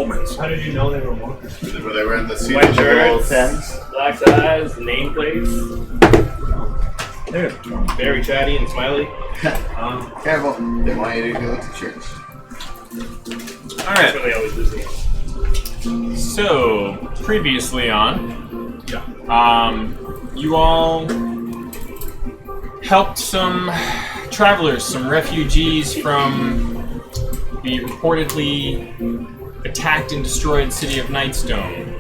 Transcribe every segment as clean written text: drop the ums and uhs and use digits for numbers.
omens. How did you know they were walkers? They were in the White shirts, tents. black eyes, nameplates. They're very chatty and smiley. Careful. They want you to go to church. That's what they always do. So, previously on, you all helped some travelers, some refugees from the reportedly attacked and destroyed city of Nightstone.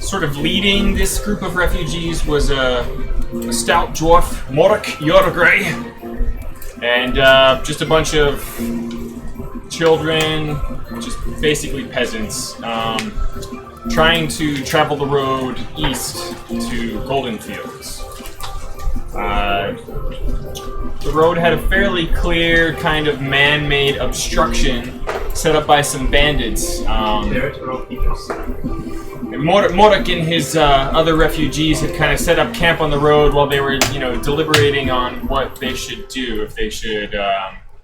Sort of leading this group of refugees was a stout dwarf, Mork Yorgray, and just a bunch of children, just basically peasants, trying to travel the road east to Golden Fields. The road had a fairly clear kind of man-made obstruction set up by some bandits. Morik and his other refugees had kind of set up camp on the road while they were, deliberating on what they should do, if they should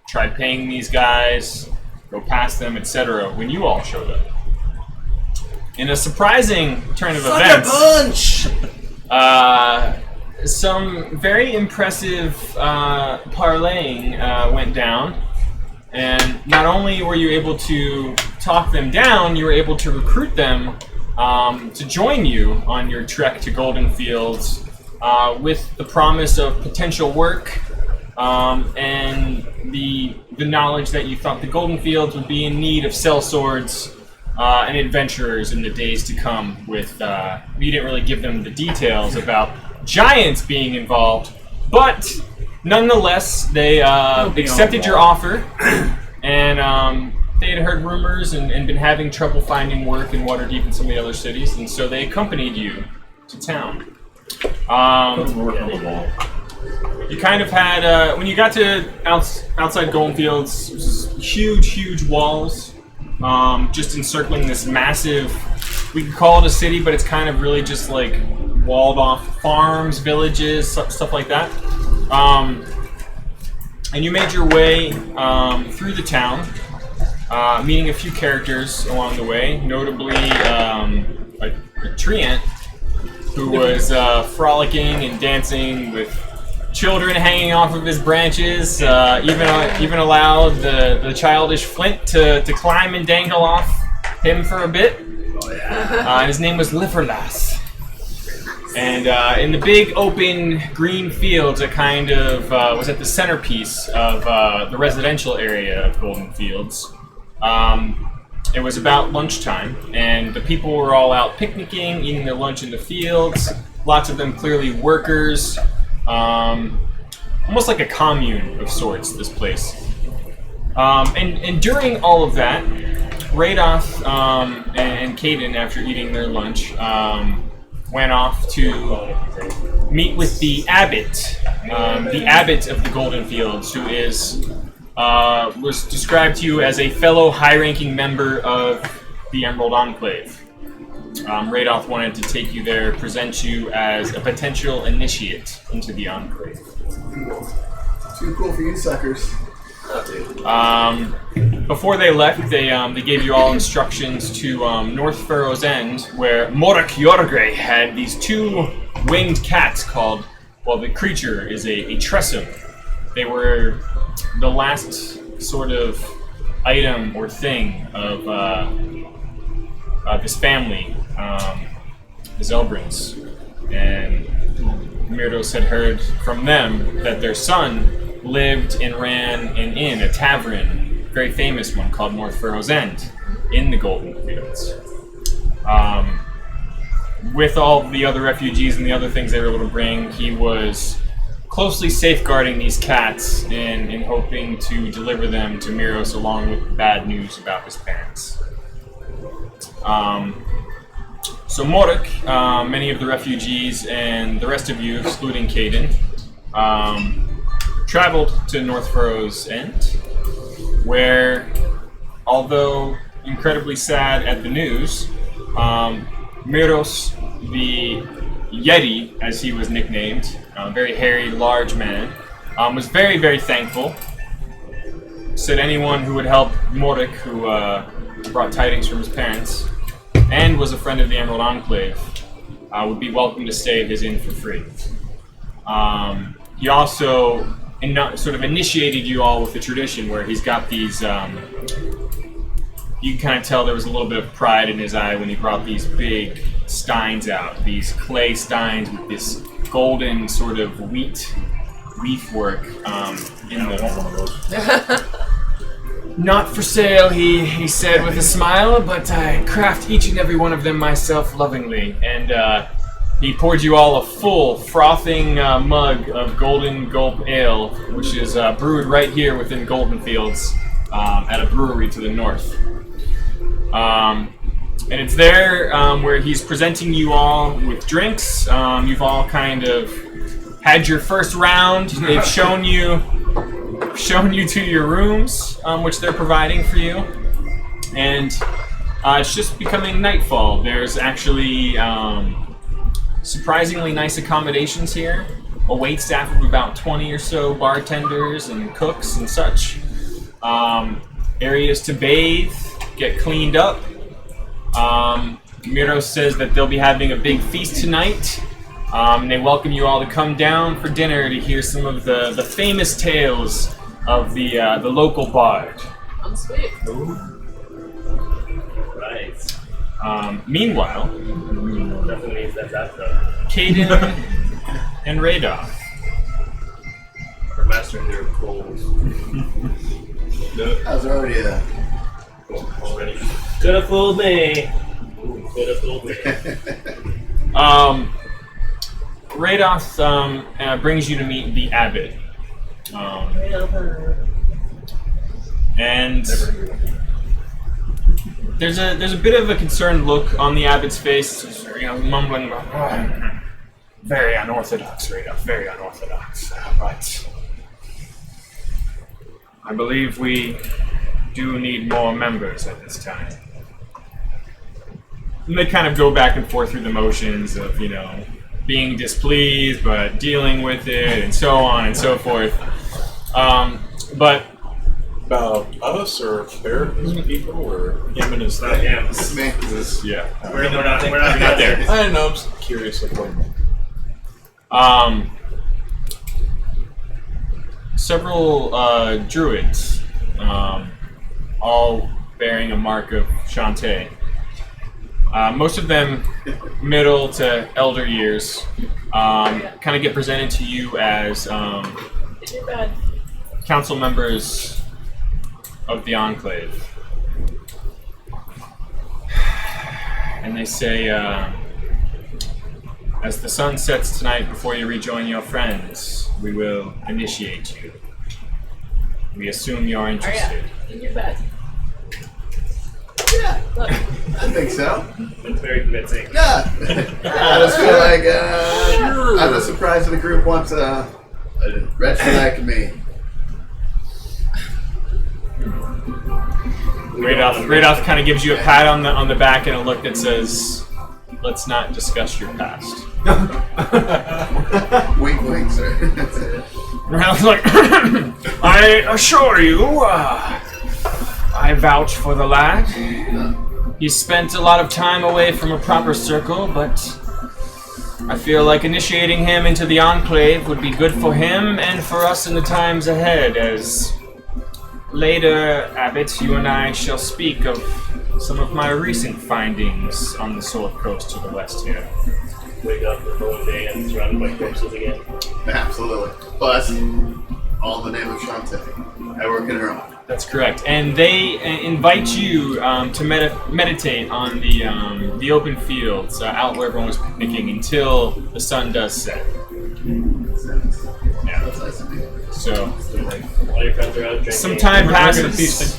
try paying these guys, go past them, etc. When you all showed up, in a surprising turn of events, punch! Some very impressive parlaying went down, and not only were you able to talk them down, you were able to recruit them to join you on your trek to Golden Fields with the promise of potential work and the knowledge that you thought the Golden Fields would be in need of sellswords and adventurers in the days to come. With you didn't really give them the details about giants being involved, but nonetheless, they accepted your offer, and they had heard rumors and been having trouble finding work in Waterdeep and some of the other cities, and so they accompanied you to town. You kind of had, when you got to outside Golden Fields, huge walls, just encircling this massive, we could call it a city, but it's kind of really just like walled off farms, villages, stuff like that. And you made your way through the town, meeting a few characters along the way, notably a treant who was frolicking and dancing with children hanging off of his branches, even allowed the childish Flint to climb and dangle off him for a bit. And his name was Liverlass. And in the big open green fields, it kind of was at the centerpiece of the residential area of Golden Fields. It was about lunchtime, and the people were all out picnicking, eating their lunch in the fields. Lots of them clearly workers. Almost like a commune of sorts, this place. And during all of that, Radoth and Caden, after eating their lunch, went off to meet with the abbot of the Golden Fields, who was described to you as a fellow high-ranking member of the Emerald Enclave. Radoth wanted to take you there, present you as a potential initiate into the Enclave. Too cool for you suckers. Before they left, they gave you all instructions to Northfurrow's End, where Mork Yorgray had these two winged cats called, well, the creature is a tressum. They were the last sort of item or thing of this family, the Zelbrins. And Myrtos had heard from them that their son lived and ran an inn, a tavern, very famous one called Northfurrow's End, in the Golden Fields. With all the other refugees and the other things they were able to bring, he was closely safeguarding these cats and hoping to deliver them to Myrtos along with bad news about his parents. So Mork, many of the refugees, and the rest of you, excluding Caden, traveled to Northfurrow's End, where, although incredibly sad at the news, Myrtos, the Yeti, as he was nicknamed, a very hairy, large man, was very, very thankful. Said anyone who would help Mork, who brought tidings from his parents, and was a friend of the Emerald Enclave, would be welcome to stay at his inn for free. He also sort of initiated you all with the tradition where he's got these. You can kind of tell there was a little bit of pride in his eye when he brought these big steins out, these clay steins with this golden sort of wheat leaf work in the. Not for sale, he said with a smile, but I craft each and every one of them myself lovingly. And he poured you all a full, frothing mug of Golden Gulp Ale, which is brewed right here within Golden Fields at a brewery to the north. And it's there where he's presenting you all with drinks. You've all kind of had your first round. They've shown you to your rooms, which they're providing for you. And it's just becoming nightfall. There's actually surprisingly nice accommodations here. A wait staff of about 20 or so bartenders and cooks and such. Areas to bathe, get cleaned up. Miro says that they'll be having a big feast tonight. And they welcome you all to come down for dinner to hear some of the famous tales of the local bard. I'm sweet. Right. Meanwhile, Definitely means that's after. Caden and Radar. We're mastering their goals. That was already a... Already. Could have fooled me. Could have fooled me. Radoth brings you to meet the abbot. And there's a bit of a concerned look on the abbot's face, mumbling about, very unorthodox, Radoth, very unorthodox. But I believe we do need more members at this time. And they kind of go back and forth through the motions of, being displeased, but dealing with it, and so on and so forth. But About us or their people or him and his Not him. It's me. yeah, We're not there. I don't know, I'm just curious of what. several druids, all bearing a mark of Shantae. Most of them middle to elder years, kind of get presented to you as Too bad. council members of the Enclave. And they say, as the sun sets tonight before you rejoin your friends, we will initiate you. We assume you're interested. In your bed. Yeah, Look. I think so. It's very convincing. Yeah. I just feel like I'm not surprised that the group wants a wretch like me. Radoth kind of gives you a pat on the back and a look that says, "Let's not discuss your past." Wink, wink, sir. Radoth's like, "I assure you, I vouch for the lad. He spent a lot of time away from a proper circle, but I feel like initiating him into the Enclave would be good for him and for us in the times ahead, as later, Abbot, you and I shall speak of some of my recent findings on the South Coast to the west here." Wake up the whole day and surrounded by corpses again. Absolutely. Plus, all in the name of Shantae. I work in her own. That's correct, and they invite you to meditate on the open fields out where everyone was picnicking until the sun does set. Yeah. That's nice of you. So All your friends are out drinking. some time We're gonna passes. feast.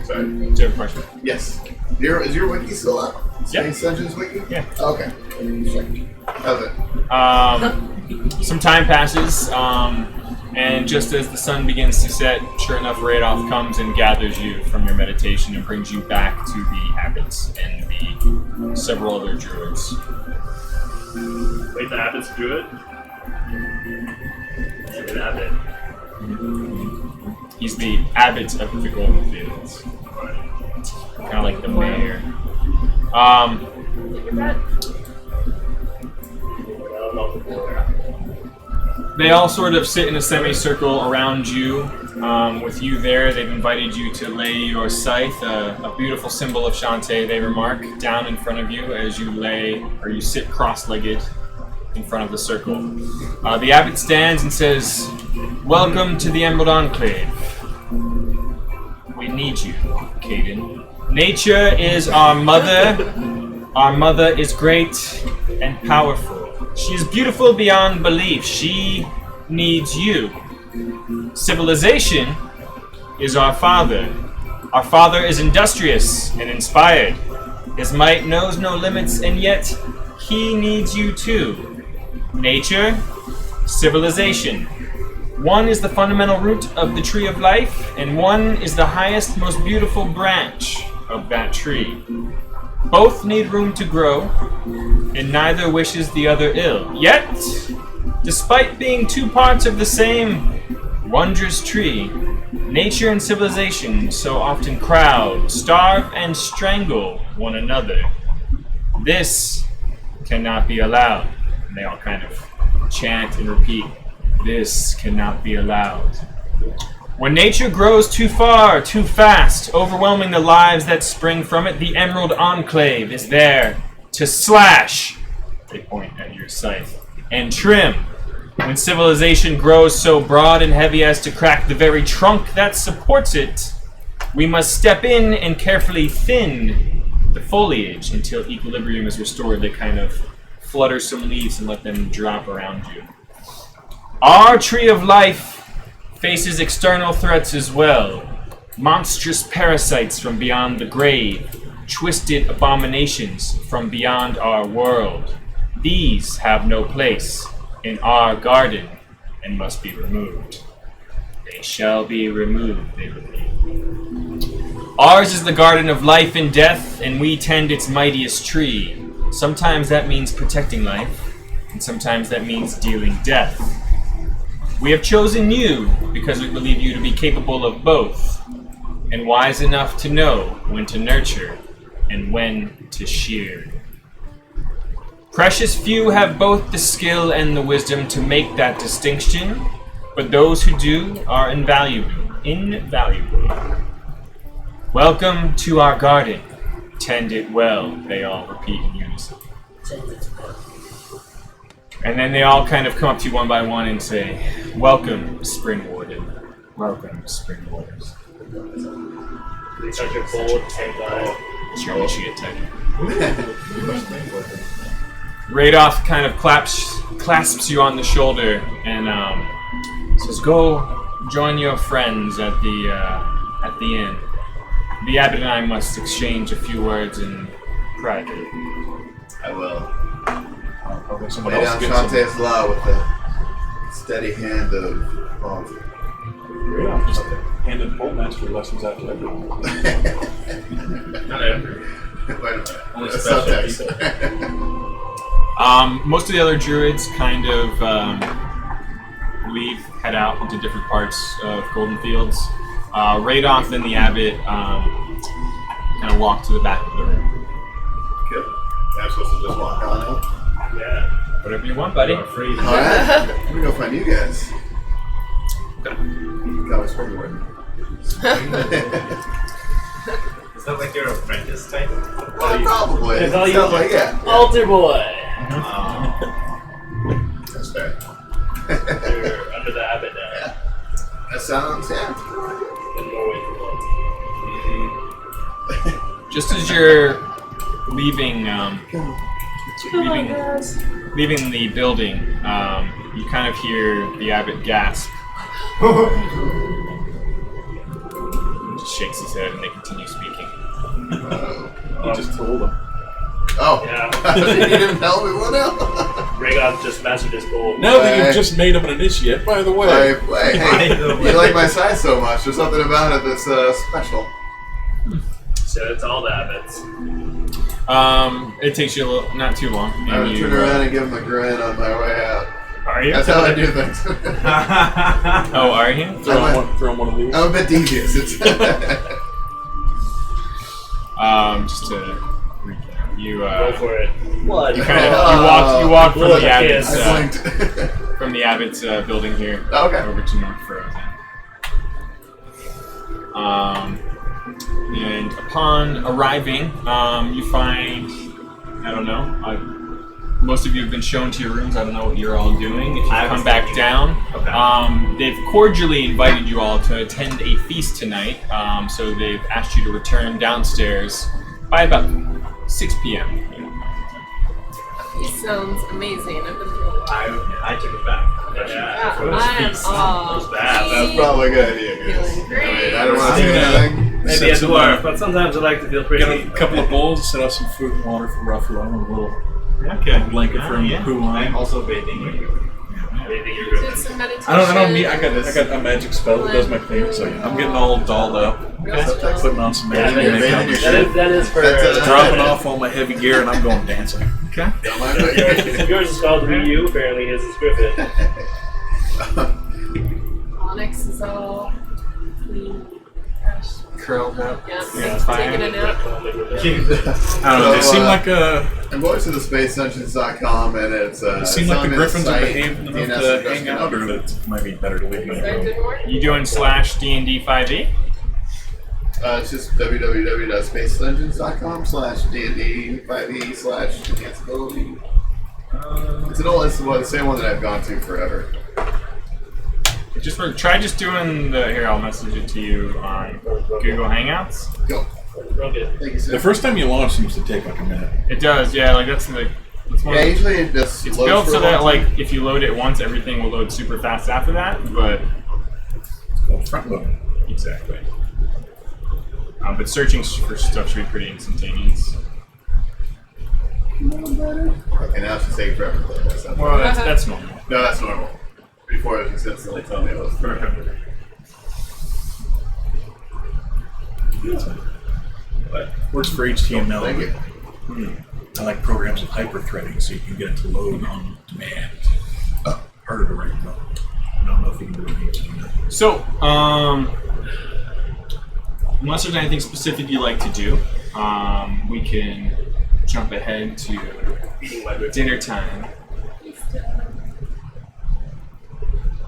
Sorry, do you have a question? Yes. Is your wiki still up? Yeah. Space Dungeons wiki? Yeah. Okay. How's it? Some time passes, and just as the sun begins to set, sure enough, Radoth comes and gathers you from your meditation and brings you back to the abbots and the several other druids. Wait, the abbot's druid? He's an abbot. He's the abbot of the Golden Fields. Right. like the mayor. Take your bet. They all sort of sit in a semicircle around you. With you there, they've invited you to lay your scythe, a beautiful symbol of Shantae, they remark, down in front of you as you lay, or you sit cross-legged in front of the circle. The abbot stands and says, "Welcome to the Emerald Enclave. We need you, Caden. Nature is our mother. Our mother is great and powerful. She is beautiful beyond belief. She needs you. Civilization is our father. Our father is industrious and inspired. His might knows no limits, and yet he needs you too. Nature, civilization. One is the fundamental root of the tree of life, and one is the highest, most beautiful branch of that tree. Both need room to grow, and neither wishes the other ill. Yet, despite being two parts of the same wondrous tree, nature and civilization so often crowd, starve, and strangle one another. This cannot be allowed." And they all kind of chant and repeat, "This cannot be allowed." When nature grows too far, too fast, overwhelming the lives that spring from it, the Emerald Enclave is there to slash, they point at your scythe, and trim. When civilization grows so broad and heavy as to crack the very trunk that supports it, we must step in and carefully thin the foliage until equilibrium is restored. They kind of flutter some leaves and let them drop around you. Our tree of life faces external threats as well. Monstrous parasites from beyond the grave, twisted abominations from beyond our world. These have no place in our garden and must be removed. They shall be removed, they repeat. Ours is the garden of life and death, and we tend its mightiest tree. Sometimes that means protecting life, and sometimes that means dealing death. We have chosen you because we believe you to be capable of both, and wise enough to know when to nurture and when to shear. Precious few have both the skill and the wisdom to make that distinction, but those who do are invaluable. Welcome to our garden. Tend it well, they all repeat in unison. And then they all kind of come up to you one by one and say, "Welcome, Spring Warden. Welcome, Spring Wardens." Such a bold and It's your initiate type. Radoth kind of clasps you on the shoulder and says, "Go join your friends at the inn. The abbot and I must exchange a few words in private." I will. Probably someone Lay else down gets some. Shantae's law with the steady hand of love. Yeah, just handed pole master lessons out to everyone. Not every. Wait a minute. Only That's special subtext. Most of the other druids kind of head out into different parts of Golden Fields. Radoth and the abbot kind of walk to the back of the room. Good. I'm supposed to just walk on out. Yeah. Whatever you want, buddy. You're free. Alright. Let me go find you guys. Got my spring warden. Is that like your apprentice type? Well, probably. It's all you Sounds like it. Altar boy. That's fair. You're under the abbot now. Yeah. That sounds, yeah. In Norway for love. Just as you're leaving leaving the building, you kind of hear the abbot gasp. He just shakes his head and they continue speaking. You just told him. Oh. Yeah. You didn't tell me what else? Rhaegar just mastered his gold. Now that you've just made him an initiate, by the way. Hey, you like my size so much. There's something about it that's special. So it's all the abbots. It takes you not too long. I would turn around and give him a grin on my way out. Are you? That's how I do things. Oh, are you? Throw him one of these. I'm a bit devious. It's Just to recap, you Go for it. What? you walk from Blood the Abbott's I blinked. from the Abbott's building here Okay. over to Northfurrow. And upon arriving, you find, I don't know, most of you have been shown to your rooms. I don't know what you're all doing. If you come back down, they've cordially invited you all to attend a feast tonight. So they've asked you to return downstairs by about 6 p.m. He sounds amazing. I've been through a lot. I took it back. Yeah, I am all That's probably a good idea, guys. feeling great. I mean, I don't want to say anything. Maybe a dwarf, but sometimes I like to feel pretty. Get a couple of bowls, set out some food and water for Ruffalo, and a little Okay. blanket for him to poo on. also bathing you. Bathing your Did some meditation. I don't need. I got a magic spell that does my thing, so yeah, I'm getting all dolled up, putting on some magic makeup, That is for. dropping off all my heavy gear, and I'm going dancing. Okay. Yours is called Ryu. Apparently, his is Griffin. Onyx is all clean. Gosh. Curled up. Yeah, Yeah, taking a nap. I don't know. They seem like I'm going to the spacedungeons.com and it's it seem like the Griffins are behaving enough to hang out, or that it might be better to leave them That alone. didn't work? You doing /D&D 5e? It's just www.spacedungeons.com/D&D5e/enhanceability. It's the same one that I've gone to forever. Try doing the here. I'll message it to you on Google Hangouts. Go. Okay. Thank you, sir. The first time you launch seems to take like a minute. It does, yeah. Like that's one. Yeah, usually it just It's loads built for so a that long time. like if you load it once, everything will load super fast after that. But Well, front load. exactly. But searching for stuff should be pretty instantaneous. Okay, now it's just taking forever. Well, that's normal. No, that's normal. Before it was just instantly telling me it was forever. But works for HTML. Thank you. I like programs with hyper-threading, so you can get it to load on demand. Harder to write code. I don't know if you can do it in HTML. So, unless there's anything specific you like to do, we can jump ahead to dinner time.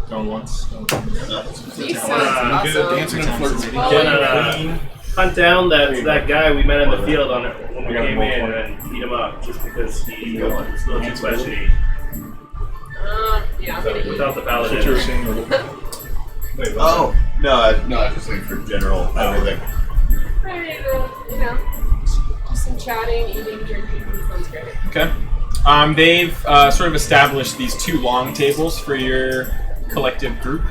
Going once. Going twice. He sounds awesome. Dancing and flirting. Well, Can hunt down that guy we met in the field on it when we came in and beat him up just because he's a little too fleshy yeah, I'm gonna eat. without the That's what you were paladin. saying. Oh, no, I was just saying for general everything. Right, you know, just some chatting, eating, drinking. Sounds great. Okay. They've sort of established these two long tables for your collective group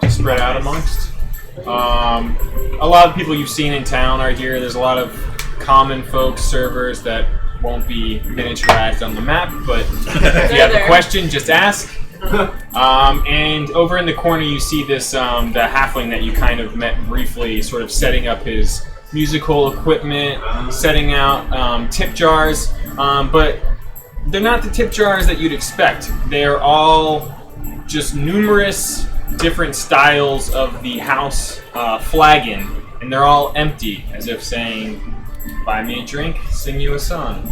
to spread out amongst. A lot of people you've seen in town are here. There's a lot of common folk servers that won't be miniaturized on the map, but if you have a question, just ask. And over in the corner you see this, the halfling that you kind of met briefly, sort of setting up his musical equipment, setting out tip jars, but they're not the tip jars that you'd expect. They're all just numerous different styles of the house flagon, and they're all empty, as if saying, buy me a drink, sing you a song.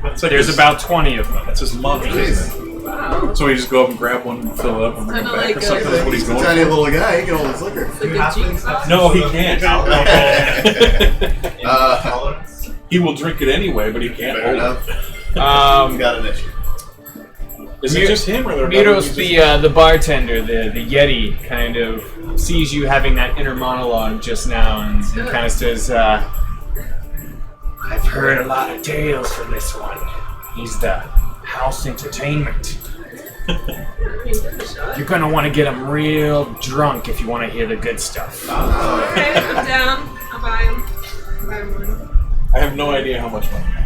That's like There's his, about 20 of them. that's his mantra, isn't it? Wow. So you just go up and grab one and fill it up and bring it Kinda back like or something? That's what he's He's a going tiny for. little guy. He can hold his liquor. It's like a jukebox. No, he can't. Uh, He will drink it anyway, but he can't fair hold enough. it. He's got an issue. Is it just him, or there are Miros, others? the bartender, the Yeti, kind of sees you having that inner monologue just now and kind of says, I've heard a lot of tales from this one. He's the house entertainment. You're going to want to get him real drunk if you want to hear the good stuff. Okay, I'm down. I'll buy him. One. I have no idea how much money I have.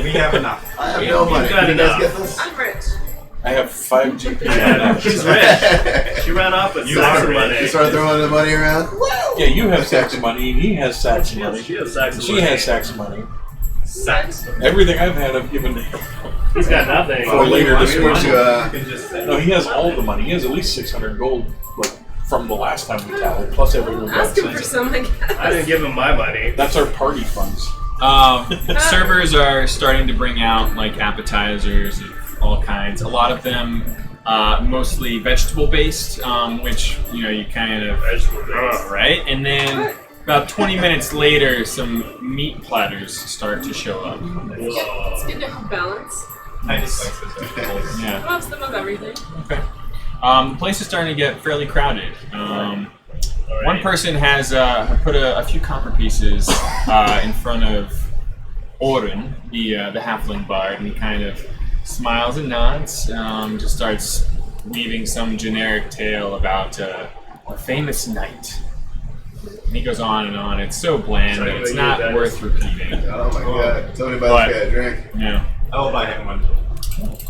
We have enough. I have no money. got Can you guys enough. get this? I'm rich. I have 5 GP. She's rich. She ran off with sacks of You money. start throwing the money around? Yeah, you have sacks of money, he has sacks of money. She has sacks of She money. has sacks of money. Sacks. Everything I've had, I've given to him. He's got nothing. For later I mean, dispersal. to, You can just say. No, he has all the money. He has at least 600 gold, like from the last time we tallied, plus everyone got Ask him for sent. some, I guess. I didn't give him my money. That's our party funds. Servers are starting to bring out like appetizers of all kinds. A lot of them mostly vegetable based, which you kind of right. And then about 20 minutes later, some meat platters start to show up. It's good to have balance. I just like this vegetable. Yeah. Loves them of everything. Okay. The place is starting to get fairly crowded. One person has put a few copper pieces in front of Orin, the halfling bard, and he kind of smiles and nods. Just starts weaving some generic tale about a famous knight. And he goes on and on. It's so bland that it's not worth repeating. Oh my god. Tell me about this guy, drink. Yeah. I will buy him one.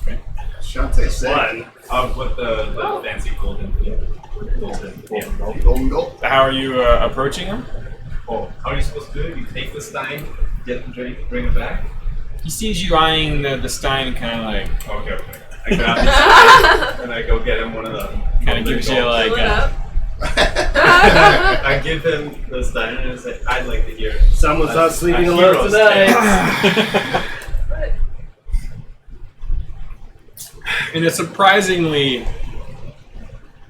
Okay. Shante said. One. With the fancy golden. Golden gold. How are you approaching him? Oh, how are you supposed to do it? You take the stein, get the drink, bring it back? He sees you eyeing the stein and kind of like, Okay. I grab the stein and I go get him one of the. kind of gives you like Fill it up. I give him the stein and I say, I'd like to hear it. Someone's not sleeping A alone hero's tonight. in a surprisingly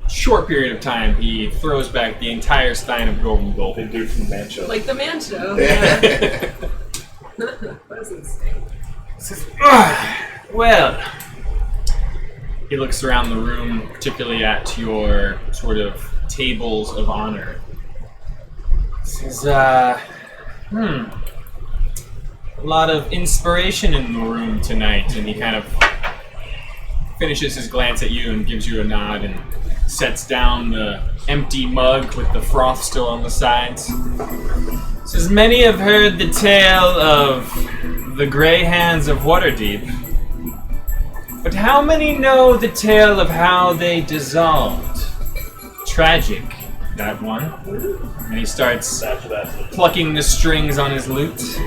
short period of time, he throws back the entire stein of golden gold. They do from Manchester. Like the man show. What is this? Well, he looks around the room, particularly at your sort of tables of honor. Says, a lot of inspiration in the room tonight, and he kind of finishes his glance at you and gives you a nod and sets down the empty mug with the froth still on the sides. Says, many have heard the tale of the Grey Hands of Waterdeep, but how many know the tale of how they dissolved? Tragic, that one. And he starts plucking the strings on his lute.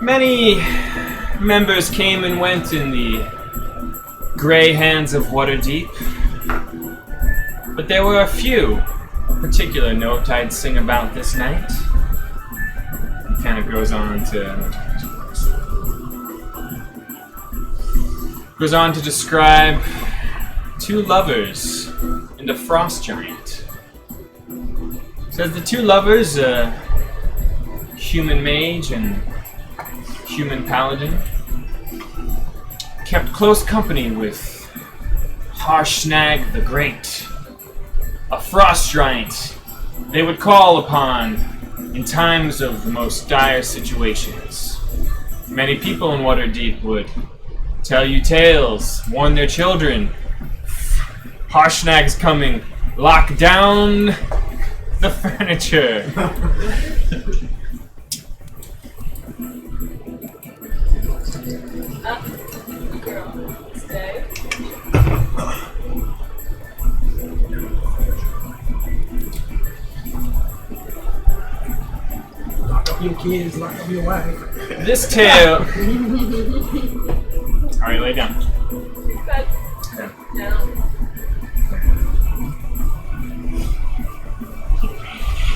Many members came and went in the Grey Hands of Waterdeep, but there were a few. A particular note I'd sing about this night. He kind of goes on to describe two lovers and a frost giant. Says the two lovers, a human mage and human paladin, kept close company with Harshnag the Great, a frost giant they would call upon in times of the most dire situations. Many people in Waterdeep would tell you tales, warn their children. Harshnag's coming, lock down the furniture. Girl, stay. Lock up your kids, lock up your wife. This tale. Alright, lay down. Bed. Down.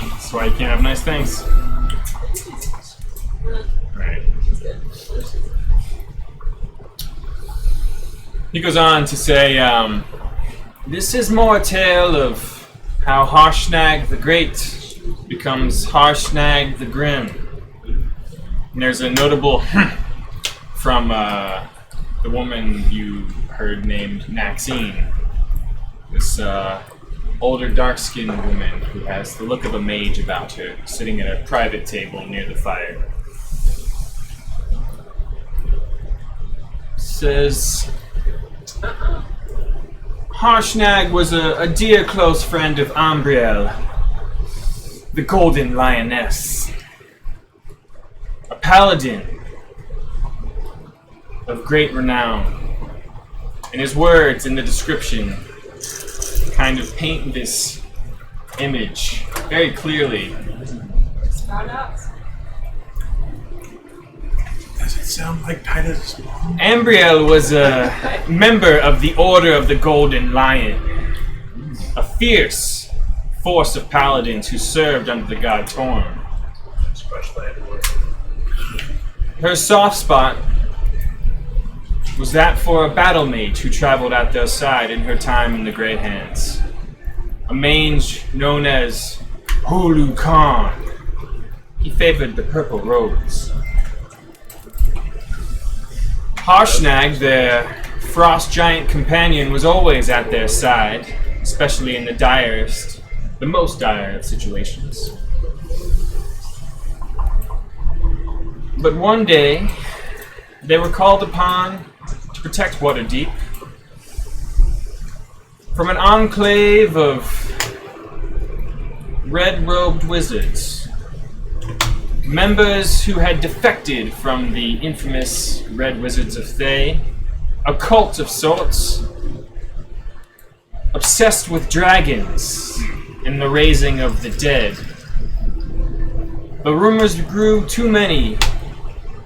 That's why you can't have nice things. Right. She's good. He goes on to say, this is more a tale of how Harshnag the Great becomes Harshnag the Grim. And there's a notable from the woman you heard named Maxine. This older, dark-skinned woman who has the look of a mage about her, sitting at a private table near the fire. Says, Harshnag was a dear close friend of Ambriel, the Golden Lioness. A paladin of great renown. And his words in the description kind of paint this image very clearly. Found out. sound like Titus. Ambriel was a member of the Order of the Golden Lion, a fierce force of paladins who served under the god Torm. Her soft spot was that for a battle mage who traveled at their side in her time in the Grey Hands. A mage known as Hulu Khan. He favored the purple robes. Harshnag, their frost giant companion, was always at their side, especially in the most dire of situations. But one day, they were called upon to protect Waterdeep from an enclave of red-robed wizards, members who had defected from the infamous Red Wizards of Thay, a cult of sorts, obsessed with dragons and the raising of the dead. The rumors grew too many,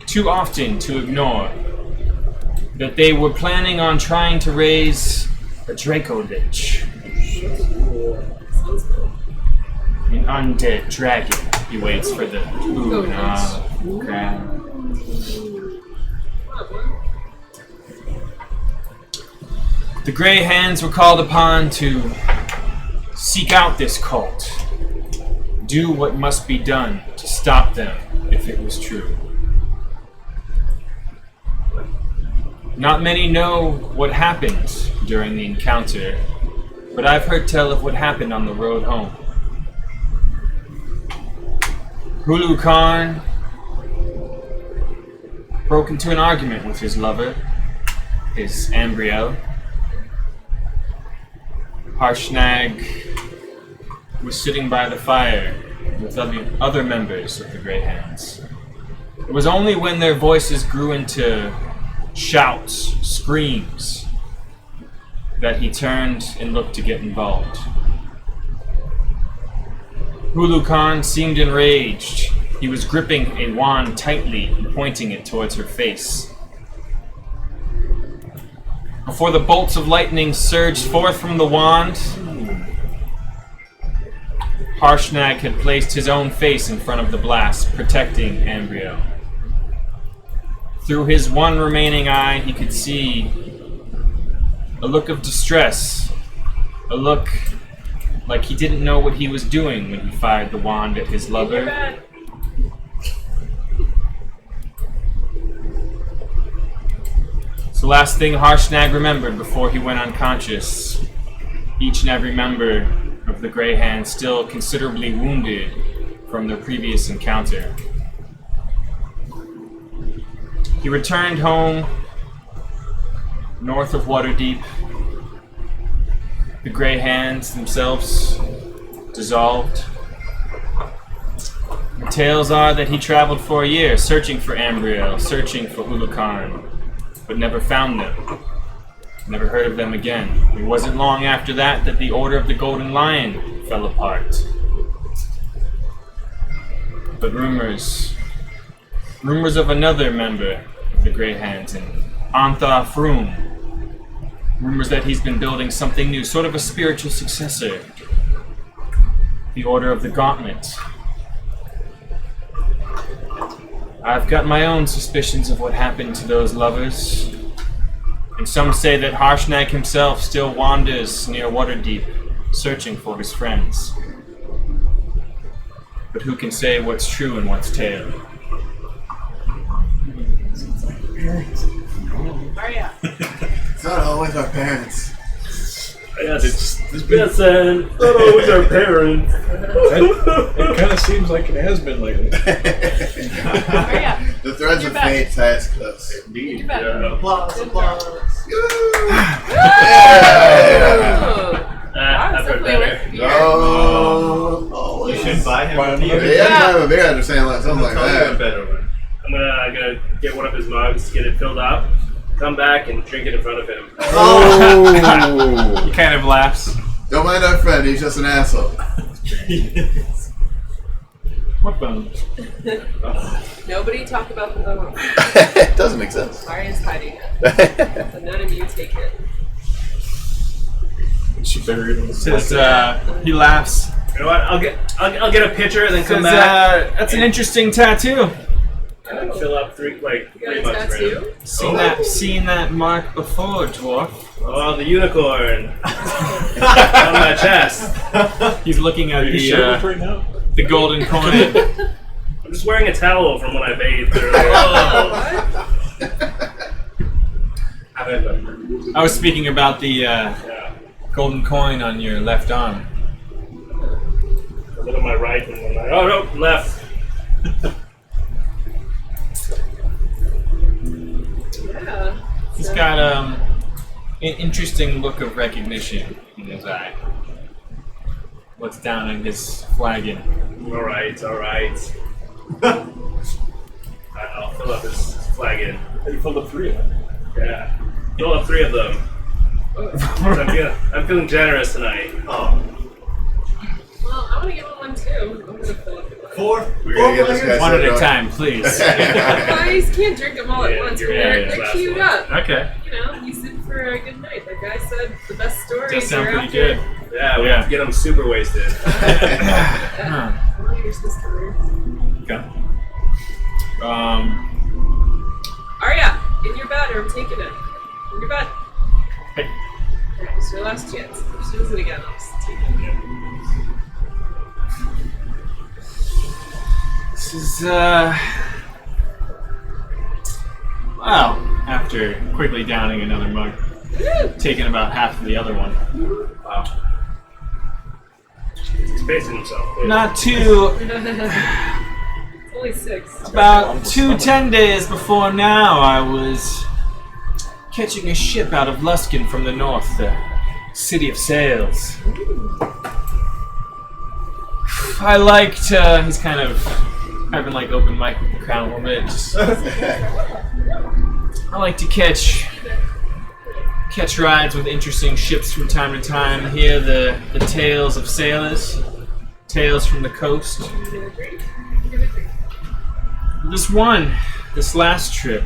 too often to ignore, that they were planning on trying to raise a Draco Lich. An undead dragon. He waits for the crab. The Grey Hands were called upon to seek out this cult. Do what must be done to stop them if it was true. Not many know what happened during the encounter, but I've heard tell of what happened on the road home. Hulu Khan broke into an argument with his lover, his Ambriel. Harshnag was sitting by the fire with other members of the Grey Hands. It was only when their voices grew into shouts, screams, that he turned and looked to get involved. Hulu Khan seemed enraged. He was gripping a wand tightly and pointing it towards her face. Before the bolts of lightning surged forth from the wand, Harshnag had placed his own face in front of the blast, protecting Ambriel. Through his one remaining eye, he could see a look of distress, a look like he didn't know what he was doing when he fired the wand at his lover. It's the last thing Harshnag remembered before he went unconscious. Each and every member of the Grey Hands still considerably wounded from their previous encounter. He returned home north of Waterdeep. The Grey Hands themselves dissolved. The tales are that he traveled for a year searching for Ambriel, searching for Hulu Khan, but never found them. Never heard of them again. It wasn't long after that that the Order of the Golden Lion fell apart. But rumors of another member of the Grey Hands in Northfurrow. Rumors that he's been building something new, sort of a spiritual successor. The Order of the Gauntlet. I've got my own suspicions of what happened to those lovers. And some say that Harshnag himself still wanders near Waterdeep, searching for his friends. But who can say what's true and what's tale? It's not always our parents. Yes, listen, not always our parents. It kind of seems like it has been lately. The threads of fate task us. Indeed. Yeah. Applause. I've heard better. Oh, You should buy him a beer. yeah, I have a beer. I understand like something like Tell you a that. better one. I'm gonna get one of his mugs, get it filled up, come back and drink it in front of him. Oh! He kind of laughs. Don't mind our friend. He's just an asshole. What bones? Nobody talk about the bone. It doesn't exist. Arya's hiding it. So none of you take it. She buried in the Says, he laughs. You know what? I'll get a picture and then come Says, back. that's an interesting tattoo. And then fill up three You got a bucks for him. tattoo? Seen that mark before, dwarf. Oh, the unicorn on my chest. He's looking at right now? the golden coin. I'm just wearing a towel from when I bathed earlier. What? I was speaking about the Yeah. golden coin on your left arm. A little my right and then my no, left. Yeah. He's got an interesting look of recognition in his eye. What's down on his flagon? All right. I'll fill up his flagon. You filled up 3 of them. Yeah, fill up 3 of them. I'm feeling generous tonight. Oh. Well, I want to give him one too. I'm gonna fill up. 4? We're gonna get this guy One at a started. time, please. Guys can't drink them all at Yeah, once. you're They're, right. they're Last queued one. up. Okay. You know, he's in for a good night. The guy said the best stories Does sound are pretty after. good. Yeah, we Yeah. have to get them super wasted. Huh. I want to hear some stories. Okay. Arya, in your bed, or I'm taking it. In your bed. Hey. Alright, it's your last chance. If she does it again, I'll just take it. This is, well, after quickly downing another mug, taking about half of the other one. Wow. He's pacing himself. Not too, It's only 6. about 10 days before now, I was catching a ship out of Luskin from the north, the city of sails. I liked, he's kind of having like open mic with the crowd a little bit. Just, I like to catch rides with interesting ships from time to time, hear the tales of sailors, tales from the coast. This last trip,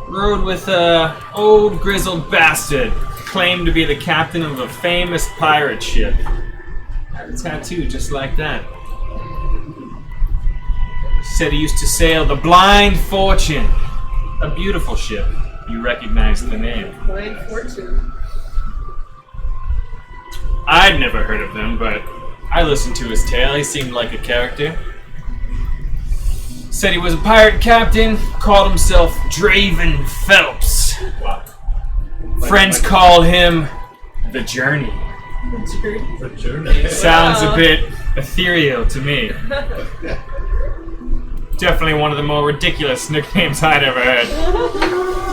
rode with a old grizzled bastard, claimed to be the captain of a famous pirate ship. Had a tattoo just like that. Said he used to sail the Blind Fortune, a beautiful ship. You recognize the name. Blind Fortune. I'd never heard of them, but I listened to his tale. He seemed like a character. Said he was a pirate captain, called himself Draven Phelps. Wow. Friends called him the Journey. The journey. Sounds a bit ethereal to me. Definitely one of the more ridiculous nicknames I'd ever heard.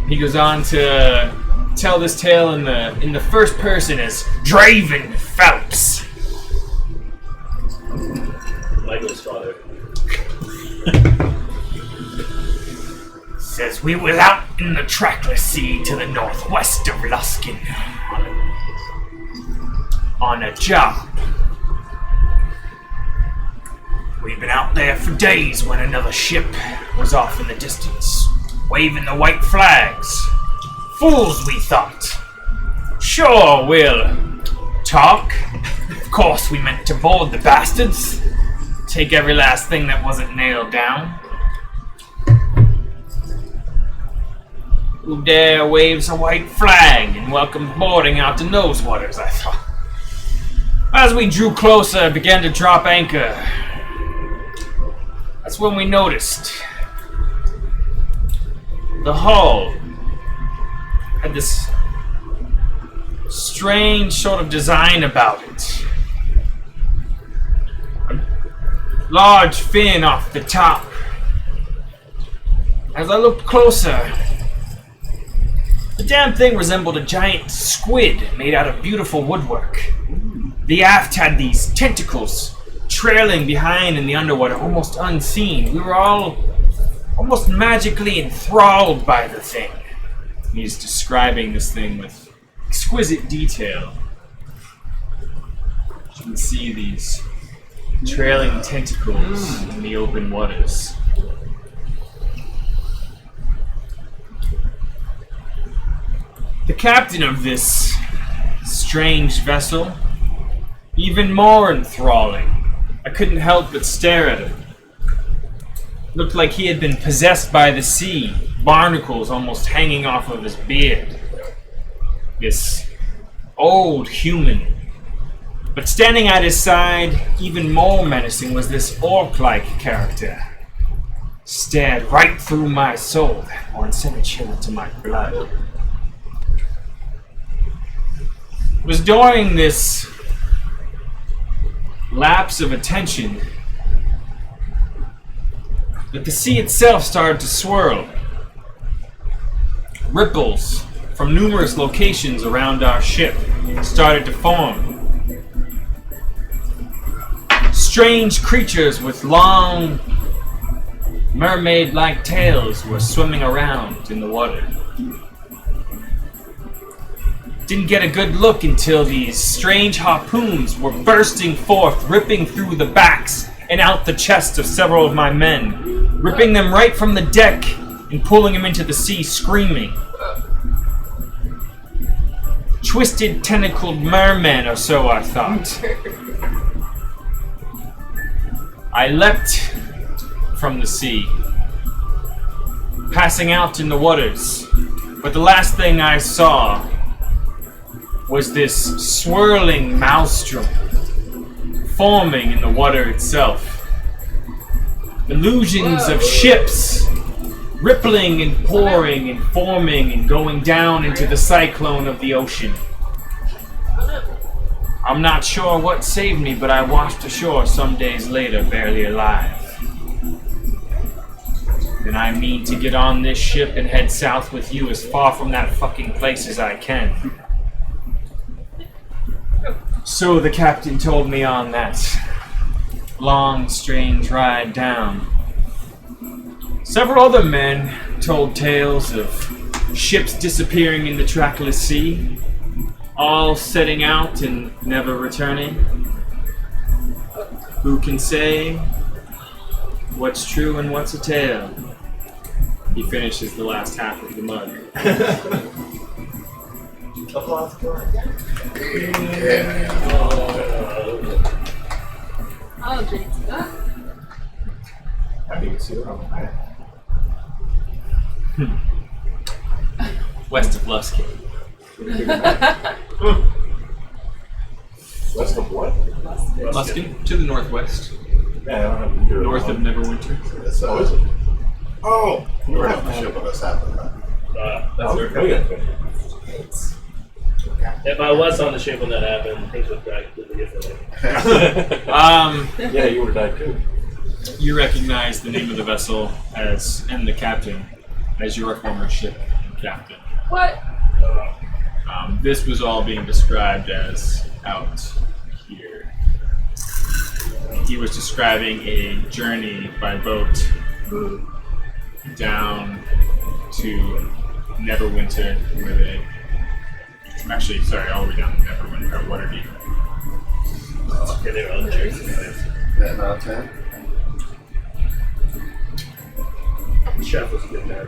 He goes on to tell this tale in the first person as Draven Phelps. Michael's father. Says we was out in the trackless sea to the northwest of Luskin on a job. We'd been out there for days when another ship was off in the distance, waving the white flags. Fools, we thought. Sure, we'll talk. Of course, we meant to board the bastards. Take every last thing that wasn't nailed down. Who dare waves a white flag and welcomes boarding out to nose waters, I thought. As we drew closer and began to drop anchor, that's when we noticed the hull had this strange sort of design about it. A large fin off the top. As I looked closer, the damn thing resembled a giant squid made out of beautiful woodwork. The aft had these tentacles trailing behind in the underwater, almost unseen. We were all almost magically enthralled by the thing. And he's describing this thing with exquisite detail. You can see these trailing tentacles in the open waters. The captain of this strange vessel, even more enthralling. I couldn't help but stare at him. Looked like he had been possessed by the sea, barnacles almost hanging off of his beard. This old human. But standing at his side, even more menacing, was this orc-like character. Stared right through my soul, and sent a chill into my blood. It was during this lapse of attention that the sea itself started to swirl. Ripples from numerous locations around our ship started to form. Strange creatures with long, mermaid-like tails were swimming around in the water. Didn't get a good look until these strange harpoons were bursting forth, ripping through the backs and out the chests of several of my men, ripping them right from the deck and pulling them into the sea, screaming. Twisted, tentacled mermen or so, I thought. I leapt from the sea, passing out in the waters, but the last thing I saw was this swirling maelstrom forming in the water itself. Illusions of ships rippling and pouring and forming and going down into the cyclone of the ocean. I'm not sure what saved me, but I washed ashore some days later, barely alive. And I mean to get on this ship and head south with you as far from that fucking place as I can. So the captain told me on that long, strange ride down. Several other men told tales of ships disappearing in the trackless sea, all setting out and never returning. Who can say what's true and what's a tale? He finishes the last half of the mug. I'll drink to that. I think it's here on the map. West of Luskin. West of what? Luskin, to the northwest. Yeah, I don't have to do it. North of Neverwinter. It's, Oh, is it? Oh! You were on the ship when this happened, right? That's Oh, very yeah. If I was on the ship when that happened, things would drag completely differently. Yeah, you would have died too. You recognize the name of the vessel as, and the captain, as your former ship captain. What? This was all being described as out here. He was describing a journey by boat down to Neverwinter, where they... Actually, sorry, all the way down to Neverwinter, or Waterdeep. Okay, they were on the chairs. 10 out of 10. The chef was getting mad.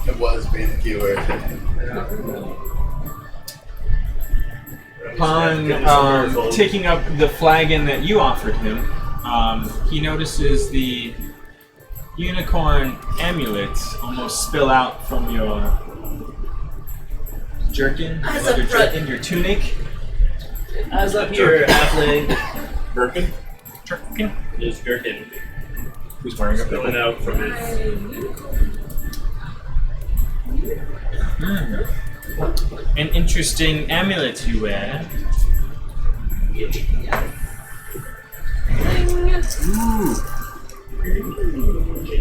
It was being a keyword. Upon taking up the flagon that you offered him, he notices the unicorn amulet almost spill out from your jerkin, leather jerkin, your tunic. As up here, halfling Birkin? Jerkin. is Gherkin Who's wearing a spilling Birkin? out from his. An interesting amulet you wear. It's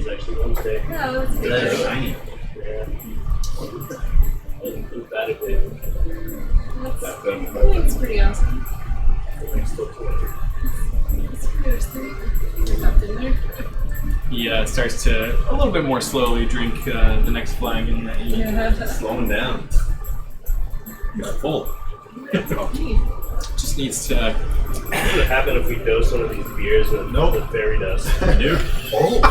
actually Wednesday. No, it's good. That's shiny. Yeah. Emphatically. It's pretty awesome. It's pretty awesome. Got in there. He starts to a little bit more slowly drink the next flagon that you Slowing down. You're full. just needs to. What would happen if we dose one of these beers with fairy dust? Dude. Oh.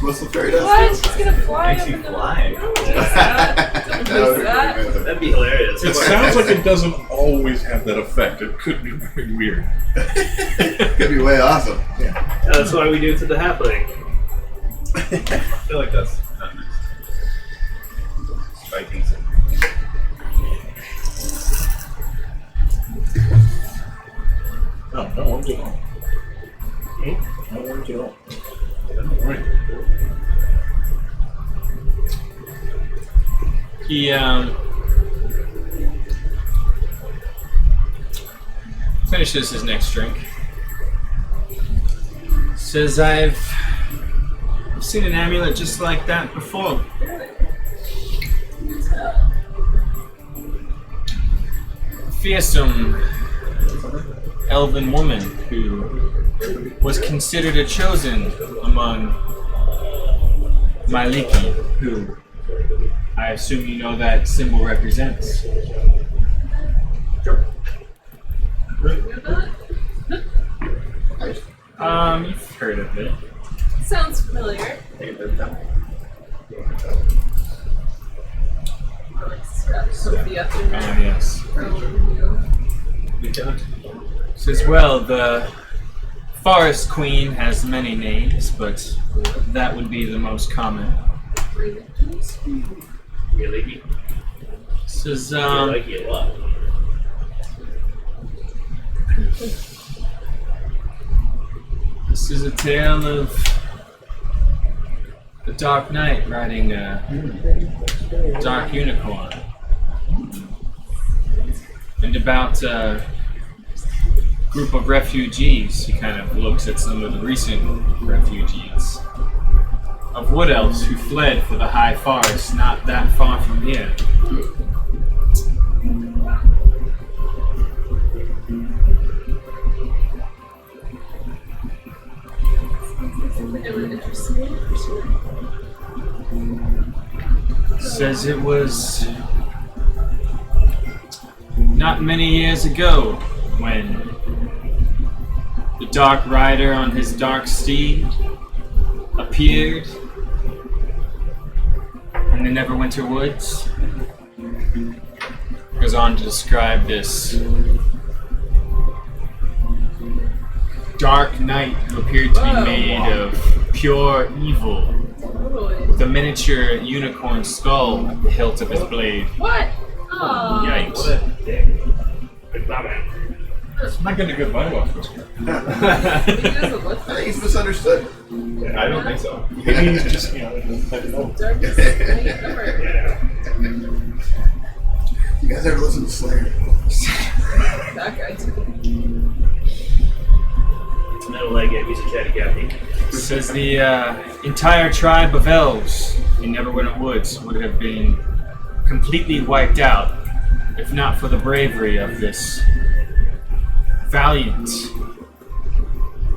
What's the fairy dust? What? She's gonna fly Makes up you in the fly. Don't do that. Don't That do would be that. pretty amazing. That'd be hilarious. It sounds like it doesn't always have that effect. It could be very weird. Could be way awesome. Yeah, that's why we do it to the halfling. I feel like that's not nice. Spiking some. No worries at all. No worries at all. Don't worry. He finishes his next drink. Says, I've seen an amulet just like that before. Fearsome elven woman who was considered a chosen among Myliki, who I assume you know that symbol represents. You've heard of it. Sounds familiar. Sophia. Yes. Probably. Says, well, the Forest Queen has many names, but that would be the most common. Really? Says, I like you a lot. this is a tale of the Dark Knight riding a dark unicorn. And about a group of refugees. He kind of looks at some of the recent refugees. Of wood elves who fled for the high forest not that far from here. Says it was not many years ago when the Dark Rider on his dark steed appeared in the Neverwinter Woods. Goes on to describe this dark knight who appeared to be made of pure evil, with a miniature unicorn skull at the hilt of his blade. What? Oh. Yikes. What a dick. Good comment. I'm not getting a good vibe off this guy. He doesn't look I think like he's misunderstood. I don't think so. Maybe he's just, I don't know. darkest night ever. Yeah. You guys ever listen to Slayer? That guy too. I don't like it. He's a chatty Cathy. Says the entire tribe of elves in Neverwinter Woods would have been completely wiped out if not for the bravery of this valiant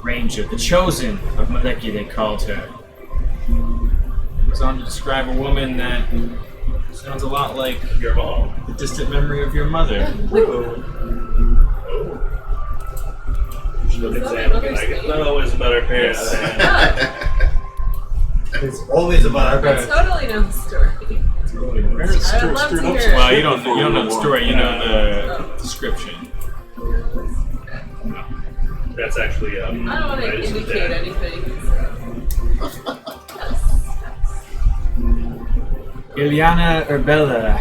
ranger, the chosen of Maleki, they called her. Goes on to describe a woman that sounds a lot like Your mom. the distant memory of your mother. Oh. You should look at Is that Sam my and be like, mother's it's not always about our parents. It's always about our I parents. totally know the story. Parents I'd love to stirred up hear some it. Well, you don't know the story, you know the Oh. description. That's actually I don't want to Titus's indicate dad. anything. So. Ilyana Urbella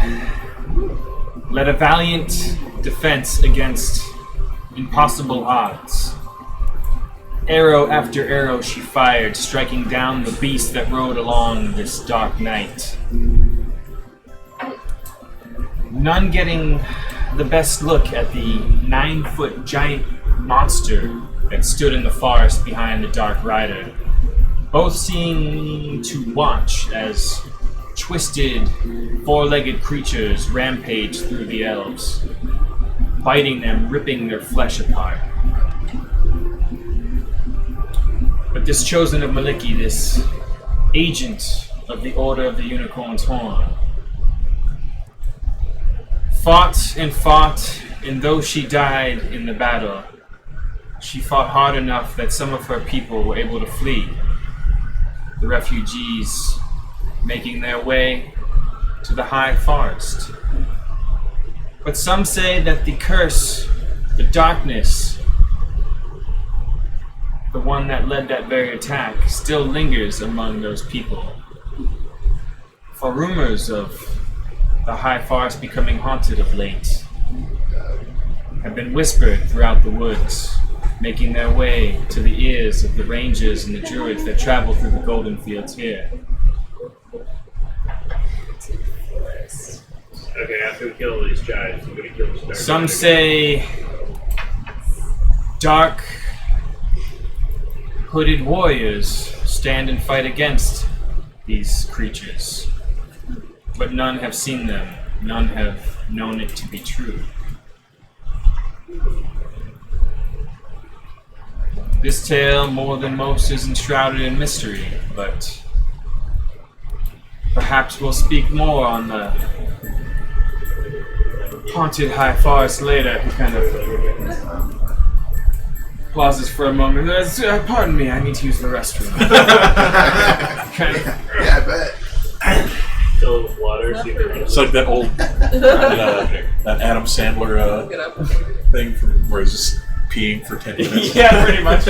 led a valiant defense against impossible odds. Arrow after arrow she fired, striking down the beast that rode along this dark night. None getting the best look at the 9-foot giant monster that stood in the forest behind the Dark Rider. Both seeming to watch as twisted, four-legged creatures rampage through the elves, biting them, ripping their flesh apart. But this chosen of Maliki, this agent of the Order of the Unicorn's Horn. Fought, and though she died in the battle, she fought hard enough that some of her people were able to flee. The refugees making their way to the high forest. But some say that the curse, the darkness, the one that led that very attack, still lingers among those people. For rumors of the high forest becoming haunted of late have been whispered throughout the woods, making their way to the ears of the rangers and the druids that travel through the golden fields here. Okay, after we kill these giants, we're gonna kill this dark Some guy. say dark hooded warriors stand and fight against these creatures, but none have seen them. None have known it to be true. This tale, more than most, is enshrouded in mystery, but perhaps we'll speak more on the haunted high forest later. He kind of pauses for a moment. Pardon me, I need to use the restroom. Kind of, Yeah, I bet. Fill it with water, see if it It's like that old that Adam Sandler Get up. thing from where he's just peeing for 10 minutes. yeah, pretty much.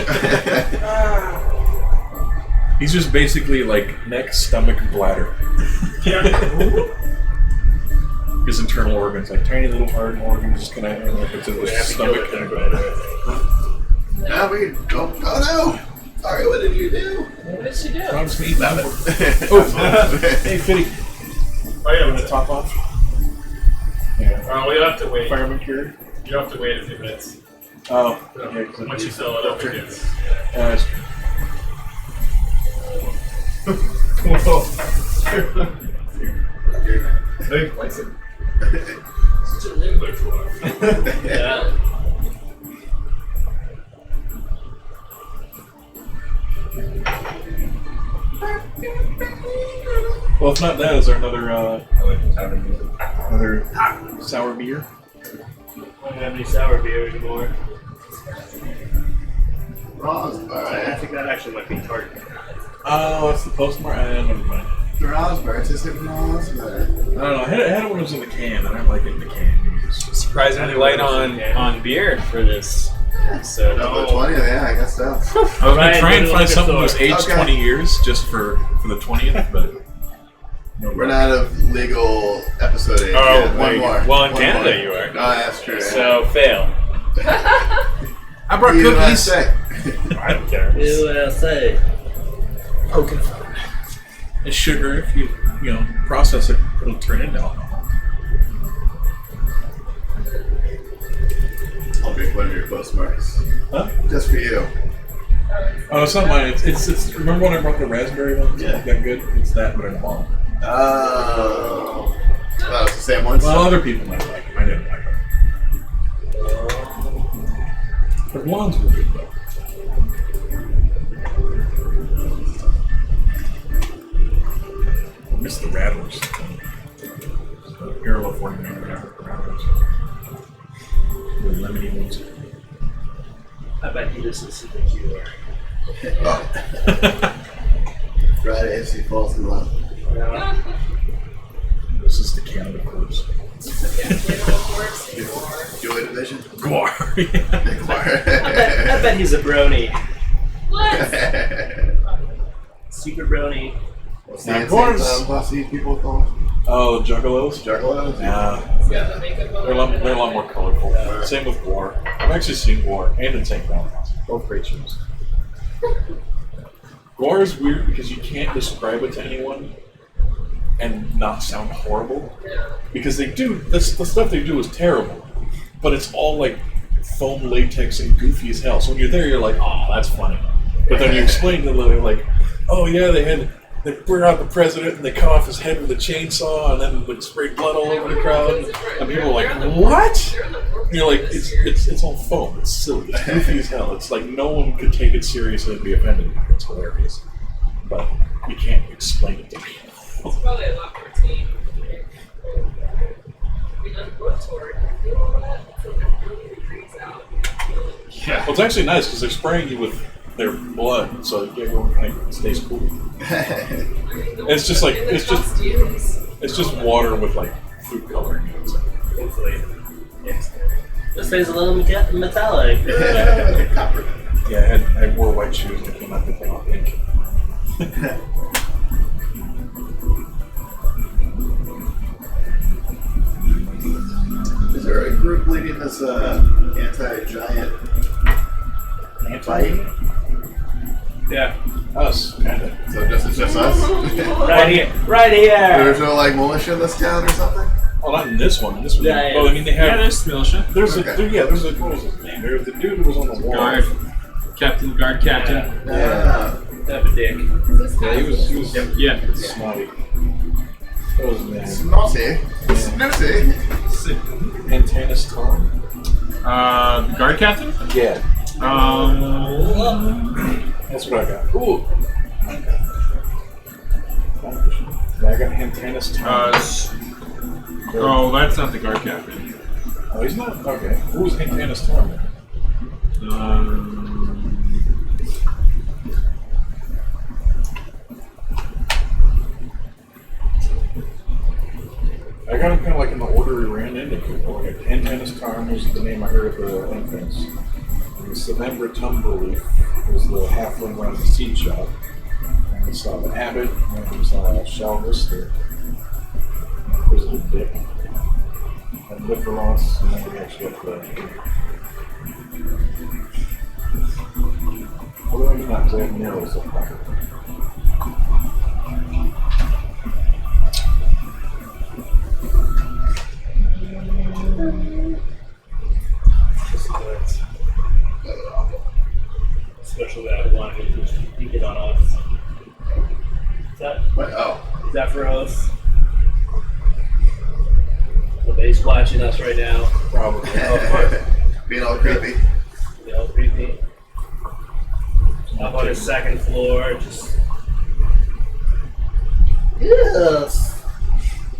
He's just basically like neck, stomach, and bladder. His internal organs, like tiny little hard organs, just kind of like it's in We his have to kill stomach it and then, bladder. Now we don't. Oh no! Sorry, what did you do? What did she do? Promise me, love it. Oh, Hey, Fitty. Oh yeah, Want to top off? Yeah. we have to wait. Fireman cure? You have to wait a few minutes. Oh. Once you fill it up, it gets. That's Hey, what's it? Such a nimbler for. Yeah. Well, if not that, is there another sour beer? I don't have any sour beer anymore. Rosberg. I think that actually might be tart. Oh, it's the postmark. Never mind. Rosberg. It's just Rosberg. I don't know. I had it when it was in the can. I don't like it in the can. Surprisingly light on beer for this. So Number 20, yeah, I guess so. I was going Ryan, to try and go to find the something that was store. aged Okay. 20 years just for the 20th, but no We're luck. not of legal episode age. Oh, yet. One wait. more. Well, in One Canada more. you are. Oh, that's true. So fail. I brought cookies. USA. I don't care. USA. Poking fun. And sugar, if you process it, it'll turn into alcohol. I'll drink one of your postmarks. Huh? Just for you. Oh, it's not mine. It's remember when I brought the raspberry one? Yeah. That good? It's that, but in a bottle. Oh. That was the same one. Well, other people might like it. I didn't like it. The blondes were good though. I miss the rattlers. Hero 49 rattlers. The lemony ones. I bet he just listens to QR. Oh. Friday, she falls in love. This is the Canada Corpse. Joy Division. Guar. I bet he's a brony. What? Super brony. What's Now, the of course. insane classy people called? Oh, Juggalos? Juggalos? Yeah. He's got the makeup on. They're a lot more colorful. Same with Guar. I've actually seen Guar and Insane Clown House. Both great shows. Guar is weird because you can't describe it to anyone and not sound horrible. Because they do, the stuff they do is terrible. But it's all like foam latex and goofy as hell. So when you're there, you're like, oh, that's funny. But then you explain to them, they're like, oh yeah, they bring out the president and they cut off his head with a chainsaw and then like sprayed blood all over the crowd. And people are like, what? You're in the You're like, it's all foam. It's silly. It's goofy as hell. It's like no one could take it seriously and be offended. It's hilarious, but you can't explain it to me. It's probably a lot more tame. We done book tour. You feel all that? It's like 100 degrees out. Yeah. Well, it's actually nice because they're spraying you with their blood, so everyone kind of stays cool. It's just like it's just water with like food coloring. Hopefully. Yes. This thing's a little metallic. Copper. Yeah, I wore white shoes and I came out the thing all pink. Is there a group leading this anti-giant fight? Yeah. Us, kind of. So it's just us? Right here. Right here. There's no like militia in this town or something? Well, not in this one. In this one, Yeah, well, I mean, they Yeah, have. there's militia. There's Okay. what was his name? There's the dude who was on the wall. Guard captain. Yeah. Type of dick. Yeah, he was Yeah. snotty. What was his name? Snotty. Snooty. Antanas Tom? Guard captain. Yeah. That's what I got. Ooh. Yeah, I got Antanas Tom. Oh, that's not the guard captain. Oh, he's not? Okay. Who was Antanas Tom? I got him kind of like in the order we ran into people. Like Antanas Tom was the name I heard at the entrance. And Savembra Tumberleaf was the halfling running the seed shop. And we saw the abbot, and we saw Shalvis, the grizzly dick. And Liferos, and then we actually got the. Although maybe not, because I have narrows up there. Especially that one you get on us. What? Oh. Is that for us? Somebody's watching us right now. Probably. Being all creepy. You know, creepy. Up on his second floor, just. Yes!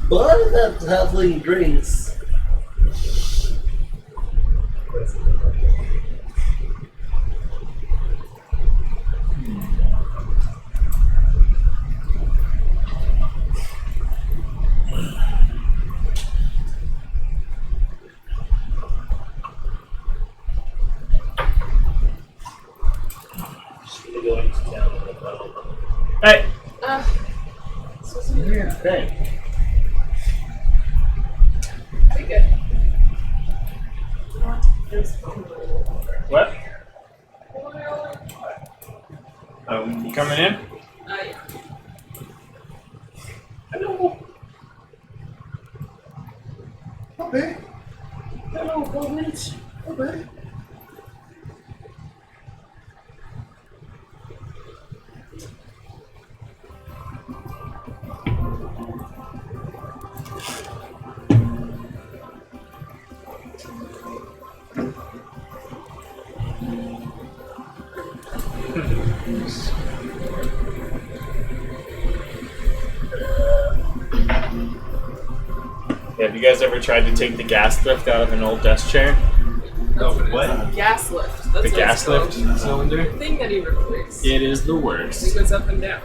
But that halfling drinks. Hey! Hey. Take it. What? You coming in? Yeah. Hello! Okay. Hello, Goblins! Okay. Yeah, have you guys ever tried to take the gas lift out of an old desk chair? What? Gas lift. That's The what gas it's called. lift cylinder? The thing that he replaced. It is the It worst. goes up and down.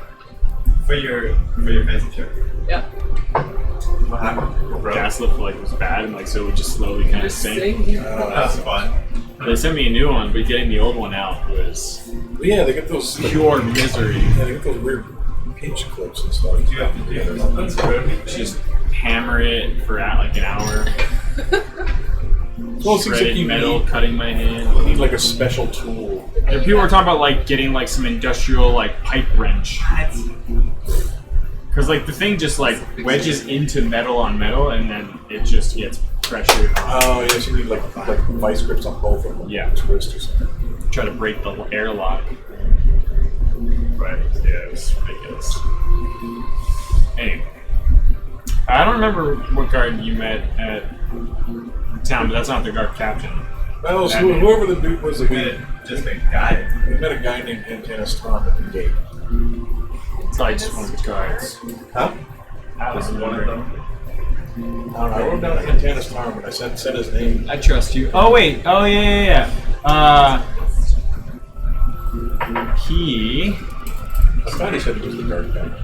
For your fancy chair. Yep. What happened? Broke? Gas lift like was bad, and like so it would just slowly kind of Just sink. sing. That's fun. They sent me a new one, but getting the old one out was But yeah, they get those pure misery. Yeah, they get those weird pinch clips and stuff. What do you have to do? That's good. Just hammer it for like an hour. Well, it seems like Shredded you metal, need, cutting my hand. you need like a special tool. And people were talking about like getting like some industrial like pipe wrench. Cause like the thing just like wedges into metal on metal, and then it just gets pressured. Oh, yeah, so you need like vice grips on both of them. Yeah. Twist or something. Try to break the airlock. But yeah, it was ridiculous. Anyway, I don't remember what guard you met at town, but that's not the guard captain. Well, so whoever the dude was, Just a guy. we met a guy named Antanas Tom at the gate. It's like just one of the guards. Huh? That was One of them. I wrote down Antanas Tom and I said his name. I trust you. Oh wait. Oh yeah. He. I thought he said he was the guard captain.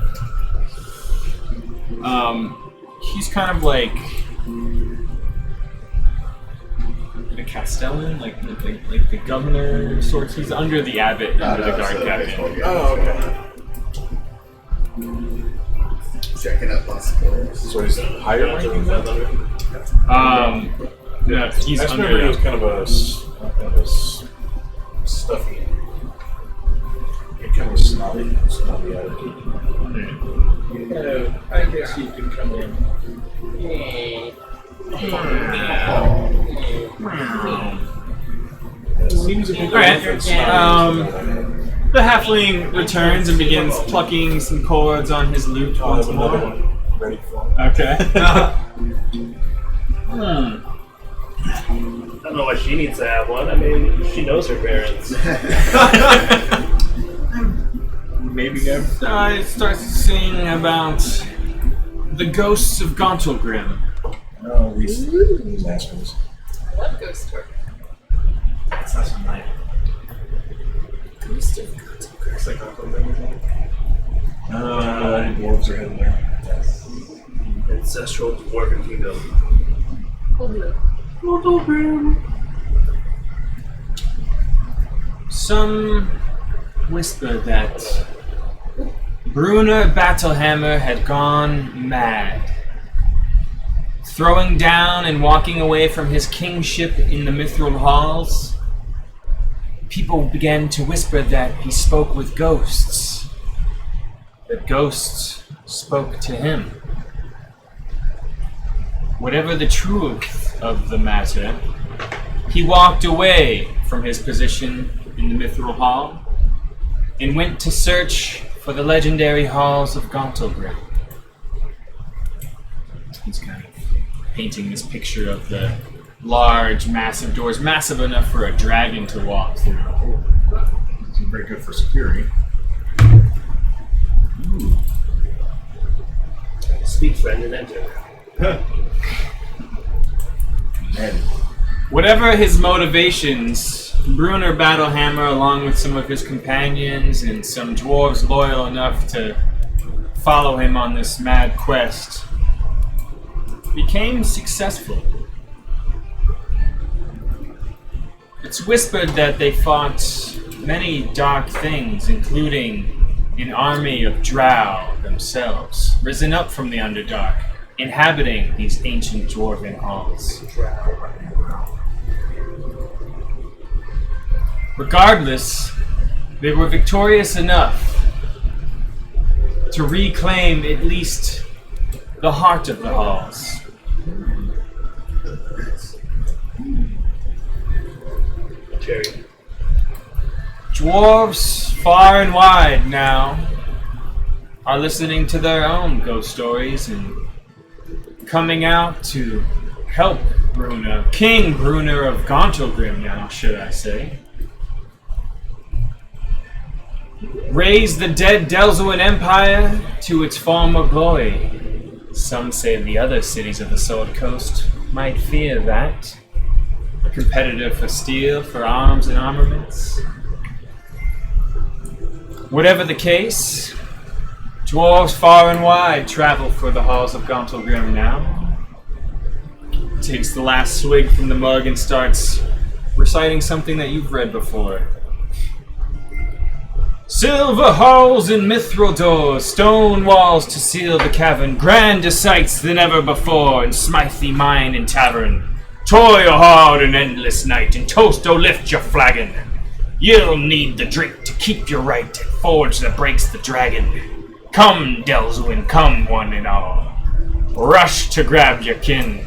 He's kind of like the Castellan, like the governor of sorts. He's under the abbot, under the guard captain. Oh, okay. Checking up on scores. So he's higher ranking than Yeah, he's I just under. remember he was kind of a stuffy, kind of a snobby attitude. I guess you can come in. It seems a bit Alright, different snobby. The halfling returns and begins plucking some chords on his lute I'll once have another more. one ready for him. Okay. I don't know why she needs to have one. I mean, she knows her parents. Maybe Gab. It starts to sing about the ghosts of Gauntlgrim. Oh, these assholes. I love ghost stories. That's not so nice. Ghost of It's like Uncle Benjamin. The dwarves are in there. Ancestral dwarven kingdom. Some whisper that Brunner Battlehammer had gone mad. Throwing down and walking away from his kingship in the Mithril halls, people began to whisper that he spoke with ghosts. That ghosts spoke to him. Whatever the truth of the matter, he walked away from his position in the Mithril Hall and went to search for the legendary halls of Gauntlgrim. He's kind of painting this picture of the large, massive doors, massive enough for a dragon to walk through. Very good for security. Speak, friend, and enter. Whatever his motivations, Brunner Battlehammer, along with some of his companions and some dwarves loyal enough to follow him on this mad quest, became successful. It's whispered that they fought many dark things, including an army of drow themselves, risen up from the Underdark, inhabiting these ancient dwarven halls. Regardless, they were victorious enough to reclaim at least the heart of the halls. Cherry. Dwarves far and wide now are listening to their own ghost stories and coming out to help Brunner, King Brunner of Gauntlgrim now, should I say, raise the dead Delzuin Empire to its former glory. Some say the other cities of the Sword Coast might fear that. A competitor for steel, for arms and armaments. Whatever the case, dwarves far and wide travel for the halls of Gauntlgrim now. Takes the last swig from the mug and starts reciting something that you've read before. Silver halls and mithril doors, stone walls to seal the cavern, grander sights than ever before in Smithy mine and tavern. Toil hard an endless night, and toast or lift your flagon. You'll need the drink to keep you right and forge that breaks the dragon. Come, Delzuin, come one and all. Rush to grab your kin,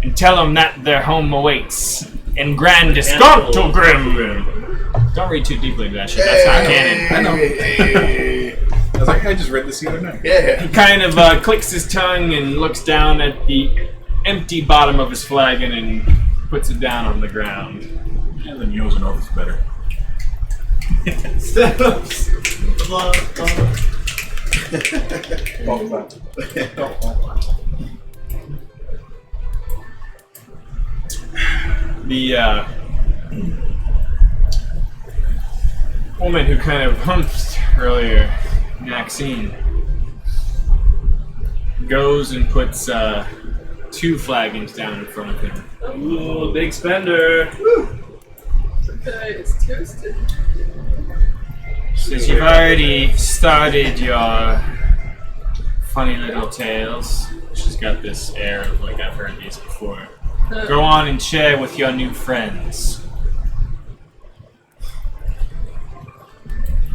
and tell them that their home awaits in grandest Gauntlgrim. Don't read too deeply into that shit, that's not canon. I know. I was like, I just read this the other night. Yeah. He kind of clicks his tongue and looks down at the empty bottom of his flagon and puts it down on the ground. And then Yosanov is better. The woman who kind of humped earlier, Maxine, goes and puts 2 flagons down in front of him. Ooh, big spender. The guy is toasted. Says you've already started your funny little tales. She's got this air of like I've heard these before. Go on and share with your new friends.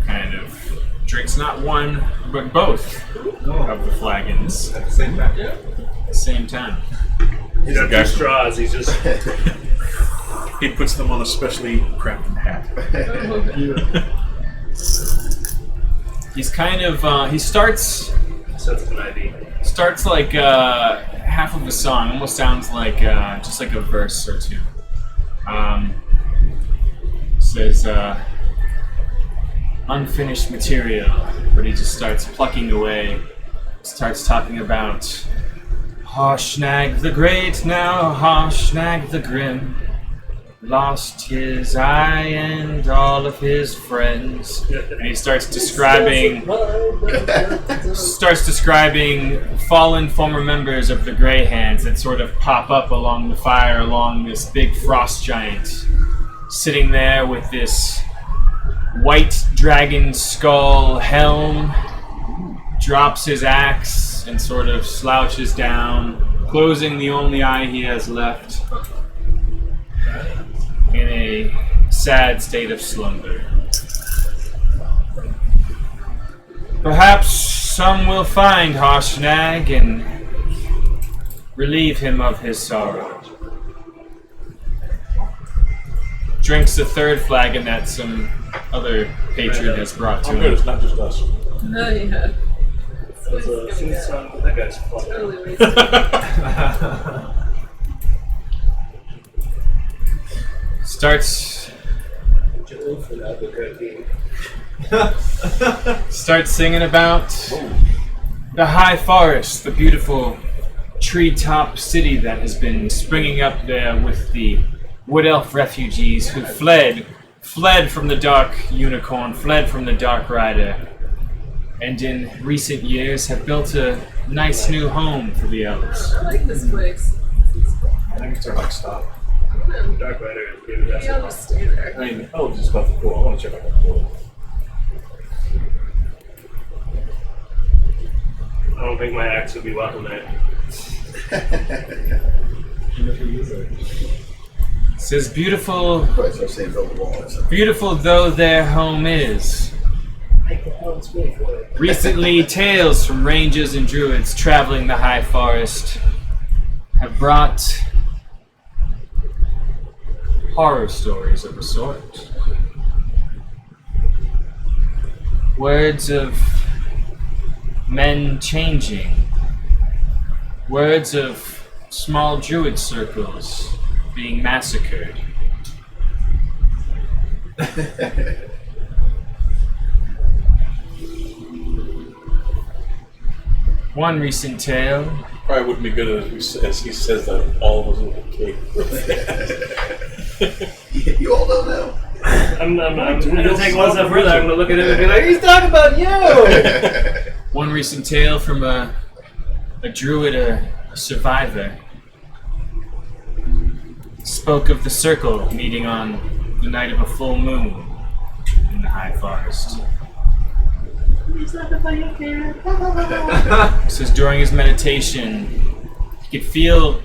Kind of drinks not one, but both of the flagons At the same time. at the same time. He's got 2 straws. He's just. He puts them on a specially crafted hat. He's kind of he starts Sets an ID. like half of a song. Almost sounds like just like a verse or 2. Says unfinished material, but he just starts plucking away. Starts talking about Harshnag the Great, now Harshnag the Grim, lost his eye and all of his friends. And he starts describing fallen former members of the Grey Hands that sort of pop up along the fire along this big frost giant, sitting there with this white dragon skull helm, drops his axe and sort of slouches down, closing the only eye he has left in a sad state of slumber. Perhaps some will find Harshnag and relieve him of his sorrow. Drinks the 3rd flagon that some other patron has brought to I'm good, him. it's not just us. Oh, yeah. That guy's fucked. Totally wasted. Starts singing about the high forest, the beautiful treetop city that has been springing up there with the wood elf refugees who fled from the dark unicorn, fled from the dark rider, and in recent years have built a nice new home for the elves. I like this place. I think it's our next stop. Dark Rider is good. Maybe I'll just stay there. I mean, oh, this stuff is cool. I want to check out that pool. I don't think my axe would be welcome there. Says beautiful, Of course, I've seen build the wall or something. beautiful though their home is. Recently, tales from rangers and druids traveling the high forest have brought horror stories of a sort. Words of men changing. Words of small druid circles being massacred. One recent tale. Probably wouldn't be good as he says that all of us will be cake. You all don't know. I'm gonna take one step further. I'm gonna look at him and be like, he's talking about you! One recent tale from a druid, a survivor, spoke of the circle meeting on the night of a full moon in the high forest. Says during his meditation, he could feel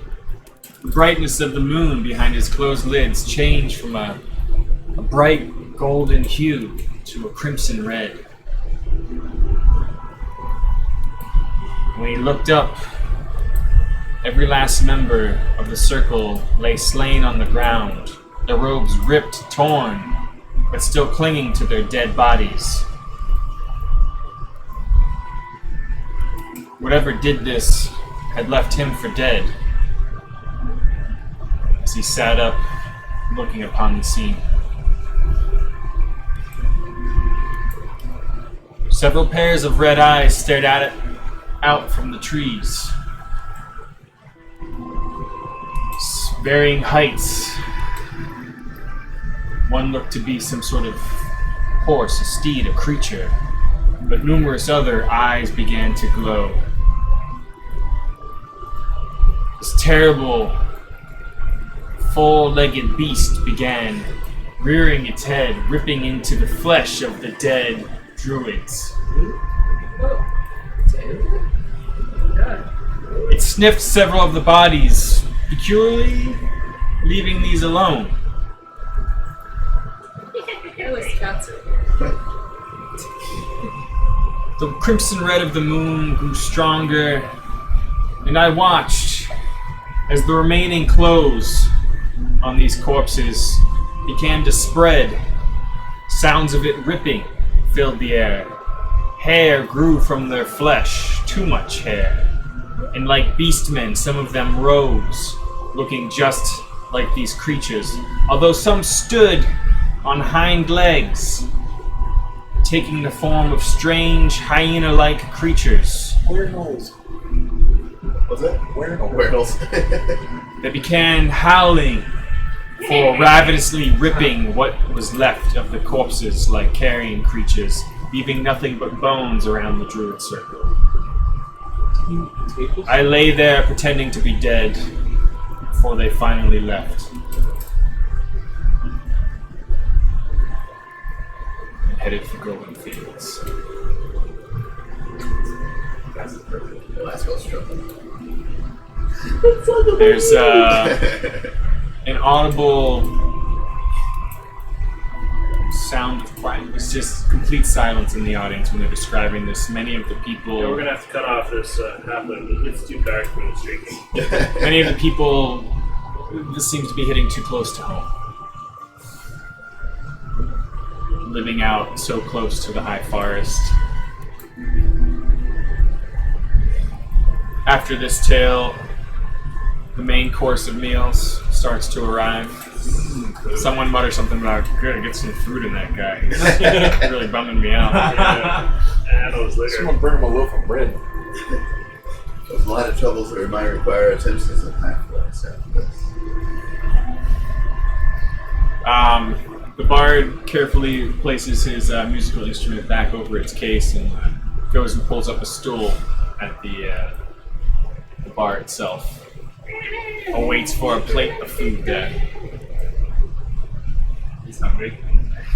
the brightness of the moon behind his closed lids change from a bright golden hue to a crimson red. When he looked up, every last member of the circle lay slain on the ground, their robes ripped, torn, but still clinging to their dead bodies. Whatever did this had left him for dead, as he sat up, looking upon the scene. Several pairs of red eyes stared at it out from the trees. Varying heights. One looked to be some sort of horse, a steed, a creature, but numerous other eyes began to glow. This terrible, four-legged beast began rearing its head, ripping into the flesh of the dead druids. It sniffed several of the bodies, peculiarly leaving these alone. Careless cats are The crimson red of the moon grew stronger, and I watched as the remaining clothes on these corpses began to spread. Sounds of it ripping filled the air. Hair grew from their flesh, too much hair. And like beastmen, some of them rose, looking just like these creatures, although some stood on hind legs, taking the form of strange hyena-like creatures. Werewolves. What's that? Werewolves. They began howling for ravenously ripping what was left of the corpses like carrion creatures, leaving nothing but bones around the druid circle. I lay there pretending to be dead before they finally left. And headed for growing fields. There's an audible sound of quiet. It's just complete silence in the audience when they're describing this. Many of the people... Yeah, we're gonna have to cut off this happening. It's too dark when it's drinking. Many of the people... This seems to be hitting too close to home. Living out so close to the high forest. After this tale, the main course of meals starts to arrive. Someone mutters something about, "Gotta get some food in that guy. He's really bumming me out." And those later. Someone bring him a loaf of bread. There's a lot of troubles that might require attention as a half-life after this. The bard carefully places his musical instrument back over its case and goes and pulls up a stool at the bar itself. Awaits for a plate of food there. He's hungry.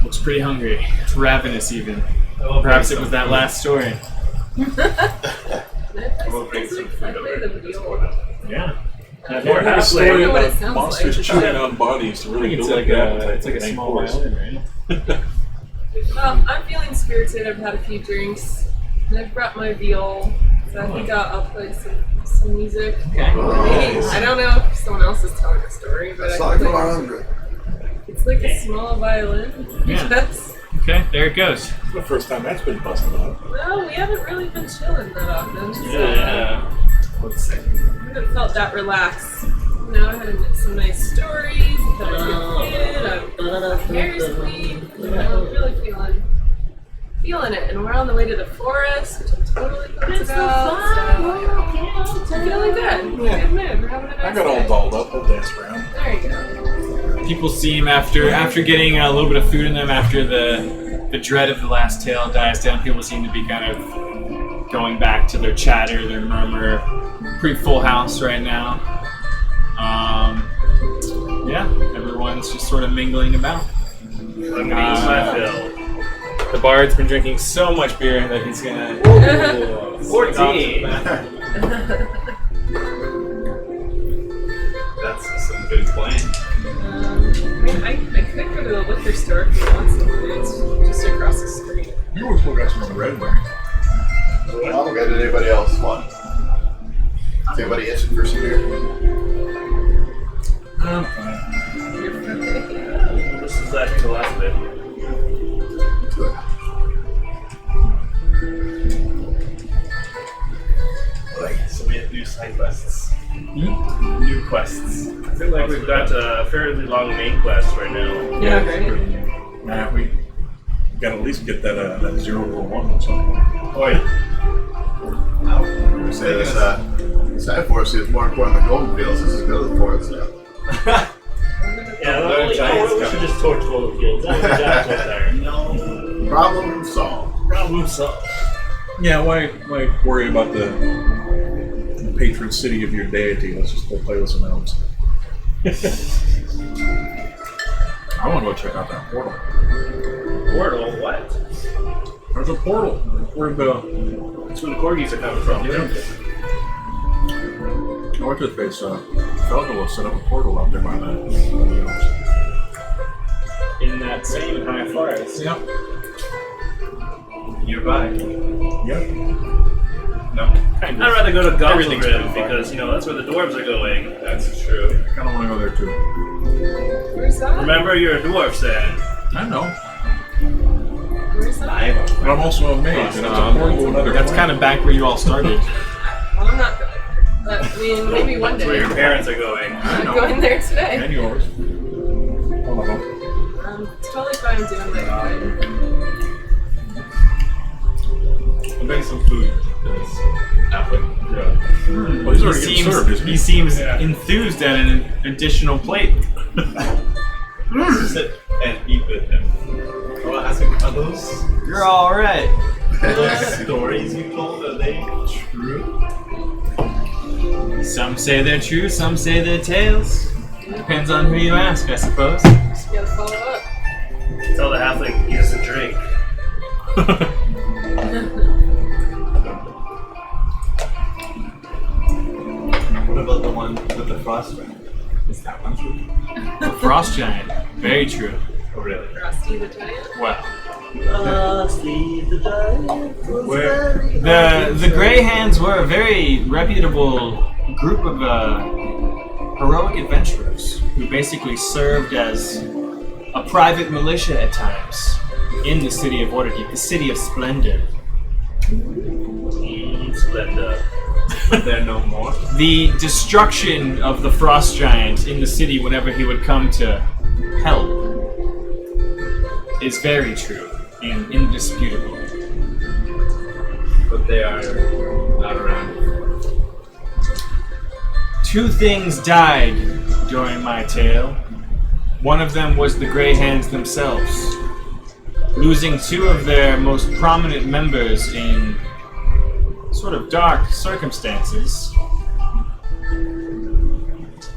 Looks pretty hungry. Ravenous even. Perhaps it was that last story. We'll bring some food I play over. the viola. Yeah. I've never heard a I story don't know what it about sounds monsters like. chewing on bodies to I really think it's build like up a appetite it's like for a the main small course. violin, right? I'm feeling spirited. I've had a few drinks. And I've brought my viol. So I think I'll play some music. Okay. Maybe, I don't know if someone else is telling a story, but I Song can from play. our own. It's like a small violin. Yeah. Yes. Okay, there it goes. It's the first time that's been busted out. No, we haven't really been chilling that often. So Let's see. I haven't felt that relaxed. You know, I had some nice stories. I've had a good kid. My hair is clean. You know, really feeling it. And we're on the way to the forest, which I'm totally pumped about. So, feeling good. Yeah. Good mood. We're having a nice I got all day. dolled up. I'll dance around. There you go. People seem after getting a little bit of food in them, after the dread of the last tale dies down, people seem to be kind of going back to their chatter, their murmur. Pretty full house right now. Yeah, everyone's just sort of mingling about. I'm gonna eat my fill. The bard's been drinking so much beer that he's gonna 14. That's some good playing. I could go to the liquor store if you want some food. It's just across the street. You were still got some red wine. I'll go. Did anybody else want? Is anybody itching for some beer? This is actually the last bit. Good. So we have new side quests. New quests. I feel like we've got a fairly long main quest right now. Yeah, right. Nah, we gotta at least get that 0 for 1 or something. Oi. I say this side forest is more important than golden fields. This is good for forest now. Yeah, There are giants we should coming. just torch golden fields. That's what Jack's up there. No. Problem solved. Problem solved. Yeah, why worry about the patron city of your deity? Let's just go play with some elves. I want to go check out that portal. Portal, what? There's a portal where the That's where the corgis are coming from. what's his face Felga will set up a portal out there by the elves. In that same high forest. Yep. Nearby. Yep. No. I'd rather go to Everything's Goblin pretty far. because, that's where the dwarves are going. That's true. I kind of want to go there too. Where's that? Remember, you're a dwarf, Stan. I know, Where's that? I am a but I'm also a mage, and it's a portal to another. That's kind of back where you all started. Well, I'm not going. But, I mean, maybe one That's where day. your parents are going. I'm going there today. And yours. One of them. It's totally fine doing my I'll bring some food. That's apple. Yeah. Well, he's already getting served, isn't He he? seems enthused at an additional plate. Just sit and eat with him. I'll ask him, are those You're all right. stories you told, are they true? Some say they're true, some say they're tales. Depends on who you ask, I suppose. Just gotta follow up. Tell the halfling he doesn't drink. What about the one with the frost ring? Is that one true? The frost giant, very true. Oh, really? Frosty the Giant. Well, Where? the Grey Hands were a very reputable group of heroic adventurers who basically served as a private militia at times in the city of Waterdeep, the city of Splendor. Splenda. But they're no more. The destruction of the frost giant in the city whenever he would come to help is very true and indisputable. But they are not around. Two things died during my tale. One of them was the Grey Hands themselves, losing two of their most prominent members in sort of dark circumstances,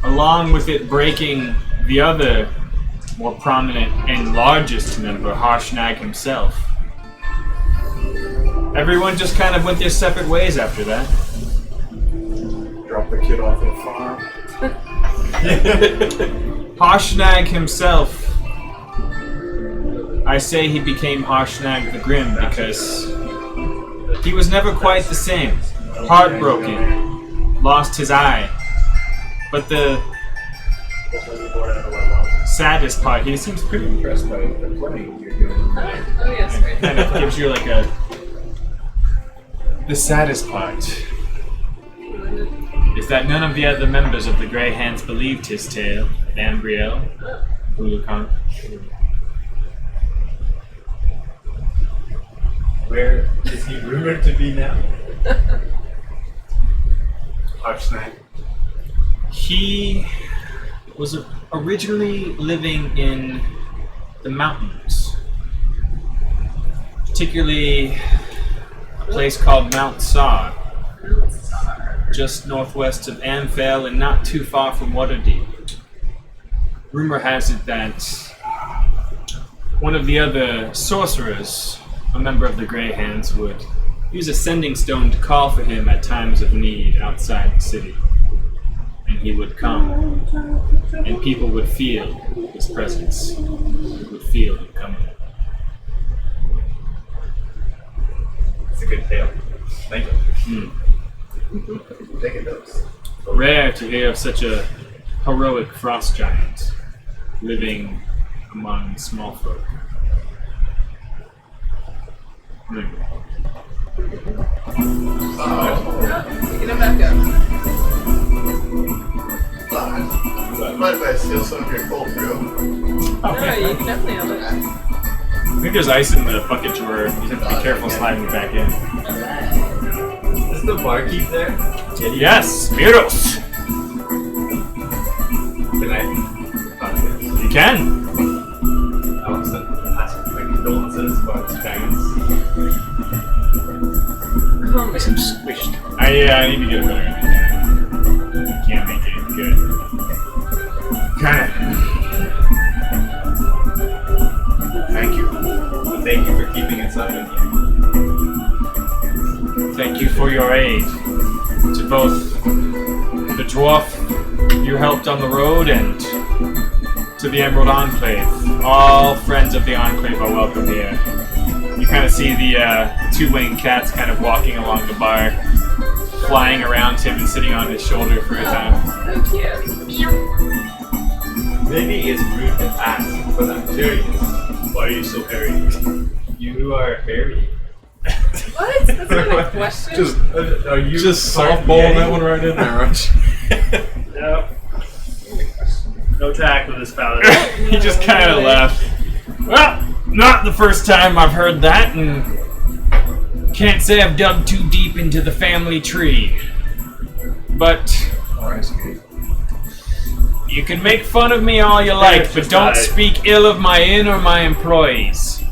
along with it breaking the other more prominent and largest member, Harshnag himself. Everyone just kind of went their separate ways after that. Drop the kid off at a farm. Harshnag himself, I say he became Harshnag the Grim because he was never quite the same. Heartbroken, lost his eye. But the saddest part, he seems pretty Impressed by the playing you're doing. Oh yes, right. kind of gives you like the saddest part is that none of the other members of the Grey Hands believed his tale. Ambriel, Hulukan. Where is he rumored to be now? Harshnag. He was originally living in the mountains, particularly a place called Mount Sar, just northwest of Amphel and not too far from Waterdeep. Rumor has it that one of the other sorcerers, a member of the Grey Hands, would use a sending stone to call for him at times of need outside the city. And he would come, and people would feel his presence, would feel him coming. It's a good tale. Thank you. Taking notes. Rare to hear of such a heroic frost giant living among small folk. Picking him back up. Fine. Don't mind if I steal some of your cold brew. No, you can definitely have it. I think there's ice in the bucket drawer. You have to be careful sliding it back in. Is the barkeep there? Yes, Miros. Can I talk to him? You can. I want to ask him my condolences about his parents. Makes him squished. I need to get a better image. Can't make it good. Kind of. Thank you. Well, thank you for keeping it silent. Thank you for your aid to both the dwarf you helped on the road and to the Emerald Enclave. All friends of the Enclave are welcome here. You kind of see the two-winged cats kind of walking along the bar, flying around him and sitting on his shoulder for a time. So cute. Maybe it's rude to ask, but I'm curious. Why are you so hairy? You are fairy. What? That's not a question. Just, Are you just part softball Yeti? that one right in there, aren't you? Yep. No tact with this paladin. He just kind of laughed. Well, not the first time I've heard that, and can't say I've dug too deep into the family tree. But you can make fun of me all you like, but don't speak ill of my inn or my employees.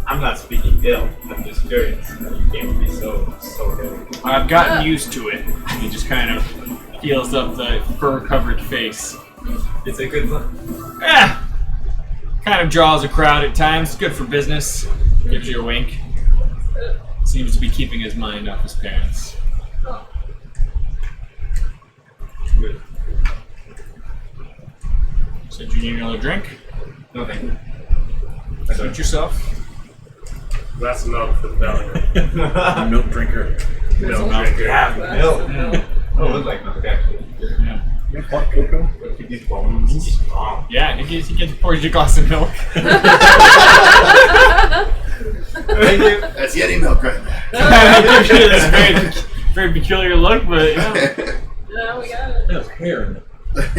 I'm not speaking ill. I'm just curious. You can't be so ill. I've gotten used to it. He just kind of heals up the fur-covered face. It's a good look. Kind of draws a crowd at times. Good for business. Gives you a wink. Seems to be keeping his mind off his parents. Good. So do you need another drink? No, thank you. Suit yourself. Glass of milk for the paladin. A milk drinker. Milk drinker. Milk. Oh, it looks like milk actually. Yeah. Hot cocoa. Look at these bones. Oh. Yeah, he gets pours you a glass of milk. Thank you. That's Yeti milk right there. It's a very peculiar look, but yeah. No, we got it. There's hair in it.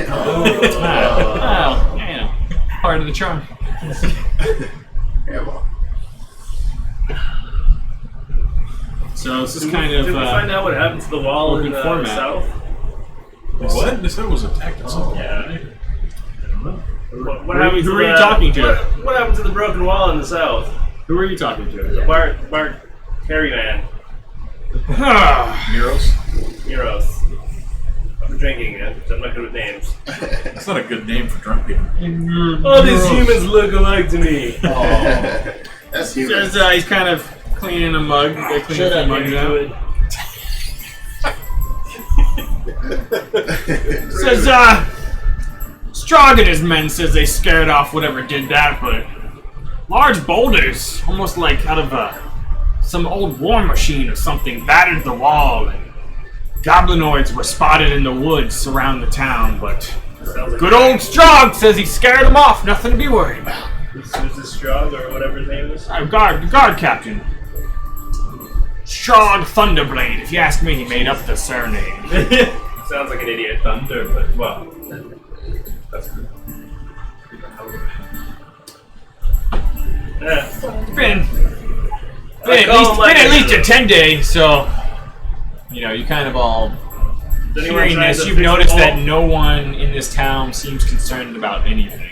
Well, you know, part of the charm. Yeah, well. So this is kind of Did we find out what happened to the wall in open the format. south? What? This thing was attacked at some point. Yeah. What Who are happened you to the- talking to? What happened to the broken wall in the south? Who are you talking to? Bart Carryman. Miros? Heroes. I'm drinking it. I'm not good with names. That's not a good name for drunk people. All these humans look alike to me. That's So human. he's kind of cleaning a mug. They're cleaning Shut a up, mug Druid. Says, Strog and his men says they scared off whatever did that, but large boulders, almost like out of some old war machine or something, battered the wall, and goblinoids were spotted in the woods around the town, but Sounds like good old Strog says he scared them off, nothing to be worried about. Who's this Strog or whatever his name is? Guard captain. Strog Thunderblade, if you ask me, he made up the surname. Sounds like an idiot. Thunder, but well. That's good. Yeah. It's been at least a 10-day, so you know, you kind of all Does anyone hearing try this, to you've fix the noticed wall? that no one in this town seems concerned about anything.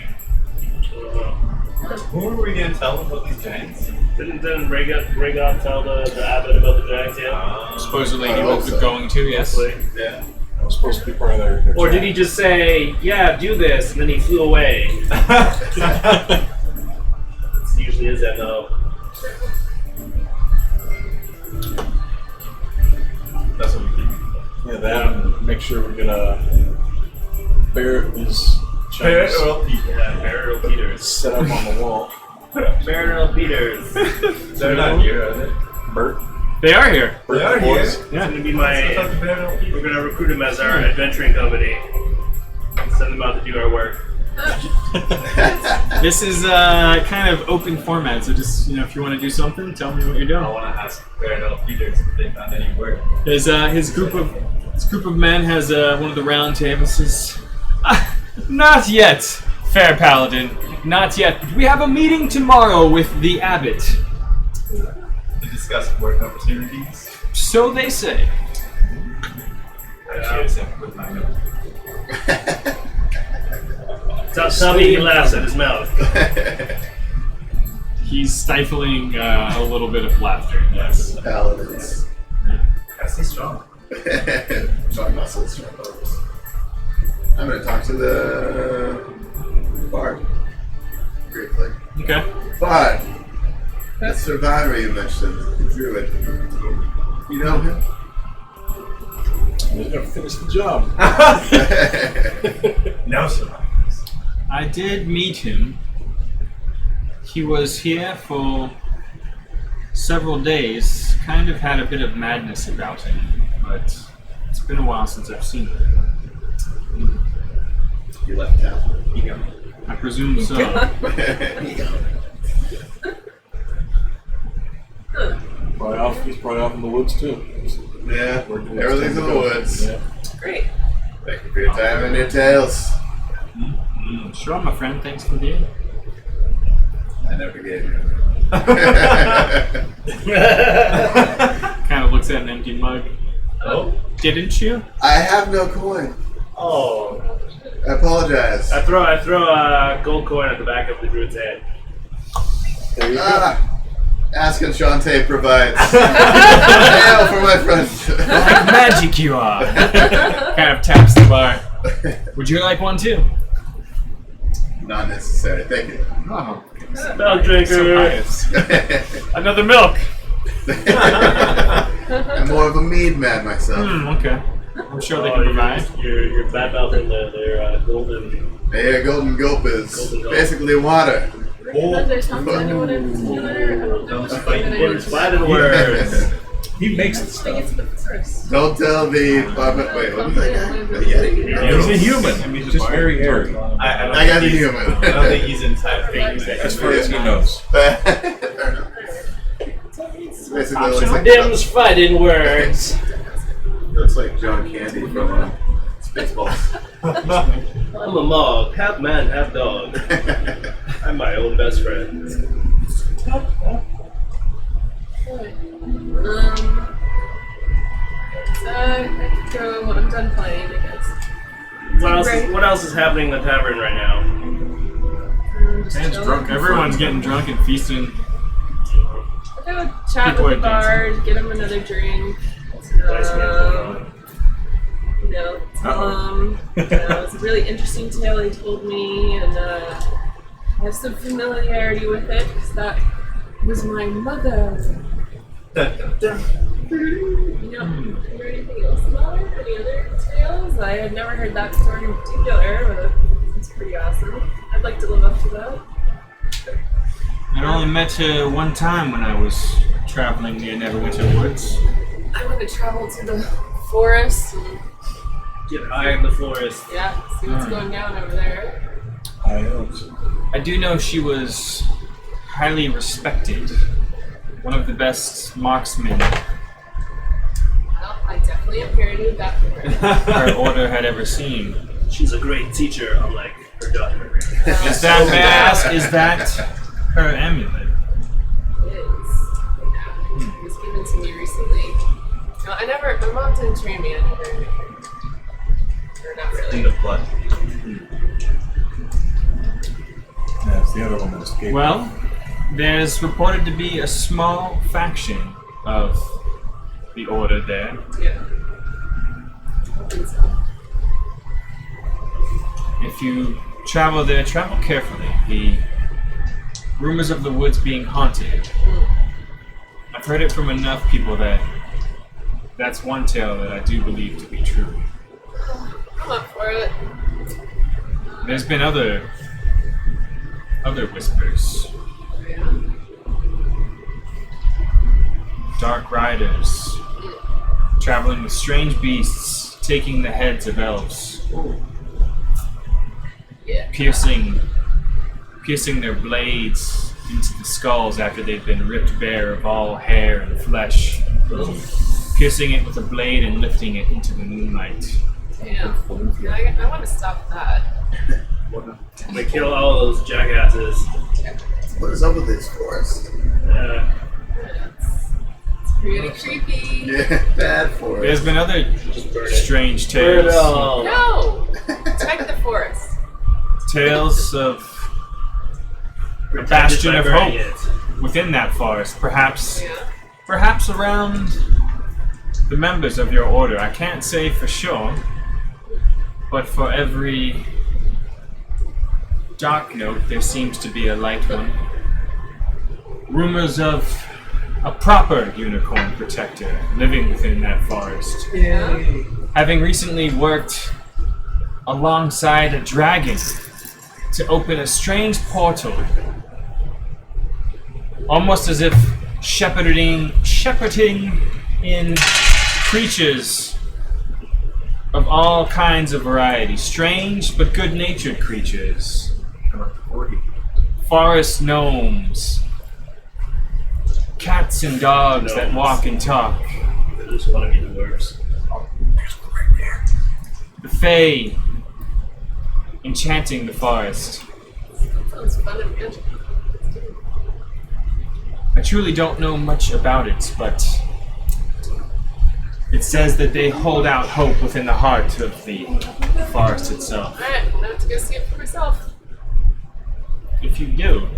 Who are we gonna tell about these giants? Didn't Rhaegar tell the abbot about the giants yet? Supposedly he I hope was so. going to, yes. Hopefully. Yeah. That was supposed to be part of their Or did he just say, yeah, do this, and then he flew away? That's usually his MO. That's what we think. Yeah, that and make sure we get a Barrett is Barrett Chinese Earl Peters. Yeah, Barrett Peters. set up on the wall. Barrett Peters. They're not here, are they? Bert. They are here. They are boys. here. It's gonna be my. Let's talk to Barrett Earl Peters. We're gonna recruit him as our adventuring company. Send them out to do our work. This is kind of open format, so just, you know, if you want to do something, tell me what you're doing. I want to ask Barrett Earl Peters if they found any work. His group of men has one of the round tables. Says, Not yet, fair paladin. Not yet. But we have a meeting tomorrow with the abbot. To discuss work opportunities. So they say. I cheers him with my milk. Tell me he laughs at his mouth. He's stifling a little bit of laughter. Yes. Paladins. That's so strong. Strong muscles, strong bones. I'm going to talk to the bard briefly. Okay. Bard, the survivor you mentioned, the druid. You know him? We're gonna finish the job. No survivors. I did meet him. He was here for several days. Kind of had a bit of madness about him, but it's been a while since I've seen him. You left town. Ego. I presume so. He's probably off in the woods too. Yeah, everything's in the woods. Yeah. Great. Thank you for your time and your tales. Sure, my friend. Thanks for the aid. I never gave you. Kind of looks at an empty mug. Oh. Didn't you? I have no coin. Oh. I apologize. I throw a gold coin at the back of the druid's head. There you go. Ask and Shantae provides. Hail for my friend. Like magic you are. Kind of taps the bar. Would you like one too? Not necessary. Thank you. Oh, Milk drinker. so pious. Another milk. I'm more of a mead man myself. Okay. I'm sure they can provide. You're bad mouthing their golden. Hey, golden gulp is Golden gulp. basically water. Recommend I talk to anyone in particular? I don't know much about it. Words, fighting words. He makes the I stuff. get to the first. Don't tell the barman. Wait, what was that guy? The Yeti? He's a human. Just very hairy. I don't I got the think he's- human. I don't think he's in type As far as he knows. Fair enough. Basically, looks like, Dim's fighting words. looks like John Candy from Spaceballs. I'm a mog, half man, half dog. I'm my own best friend. So I could go. I'm done playing, I guess. What else is happening in the tavern right now? Just Man's chilling. drunk. Everyone's getting drunk and feasting. I'll go chat People with the are bard, get him another drink. You know, tell him it's a really interesting tale he told me, and I have some familiarity with it because that was my mother. You know, hear anything else about her? Any other tales? I had never heard that story in particular, but it's pretty awesome. I'd like to live up to that. I only met her one time when I was traveling near Neverwinter Woods. I want to travel to the forest and Get high in the forest. yeah, see what's going down over there. I know. I do know she was highly respected. One of the best marksmen Well, I definitely am here to do that for her. her order had ever seen. She's a great teacher, unlike her daughter. Is that, may I ask, is that her amulet? It is. Yeah, it was given to me recently. No, my mom didn't train me. I never. Or not In really. the blood. Yeah, it's the other one that escaped. Well, there's reported to be a small faction of the order there. Yeah. I think so. If you travel there, travel carefully. The rumors of the woods being haunted. I've heard it from enough people that that's one tale that I do believe to be true. I'm up for it. There's been other whispers. Yeah. Dark riders traveling with strange beasts, taking the heads of elves, Yeah. piercing their blades into the skulls after they've been ripped bare of all hair and flesh, piercing it with a blade and lifting it into the moonlight. Yeah. I want to stop that. We kill all of those jackasses. What is up with this forest? It's pretty creepy. Yeah, bad forest. There's been other Just burn it. strange Burn it tales. all. No! Protect the forest. Tales of a Protect it bastion by of burning hope within that forest. Perhaps Yeah. perhaps around the members of your order. I can't say for sure, but for every dark note, there seems to be a light one. Rumors of a proper unicorn protector living within that forest. Yeah. Having recently worked alongside a dragon to open a strange portal, almost as if shepherding in creatures of all kinds of variety, strange but good-natured creatures, forest gnomes, cats and dogs that walk and talk, They just want to be the worst. the fae enchanting the forest. Sounds fun and magical. I truly don't know much about it, but it says that they hold out hope within the heart of the forest itself. Alright, now to go see it for myself. If you do,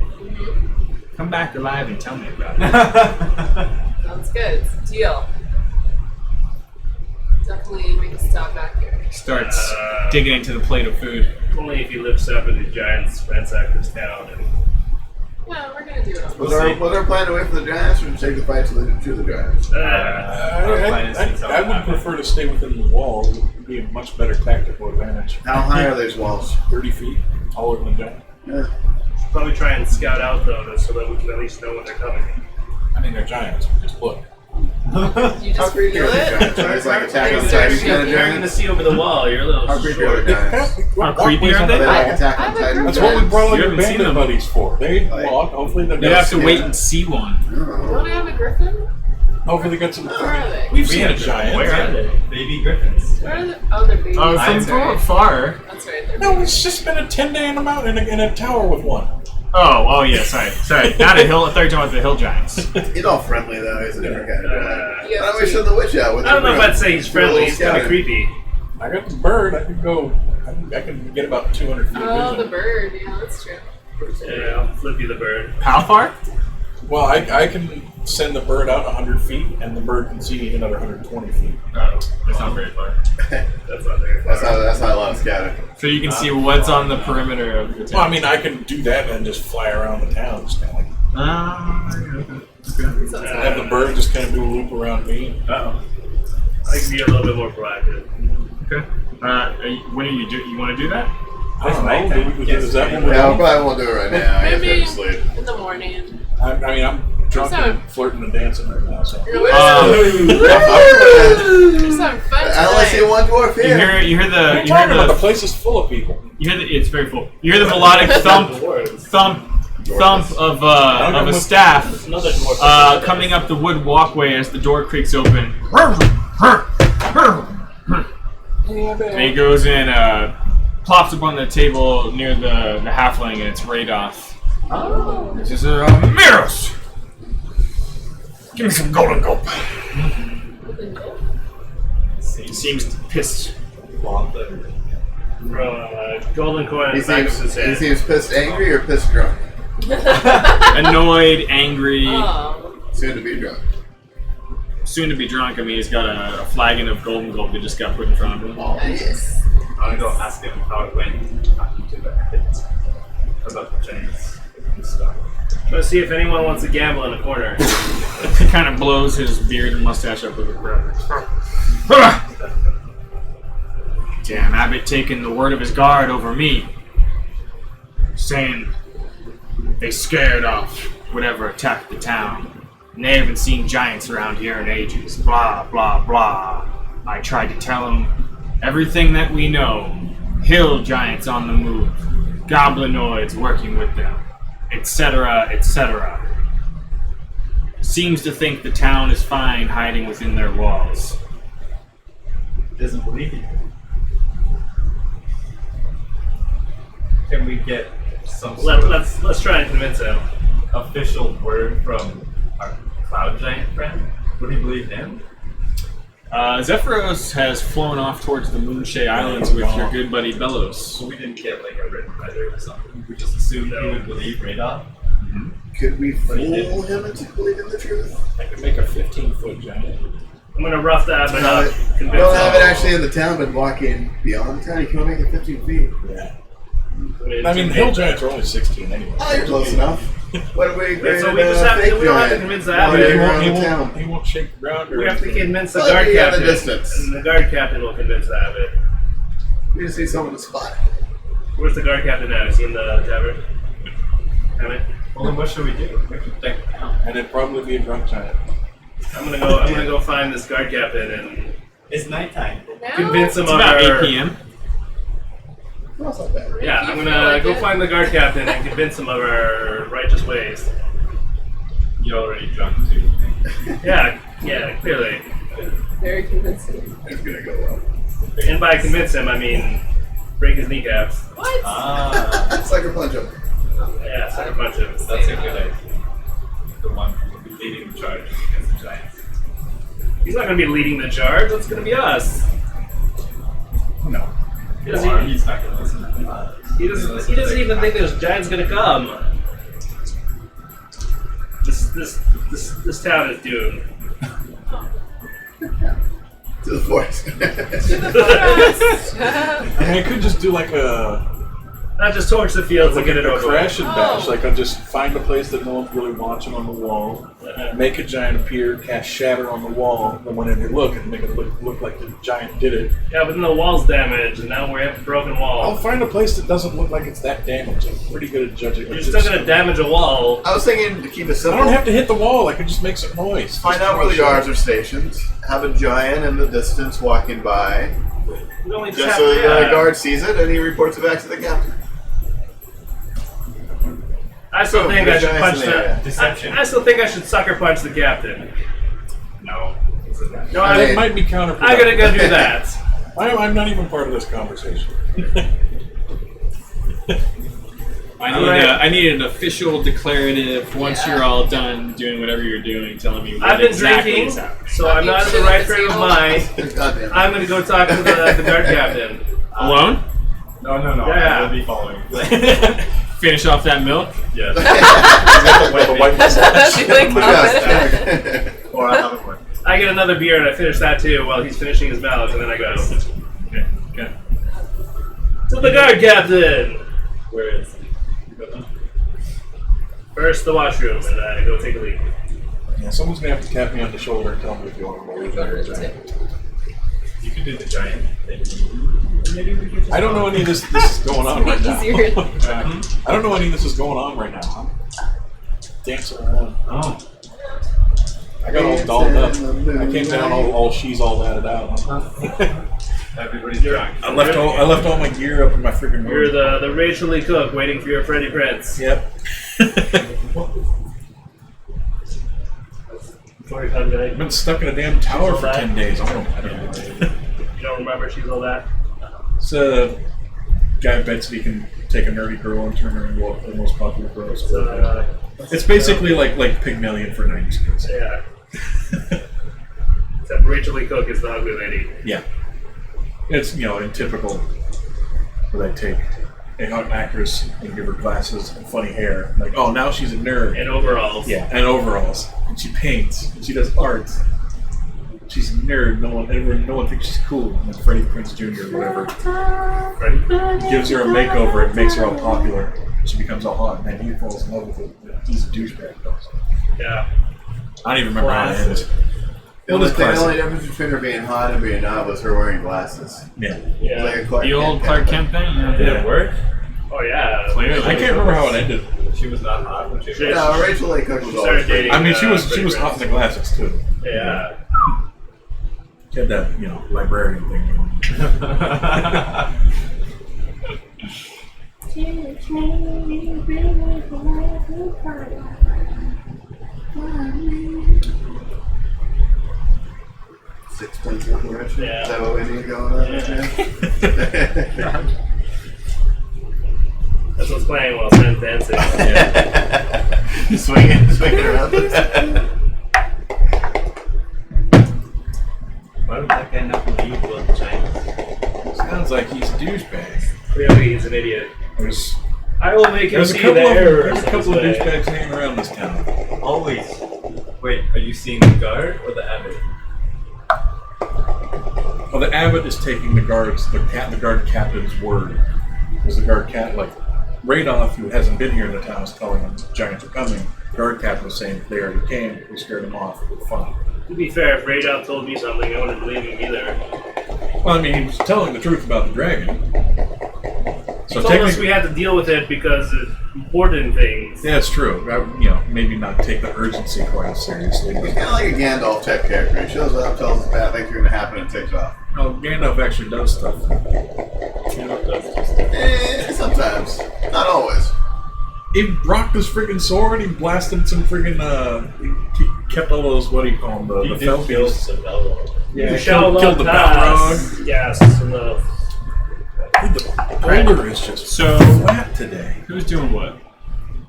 come back alive and tell me about it. Sounds good. It's a deal. Definitely make a stop back here. Starts digging into the plate of food. Only if he lifts up and the giants ransack this town. And Well, we're gonna do it. Was our plan to wait for the giants or to take the fight to the giants? I would prefer to stay within the wall. It would be a much better tactical advantage. How high are these walls? 30 feet, taller than a giant. Yeah. probably try and scout out though, so that we can at least know when they're coming. I mean, they're giants. Just look. You just feel creepy are the it. giants? Are they like Attack on They Titan start kind of shaking. You're gonna giants? see over the wall. You're a little How creepy are short. the giants? How creepy are Are they? they like Attack I on have a Titan group That's what we brought all You your haven't seen bandit them. buddies for. They Like- walk. Hopefully they're You'd have to Yeah. wait and see one. Don't I have a griffin? Hopefully they got some. Where are they? We've seen a giant. Where are they? Baby griffins. Where are they? Oh, they're babies. Oh, That's from right. far. That's right. They're No, babies. it's just been a 10-day in a mountain in a tower with one. Oh, yeah, sorry. Not a hill. I thought you were talking about the hill giants. He's all friendly though. He's a different kind of guy. Yeah, Why don't we send the witch out with I don't know if the I'd say he's Do a little friendly. He's kind of scouting. creepy. I got the bird. I can go. I can get about 200 feet Oh, of the vision. bird. Yeah, that's true. Yeah, I'll flip you the bird. How far? Well, I can send the bird out 100 feet, and the bird can see another 120 feet. Oh, that's not very far. That's not very far. That's not a lot of scouting. So you can see what's on the perimeter of the Well, I town. mean, I can do that and then just fly around the town, just kind of like Sounds have the bird just kind of do a loop around me. Uh-oh. I can be a little bit more proactive. Okay. When are you want to do that? I don't know. Is that when we're Yeah, we done? probably won't do it right now. I guess we Maybe have to sleep. in the morning. I mean, I'm drunk and flirting and dancing right now, so. You're just having fun I only see tonight. one dwarf You here. hear What are you talking about? The place is full of people. it's very full. You hear the melodic thump of a staff Another dwarf. coming up the wood walkway as the door creaks open. And he goes in, plops up on the table near the halfling, and it's Radoth. Oh. He says, Miros! Give me some golden gulp. He seems pissed. Golden coin He in the back of his he head. seems pissed angry or pissed drunk. Annoyed, angry, Oh. Soon to be drunk. soon to be drunk. I mean, he's got a flagon of golden gulp that just got put in front of him. Nice. I'm gonna go ask him how it went after the hit. About the giants and stuff. Let's see if anyone wants to gamble in the corner. He kind of blows his beard and mustache up with a breath. Damn, Abbott taking the word of his guard over me. Saying they scared off whatever attacked the town. And they haven't seen giants around here in ages. Blah, blah, blah. I tried to tell him everything that we know. Hill giants on the move. Goblinoids working with them. Etc., etc. Seems to think the town is fine hiding within their walls. Doesn't believe you. Can we get some sort of Let's try and convince him. official word from our cloud giant friend? Would he believe him? Zephyros has flown off towards the Moonshay Islands with your good buddy Belos. So we didn't get like a written letter or something. We just assumed he would believe Radar. Could we But he fool didn't. him into believing the truth? I could make a 15-foot giant. I'm gonna rough that, but not You convince don't have it him. actually in the town, but walking beyond the town, you can only make it 15 feet. Yeah. I mean, hill giants are only 16 anyway. Oh, you're close enough. What if we Wait, create so we just have fake to, we don't have to giant? convince the While abbot. you're He around won't, the town. he won't shake the ground or We have to anything. convince the Well, guard be at the captain. distance. And the guard captain will convince the abbot. You just see someone to spot. Where's the guard captain now? Is he in the tavern? Hammett? Well, then what should we do? We have to deck the town. And it'd probably be a drunk giant. I'm gonna go find this guard captain and It's nighttime. Now? convince him It's of about our 8 p.m. That's not bad. Yeah, You I'm feel gonna like go it? find the guard captain and convince him of our righteous ways. You're already drunk too. Yeah, clearly. Very convincing. It's gonna go well. And by convince him, I mean break his kneecaps. What? Ah, Sucker punch him. Yeah, sucker punch him. that's a good idea. The one who will be leading the charge against the giants. He's not gonna be leading the charge. That's gonna be us. No. He Or doesn't, he's not going to listen to us. he doesn't even think there's giants gonna come. This town is doomed. To the forest. I mean, I could just do like a Not just torch the fields and get it a over crash with. and bash. Like I'll just find a place that no one's really watching on the wall, make a giant appear, cast shatter on the wall, and when they look, and make it look like the giant did it. Yeah, but then the wall's damaged, and now we have a broken I'll wall. find a place that doesn't look like it's that damaged. I'm pretty good at judging. You're still gonna damage a wall. I was thinking to keep it I simple. don't have to hit the wall. I can just make some noise. Find out where the guards are stationed. Have a giant in the distance walking by. You only Just have so to, the guard sees it and he reports it back to the captain. I still think I should punch the. Deception. I still think I should sucker punch the captain. No. No, I I mean, That might be counterproductive. I'm gonna go do that. I'm not even part of this conversation. I need an official declarative once you're all done doing whatever you're doing, telling me what I've been exactly drinking, is happening. so I'm not in the right frame of mind. Goddamn. I'm gonna go talk to the guard captain. Alone? No. Yeah. I will be following. Finish off that milk? Yes. With a white mustache. She's like, Yes. Or I'll have it work. I get another beer and I finish that too while he's finishing his mouth, and then I go Okay. to the guard captain. Where is he? First the washroom, and I go take a leak. Yeah, someone's gonna have to tap me on the shoulder and tell me if you want to believe that or giant. You could do the giant thing. Maybe we could just I don't know any of this is going on right now. easier. I don't know any of this is going on right now. I'm dancing around. Oh. I got all dolled up. I came down all she's all thatted out. Everybody's drunk. I left all my gear up in my freaking room. You're the Rachel Lee Cook waiting for your Freddie Prinze. Yep. I've been stuck in a damn tower for 10 days. I don't know. You don't remember she's all that? It's a guy bets that he can take a nerdy girl and turn her into the most popular girl. So it's basically like Pygmalion for 90s kids. Yeah. Except Rachel Lee Cook is the ugly lady. Yeah. It's, in typical, where they take a hot actress and give her glasses and funny hair. Like, oh, now she's a nerd. In overalls. Yeah, and overalls. And she paints. And she does art. She's a nerd. No one thinks she's cool. And then Freddie Prinze Jr. or whatever Freddie? gives her a makeover and makes her all popular. She becomes all hot, and then he falls in love with her. He's a douchebag. Yeah. I don't even remember how it ends. The only difference between her being hot and being not was her wearing glasses. Yeah. Yeah. Like a Clark The old Kent Clark Kent thing? Did it work? Oh yeah. Clearly. I can't remember how it ended. She was not hot when she was. Yeah. No, Rachel Lee Cook was She always started dating. I mean, she was Freddie hot in the Prinze. glasses too. Yeah. She had that, librarian thing going. Sixpence in the direction. Yeah. Is that what we need going on? Yeah. playing while Sam's dancing. swinging around. Why would that guy not believe about the Giants? Sounds like he's a douchebag. Clearly, he's an idiot. I will make him There's a see couple the of errors of couple his of way. douchebags hanging around this town. Always. Wait, are you seeing the guard or the abbot? Well, the abbot is taking the guard captain's word. Because the guard captain, like, Radoff, who hasn't been here in the town, is telling them the Giants are coming. Guard captain was saying if they already came, we scared them off. It was fun. To be fair, if Radolf told me something, I wouldn't believe him either. Well, I mean, he was telling the truth about the dragon. He told us we had to deal with it because it's important things. Yeah, it's true. Maybe not take the urgency quite as seriously. He's kind of like a Gandalf type character. He shows up, tells us bad things are going to happen, and takes off. No, Gandalf actually does stuff. Sometimes. Not always. He rocked his freaking sword. He blasted some freaking. He kept all those. What do you call them? The fell beasts. Some Balrog. Yeah, killed the Balrog. Yes, enough. The boulder is just So, flat today. who's doing what?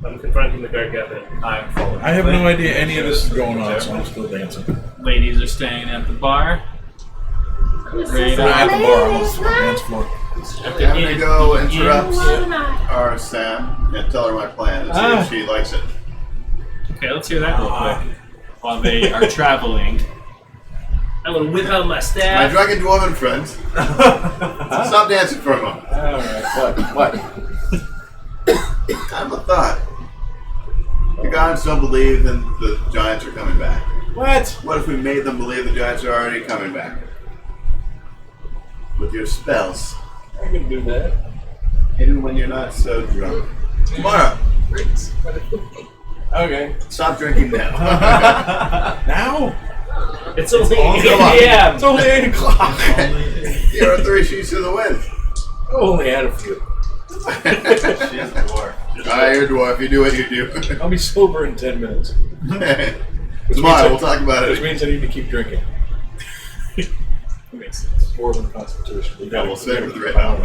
I'm confronting the guard captain. I'm following. I have no idea any of this is going on, so I'm still dancing. Ladies are staying at the bar. Ready I'm at to the bar. I'm on the dance floor. at I'm going to go interrupt Inn. our Sam and tell her my plan and see if she likes it. Okay, let's hear that real quick. While they are traveling. I'm gonna whip out my My staff. dragon dwarven friends. Stop dancing for a moment. Alright, what? I have a thought. The gods don't believe that the giants are coming back. What? What if we made them believe the giants are already coming back? With your spells. I can do that. Even when you're not so drunk. Tomorrow. Okay. Stop drinking now. Now? It's only all 8 go up. p.m. It's only 8 o'clock. You're 3 sheets to the wind. I only had a few. She's a dwarf. You're a dwarf. You do what you do. I'll be sober in 10 minutes. Tomorrow we'll talk about Which it. means I need to keep drinking. That makes sense. Dwarven constitution. Yeah, we'll save it for the right now.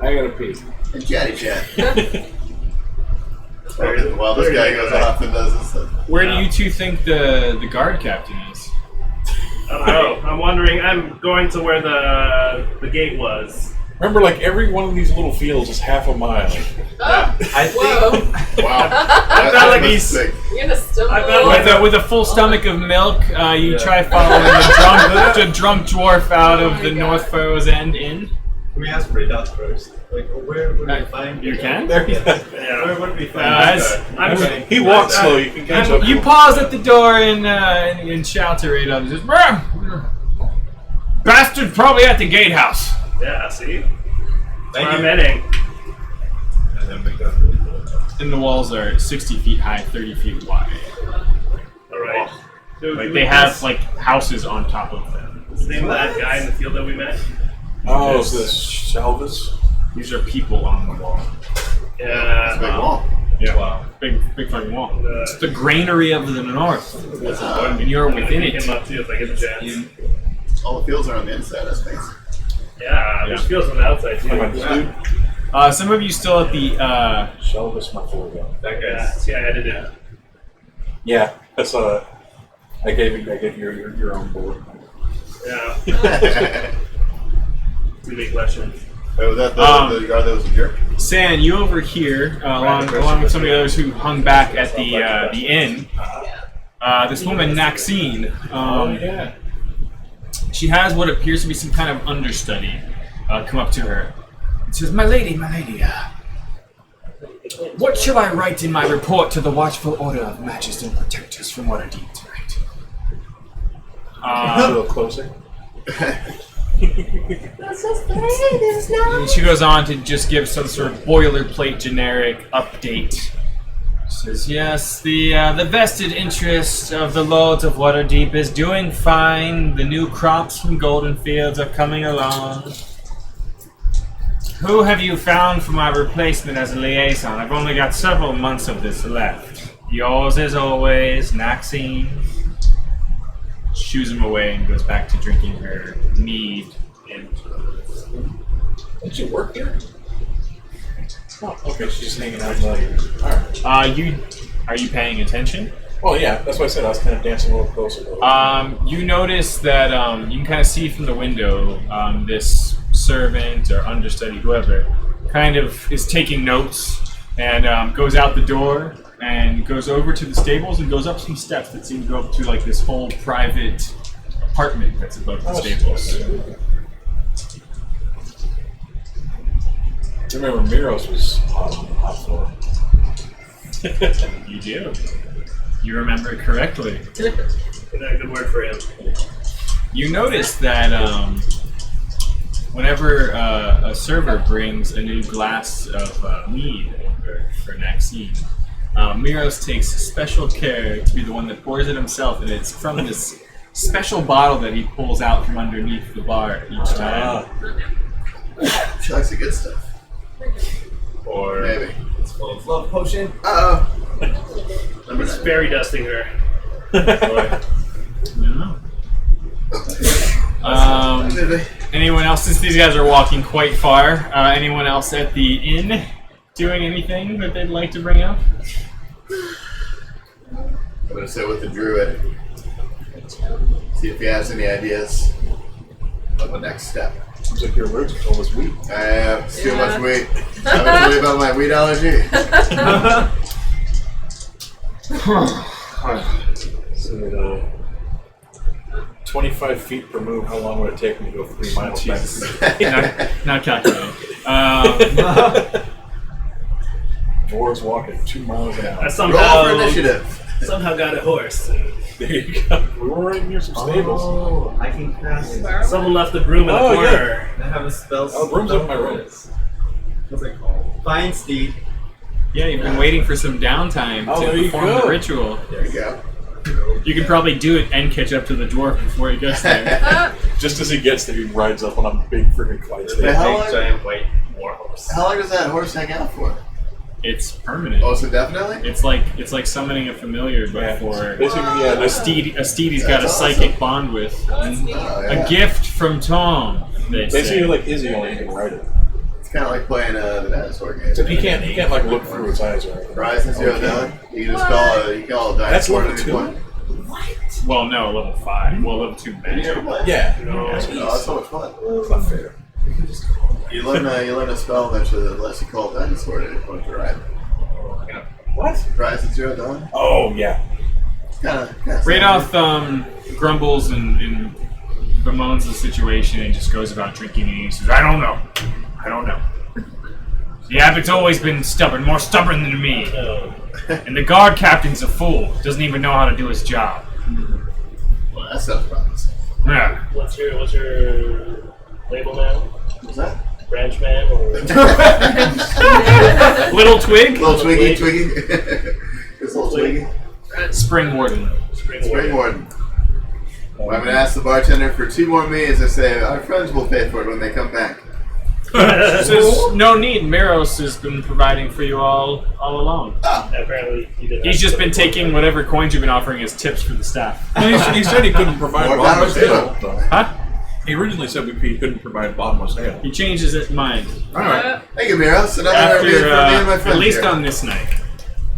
I gotta pee. And chatty chat. While this guy goes off and does this stuff. Where do you two think the guard captain is? I don't know. I'm wondering. I'm going to where the gate was. Remember, like, every one of these little fields is half a mile. Oh, I whoa. think. Wow. I felt like he's. Mistake. You're gonna stumble. I felt like With a full stomach of milk, you try following the drunk dwarf out of the Northfurrow's End Inn. Can we ask Radolf first? Like, where would we find You can? There he is. Yeah. Where would we find this guy? He walks slow, you can catch up. You pause at the door and shout to Radolf. Says, "Bastard, probably at the gatehouse." Yeah. See. Thank I'm you. heading. And then we go through the door. And the walls are 60 feet high, 30 feet wide. All right. So Like do they we have just- like houses on top of them. What's the name of that guy in the field that we met? Oh, is this Shalvis? These are people on the wall. Yeah. Big wall. Yeah, Wow. big fucking wall. It's the granary of the North, and you're I'm gonna within pick it. him up too if I get the chance. All the fields are on the inside. That's nice. Yeah. There's fields on the outside too. How about this dude? Some of you still at the Shalvis, my foreground. That Yeah. guy's. See, I edited it. Yeah, that's I gave you your own board. Yeah. Too many questions. Wait, was that the guard that was a jerk? San. You over here, along with some of the others who hung back at the inn. This woman Maxine. Yeah. She has what appears to be some kind of understudy come up to her. It says, "My lady, what shall I write in my report to the watchful order of mages and protectors from what I deem tonight?" A little closer. And she goes on to just give some sort of boilerplate generic update. She says, "Yes, the vested interest of the Lords of Waterdeep is doing fine. The new crops from Golden Fields are coming along. Who have you found for my replacement as a liaison? I've only got several months of this left. Yours as always, Maxine." Shoos him away and goes back to drinking her mead. Did you work here? Oh, okay, she's just hanging out. Alright. Are you paying attention? Well, yeah, that's why I said I was kind of dancing a little closer. You notice that you can kind of see from the window this servant or understudy, whoever, kind of is taking notes and goes out the door and goes over to the stables and goes up some steps that seem to go up to like this whole private apartment that's above the stables. I remember Miros was on the hot floor. You do. You remember correctly. Good word for him. You notice that whenever a server brings a new glass of mead for Maxine, Miros takes special care to be the one that pours it himself, and it's from this special bottle that he pulls out from underneath the bar each time. She likes the good stuff. Or Maybe. It's full of love potion. Uh-oh. He's fairy dusting her. no. Anyone else? Since these guys are walking quite far, anyone else at the inn doing anything that they'd like to bring up? I'm gonna sit with the druid. See if he has any ideas of the next step. Seems like you're allergic to all this wheat. I have too much weight. I have to worry about my wheat allergy. So, 25 feet per move, how long would it take me to go 3 miles back? Not calculating. Dwarves walk at 2 miles an hour. I Roll somehow, for initiative. somehow got a horse. There you go. We were right near some stables. Oh, I can cast. Someone left the broom in the Oh, corner. I have a spell. Oh, broom's up my room. What's it called? Find Steed. Yeah, you've been waiting for some downtime Oh, to there you perform go. the ritual. There you go. You can probably do it and catch up to the dwarf before he gets there. Just as he gets there, he rides up on a big freaking Clydesdale. Hey, how long- giant white warhorse. How long does that horse hang out for? It's permanent. Oh, so definitely? It's like summoning a familiar, but Yeah. for Basically, yeah, a steed he's got a That's psychic awesome. bond with. Oh, that's neat. Oh, A yeah. gift from Tom. They basically say. like Izzy, only he can ride it. It's kind of like playing the dinosaur game. Except he can't like look through its eyes or anything. Rise and zero down. You can just call a That's dinosaur level at any 2? point. Well, no, level 5. Well, level 2 You magic. never played? Yeah. No. Oh, that's so much fun. It's not fair. You learn a spell eventually that lets you call a dinosaur at any point to ride. What? Rise and zero dawn. Oh, yeah. Kind of. Radoff grumbles and bemoans the situation and just goes about drinking and he says, I don't know. The abbot's always been stubborn, more stubborn than me. And the guard captain's a fool. Doesn't even know how to do his job. Well, that sounds promising. Yeah. What's your label now? What's that? Branch man or Little twig? Little Twiggy. This little Twiggy. Spring warden. Spring Warden. Well, I'm going to ask the bartender for 2 more meals. I say, our friends will pay for it when they come back. Says, no need. Miros has been providing for you all along. Apparently, he didn't. He's just been taking whatever coins you've been offering as tips for the staff. He said he couldn't provide More bottomless power to ale. him. though. Huh? He originally said he couldn't provide bottomless ale. He changes his mind. Alright. Thank you, Miros. Another review After, from me and my at friends least here. on this night.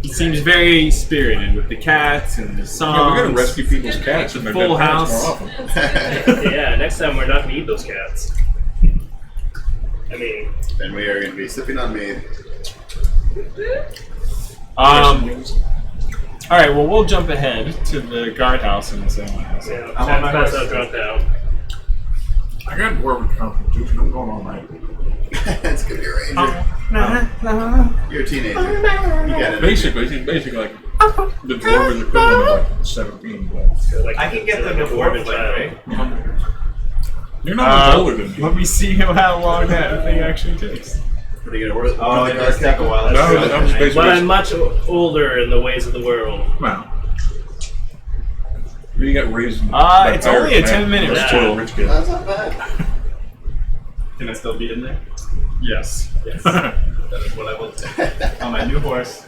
He seems very spirited with the cats and the songs. Yeah, we're gonna rescue people's cats and their Full dead parents house. more often. Yeah, next time we're not gonna eat those cats. I mean, And we are going to be sipping on mead. All right, well, we'll jump ahead to the guardhouse and so on. yeah, I'm on my pass horse. out drunk now. I got dwarven constitution. I'm going all night. It's going to be a ranger. You're a teenager. You got it. Basically, he's basically like the dwarven equivalent of like 17. But So, like, I can get the like a dwarven dwarf flame, child. right? you're not as older than me. Let me see how long that thing actually takes. What are you going to work? Oh, it does take a while. No, that was basically. But I'm much older in the ways of the world. Wow. You got raised. by It's only a pirates, 10-minute man. ritual. Rich kid. That's not bad. Can I still be in there? Yes. That is what I will do. On my new horse.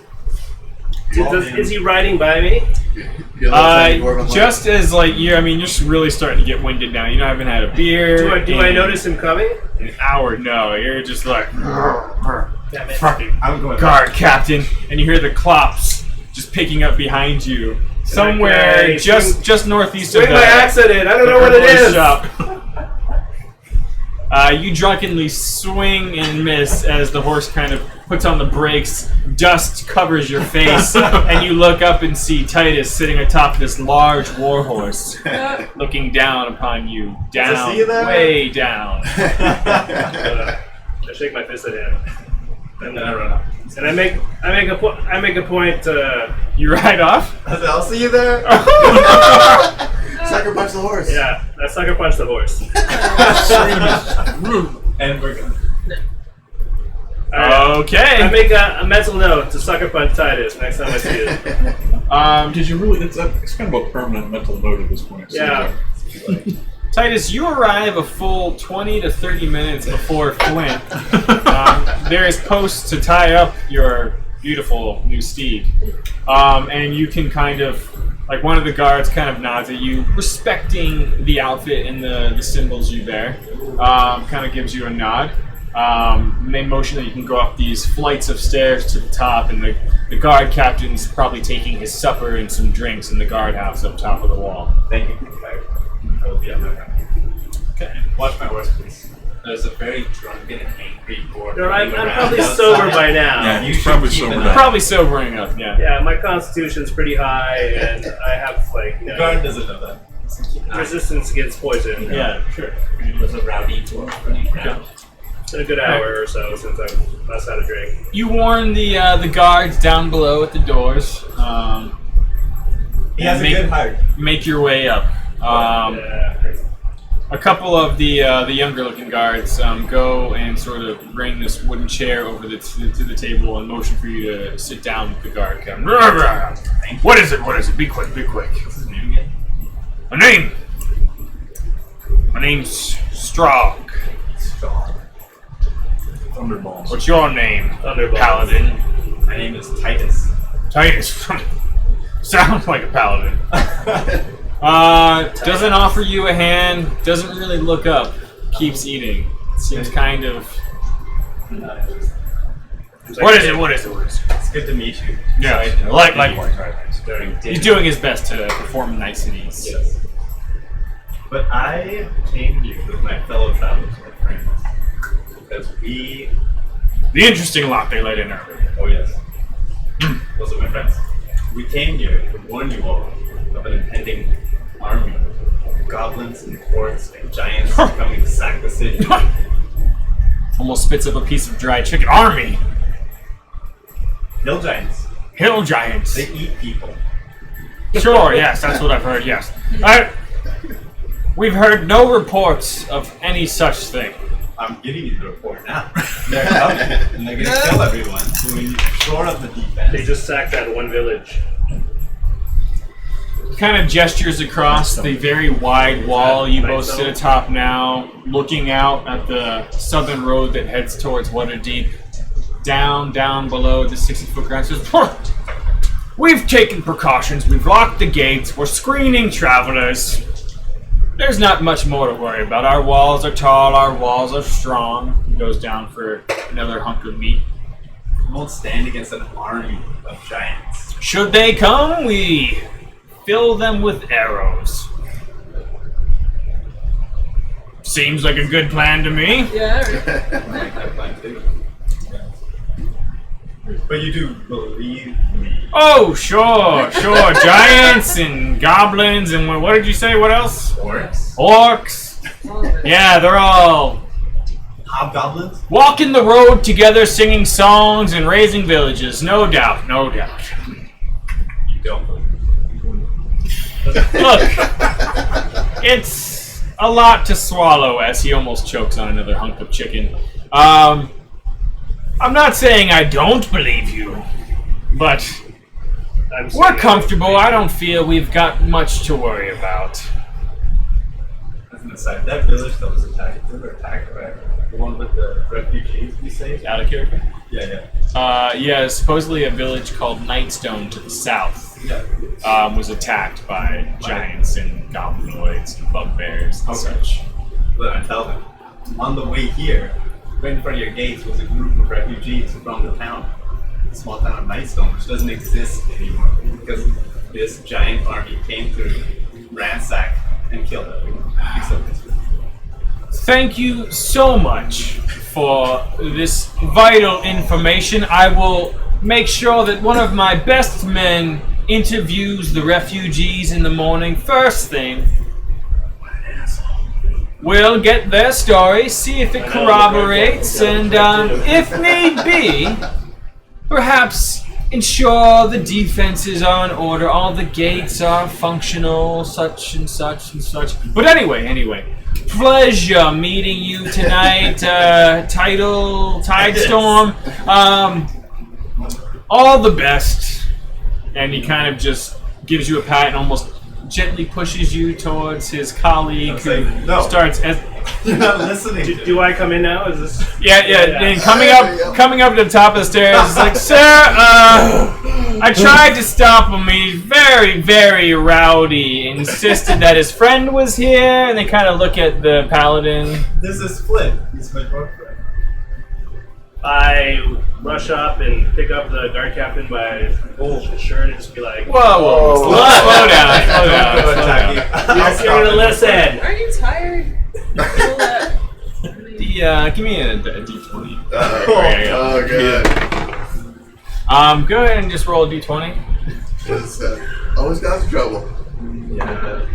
Is he riding by me? You look like dwarven life. Just as you're just really starting to get winded now. You haven't had a beer. Do I in notice him coming? an hour? No, you're just like. Damn it. Fucking I'm going guard captain, and you hear the clops just picking up behind you. Somewhere Okay, just northeast of Swing the my accident. I don't the know what it Herbalist is. shop. You drunkenly swing and miss as the horse kind of puts on the brakes. Dust covers your face, and you look up and see Titus sitting atop this large war horse, looking down upon you. Does Down, it see you there? way down. I shake my fist at him, and then I run up. And I make a point to You ride off? I said, I'll see you there. Sucker punch the horse. I sucker punch the horse. And we're gonna. Okay. I make a mental note to sucker punch Titus next time I see it. Did you really? It's kind of a permanent mental note at this point. Yeah. Titus, you arrive a full 20 to 30 minutes before Flint. There is posts to tie up your beautiful new steed. And you can kind of, like one of the guards kind of nods at you, respecting the outfit and the symbols you bear. Kind of gives you a nod. And they motion that you can go up these flights of stairs to the top, and the guard captain's probably taking his supper and some drinks in the guardhouse up top of the wall. Thank you. I will be on my way. Okay. Watch my horse, please. There's a very drunken and angry board. I'm probably sober by now. Yeah, You he's should probably keep sobered an up. eye. Probably sobering up, yeah. Yeah, my constitution's pretty high, and I have The guard doesn't know that. resistance against poison. Yeah, sure. It was a rowdy dwarf running around. It's been a good hour or so since I've last had a drink. You warn the guards down below at the doors. He has make, a good heart. Make your way up. Yeah. A couple of the younger looking guards go and sort of bring this wooden chair over to the table and motion for you to sit down with the guard captain. What is it? What is it? Be quick, be quick. What's his name again? My name? My name's Strog. Strong. Thunderballs. What's your name, Thunderbolts. Paladin? My name is Titus. Titus. Sounds like a paladin. Doesn't offer you a hand, doesn't really look up, keeps eating. Seems kind of... Not interested. What is it? What is it? What is it? It's good to meet you. Yeah, Sorry to likewise. During dinner. He's doing his best to perform niceties. Yes. But I came here with my fellow travelers, my friends, because we. The interesting lot they let in earlier. Oh yes. Those are my friends. We came here to warn you all of an impending army of goblins and orcs and giants coming to sack the city. Almost spits up a piece of dry chicken. Army! Hill giants. Hill giants. They eat people. Sure, yes, that's what I've heard, yes. We've heard no reports of any such thing. I'm giving you the report now. They're coming, and they're gonna kill everyone. So we shore up the defense. They just sacked that one village. Kind of gestures across the very wide wall. You both sit atop now, looking out at the southern road that heads towards Waterdeep. Down below the 60-foot ground. Says, we've taken precautions. We've locked the gates. We're screening travelers. There's not much more to worry about. Our walls are tall. Our walls are strong. He goes down for another hunk of meat. We won't stand against an army of giants. Should they come, we fill them with arrows. Seems like a good plan to me. Yeah. I like that plan too. But you do believe me. Oh, sure. Giants and goblins and what did you say? What else? Orcs? Orcs. Yeah, they're all Hobgoblins? walking the road together, singing songs and raising villages. No doubt. You don't believe me. Look, it's a lot to swallow as he almost chokes on another hunk of chicken. I'm not saying I don't believe you, but we're comfortable. I don't feel we've got much to worry about. As an aside, that village that was attacked, they were attacked by the one with the refugees, you say? Out of character? Yeah. Yeah, supposedly a village called Nightstone to the south Yeah. was attacked by giants and goblinoids and bugbears and such. But I tell them, on the way here, right in front of your gates was a group of refugees from the town, the small town of Nightstone, which doesn't exist anymore because this giant army came through, ransacked, and killed everyone. Except this group. Thank you so much for this vital information. I will make sure that one of my best men interviews the refugees in the morning. First thing, we'll get their story, see if it corroborates, and if need be, perhaps ensure the defenses are in order, all the gates are functional, such and such and such. But anyway, pleasure meeting you tonight, Tidestorm. All the best. And he kind of just gives you a pat and almost gently pushes you towards his colleague who starts as... You're not listening. Do I come in now? Is this? Yeah. And coming up to the top of the stairs, it's like, sir, I tried to stop him. He's very, very rowdy. Insisted that his friend was here, and they kind of look at the paladin. This is Flint. He's my boyfriend. I rush up and pick up the guard captain by his shirt and just be like, Whoa. Slow down. You're gonna listen. Are you tired? Give me a d20. Oh, good. Go ahead and just roll a d20. Just, always got in trouble. Yeah.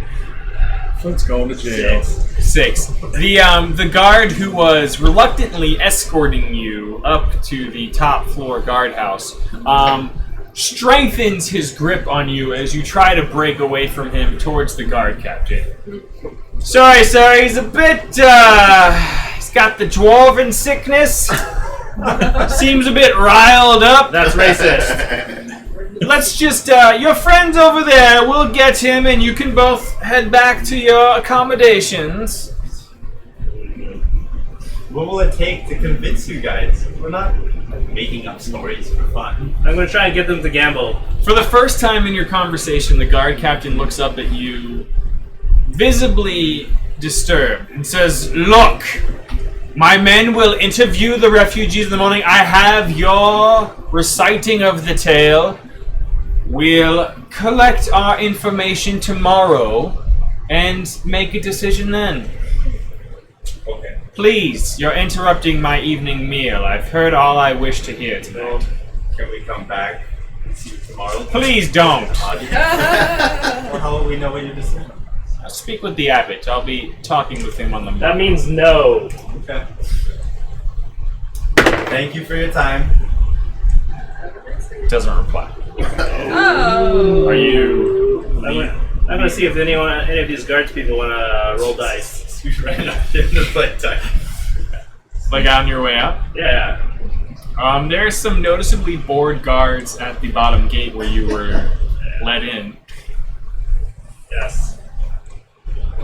Flint's going to jail. 6. The guard who was reluctantly escorting you up to the top floor guardhouse strengthens his grip on you as you try to break away from him towards the guard captain. Sorry, sir, he's a bit, he's got the dwarven sickness. Seems a bit riled up. That's racist. Let's just, your friend's over there. We'll get him and you can both head back to your accommodations. What will it take to convince you guys? We're not making up stories for fun. I'm gonna try and get them to gamble. For the first time in your conversation, the guard captain looks up at you, visibly disturbed, and says, "Look, my men will interview the refugees in the morning. I have your reciting of the tale. We'll collect our information tomorrow and make a decision then. Okay. Please, you're interrupting my evening meal. I've heard all I wish to hear tonight. Can we come back and see you tomorrow? Please don't. Or how will we know what your decision is? I'll speak with the abbot. I'll be talking with him on the That morning." means no. Okay. Thank you for your time. Doesn't reply. Oh. Are you... I'm gonna see if any of these guards people want to roll dice. You ran up in the playtime. Like on your way up? Yeah. There's some noticeably bored guards at the bottom gate where you were let in. Yes.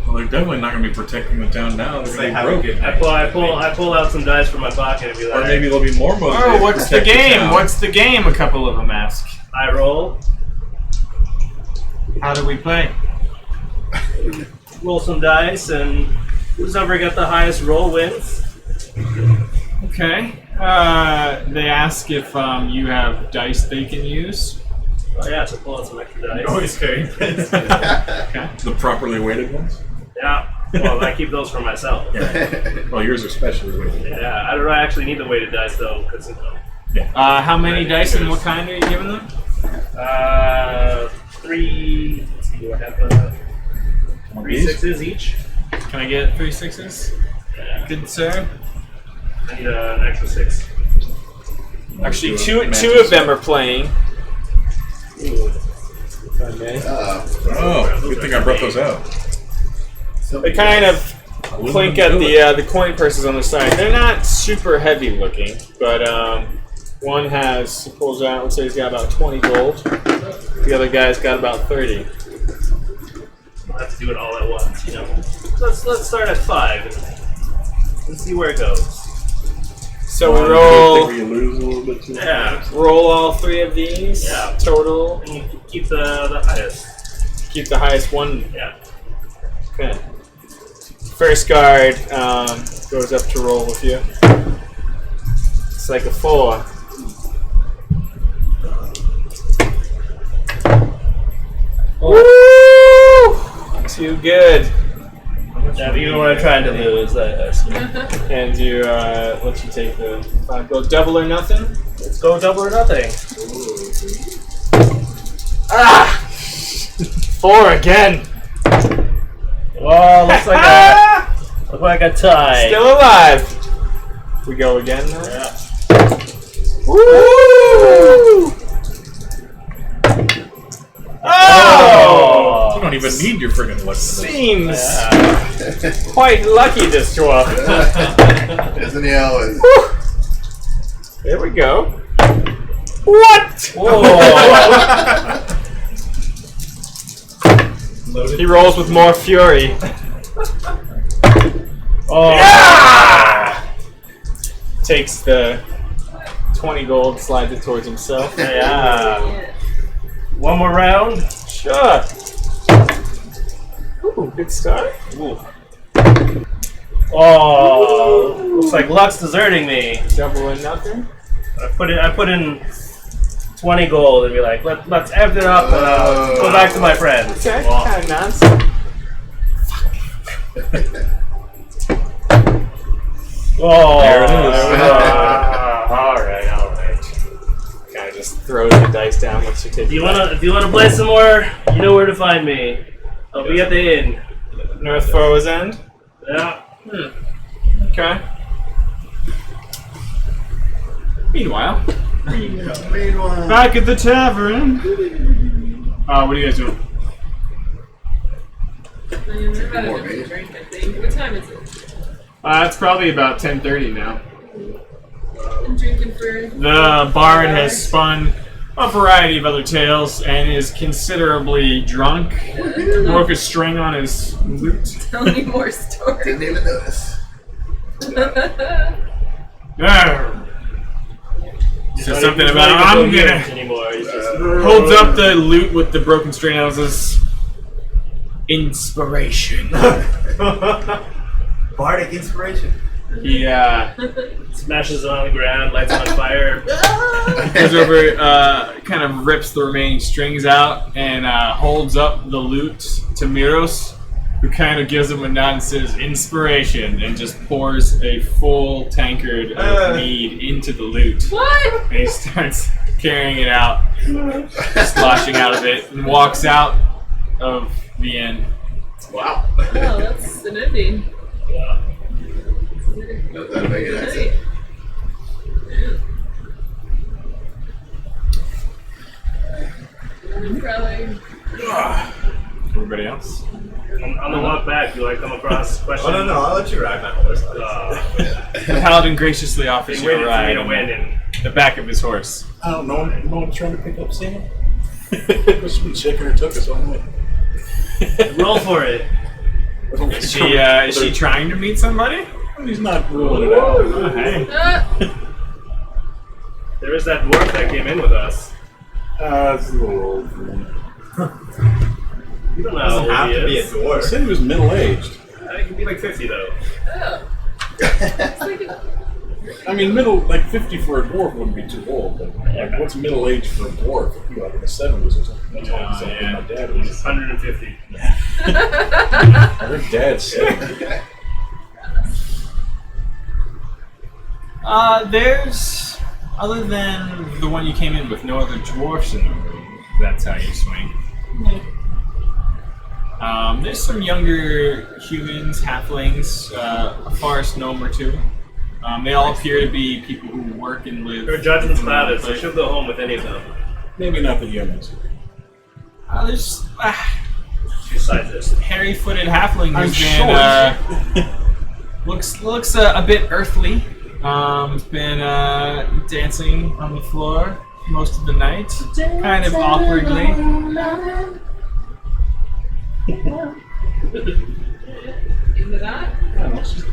Well, they're definitely not going to be protecting the town now. They're Say going to have be a broke. good I night. pull out some dice from my pocket and be like, Or maybe there'll be more motivated. Oh, to what's the protect game? town. What's the game? A couple of them ask. I roll, How do we play? roll some dice, and who's ever got the highest roll wins. Okay. They ask if you have dice they can use. Oh yeah, so pull out some extra dice. Always carry pins. Okay. The properly weighted ones? Yeah. Well, I keep those for myself. Well, yours are specially weighted. Yeah, I don't actually need the weighted dice though, because How many dice and what kind are you giving them? 3. Let's see, do I have 3 sixes each? Can I get 3 6s? Yeah. Good sir. I need an extra 6. Actually, Do a two magic of them are playing. Ooh. If I may. Oh, good thing I brought those out. They kind of clink at the coin purses on the side. They're not super heavy looking, but one pulls out, let's say he's got about 20 gold. The other guy's got about 30. I'll have to do it all at once, you know. Let's start at 5 and see where it goes. So we Where roll you lose a little bit too. Yeah. all 3 of these. Yeah. Total. And you keep the highest. Keep the highest one. Yeah. Okay. First guard goes up to roll with you. Looks like a 4. Woo! Too good. Yeah, you know what I'm trying to lose. And you let you take the 5 gold. Double or nothing? Let's go double or nothing. Ah! 4 again. Well, looks like a tie. Still alive. We go again now? Yeah. Woo! Oh! You don't even need your friggin' luck for this. Seems quite lucky, this dwarf. Isn't he always? There we go. What? Whoa. He rolls with more fury. Oh. Yeah! Takes the 20 gold, slides it towards himself. Yeah. One more round. Sure. Ooh, good start. Ooh. Oh, looks like luck's deserting me. Double or nothing. I put in 20 gold and be like, let's amp it up and go back to my friends. Okay, Well, kind of nonsense. oh, There it is. All right. Kind of just throws the dice down once you take If you it back. wanna play some more, you know where to find me. I'll be at the inn. Northfurrow's end? Yeah. Okay. Meanwhile, Meanwhile. back at the tavern. What are you guys doing? I'm about More to beer. drink, I think. What time is it? It's probably about 10:30 now. I'm drinking for. The bard has spun a variety of other tales and is considerably drunk. Broke a string on his lute. Tell me more stories. Didn't even notice. So something about I'm gonna anymore. He's just holds up the lute with the broken string and says, "Inspiration." Bardic inspiration. He smashes it on the ground, lights it on fire. goes over, kind of rips the remaining strings out, and holds up the lute to Miros, who kind of gives him a nod and says, "Inspiration," and just pours a full tankard of mead into the lute. What? And he starts carrying it out, sloshing out of it, and walks out of the inn. Wow. Oh, that's an ending. Yeah. That'd make it exit. Probably. Everybody else? On the walk back, do I come across questions? Oh no, I'll let you ride my horse. The paladin graciously offers He you a waited for ride me to on win, and the back of his horse. I don't know. No one's trying to pick up Sam. Must be shaking her took us all night. roll for it. Is she trying to meet somebody? He's not ruling it out. Oh, hey. There is that dwarf that came in with us. It's a little old for me. You don't know Doesn't how have old to he be a is. I dwarf. said he was middle-aged. He can be like 50 though. Oh. It's like a, I mean, like 50 for a dwarf wouldn't be too old, but like, what's middle-aged for a dwarf? It'd be like in the 70s or something. That's all exactly yeah. my dad was. He's 150. I heard Dad say. There's, other than the one you came in with, no other dwarfs in the room. That's how you swing. There's some younger humans, halflings, a forest gnome or two. They all appear to be people who work and live. Her judgment's in the clouded, so place. she'll go home with any of them. Maybe not the humans. There's Besides this. hairy-footed halfling I'm who's been short. looks a bit earthly. He's been dancing on the floor most of the night, kind of awkwardly. into that? I don't know. She's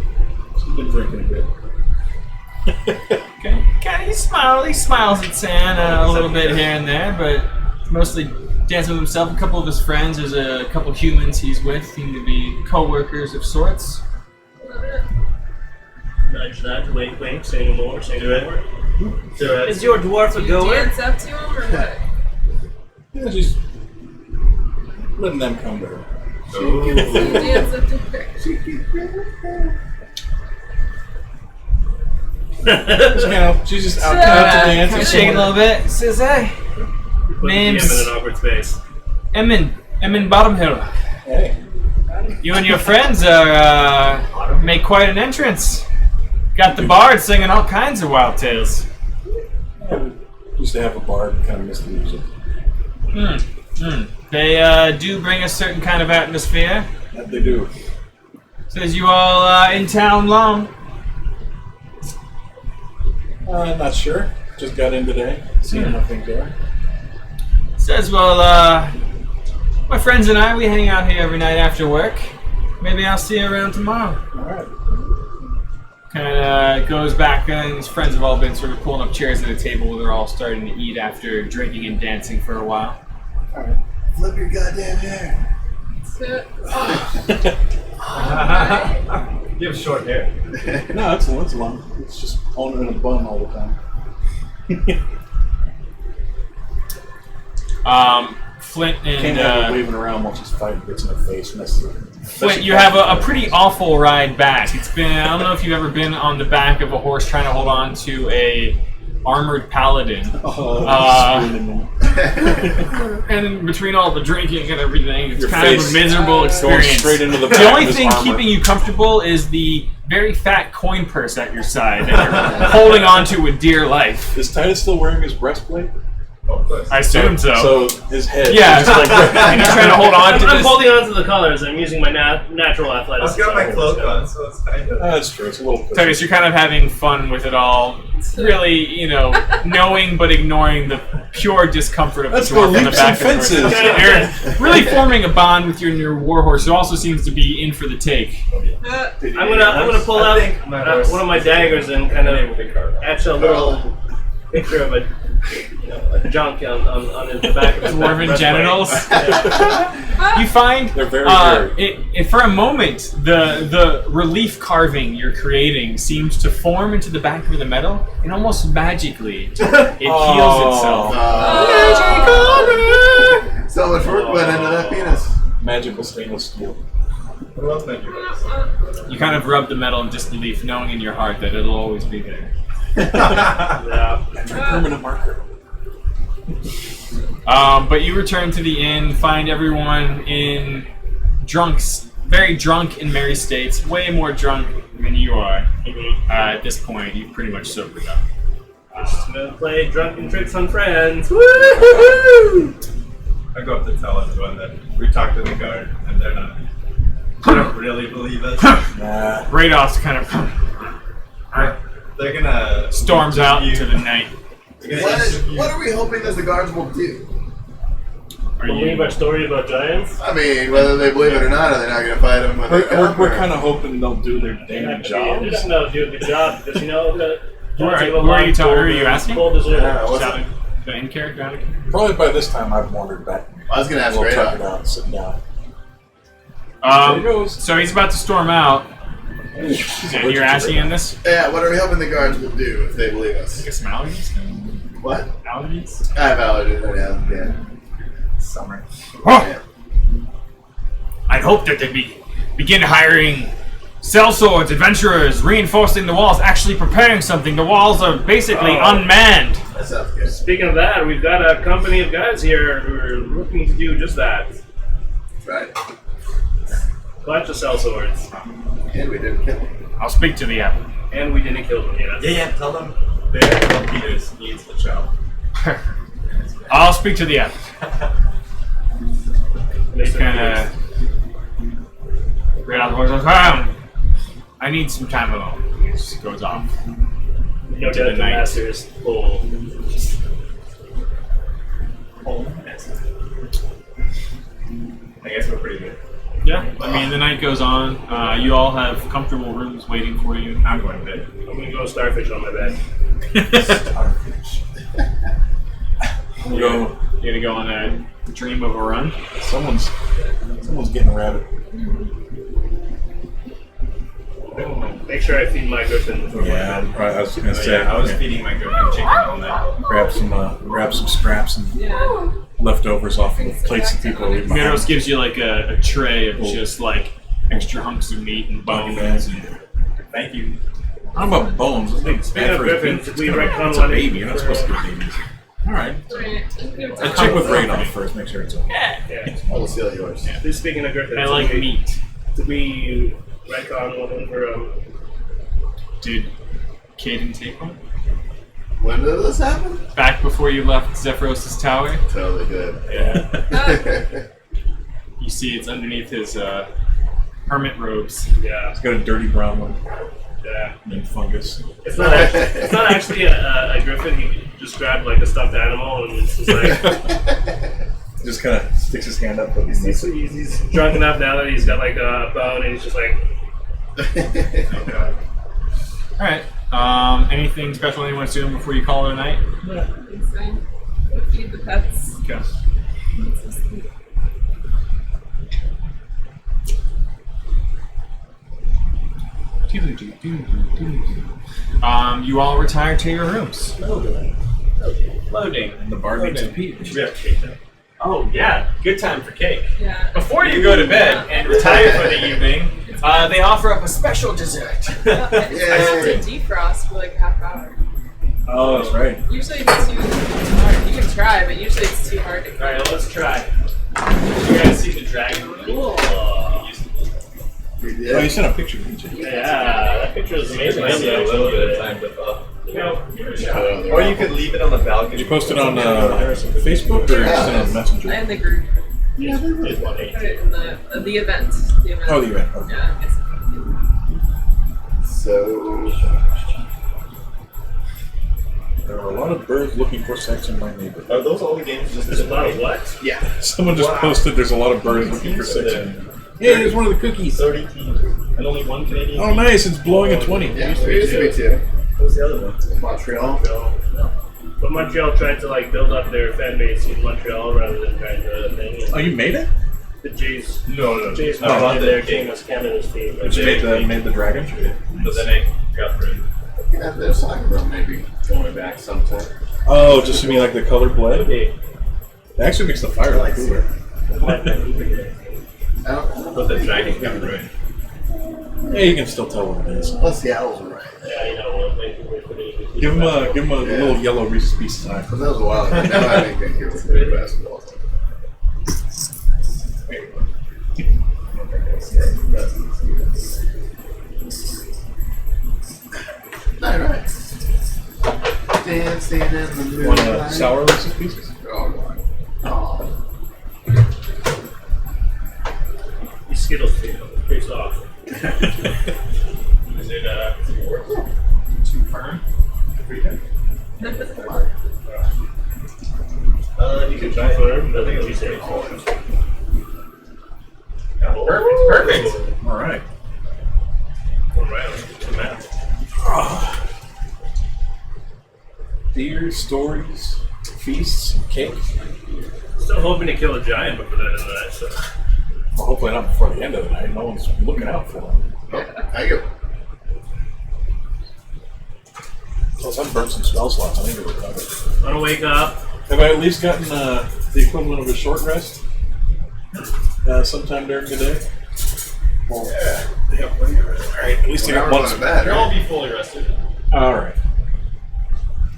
been drinking a bit. Okay. He smiles at San a little bit here and there, but mostly dancing with himself. A couple of his friends, there's a couple humans he's with, seem to be co-workers of sorts. Nudge, nudge, wink, wink, say no more, say no more. Is your dwarf a Do you goer? dance up to him or what? Yeah, just letting them come to her. So you dance up to her. She's just out to dance. Kind of shake a little bit. Says, hey, Put Name's- him in an awkward space. Emin Bottomhill. Hey. You and your friends are make quite an entrance. Got the bard singing all kinds of wild tales. Yeah, we used to have a bar and kind of miss the music. They do bring a certain kind of atmosphere. That they do. Says you all in town long. Not sure. Just got in today. Seeing how things are. Says, well, my friends and I, we hang out here every night after work. Maybe I'll see you around tomorrow. Alright. Kind of goes back, and his friends have all been sort of pulling up chairs at a table where they're all starting to eat after drinking and dancing for a while. Alright. Flip your goddamn hair. So, You have short hair. No, it's long. It's just owning in a bun all the time. Flint Can't and have her waving around while she's fighting, gets in her face. Flint, you have a pretty awful ride back. It's been, I don't know if you've ever been on the back of a horse trying to hold on to a armored paladin. And in between all the drinking and everything, it's Your kind of a face miserable going experience. straight into the The back only of his thing armor. keeping you comfortable is the very fat coin purse at your side that you're holding on to with dear life. Is Titus still wearing his breastplate? Of course. I assume so. So his head. Yeah, is just like and you're trying to hold on to I'm this. holding on to the colors. I'm using my natural I've athleticism. got my cloak on, so it's kind of. That's true. It's a little. Titus, you're kind of having fun with it all. Really, knowing but ignoring the pure discomfort of Let's the go dwarf on the leaps back and of the horse. fences. You're really forming a bond with your warhorse, who also seems to be in for the take. I'm gonna pull out one of my daggers and kind of etch a little picture of a junk on the back of his Dwarven breastplate. genitals. You find They're very for a moment the relief carving you're creating seems to form into the back of the metal, and almost magically it heals itself. So much work went into that penis. Magical stainless steel. What else might you guys? You kind of rub the metal in disbelief, knowing in your heart that it'll always be there. Yeah. Permanent marker. But you return to the inn, find everyone in very drunk and merry states, way more drunk than you are. At this point, you've pretty much sobered up. Just gonna play drunken tricks on friends. Woo! I go up to tell everyone that we talked to the guard and they don't really believe us. Nah. Radolph's kind of They're gonna storms out interview- into the night. They're gonna interview- What are we hoping that the guards will do? Believe our story about giants? I mean, whether they believe it or not, are they not going to fight them when they come? We're or- kind of hoping they'll do their damn They're jobs. just gonna do a good job because Who are you talking? Who are you asking? Full deserter. Yeah, what's Shouting. The in character, out of character? Probably by this time I've wandered back. I was going to ask We'll tuck it Radolph. out, sit down. There he goes. So he's about to storm out, and you're asking him this? Yeah, what are we hoping the guards will do if they believe us? Get some allergies? What? Allergies? I have allergies, yeah. Summer. Yeah. I'd hope that they'd begin hiring sellswords, adventurers, reinforcing the walls, actually preparing something. The walls are basically unmanned. That sounds good. Speaking of that, we've got a company of guys here who are looking to do just that. Right. Bunch of sellswords. And we didn't kill them. I'll speak to the app. And we didn't kill them yet. Yeah, tell them. Bear Peters needs the job. I'll speak to the app. He's kind of right out the voice goes, I need some time alone. He just goes off. No To the doubt the night. master's full. I guess we're pretty good. Yeah, I mean, the night goes on. You all have comfortable rooms waiting for you. I'm going to bed. I'm gonna go starfish on my bed. You're gonna go on a dream of a run. Someone's getting a rabbit. Make sure I feed my griffin before Yeah, my bed. I was gonna say. I was yeah. feeding my griffin chicken all night. Grab some scraps and Yeah. leftovers off of the plates that people leave behind. Miros gives you like a tray of just like extra hunks of meat and bones. And Thank you. How about bones? It's big Speaking of griffins, we retcon It's a one baby. You're not supposed to get babies. All right. I'll check with Radon first. Make sure it's okay. Yeah. I will steal yours. Speaking of griffins, I like meat. Did we retcon one for Did Caden take one? When did this happen? Back before you left Zephyros' tower? Totally good. Yeah. You see it's underneath his hermit robes. Yeah. It's got a dirty brown one Yeah. named Fungus. It's not actually a griffin. He just grabbed like a stuffed animal and it's just like Just kind of sticks his hand up. But he's drunk enough now that he's got like a bone and he's just like. Alright. Anything special anyone's doing before you call it a night? It's fine. Feed the pets. Okay. It's so sweet. You all retire to your rooms. Loading. the bar needs a peach. We have cake now. Oh yeah, good time for cake. Yeah. Before you go to bed and retire for the evening, they offer up a special dessert. I have to defrost for like a half hour. Oh, that's right. Usually it's too hard. You can try, but usually it's too hard to cook. Alright, let's try. You guys see the dragon? Cool. We Oh, you did. sent a picture, didn't you? Yeah, that picture is amazing. Might need a little bit of time to thaw. Or Or you could leave it on the balcony. Did you post it on Facebook or Yeah. send it on Messenger? And the group. Yeah, they were- Put it in the event. The event. Oh, the event. Okay. Yeah. I guess. So, There are a lot of birds looking for sex in my neighborhood. Are those all the games just There's a lot of what? yeah. Someone just posted there's a lot of birds looking for sex in my neighborhood. Hey, there's one of the cookies. 30 teams and only one Canadian. Oh, nice. It's blowing a 20. Yeah, there used to be two. What was the other one? Montreal. But Montreal tried to like build up their fan base in Montreal rather than trying to thing. Oh, you made it? The Jays. No. Jays Oh, wanted the their Jays. team as Canada's team. You made the dragon? But then I got rid. Yeah, there's talking about maybe going back sometime. Oh, just to be like the color bled? It actually makes the fire like cooler. I don't But the dragon got rid. Yeah, you can still tell what it is. Plus the owls were right. Yeah, you know, we're pretty. Give him a little yellow Reese's Pieces eye. But that was a while ago. Now I think they give it basketball. Alright. Dancing in the Want moonlight. sour Reese's Pieces? Oh, God. Oh. These Skittles face off. Is it too firm? You can try firm, but I think it's easy. Perfect. All right. Beer, stories, feasts, and cake. Still hoping to kill a giant before the end of the night, so. Well, hopefully not before the end of the night. No one's looking out for him. Oh, I go. Plus, I've burned some spell slots. I need to recover. I'm gonna wake up. Have I at least gotten the equivalent of a short rest sometime during the day? Well, yeah. All right. At least I got We're one. not bad, You'll all right? be fully rested. All right.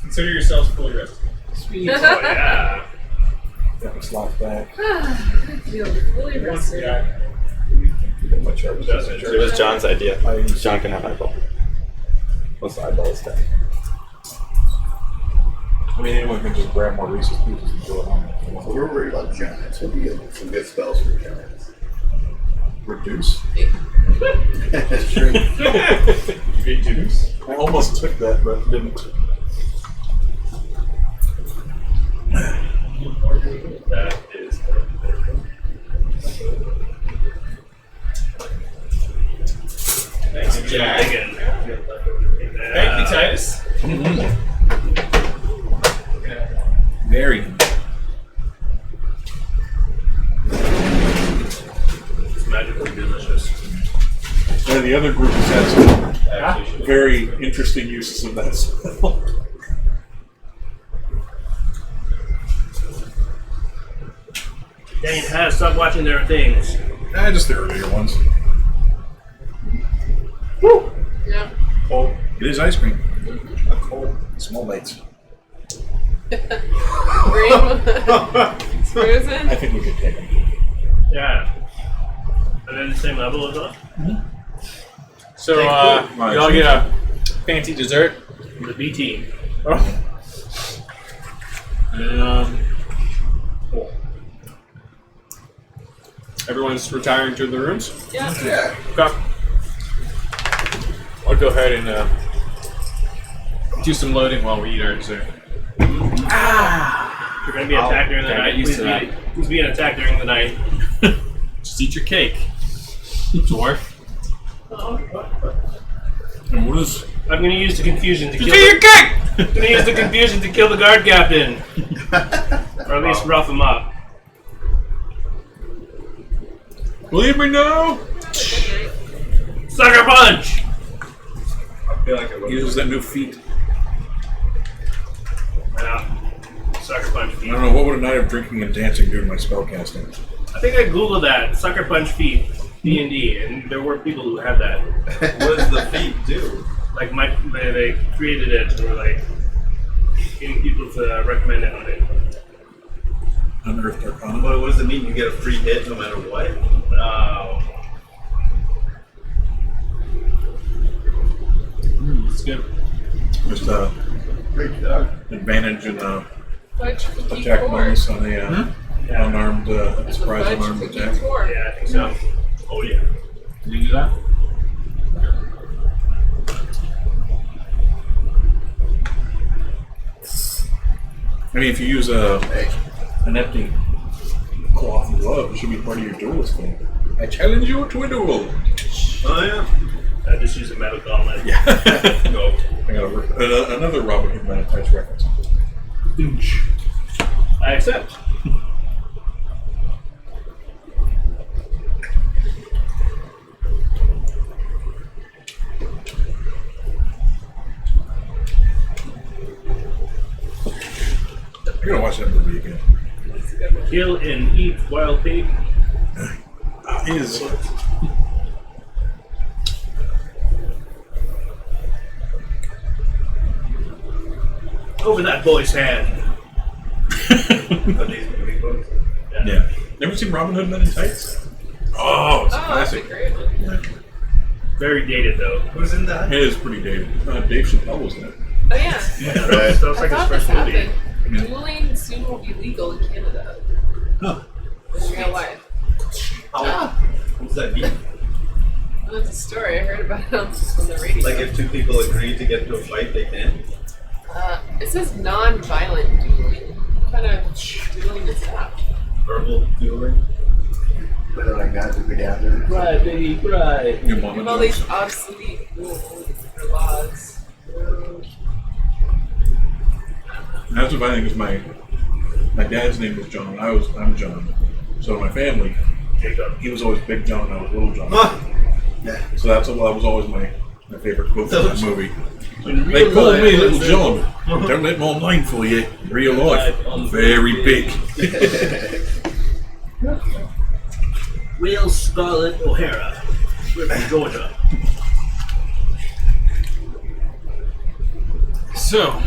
Consider yourselves fully rested. Oh, yeah. Got my slots back. Feel fully rested. Get my charges. It was John's idea. John can have eyeball. What's the eyeball stuff? I mean, anyone can just grab more Reese's Pieces and do it on If we're worried about giants, we'll be some good spells for giants. reduce. That's true. Reduce? I almost took that, but didn't. That is Thanks, Jack. Thank you, Titus. Very. It's magically delicious. And the other group has had some very interesting uses of that spell. Dang, has stop watching their things. Just the earlier ones. Yeah. Oh, it is ice cream. Cold. Small bites. Green one. It's frozen. I think we could take them. Yeah. Are they the same level as us? So, Take two. y'all get a fancy dessert. The B team. And, everyone's retiring to their rooms. Yeah. Yeah. Okay. I'll go ahead and do some loading while we eat our dessert. You're gonna be attacked during the gotta night. get used to that. Who's being attacked during the night? Just eat your cake, dwarf. And what is... I'm gonna use the confusion to Just kill. eat your cake! I'm gonna use the confusion to kill the guard captain, or at least rough him up. Leave me now. Sucker punch! I feel like it He uses that new feat. Yeah. Sucker punch feet. I don't know, what would a night of drinking and dancing do to my spell casting? I think I googled that sucker punch feet D&D, and there were people who had that. What does the feet do? Like they created it, and were like getting people to recommend it on it. Unearthed Arcana? What does it mean? You get a free hit no matter what? It's good. Just Great job. advantage and Fudge cookie attack core. bonus on the Yeah. unarmed, There's a surprise fudge unarmed cookie attack. core. Yeah, I think so. Oh yeah. Can you do that? I mean, if you use an empty cloth glove, it should be part of your duelist thing. I challenge you to a duel. Oh yeah. I just use a metal gauntlet. Yeah. Go. I gotta work. Another Robin Hood Man Tights reference. Doosh. I accept. You're gonna watch that movie again. Kill and eat wild pig. Is Over that boy's head. Are these movie books? yeah. Never seen Robin Hood Men in Tights? Oh, it's a Oh, that's a classic. great one. Yeah. Very dated though. Who's in that? It is pretty dated. Dave Chappelle was in it. Oh yeah. Yeah, Right. that was like I his thought this first movie. happened. Yeah. Dueling soon will be legal in Canada. Huh. In real life. How? What's that mean? Well, that's a story. I heard about it on the radio. Like if two people agree to get into a fight, they can? It says non-violent dueling. What kind of dueling is that? Verbal dueling? Put it like that to the gathering. Cry, baby, cry. Your You mama have all jokes. these obsolete rules or laws. That's what I think is my dad's name was John. I'm John. So my family, Jacob. he was always Big John. I was Little John. Yeah. So that was always my favorite quote from that movie. In They real call life, me Little there's John. Don't let my name fool you. In real life, I'm very big. Real Scarlett O'Hara. We're from Georgia. So,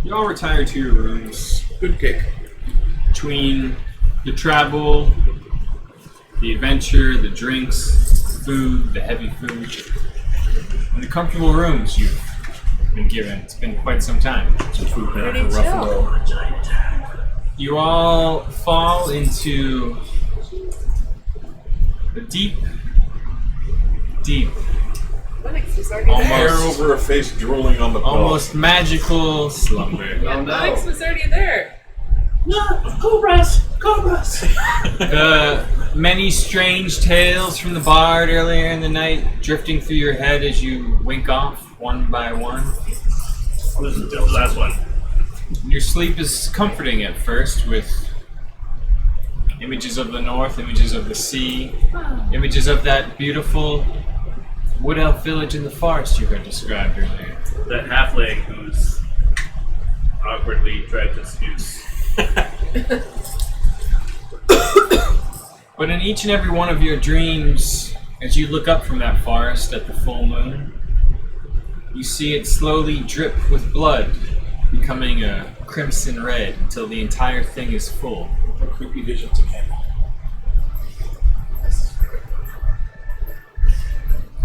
y'all retire to your rooms. Good kick. Between the travel, the adventure, the drinks, the food, the heavy food, and the comfortable rooms you've been given. It's been quite some time. Some food now Pretty for Ruffalo. You all fall into a deep, Lennox was already Almost. Hair there. over a face drooling on the pillow. almost magical slumber. Yeah, Oh, no. Lennox was already there. No, cobras! Cobras! The many strange tales from the bard earlier in the night drifting through your head as you wink off one by one. This is the last one. Your sleep is comforting at first with Images of the north, images of the sea, images of that beautiful wood elf village in the forest you heard described earlier. That halfling who's awkwardly tried to seduce. But in each and every one of your dreams, as you look up from that forest at the full moon, you see it slowly drip with blood, becoming a crimson red until the entire thing is full. What creepy visions again?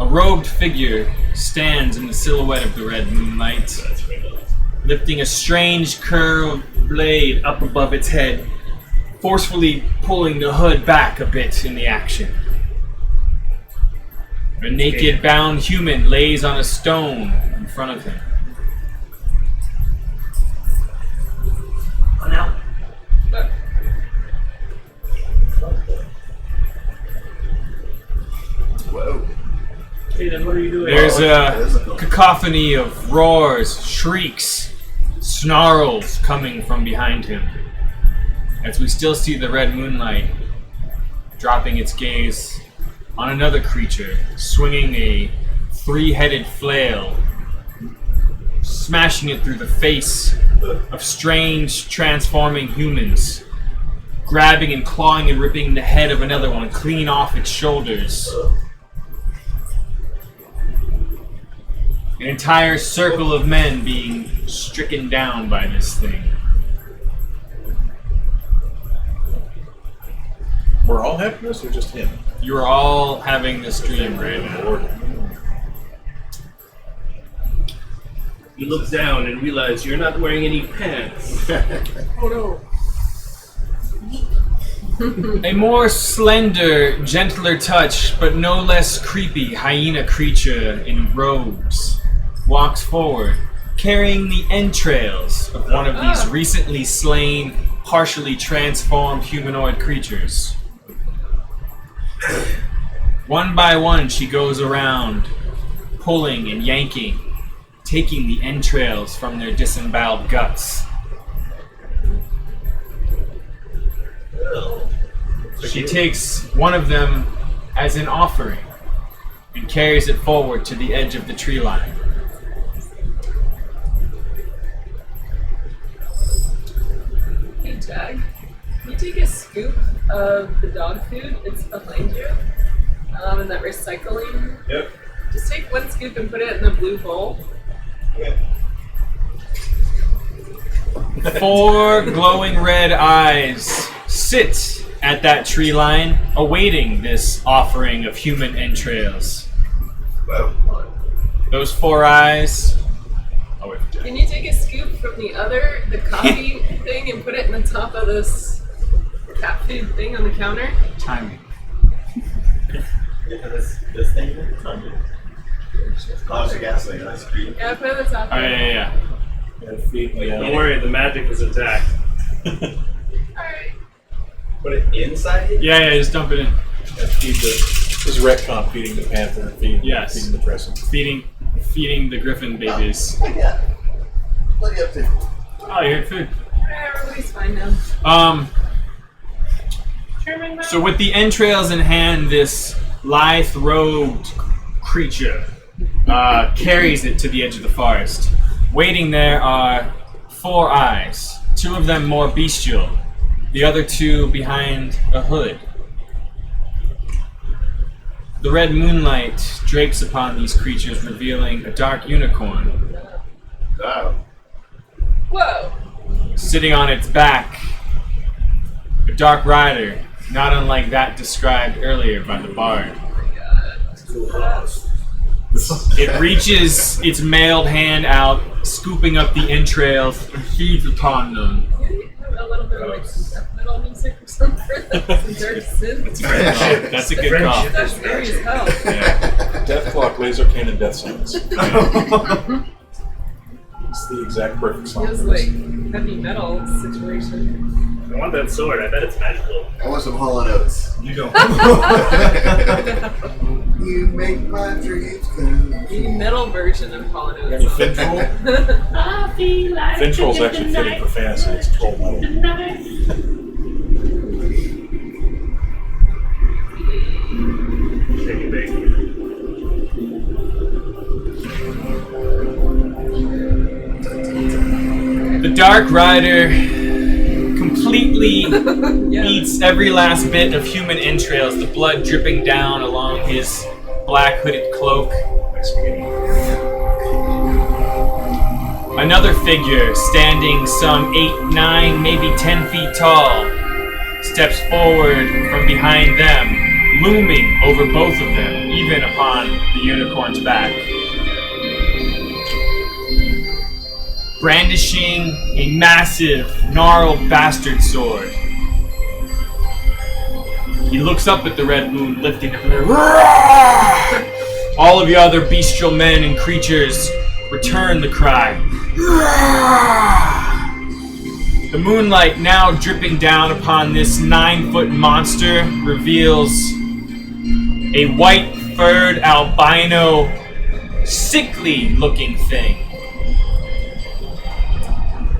A robed figure stands in the silhouette of the red moonlight, lifting a strange curved blade up above its head, forcefully pulling the hood back a bit in the action. A naked, bound human lays on a stone in front of him. Oh, now. Whoa. Hayden, what are you doing? There's a cacophony of roars, shrieks, snarls coming from behind him, as we still see the red moonlight dropping its gaze on another creature, swinging a three-headed flail, smashing it through the face of strange, transforming humans, grabbing and clawing and ripping the head of another one clean off its shoulders. An entire circle of men being stricken down by this thing. We're all having this, or just him? You are all having this dream right now. You look down and realize you're not wearing any pants. Oh no! A more slender, gentler touch, but no less creepy hyena creature in robes walks forward, carrying the entrails of one of these recently slain, partially transformed humanoid creatures. One by one, she goes around, pulling and yanking, taking the entrails from their disemboweled guts. She takes one of them as an offering and carries it forward to the edge of the tree line. Hey, Jag, can you take a scoop of the dog food? It's behind you. In that recycling. Yep. Just take one scoop and put it in the blue bowl. Four glowing red eyes sit at that tree line, awaiting this offering of human entrails. Whoa. Those four eyes. Oh, wait. Can you take a scoop from the coffee thing, and put it in the top of this cat food thing on the counter? Timing. This thing? Oh, it's a gasoline. That's creepy. Yeah, put it at the top. Oh, yeah. Don't worry, the magic is intact. Alright. Put it inside it? Yeah, just dump it in. Feed this is retcon feeding the panther and feeding the crescent. Feeding the griffin babies. Yeah. What are you up to? Oh, you had food. Everybody's fine now. So with the entrails in hand, this lithe-robed creature carries it to the edge of the forest. Waiting there are four eyes, two of them more bestial, the other two behind a hood. The red moonlight drapes upon these creatures, revealing a dark unicorn. Oh. Whoa! Sitting on its back, a dark rider, not unlike that described earlier by the bard. It reaches its mailed hand out, scooping up the entrails, and feeds upon them. Maybe a little bit of like death metal music or something. Some dark synth. That's a good call. That's scary as hell. Yeah. Death clock, laser cannon, death science. It's the exact perfect song. Feels like heavy metal situation. I want that sword. I bet it's magical. I want some Hall & Oates. You don't. You make my dreams come. The metal version of Hall & Got any Oates. Fintroll? Fintroll's actually fitting for fantasy. It's troll metal. Dark Rider completely Yeah. eats every last bit of human entrails, the blood dripping down along his black hooded cloak. Another figure, standing some 8, 9, maybe 10 feet tall, steps forward from behind them, looming over both of them, even upon the unicorn's back. Brandishing a massive, gnarled bastard sword. He looks up at the red moon, lifting it. All of the other bestial men and creatures return the cry. The moonlight, now dripping down upon this 9-foot monster, reveals a white-furred, albino, sickly-looking thing.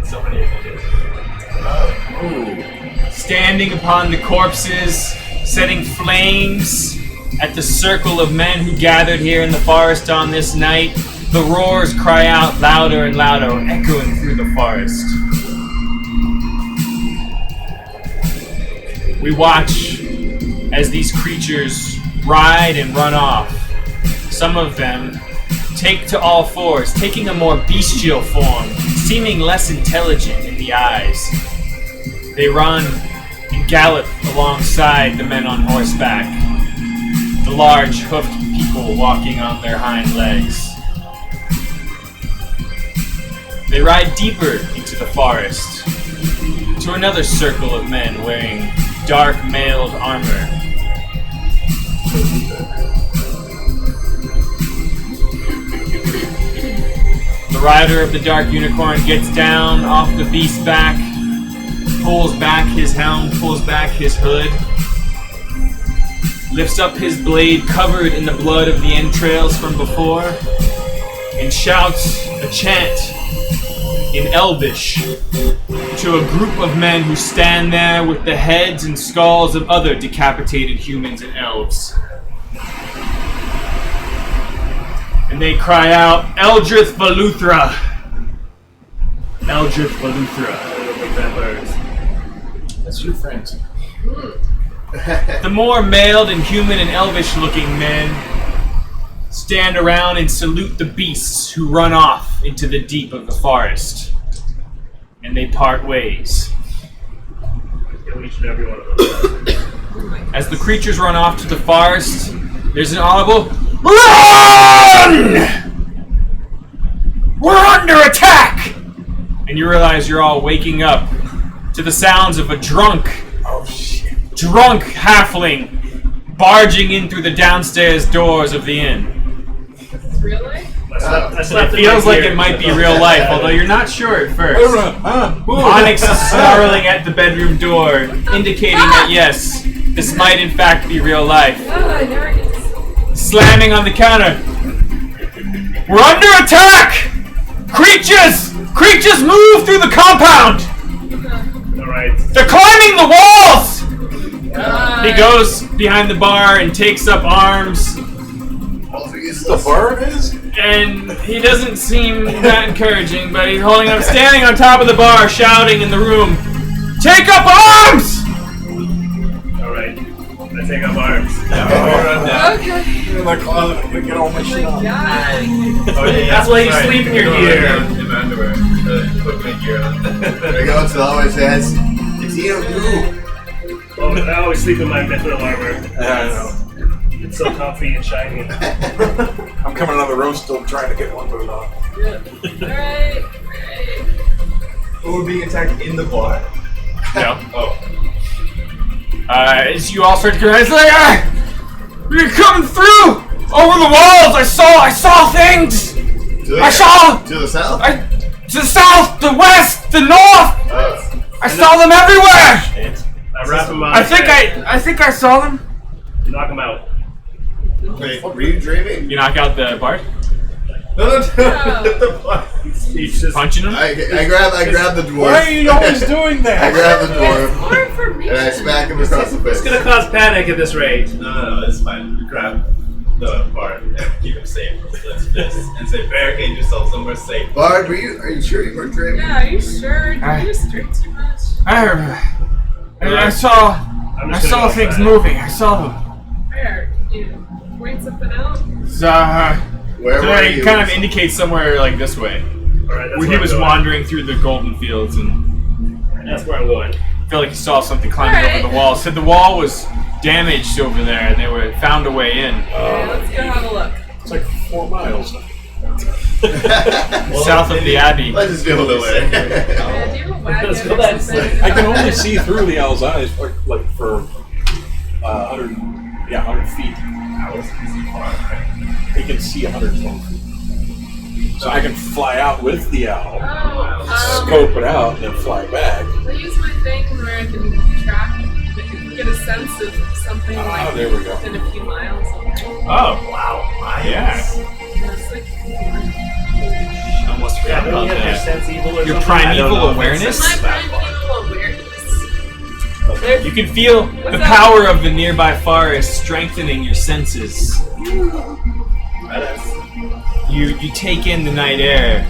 So many images. Standing upon the corpses, setting flames at the circle of men who gathered here in the forest on this night. The roars cry out louder and louder, echoing through the forest. We watch as these creatures ride and run off. Some of them take to all fours, taking a more bestial form, seeming less intelligent in the eyes. They run and gallop alongside the men on horseback, the large hoofed people walking on their hind legs. They ride deeper into the forest, to another circle of men wearing dark mailed armor. The rider of the dark unicorn gets down off the beast's back, pulls back his helm, pulls back his hood, lifts up his blade covered in the blood of the entrails from before, and shouts a chant in Elvish to a group of men who stand there with the heads and skulls of other decapitated humans and elves. And they cry out, Eldrith Valuthra! Eldrith Valuthra. That's your friends. The more mailed and human and elvish looking men stand around and salute the beasts who run off into the deep of the forest. And they part ways. Kill each and every one of them. As the creatures run off to the forest, there's an audible RUN! We're under attack! And you realize you're all waking up to the sounds of a drunk halfling barging in through the downstairs doors of the inn. Real life? It feels like it might be real life, although you're not sure at first. Onyx is snarling at the bedroom door, indicating that yes, this might in fact be real life. There it is. Slamming on the counter. We're under attack! Creatures! Creatures move through the compound! Alright. They're climbing the walls! He goes behind the bar and takes up arms, The bar is? and he doesn't seem that encouraging, but he's holding up, standing on top of the bar, shouting in the room, "Take up arms!" Alright. I take up arms. Okay. In my closet, I'm gonna get all my shit on. God. That's why you sleep in your gear. In my underwear. Put my gear on. There you go. It always says, it's you. Well, I always sleep in my mithril armor. I know. It's so comfy and shiny. I'm coming on the road still trying to get one boot on. Alright. Who would be attacked in the bar? No. Oh. As you all start to cry, it's like, you're coming through! Over the walls! I saw things! To the south? To the south, the west, the north! I saw them everywhere! I wrap him up. I think I saw them. You knock him out. Wait, were you dreaming? You knock out the bard? No. He's just Punching him? I grab the dwarf. Why are you always doing I that? grab the It's dwarf hard for me. and I smack him across the face. It's gonna cause panic at this rate. No, it's fine. Grab. the bard, keep him safe. Let's fist and say, barricade yourself somewhere safe. Bard, are you sure you weren't dreaming? Yeah, are you sure? Did you just drink too much? I saw things moving. I saw them. Where? You point something out? Where were you? He kind of indicates somewhere like this way. Alright, that's Where he was wandering through the golden fields, and That's where I'm going. I felt like he saw something climbing over the wall. Said the wall was damaged over there, and they found a way in. Okay, let's go have a look. It's like 4 miles. South of the Abbey. Let's just go the way. Do you have a wagon Let's go or that something? I can only see through the owl's eyes like for 100 feet. Owls can see far, right? He can see 120 feet. So I can fly out with the owl, Oh, scope it out, and then fly back. I use my thing where I can track, get a sense of something like there we go. within a few miles. Oh, wow. Yeah. It's like, Almost Yeah, forgot don't about you have your that. sense evil or Your something? I don't primeval know if awareness? it's my that far. primeval awareness. There's, You can feel the that? power of the nearby forest strengthening your senses. You take in the night air,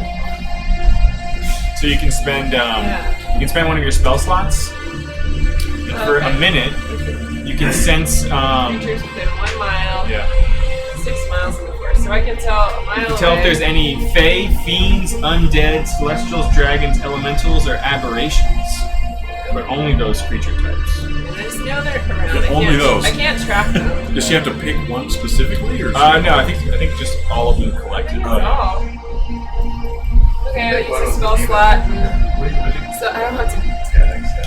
so you can spend one of your spell slots, and for a minute you can sense creatures within 1 mile, yeah. 6 miles in the forest. So I can tell a mile You can tell if there's any fae, fiends, undead, celestials, dragons, elementals, or aberrations, but only those creature types. And I just know they're around. Only those. I can't track them. Does she have to pick one specifically, or? No, I think just all of them collected. Oh. Okay, I use a spell slot. So I don't have to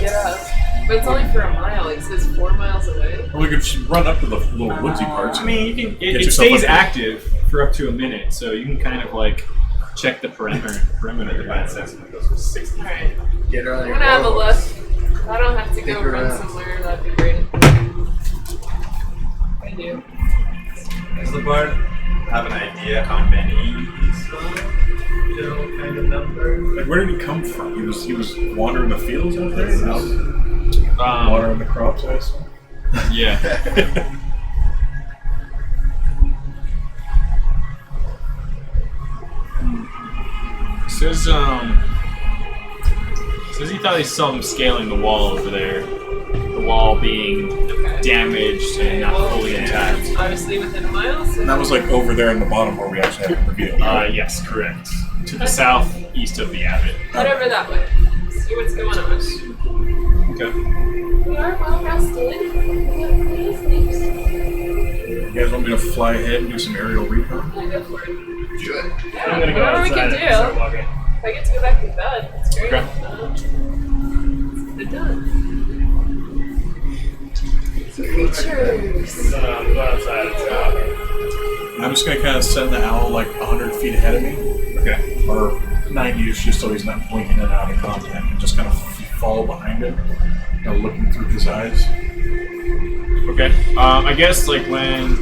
get up. But it's only for a mile. It says 4 miles away. Or we could just run up to the little woodsy parts. I mean, you can. Get It yourself stays up there. active for up to a minute, so you can kind of like check the perimeter. Alright. Get her on I'm your gonna have a look. walls. If I don't have to go Dig run around. somewhere, that'd be great. I do. Does the bard have an idea how many he's kind of number? Like, where did he come from? He was wandering the fields out there. Um, Watering the crops, I assume. Yeah. Says he thought he saw them scaling the wall over there. The wall being damaged and not fully intact. Obviously within a mile. So And that was like over there in the bottom where we actually have the reveal. Yes, correct. To the southeast of the abbot. whatever that way. See what's going on. Okay. We are well rested. You guys want me to fly ahead and do some aerial recon? Yeah, go for it. Do it. Yeah, I'm gonna go whatever we outside can and start do. walking. If I get to go back to bed, that's great. Okay. It's done. I'm gonna go outside and start. I'm just gonna kind of send the owl like 100 feet ahead of me. Okay. Or 90-ish, just so he's not blinking in and out of contact, and just kind of follow behind him, looking through his eyes. Okay. I guess like when.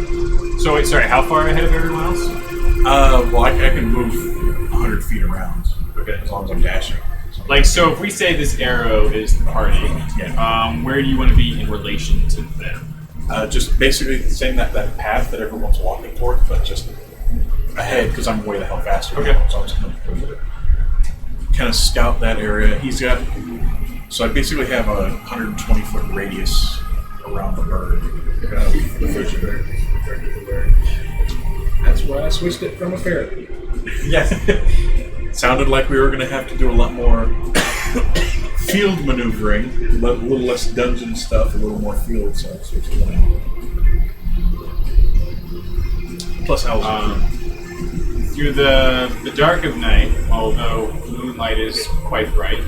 So wait, sorry. How far ahead of everyone else? Well, I can move 100 feet around. Okay. As long as I'm dashing. Like, so if we say this arrow is the party, where do you want to be in relation to them? Just basically the same that path that everyone's walking toward, but just ahead because I'm way the hell faster. Okay. So I'm just gonna kind of scout that area. So I basically have a 120-foot radius around the bird. That's why I switched it from a parrot. Yes. Sounded like we were going to have to do a lot more field maneuvering, a little less dungeon stuff, a little more field stuff. So plus owls. Through the dark of night, although moonlight is quite bright,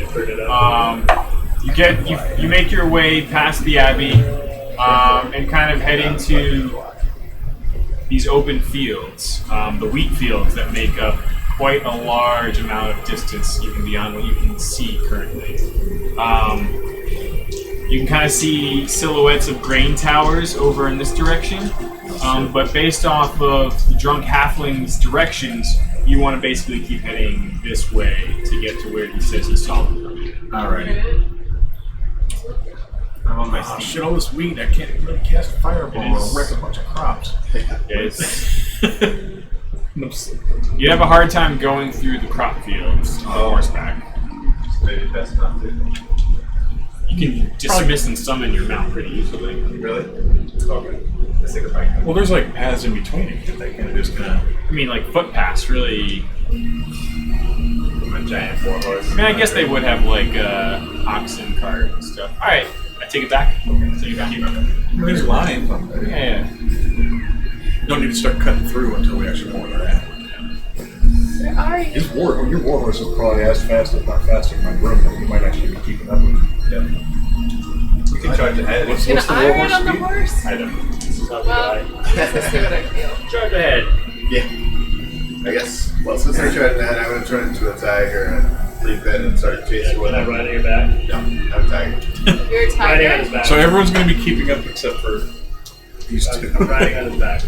you make your way past the abbey and kind of head into these open fields, the wheat fields that make up quite a large amount of distance even beyond what you can see currently. You can kind of see silhouettes of grain towers over in this direction, but based off of the drunk halfling's directions, you want to basically keep heading this way to get to where he says he saw them coming. Alright. I'm on my Oh, Steam. shit, all this weed. I can't really cast a fireball It is- or wreck a bunch of crops. Yeah, it's Oops. you have a hard time going through the crop fields on horseback. Maybe best not to. You can dismiss and summon your mount pretty easily. Really? Okay. Let's take a bike. Well, there's like paths in between it that they can just kind of. I mean, like footpaths, really. A giant 4-horse. I mean, I guess they would have like oxen cart and stuff. All right, I take it back. Take it back. There's lines on there. Yeah. You don't need to start cutting through until we actually know where they're at. Where are you? Your warhorse is probably as fast, if not faster, than my broom. That you might actually be keeping up with. Yeah. We can charge ahead. What's Can the I ride warhorse on the speed? horse? I don't. This is how we Well, ride. let's see what I feel. Charge ahead. Yeah. I guess. Well, since I tried that, I'm gonna turn into a tiger and leap in and start chasing When I whatever. ride on your back. No, I'm a tiger. You're a Riding on tiger? his back. So everyone's going to be keeping up except for these two. I'm riding on his back.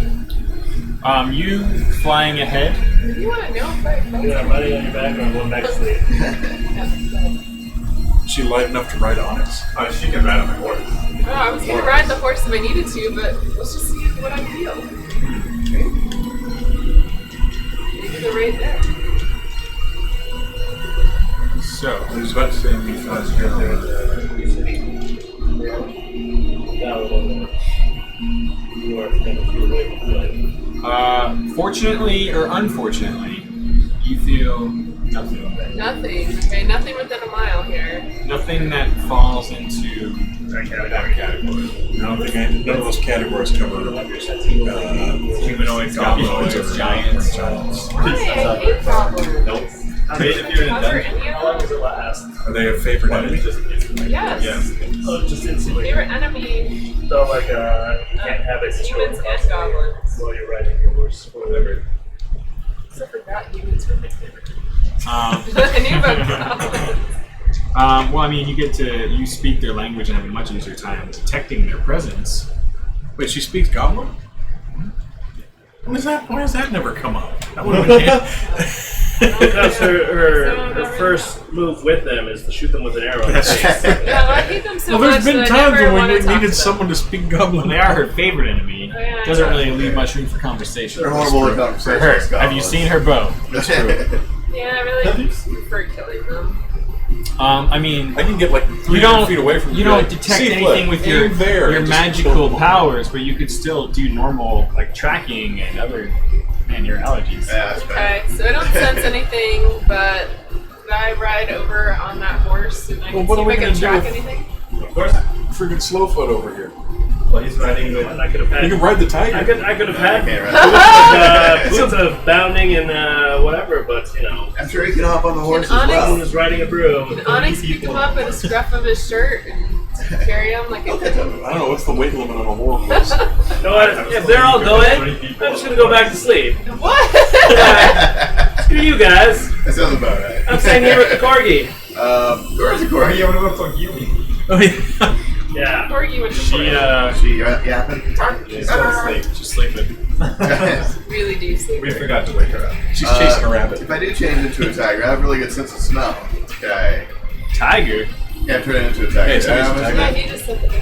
You flying ahead. You want to know if I Yeah, I'm riding on your back or I'm going back to sleep. Is she light enough to ride Onyx? Oh, she can ride on my horse. Oh, I was going to ride the horse if I needed to, but let's just see what I feel. Maybe they're right there. So I was about to say me fast. You are kind of away from the fortunately or unfortunately, you feel nothing. Nothing. Okay, nothing within a mile here. Nothing that falls into that that category. I don't think none of those categories cover Humanoids, goblins, or giants. Why? I hate goblins. Nope. I mean, if you're in a Cover dungeon. any How long of does it last? Are they a favorite Why don't we enemy? just Yes. Oh, just instantly. Favorite enemy, So like you can't have it humans and goblins. while you're riding your horse or whatever. Except for that, humans were my favorite. Um, I knew about goblins. well, I mean, you speak their language and have a much easier time detecting their presence. Wait, she speaks Goblin? Why does that never come up? That would have been Because her first move with them is to shoot them with an arrow in the face. Yeah, I hate them so Well, there's much been that I times never when want we to talk needed to someone to speak Goblin. When they are her favorite enemy, Oh, yeah, doesn't I really leave much room for conversation. They're horrible at For conversation. her, have you seen her bow? That's them. Yeah, I really prefer killing them. I mean, I can get like 300 feet away from you don't detect anything with your magical powers, but you could still do normal like tracking and other. Man, your allergies. Yeah, that's bad. Okay, so I don't sense anything, but could I ride over on that horse and I can Well, what see are we if I can gonna do track with- anything? Of course. Freaking Slowfoot over here. Well, he's riding with. I could have had. You can ride the tiger. I could have had can't ride. boots of bounding and whatever, but you know, I'm sure he can hop on the horse as Onyx- someone well. was riding a broom. Can Onyx pick him up at a scruff of his shirt and carry him like a I don't know, what's the weight limit on a warhorse? You know what? If they're all going, I'm just gonna go back to sleep. What? Screw you guys. That sounds about right. I'm staying here with the corgi. Where's the corgi? Yeah, what about fuck you? Oh, yeah. Yeah. Corgi with the She She yapping? She's going to sleep. she's sleeping. really do sleep. We forgot to wake her up. She's chasing a rabbit. If I do change into a tiger, I have a really good sense of smell. Okay. Tiger. Yeah, turn it into a tiger. Yeah, so he's a tiger. Yeah, he just said that.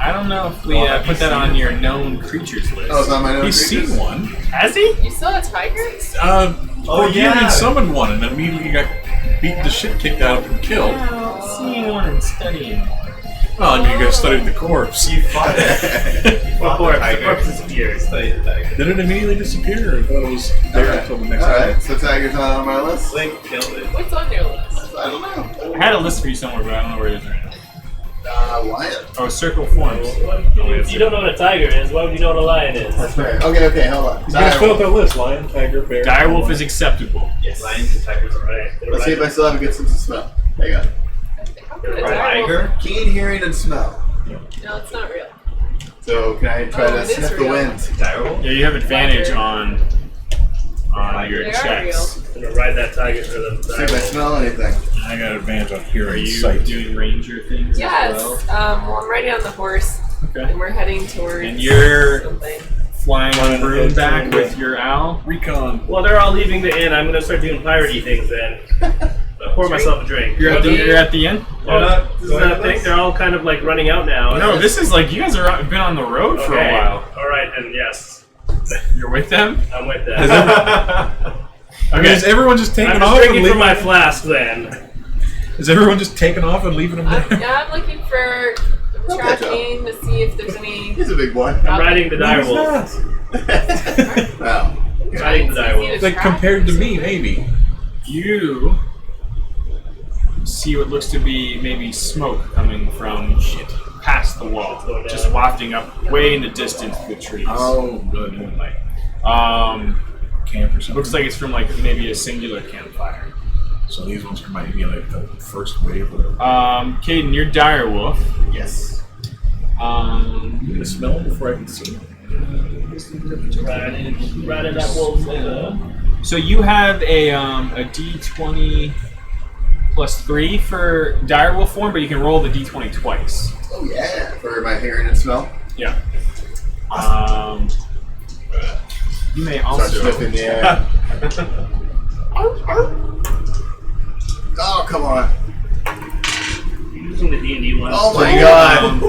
I don't know if we put that on your known creatures list. Oh, it's on my own He's creatures? seen one. Has he? You saw a tiger? Corgi summoned one and immediately got beat the shit kicked out of him and killed. Seeing one and studying. Well, I mean, you guys studied the corpse. You fought it. The corpse disappears. Study the tiger. Did it immediately disappear? I thought it was there until the next day. Alright, so tiger's not on my list? Link killed it. What's on your list? I don't know. I had a list for you somewhere, but I don't know where it is right now. Lion. Oh, circle forms. If you don't know what a tiger is, why would you know what a lion is? That's fair. Okay, hold on. You guys fill out that list. Lion, tiger, bear. Direwolf is acceptable. Yes. Lions and tigers are right. Let's see if I still have a good sense of smell. Hang on. How could a Right, tiger? Keen hearing and smell. No, it's not real. So can I try Oh, to it is sniff the real. wind? Direwolf? Yeah, you have advantage on your They are checks. I'm gonna ride that tiger for the See if I smell anything. I got advantage on Are hearing you sight. doing ranger things Yes. as well? Well, I'm riding on the horse, Okay. and we're heading towards And you're something. flying on a Flying broom ahead, back flying with ahead. your owl. Recon. Well, they're all leaving the inn. I'm gonna start doing piratey things then. The pour myself a drink. You're at the inn? This is that thing. They're all kind of like running out now. No, this is like you guys are been on the road for a while. All right, and yes, You're with them? I'm with that. Okay, is everyone just taking I'm off just and drinking leaving? from my flask then. Is everyone just taking off and leaving them there? Yeah, I'm looking for tracking to see if there's any. He's a big boy. I'm riding the direwolf. Wow. Riding the direwolf. Like compared to me, maybe. You see what looks to be maybe smoke coming from past the wall, just wafting up way in the distance through the trees. Oh, good. Moonlight. Camp or something. Looks like it's from like maybe a singular campfire. So these ones might be like the first wave. Or Caden, you're direwolf. Yes. I'm gonna smell them before I can see them. Riding that wolf. So you have a D20 plus 3 for direwolf form, but you can roll the D20 twice. Oh yeah. For my hearing and smell. Yeah. You may Start also. sniffing the air. Oh come on. Using the D&D one. Oh my god.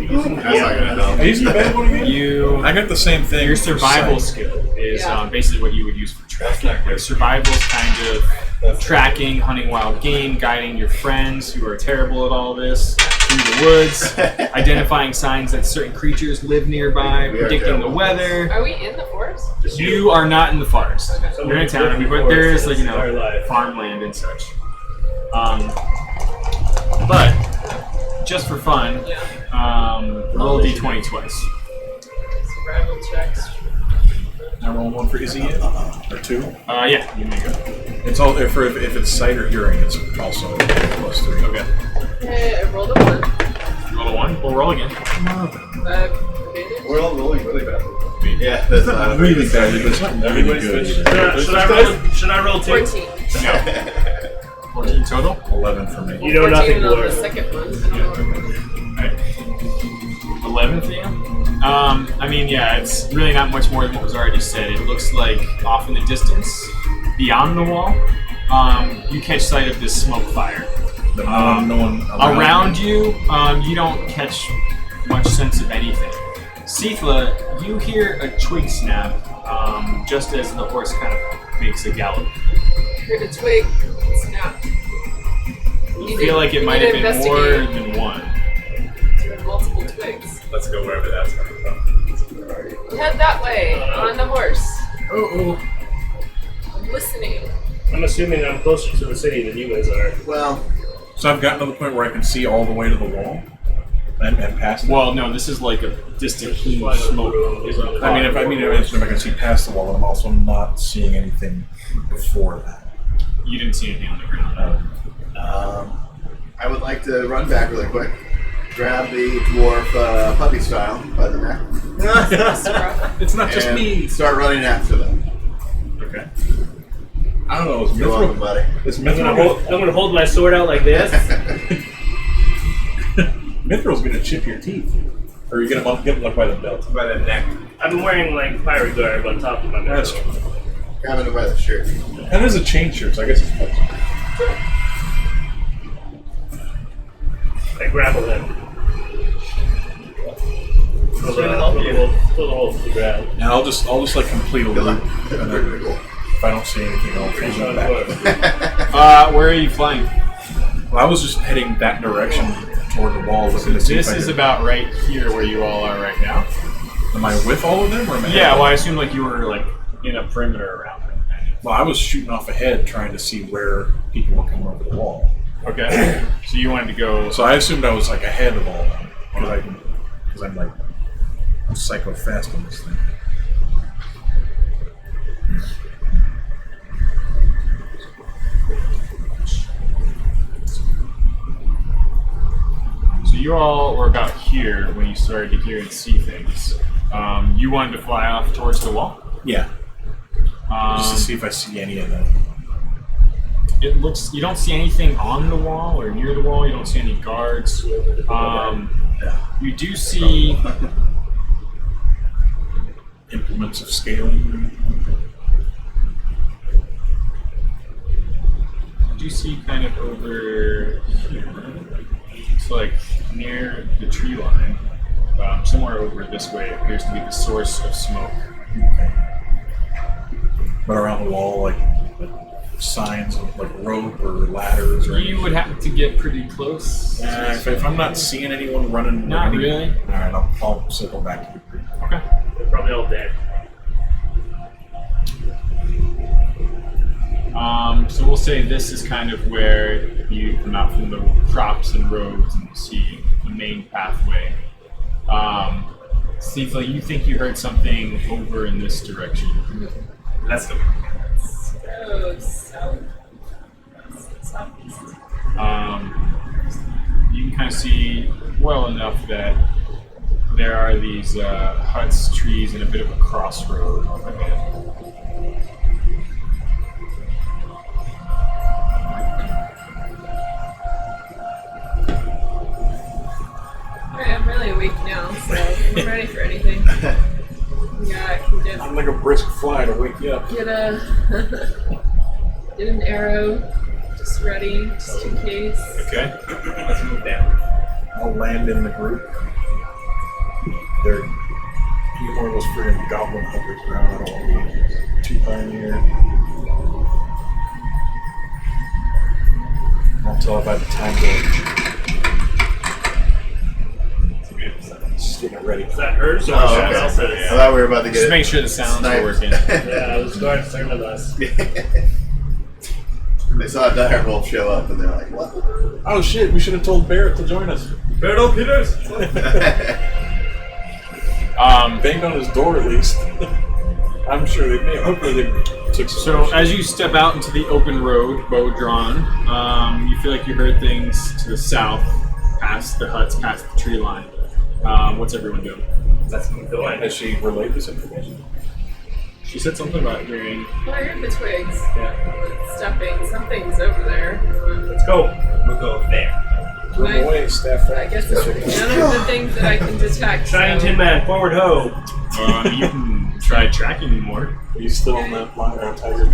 Using the That's not gonna help. Are you using the bad one again? You. I got the same thing. Your for survival sight. skill is Yeah. basically what you would use for tracking. Your survival is kind of tracking, hunting wild game, guiding your friends who are terrible at all this through the woods, identifying signs that certain creatures live nearby, We are predicting the terrible. weather. Are we in the forest? You are not in the forest. Okay. You're in a town, but there is like farmland and such. But just for fun, roll d20 twice. Survival checks. I roll one for Izzy yet? Or two? Yeah, you may go. It's all if it's sight or hearing, it's also plus 3. Okay. Okay, I rolled a 1. Roll a 1. We'll roll again. Advantage? We're all rolling really bad. Yeah, that's not Really bad, but it's not really good. Should I roll 2? 14. No. 14 total? 11 for me. You know 14 nothing, on boy. the second one. I don't know. Alright. 11 for you? I mean, yeah, it's really not much more than what was already said. It looks like off in the distance, beyond the wall, you catch sight of this smoke fire. But no one Around you, you don't catch much sense of anything. Seathla, you hear a twig snap just as the horse kind of makes a gallop. Heard a twig snap. You feel like it might have been more than one. There were multiple twigs. Let's go wherever that's coming from. Head that way on the horse. Oh, I'm listening. I'm assuming I'm closer to the city than you guys are. Well, so I've gotten to the point where I can see all the way to the wall and past. Well, no, this is like a distant plume of smoke. If I can see past the wall, but I'm also not seeing anything before that. You didn't see anything on the ground. I would like to run back really quick, grab the dwarf puppy style by the neck, It's not just and me. start running after them. Okay. I don't know. Is Go on, buddy. I'm gonna hold my sword out like this. Mithril's gonna chip your teeth. Or you're gonna get him like by the belt. By the neck. I've been wearing like pirate garb on top of my belt. That's true. Grabbing him by the shirt. And there's a chain shirt, so I guess it's flexible. I grapple him. Throw the hole to the ground. And I'll just like complete a Good loop. luck. And then if I don't see anything, I'll Pretty pull sure it it back. works. Where are you flying? Well, I was just heading that direction toward the wall, looking to see This if I is could- about right here where you all are right now. Am I with all of them, or am I? Yeah, well, I assume like you were like in a perimeter around it. Well, I was shooting off ahead, trying to see where people were coming over the wall. Okay. So you wanted to go. So I assumed I was like ahead of all of them, because I'm like psycho fast on this thing. So you all were about here when you started to hear and see things. You wanted to fly off towards the wall. Yeah, just to see if I see any of them. It looks. You don't see anything on the wall or near the wall. You don't see any guards. You do see Implements of scaling. you see kind of over here? It's like near the tree line, somewhere over this way appears to be the source of smoke. But around the wall, like signs of like rope or ladders or You would have to get pretty close. if I'm not seeing anyone running, Not really. All right, I'll circle back to the group. Okay. They're probably all dead. So we'll say this is kind of where you come out from the crops and roads and you see the main pathway. Steve, you think you heard something over in this direction? Let's go. Oh, southeast. You can kind of see well enough that there are these huts, trees, and a bit of a crossroad ahead. Alright, I'm really awake now, so I'm ready for anything. Yeah, I can I'm like a brisk fly to wake you up. get an arrow, just ready, just in case. Okay. Let's move down. I'll land in the group. There are any more of those friggin' goblin hunters around. I don't want to be too pioneer. Until I've had the time to just get it ready. Is that hers or Oh, someone okay. else's? I thought we were about to get Just make sure the sounds are sniped. working. Yeah, I was going to say with us. They saw a direwolf show up and they're like, what? Oh shit, we should have told Barrett to join us. Berto Peters! Banged on his door at least. I'm sure they may. Hopefully they took some. So as you step out into the open road, bow drawn, you feel like you heard things to the south, past the huts, past the tree line. What's everyone doing? Let's move the way. Has she relayed this information? She said something about hearing. Well, I heard the twigs. Yeah. Stepping. Something's over there. Let's go. We'll go there. Throw them away, staff. I guess it's none of the things that I can detect. Shining so. Tin Man, forward ho! You can try tracking more. Are you still on that line or tiger?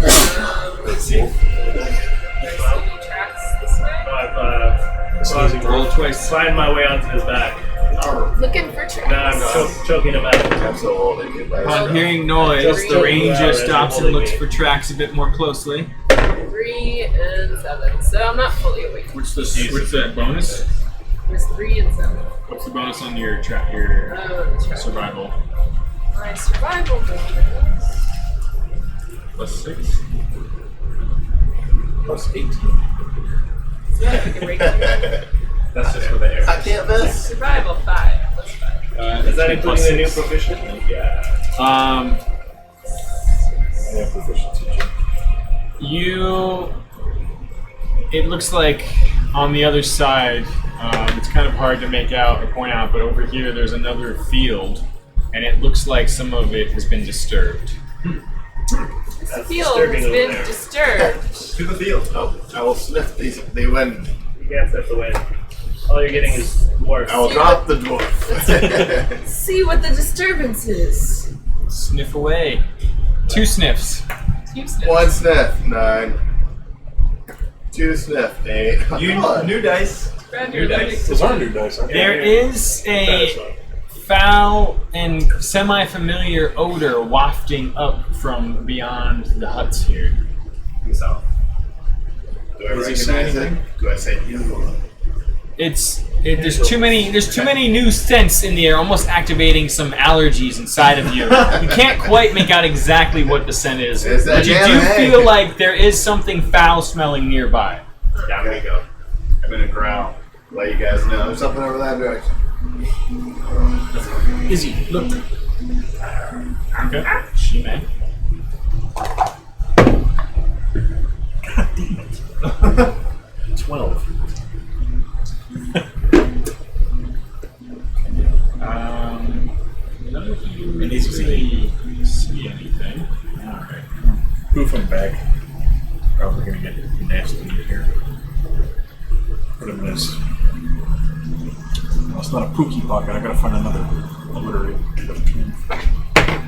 Let's see. There's any tracks this way. I've Roll twice. find my way onto his back. Looking for tracks. Now I'm choking him out. I'm so old. I get Upon hearing noise, the ranger stops and looks for tracks a bit more closely. 3 and 7. So I'm not fully awake. What's that bonus? There's 3 and 7. What's the bonus on your your Track. survival? My survival bonus. Plus 6. Plus 18. So I can break through. That's just for the air. I can't miss. Survival 5. Plus 5. Is that including the new proficiency? Yeah. I have proficiency. It looks like on the other side, it's kind of hard to make out or point out, but over here there's another field, and it looks like some of it has been disturbed. The field disturbing has over been there. disturbed. To the field. Oh, I will sniff these. They win. You can't step away. All you're getting is dwarfs. I will drop the dwarf. See what the disturbance is. Sniff away. 2 sniffs. One sniff. 9. 2 sniff. 8. Come on. New dice. Grab New your dice. Those are new dice, aren't they? There is a foul and semi-familiar odor wafting up from beyond the huts here. Himself. Do I Does he see recognize it? anything? Do I say you? There's too many new scents in the air, almost activating some allergies inside of you. You can't quite make out exactly what the scent is, Is that but you do Anna Hay? feel like there is something foul smelling nearby. Down we go. I'm gonna growl. Let you guys know there's something over that direction. Izzy, look. Okay. She may. God damn it. 12. None of you And he's really see anything. Alright. Poof him back. Probably gonna get nasty in here. Put him in this. Well, it's not a pookie pocket. I gotta find another obliterate.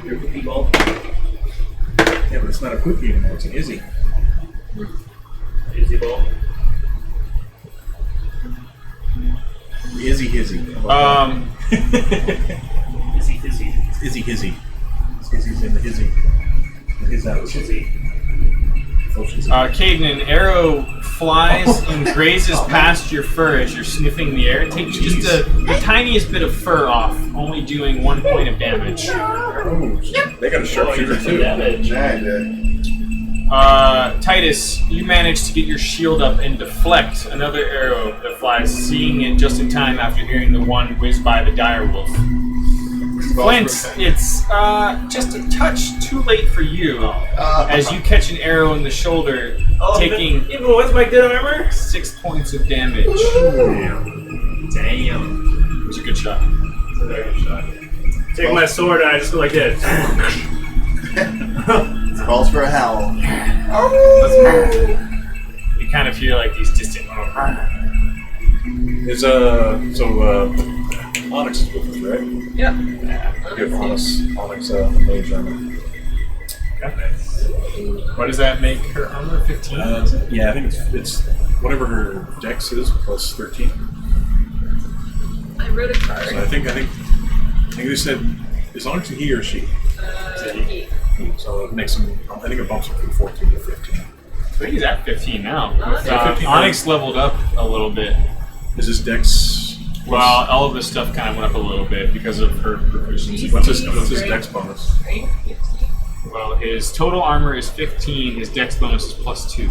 Your cookie ball. Yeah, but it's not a pookie anymore. It's an Izzy. Easy ball. Izzy hizzy. Izzy fizzy. Izzy hizzy. Izzy's in the hizzy. His out. Shizzy. Caden, an arrow flies and grazes past your fur as you're sniffing the air. It takes just the tiniest bit of fur off, only doing 1 point of damage. They got a sharpshooter too. Damage. Titus, you manage to get your shield up and deflect another arrow that flies, seeing it just in time after hearing the one whiz by the direwolf. Flint, it's just a touch too late for you as you catch an arrow in the shoulder, taking even with my good armor? 6 points of damage. Damn. It was a good shot. It's a very good shot. Take my sword and I just go like this. It calls for a howl. You kind of hear like these distant. Is Onyx is with us, right? Yep. Give Onyx mage armor. What does that make her armor? 15? Yeah, I think it's whatever her dex is plus 13. I wrote a card. So I think they said, is Onyx a he or she? He. So it makes him. I think it bumps him from 14 to 15. I think he's at 15 now. Okay. 15. Onyx leveled up a little bit. Is his dex? Well, all of this stuff kind of went up a little bit because of her proficiency. What's his dex bonus? Well, his total armor is 15. His dex bonus is +2.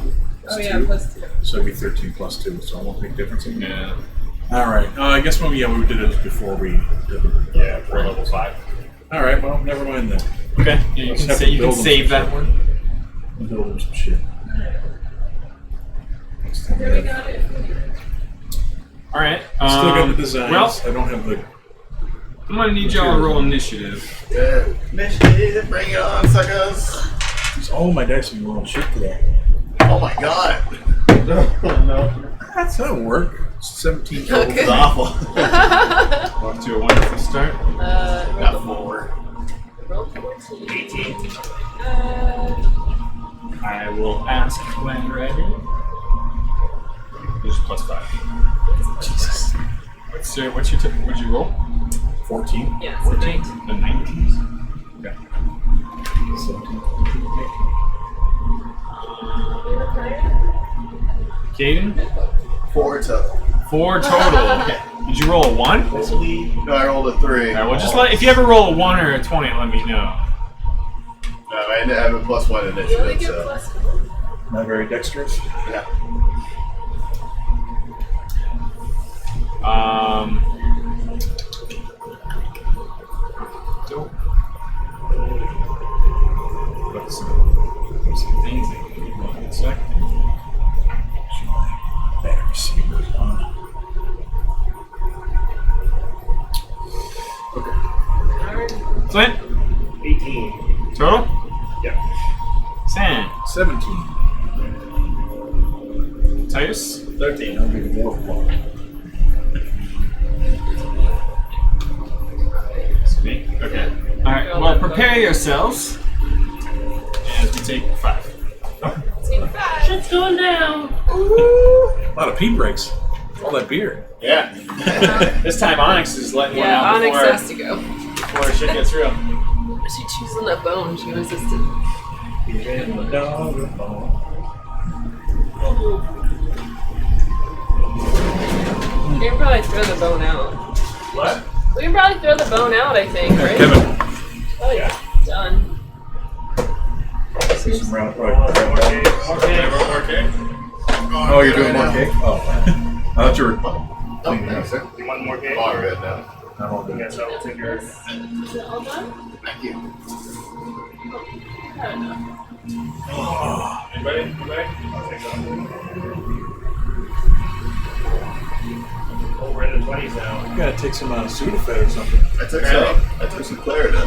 Oh yeah, +2. So it'd be 13 plus 2. So it won't make a difference. Yeah. All right. I guess we did it before we did the. Yeah, for level 5. All right. Well, never mind then. Okay. Yeah, you can save that one. We'll build him some shit. Next time There we got it. All right. Still got the designs. Well, I don't have the. I'm gonna need y'all to roll initiative. Good. Mission, bring it on, suckers. All my dice are rolling shit today. Oh my god. No. That's how it work. 17 total. It's awful. Off to a wonderful start. Got 4. Roll 14. 18. I will ask when ready. There's +5. Jesus. What'd you roll? 14. Yeah, so 19. The 19s. Okay. 17. Caden? 4 total. 4 total. Okay. Did you roll a 1? No, I rolled a 3. Alright, well just if you ever roll a 1 or a 20, let me know. No, I have a +1 You only initiative, get so. +1. Not very dexterous. Yeah. Put some things in. One second. Better receivers on. Flint? 18. Total? Yep. Sam? 17. Titus? 13. I'll be the dwarf block. Speak. Okay. Alright, well, prepare yourselves. As we take 5. Take 5. Shit's going down. A lot of pee breaks. All that beer. Yeah. This time Onyx is letting one Yeah, out Onyx before, has to go. before shit gets real. She chews on that bone. She resisted. In the dog bone. We can probably throw the bone out. What? We can probably throw the bone out, I think, right? Kevin. Oh yeah. Done. See some round. More cake. Oh, you're doing more cake? Oh. I thought you were. Oh, thanks, sir. You want more cake? All good now. I'm all good. Yes, I will take yours. Is it all done? Thank you. I don't know. Anybody? Anybody? I'll take that. Oh, we're in the 20s now. You gotta take some Sudafed or something. I took some Claritin.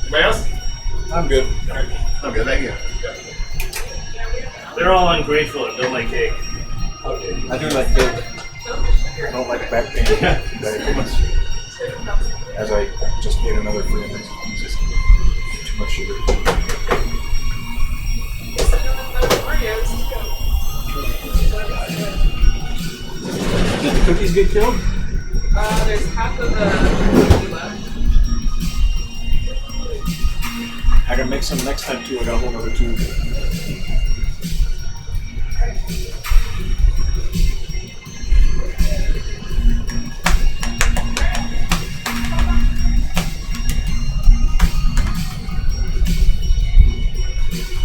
Anybody else? I'm good. I'm good, thank you. They're all ungrateful and don't like cake. I do like cake. I don't like back pain. Diabetes. As I just ate another 3 minutes. Just too much sugar. Oreos. cookies get killed? There's half of the cookie left. I can make some next time too. I got a whole other tube.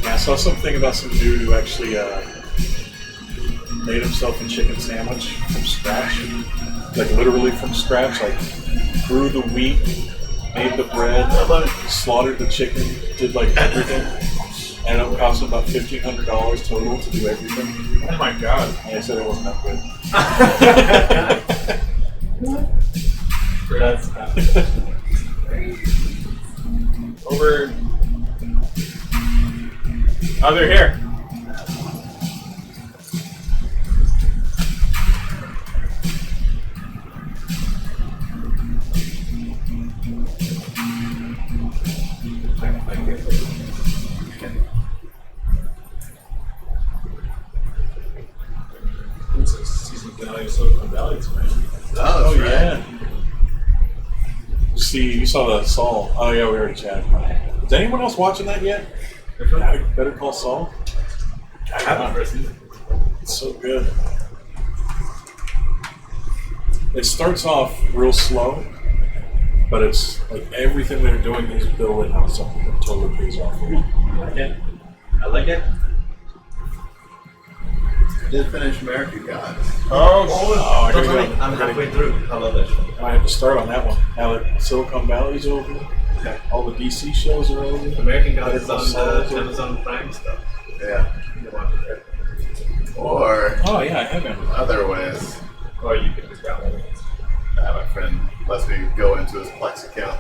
Yeah, I saw something about some dude who actually made himself a chicken sandwich from scratch. Like literally from scratch. Like grew the wheat, made the bread, slaughtered the chicken, did like everything. And it cost him about $1,500 total to do everything. Oh my god. And I said it wasn't that good. That's Over. Oh, they're here. It's a season finale of Silicon Valley tonight. Oh, that's right. Yeah. See, you saw the Saul. Oh yeah, we already chatted about it. Is anyone else watching that yet? Better Call Saul? I haven't first season. It's so good. It starts off real slow, but it's like everything they're doing is building on something that totally pays off. I like it. I like it. I did finish American Gods. I gotta go. I'm halfway through. I love that show. I have to start on that one. Now that Silicon Valley's over, all the DC shows are over. American Gods is on the Amazon Prime stuff. Yeah. You watch it. Or Oh yeah, I have Amazon. other ways. Or you can just download it. My friend lets me go into his Plex account.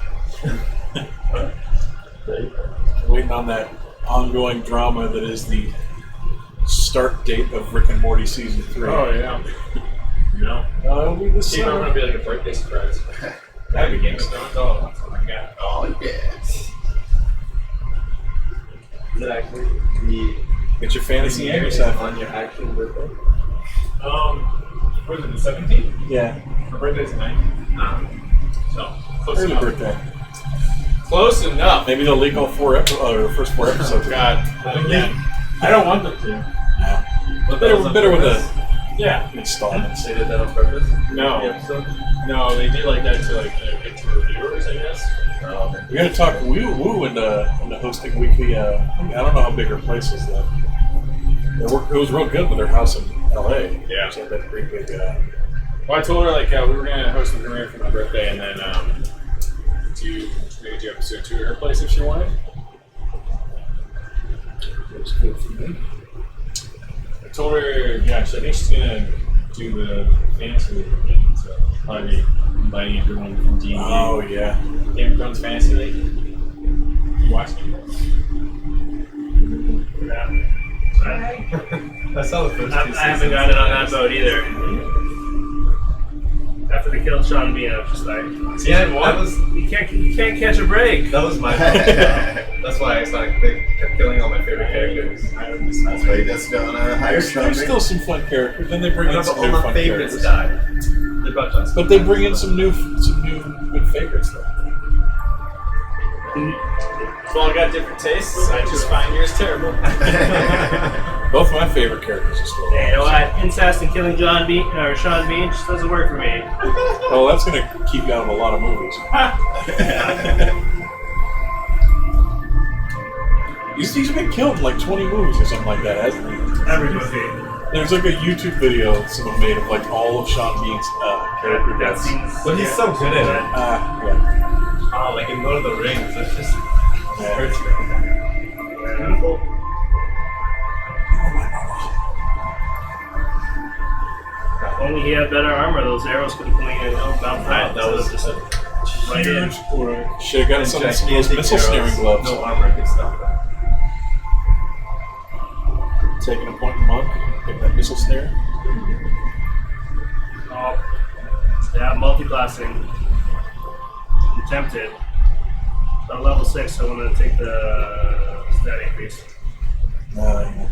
Waiting on that ongoing drama that is the start date of Rick and Morty season 3. Oh, yeah. You know? It'll be this See, I'm summer. gonna be like a birthday surprise. That'd be Game of Thrones. Oh my god. Oh, yes. Is it actually the Get your fantasy premiere games is out. on your actual birthday? What is it, the 17th? Yeah, My birthday's the 9th. So, close early enough. birthday. Close enough. Maybe they'll leak all the first 4 episodes. God, but again, I don't want them to. Yeah. But Better with the Yeah. installments. They did that on purpose? No. The episode? No, they did like that to like get to reviewers, I guess. Oh, We gotta talk Woo into hosting weekly. I don't know how big her place is though. It was real good with her house in LA. Yeah. She had that great big. Well, I told her like we were gonna host the premiere for my birthday, and then maybe do episode 2 at her place if she wanted. It was good for me. I told her, yeah, so I think she's gonna do the fantasy league with me, so probably be inviting everyone from D&D. Oh yeah. Game of Thrones Fantasy League. You watching it? I saw the first I haven't got it on that boat either. After they killed Sean Bean, I was just like, Yeah, that was you can't catch a break. that was my fault. That's why I started. They kept killing all my favorite characters. That's why you just don't hire There's somebody. still some fun characters. Then they bring in some All new my fun favorites characters. died. They brought us. But they bring in some new good favorites though. We've all got different tastes. I just find yours terrible. Both of my favorite characters are still. Hey, you know what? Incest and killing Sean Bean just doesn't work for me. Well, that's gonna keep you out of a lot of movies. He's been killed in like 20 movies or something like that, hasn't he? Every movie. There's like a YouTube video someone made of like all of Sean Bean's character That deaths. scene's But he's so good at it. Yeah. Oh, like in Lord of the Rings, it's just Yeah. hurts me. beautiful. If only he had better armor, those arrows could have pointed bounce out. That was just right in. Should have gotten some of those Gigantic missile snaring arrows, gloves. No armor could stop that. Taking a point in monk, get that missile snare. Oh, yeah, multi-classing. I'm tempted. At level 6, I want to take the stat increase. Yeah.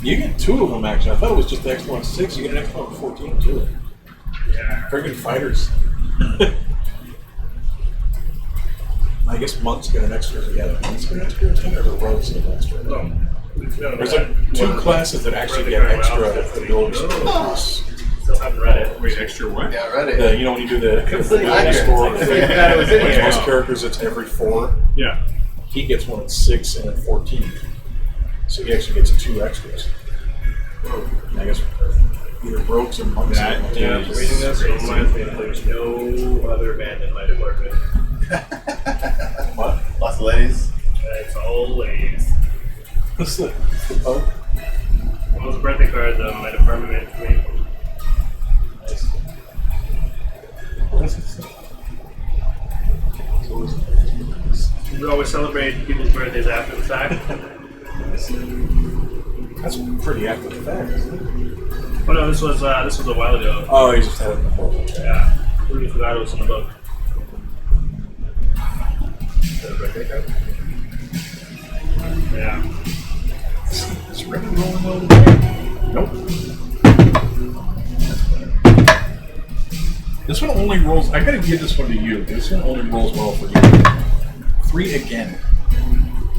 You get 2 of them, actually. I thought it was just the extra one 6. You get an extra one 14, too. Yeah. Very good fighters. I guess monks get an extra. Yeah, monks get an extra 10, or the rogues get an extra. There's like 2 classes that actually get extra abilities. Still haven't read it. Wait, extra what? Yeah, ready. You know when you do the Completely ability score, that it was in here. most characters it's every 4. Yeah. He gets one at 6 and at 14. So he actually gets 2 extras. And I guess either rogues and monks. That Yeah, is reading this reminds me that there's no other band in my department. What? Lots of ladies. It's all ladies. What's the pub? One was a birthday card that my department made for me. We always celebrate people's birthdays after the fact. That's pretty after the fact, isn't it? Oh no, this was a while ago. Oh, he just had it before. Yeah, we forgot it was in the book. Is that a birthday card? Yeah. Is Ricky rolling well today? Nope. This one only rolls. I gotta give this one to you. This one only rolls well for you. 3 again.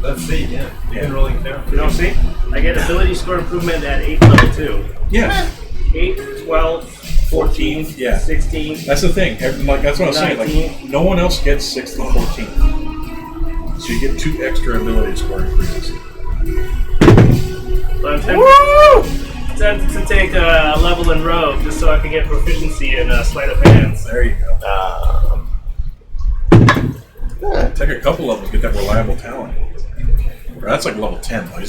Let's see. Yeah. Yeah. Been rolling down. You don't see? I get ability score improvement at 8 level 2. Yeah. 8, 12, 14, Yeah. 16. That's the thing. That's what I was saying. 19. Like, no one else gets 6 and 14. So you get 2 extra ability score increases. So I'm tempted to take a level in Rogue just so I can get proficiency in Sleight of Hands. There you go. Take a couple of them to get that reliable talent. Or that's like level 10 though.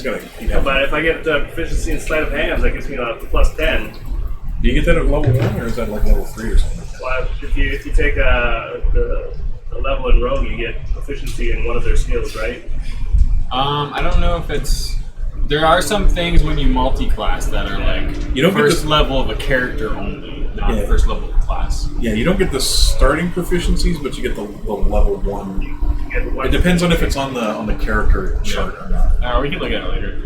But if I get proficiency in Sleight of Hands, that gives me a plus 10. Do you get that at level 1 or is that like level 3 or something? Well, if you take the level in Rogue, you get proficiency in one of their skills, right? I don't know if it's. There are some things when you multi-class that are like You don't get first the- level of a character only, not Yeah. first level of class. Yeah, you don't get the starting proficiencies, but you get the level 1. You get one It depends on if it's on the character chart or not. We can look at it later.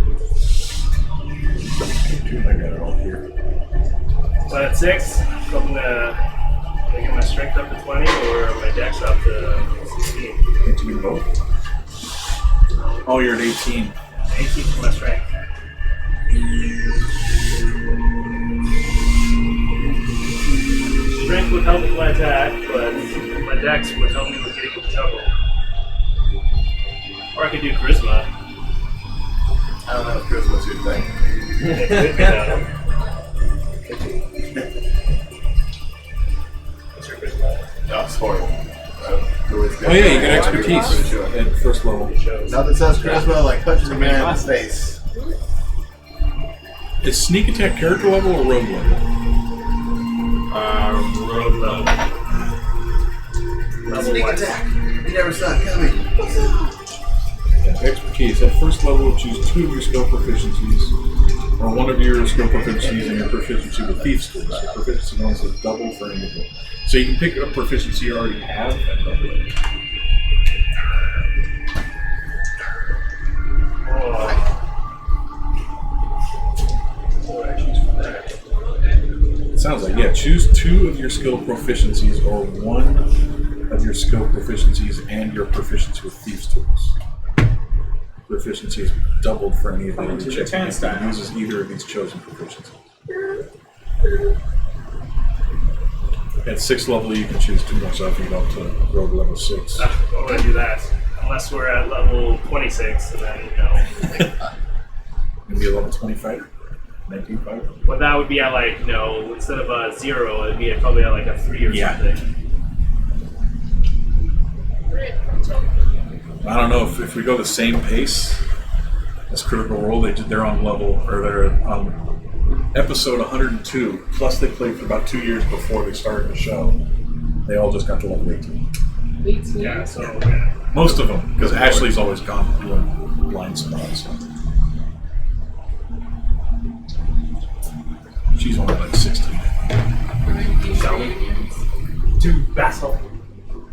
I got it all here. So at 6, so I'm gonna get my strength up to 20 or my dex up to 16. Can't you do both? Oh, you're at 18. 18 for my strength. Strength would help with my attack, but my dex would help me with getting into trouble. Or I could do charisma. I don't know if Christmas your thing. It could be that. What's your charisma? No, it's horrible. Oh yeah, you get expertise Sure. at first level. Nothing says charisma like punching a man in the face. Is sneak attack character level or rogue level? Rogue level. Level Sneak 1. attack. You never saw it coming. Yeah, expertise. At first level, choose 2 of your skill proficiencies, or 1 of your skill proficiencies and your proficiency with thief skills. Your proficiency bonus is double for any of them. So you can pick a proficiency you already have and double it. It sounds like, yeah, choose 2 of your skill proficiencies or 1 of your skill proficiencies and your proficiency with thieves tools. Proficiency is doubled for any ability check that uses either of these chosen proficiencies. At 6th level, you can choose 2 more, so if you go up to rogue level 6. Why would I do that? Unless we're at level 26, and then, Maybe a level 20 fighter? 19 fighter? Well, that would be at instead of a 0, it'd be probably at like a 3 or something. I don't know if we go the same pace as Critical Role. They're on level, or they're on episode 102. Plus, they played for about 2 years before they started the show. They all just got to level 18. 18. Yeah, so Most of them, because Ashley's always gone through blind spots. She's only like 16. Dude, Basil.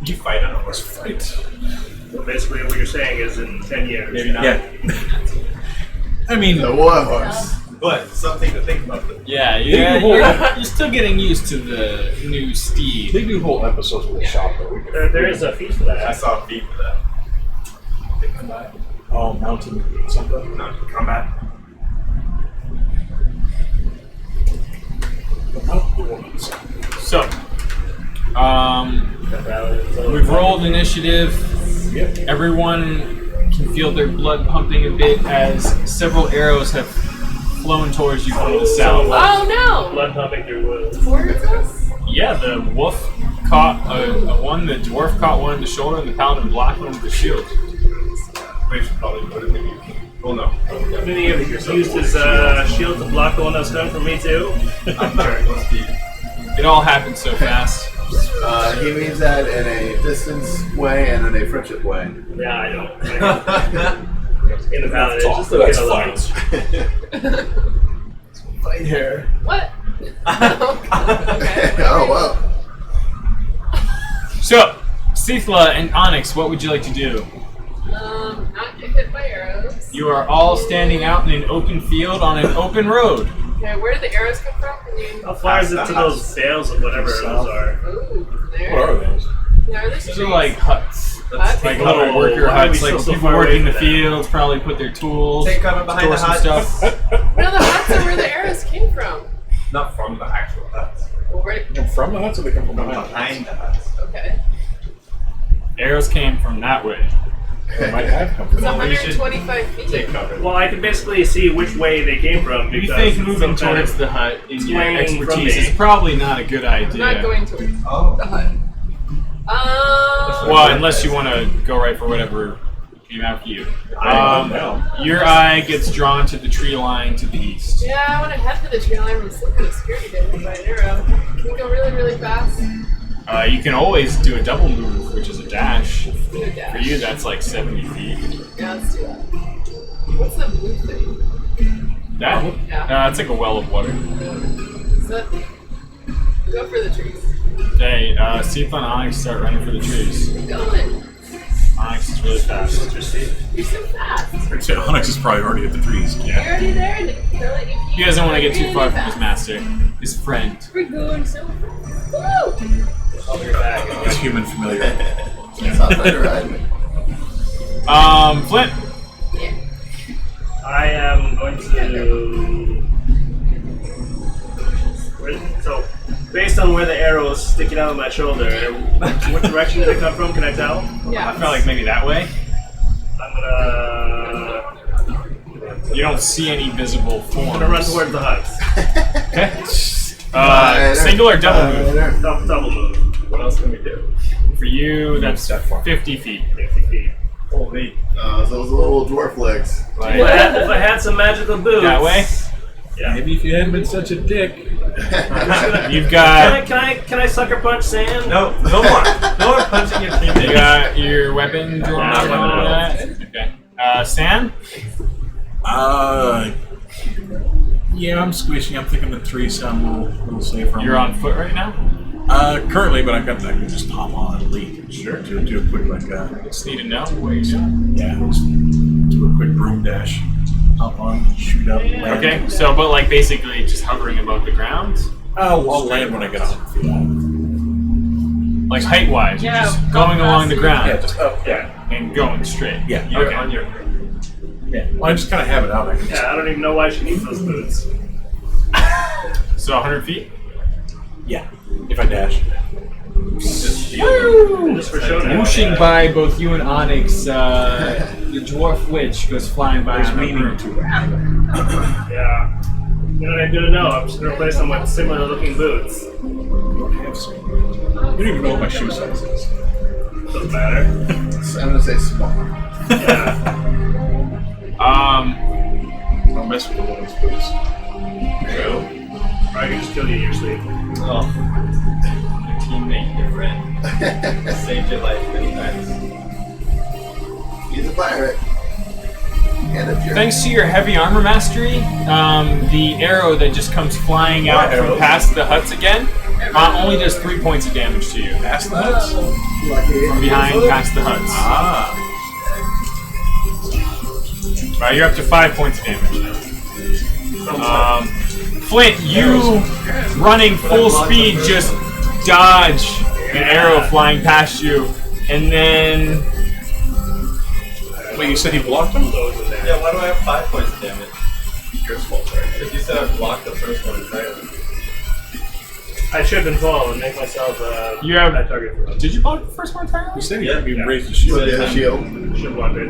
You fight on us. Fight. So basically, what you're saying is in 10 years. Maybe not. Yeah. I mean, The war horse. But something to think about. Yeah, you're still getting used to the new steed. They do whole episodes with the shop though. There is a feast for that. I saw a feed for that. Oh, mountain something. Mountain combat. So, we've rolled initiative. Yep. Everyone can feel their blood pumping a bit as several arrows have flown towards you from the south. Oh no! Blood pumping through wounds. Towards us? Yeah, the wolf caught one, the dwarf caught one in the shoulder, and the paladin blocked one with the shield. We should probably put it maybe. Well, no. Maybe he used his shield to block the one that was coming from me too. I'm sure it must be. It all happened so fast. He means that in a distance way and in a friendship way. Yeah, I know. In the paladin, it's just That's looking alone. Fight here. What? Okay. Oh, wow. So, Sithla and Onyx, what would you like to do? Not get hit by arrows. You are all standing out in an open field on an open road. Okay, where did the arrows come from? Can you... How far is it to those sails of whatever those are? Ooh, there. What are those? Yeah, are those These trees? are like huts. Huts? Like Oh, little worker why are we huts, like so people far away working the from that? fields probably put their tools, Take cover behind store the some hut. stuff. No, the huts are where the arrows came from. Not from the actual huts. Well, right. Come from the huts or they come from From behind? behind the huts. Okay. Arrows came from that way. They might have come from It's behind. 125 feet. Take cover. Well, I can basically see which way they came from. You Because think moving some kind towards of- the hut in your swaying from expertise me. is probably not a good I'm not idea. going towards Oh. the hut. Well, unless you want to go right for whatever came after you. No. Your eye gets drawn to the tree line to the east. Yeah, I want to head for the tree line. I'm still kind of scared to get hit by an arrow. Can we go really, really fast? You can always do a double move, which is a dash. Do a dash. For you, that's like 70 feet. Yeah, let's do that. What's the blue thing? That? Yeah. It's like a well of water. So, go for the trees. Okay, Sithla and Onyx start running for the trees. Keep going. Onyx is really fast. You're so fast. I'd say Onyx is probably already at the trees. You're already there, Nick. He doesn't want to get too far from his master, his friend. We're going so fast. Woo! I'll be back. It's human familiar. It's not better, right? Flint. Yeah. I am going to. So, based on where the arrow is sticking out of my shoulder, what direction did it come from? Can I tell? Yeah. I felt like maybe that way. I'm gonna. You don't see any visible forms. I'm gonna run towards the huts. Okay. Single or double move? Double move. What else can we do? For you, that's That far. 50 feet. 50 feet. Holy. Those little dwarf legs. Like, If I had some magical boots. that way? Yeah. Maybe if you hadn't been such a dick. You've got Can I sucker punch sand? No more. No more punching your teammate. you got your weapon drawn Yeah, and weapon all drawn. that. Okay. Sam? Yeah, I'm squishing. I'm thinking the tree sound a little safer. You're on foot right now? Currently, but I can just hop on and leave. Sure. Do a quick Just need to know what you're doing. yeah, just do a quick broom dash. Hop on, shoot up. Land. Okay, so but like basically just hovering above the ground, I'll land when I get on feet. like height wise, you're Yeah, just go going along the faster. ground Yeah, just up. Yeah. and going straight. Yeah. You're Okay. on your. Yeah. Well, I just kind of have it out. I can just, Yeah, I don't even know why she needs those boots. So 100 feet. yeah. If I dash. Just for show now. Whooshing by both you and Onyx, the dwarf witch goes flying by There's on her meaning broom. to it. Yeah. You know what I'm gonna know? I'm just gonna replace them with similar looking boots. I have some. You don't even know what my shoe size is. Doesn't matter. I'm gonna say small. Yeah. Don't mess with the woman's boots. True. Or I can just kill you in your sleep. Oh. Your teammate, your friend. Saved your life many times. He's a pirate. And a jerk. Thanks to your heavy armor mastery, the arrow that just comes flying out from arrows? past the huts again only does 3 points of damage to you. Past the huts? From behind, past the huts. Ah. Right, you're up to 5 points of damage now. Flint, you running full speed, just dodge an arrow flying past you, and then Wait, you said he blocked him? Yeah, why do I have 5 points of damage? Your fault, right? Because you said I blocked the first one entirely. I trip and fall and make myself you have. that target for Did you block the first one entirely? You said he Yeah. raised the shield. Yeah, shield. Should block it.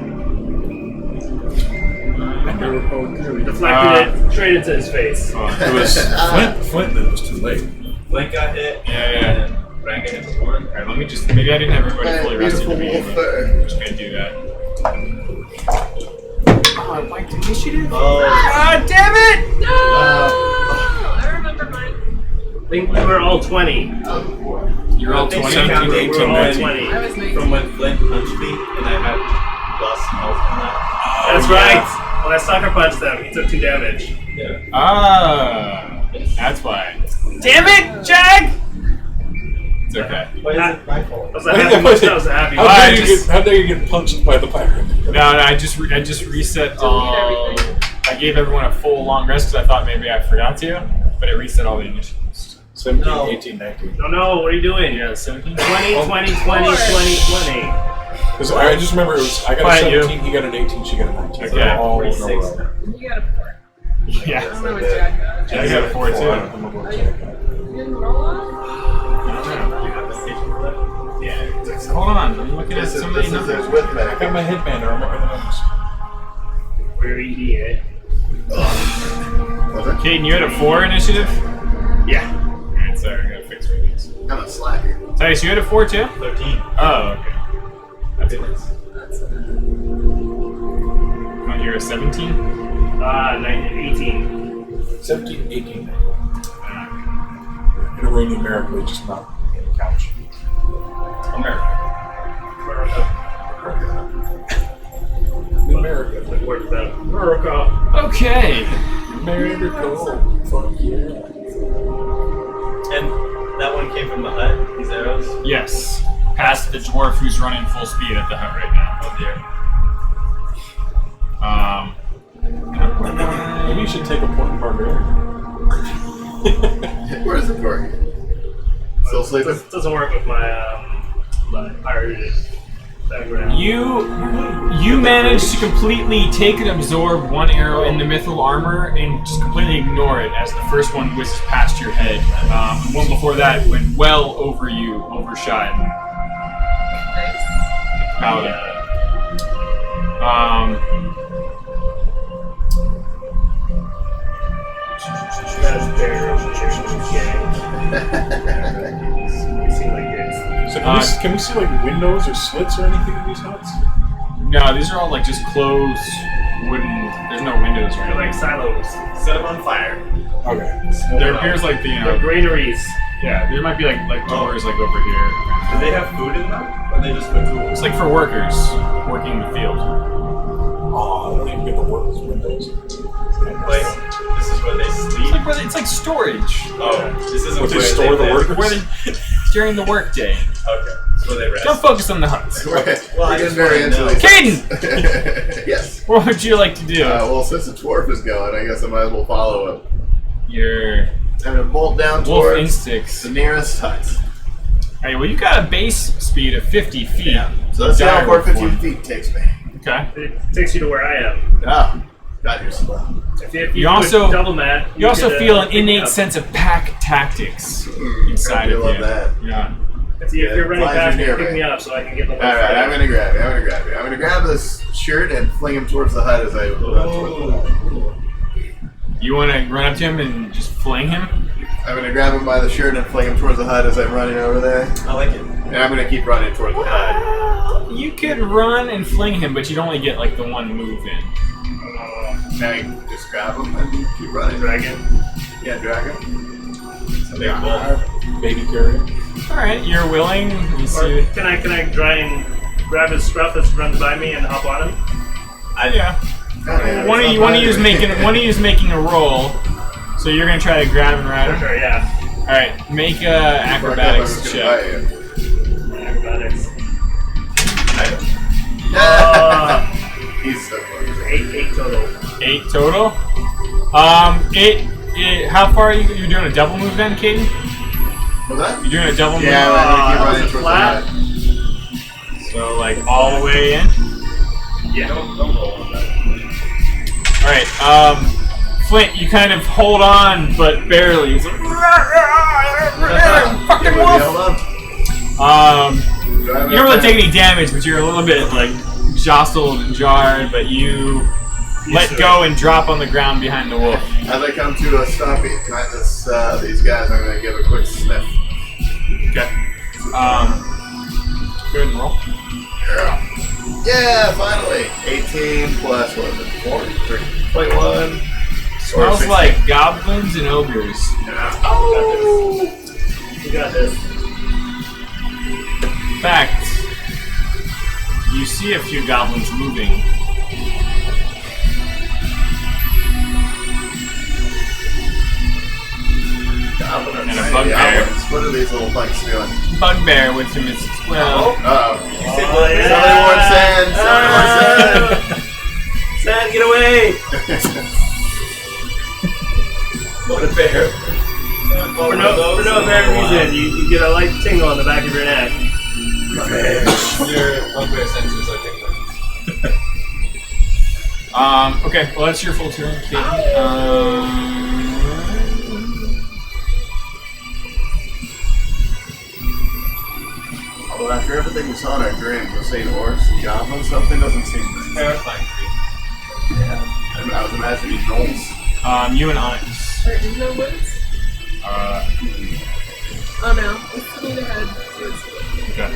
I never clearly. Deflected it straight into his face. It was Flint, then it was too late. Blink got hit. Yeah. And Brand got hit before. Alright, let me just. Maybe I didn't have everybody fully rested to Beautiful be. wolf. I'm just gonna do that. Oh, I liked initiative. Oh. God damn it! No! I remember mine. I think we were all 20. You're all I think 20. so. 17, We 18, were all 19. 20. I was 19. From when Flint punched me and I had plus health on that. That's right. When I sucker punched them, he took 2 damage. Yeah. Ah, that's why. Damn it, Jag! It's okay. Why is it my fault? That was a happy moment. That was a happy How moment. dare you get punched by the pirate? No, I just reset all. I gave everyone a full long rest because I thought maybe I forgot to, but it reset all the initiatives. 17, No. 18, 19. No, what are you doing? Yeah, 17. 20, 20, 20, 20, 20. Because I just remember it was I got a Quiet you. 17, he got an 18, she got a 19. Okay. So they're all in a 46 row. now. You got a 4. I Yeah. don't know what Jack got. I got a 4 too. I don't remember what Jack got. You didn't roll off? Hold on, I'm looking at This is, some of this these is their numbers. with I got my headband, I remember the numbers. We're eating it. Was it? Caden, you had a 4 initiative? Yeah. Alright, sorry, I gotta fix my things. I'm a slacker. Titus, you had a 4 too? 13. Oh, okay. That's it. That's it. Come on, you're a 17? 18. 17, 18, 19. In a row numerically, just not in the couch. America. America. Like words about America. Okay. America. Fuck yeah. And that one came from the hut, these arrows. Yes. Past the dwarf who's running full speed at the hut right now. Oh dear. Maybe you should take a point in barbarian. Where is the torque? Still sleeping? Doesn't work with my pirated background. You managed to completely take and absorb one arrow in the mithril armor and just completely ignore it as the first one whizzes past your head. The one before that went well over you, overshot. Nice. Paladin. That's very You seem like this. So can we see like windows or slits or anything in these huts? No, these are all like just closed wooden. There's no windows or They're like anything. silos. Set them on fire. Okay. There appears like the They're granaries. yeah, there might be like doors like over here. Do they have food in them? Or they just put tools? It's like for workers working the field. Oh, I don't even get the workers' windows. Like, this is where they sleep? It's like storage. Oh, this isn't Would they where store the live. workers? Where they, during the workday. Okay, this is where they rest. Don't focus on the huts. Right. Well, I We're just getting very wanna into know. these. Caden! Yes. What would you like to do? Well, since the dwarf is going, I guess I might as well follow him. Your I'm gonna bolt down wolf towards instincts. the nearest hut. Alright, well you got a base speed of 50 feet. Yeah. So let's see how far Dire 15 one. feet takes me. Okay. It takes you to where I am. Ah, got here slow. If You do also- double mat. You also could, feel an pick me innate up. sense of pack tactics inside I do of love you. that. Yeah. If you're running Flies fast, are you near pick me. me up so I can get the one. Alright, I'm gonna grab you. I'm gonna grab this shirt and fling him towards the hut as I run towards the hut. You want to run up to him and just fling him? I'm gonna grab him by the shirt and fling him towards the hut as I'm running over there. I like it. And I'm gonna keep running towards the hut. You could run and fling him, but you'd only get like the one move in. Now you can just grab him and keep running. Dragon. Yeah, drag him. It's a big wolf. Baby carrier. Alright, you're willing. You Or see. can I try and grab his scruff as he runs by me and hop on him? Yeah. One of you is making a roll, so you're gonna try to grab and ride him. Sure, yeah. All right, make a acrobatics check. Acrobatics. He's so close. 8 total. 8 total. How far are you? You're doing a double move then, Caden? What's that? You're doing a double move. Yeah, I keep running was it towards flat? the head. So like all the way in. Yeah, don't roll on that. All right. Flint, you kind of hold on, but barely. It's like, fucking wolf. You don't really take any damage, but you're a little bit like jostled and jarred, but you let go and drop on the ground behind the wolf. As I come to a stop behind these guys, I'm going to give a quick sniff. Okay. Go ahead and roll. Yeah, finally. 18 plus, what is it, 43? 21. Smells like goblins and ogres. Oh! You got this. In fact, you see a few goblins moving. And a bugbear. What are these little bugs doing? Bugbear with him is well. Uh-oh. You say Somebody warn Sand! Somebody warn Sand! Sand, get away! What a bear. For no apparent reason, you get a light tingle on the back of your neck. Your bugbear sensors are tingling. Okay, well that's your full turn, Katie. Well, after everything we saw in our dreams, we're saying orcs and goblins, something doesn't seem Terrifying. Yeah. I was imagining gnolls. You and Onyx. Are in the woods? Oh no, it's still need to head towards the Okay.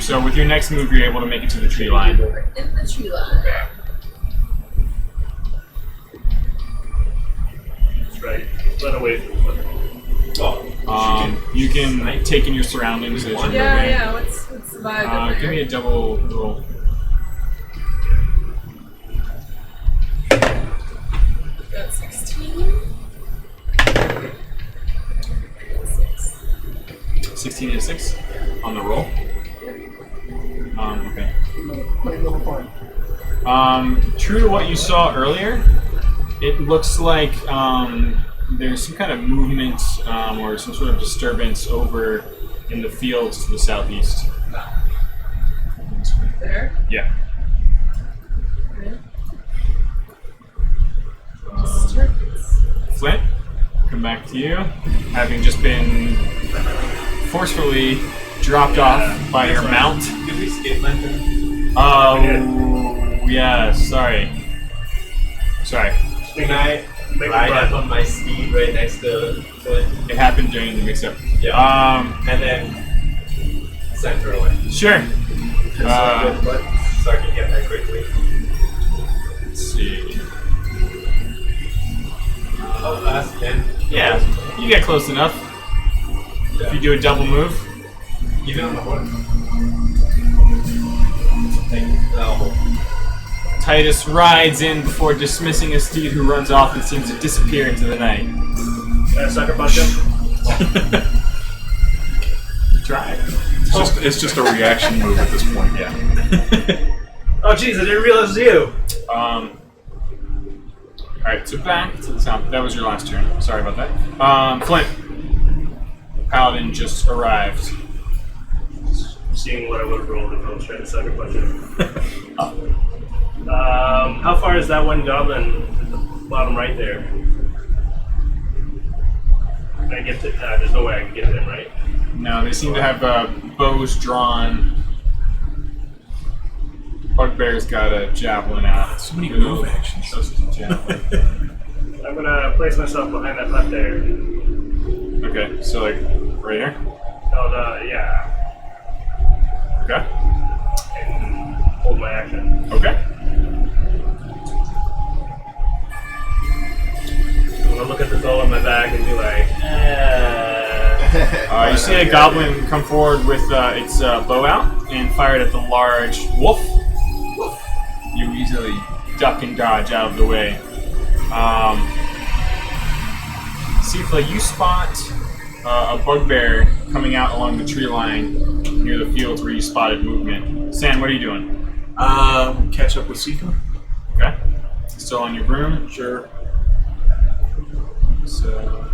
So with your next move, you're able to make it to the tree line. We're in the tree line. That's right. Run away from the You can take in your surroundings as you're moving. Yeah, what's the vibe in Give me there? a double roll. Got 16. 6. 16 and 6 on the roll. Okay. True to what you saw earlier, it looks like there's some kind of movement or some sort of disturbance over in the fields to the southeast. There? Yeah. Okay. Disturbance. Flint, come back to you. Having just been forcefully dropped off by your mount. Did we skip my turn? Oh, yeah, sorry. Sorry. Can I ride up on my steed right next to Flint? It happened during the mix-up. Yeah. And then send her away. Sure. So I can get there quickly. Let's see. How fast, then? Yeah, you get close enough. If you do a double move. Even on the horse? No. Titus rides in before dismissing a steed who runs off and seems to disappear into the night. sucker punch him. Try. It's just a reaction move at this point. Yeah. Oh jeez, I didn't realize it was you. Alright, so back to the top. That was your last turn. Sorry about that. Flint. Paladin just arrived. Seeing what I would have rolled if I was trying to sucker punch him. How far is that one goblin at the bottom right there? Can I get to? There's no way I can get to him, right? No, they seem to have bows drawn. Bugbear's got a javelin out. So many move actions. I'm gonna place myself behind that hut there. Okay, so like right here? Oh, yeah. Okay. And hold my action. Okay. I'm gonna look at the bow on my back and be like, You see a goblin come forward with its bow out and fire it at the large wolf. You easily duck and dodge out of the way. Sifla, you spot a bugbear coming out along the tree line near the fields where you spotted movement. San, what are you doing? Catch up with Sika. Okay. Still on your broom? Sure. So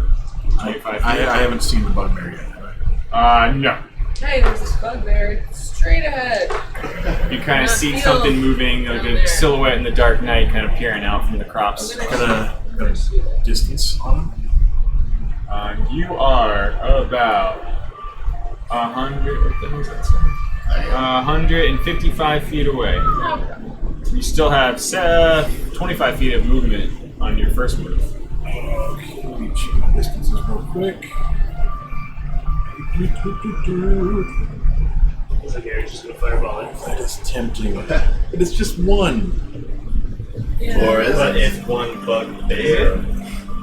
25 feet. I haven't seen the bugbear yet, have I? No. Hey, there's this bugbear straight ahead. You kind of Not see feel something moving, like down a there. silhouette in the dark night, kind of peering out from the crops. Got a distance on him? You are about 100. What the hell is that? 155 feet away. Okay. You still have 25 feet of movement on your first move. Okay, let me check my distances real quick. It's like you're just gonna fireball it. That is tempting. But it's just one. Yeah. Or is But it? it's one bugbear.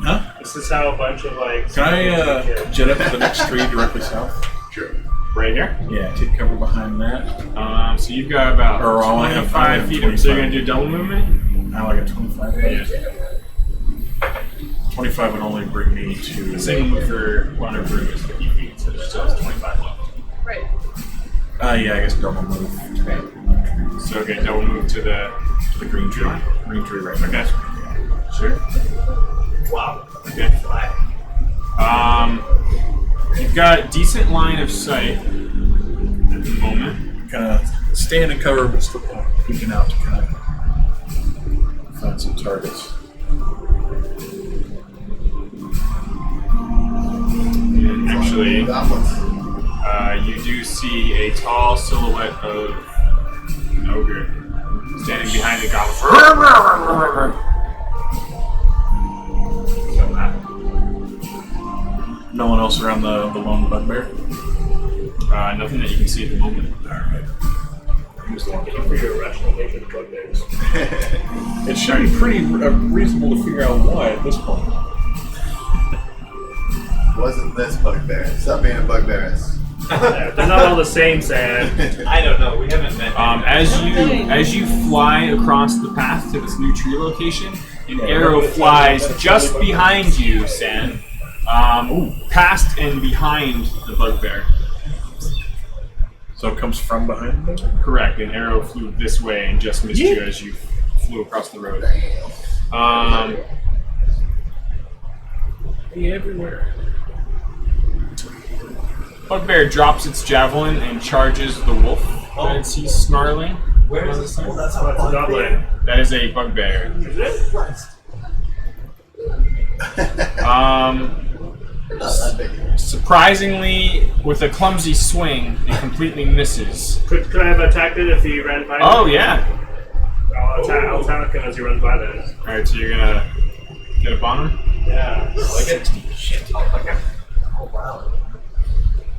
Huh? This is how a bunch of like. Can I jet up to the next tree directly south? Sure. Right here. Yeah, take cover behind that. So you've got about Or all I have 25 feet. So you're gonna 25. do double movement. Now I got 25. Yeah. 25 would only bring me to. The single move for one of room is 50 feet, so there's still has 25 left. Right. Yeah, I guess double move. So okay, double move to the Green tree. Green tree right Okay. Sure. Wow. Okay. You've got decent line of sight at the moment. Kind of staying in cover, but still kind of peeking out to kind of find some targets. And actually, Goblins. you do see a tall silhouette of an ogre standing behind the goblin. No one else around the lone bugbear? Nothing that you can see at the moment. Alright. Looking for your rationalization of bugbears. It should be pretty reasonable to figure out why at this point. Wasn't this bugbear? Stop being a bugbearist. They're not all the same, Sam. I don't know. We haven't met. As you fly across the path to this new tree location, an arrow flies just behind you, San. Past and behind the bugbear. So it comes from behind them? Correct. An arrow flew this way and just missed you as you flew across the road. Everywhere. Bugbear drops its javelin and charges the wolf that it sees snarling. Where is this? Well, that's what's a goblin. That is a bugbear. Is it? Not that big. Surprisingly, with a clumsy swing, it completely misses. Could I have attacked it if he ran by? Oh yeah! I'll attack him as he runs by then. Alright, so you're gonna get up on him? Yeah. I get shit. Oh wow.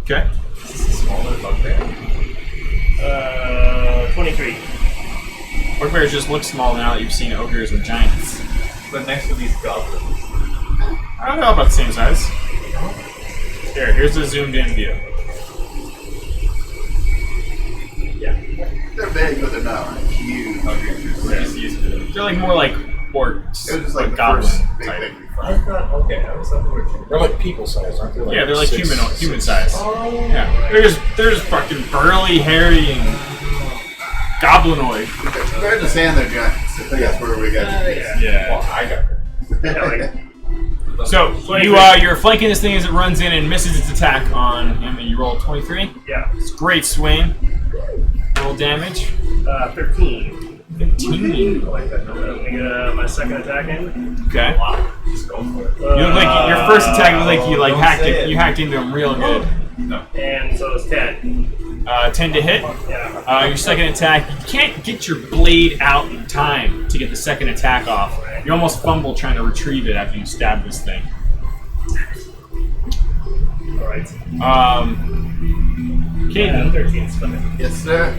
Okay. This is a smaller bugbear. 23. Bugbears just look small now that you've seen ogres with giants. But next to these goblins. I don't know about the same size. Here's a zoomed in view. Yeah. They're big, but they're not like huge. We're just used to them. They're like more like orcs, It was just like the goblin first big type. thing we I found. thought, okay, I was thought they were. They're like people size, aren't they? Like Yeah, they're like human size. Oh. Yeah, they're just fucking burly, hairy, and goblinoid. Compared to sand, they're giants. I think that's where we got to. Yeah. Well, I got her. Yeah, like, So you're flanking this thing as it runs in and misses its attack on him, and you roll 23. yeah. It's great swing. Roll damage. 13. 15. I like that number. Let me get my second attack in. Okay. Wow. Just go for it. You look like your first attack was like you like don't hacked say it. it. You hacked into him real good. And so it's 10. 10 to hit. Yeah. Your second attack, you can't get your blade out in time to get the second attack off. You almost fumble trying to retrieve it after you stab this thing. Alright. Caden, 13 is fine. Yes, sir.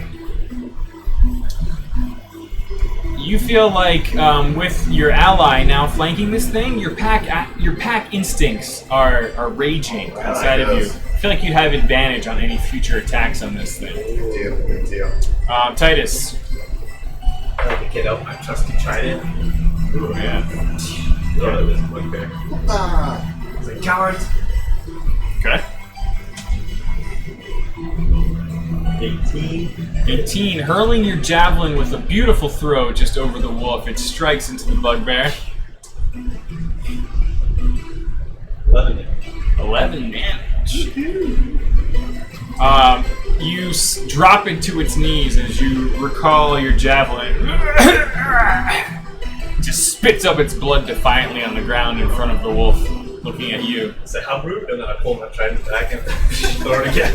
you feel like with your ally now flanking this thing, your pack instincts are raging inside of you. I feel like you have advantage on any future attacks on this thing. Good deal. Good deal. Titus. I like to get out my trusty trident. Ooh, yeah. Go to this bugbear. Ah. It's like, cowards! Okay. 18. Hurling your javelin with a beautiful throw just over the wolf. It strikes into the bugbear. 11 damage. You drop it to its knees as you recall your javelin. It just spits up its blood defiantly on the ground in front of the wolf, looking at you. I say, how rude, and then I pull my trident back and throw it again.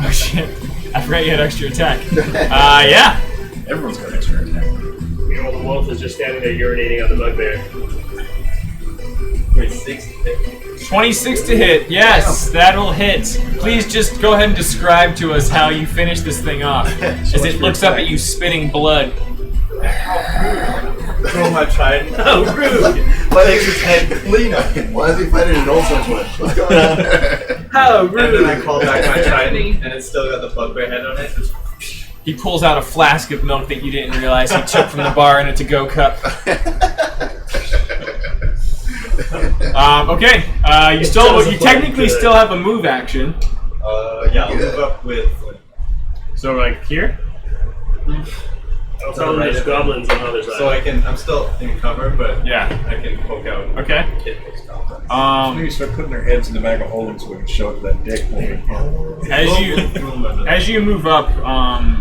Oh shit. I forgot you had extra attack. Yeah. Everyone's got extra attack. Meanwhile, the wolf is just standing there urinating on the bugbear. 26 to hit. Yes, that'll hit. Please just go ahead and describe to us how you finish this thing off. As it looks up at you spitting blood. Throw my trident. Oh, rude! Takes his head clean up. Why is he fighting an old switch? What's going on? How rude! And then I call back my trident, and it's still got the bugbear head on it. He pulls out a flask of milk that you didn't realize he took from the bar in a to-go cup. Okay. You technically still have a move action. Yeah, I'll move up with. So like here. I'll tell them there's goblins on the other side. So I'm still in cover, but yeah, I can poke out. Okay. Hit those goblins. Maybe start putting their heads in the bag of holding so we can show it to that dick when we can. As you move up,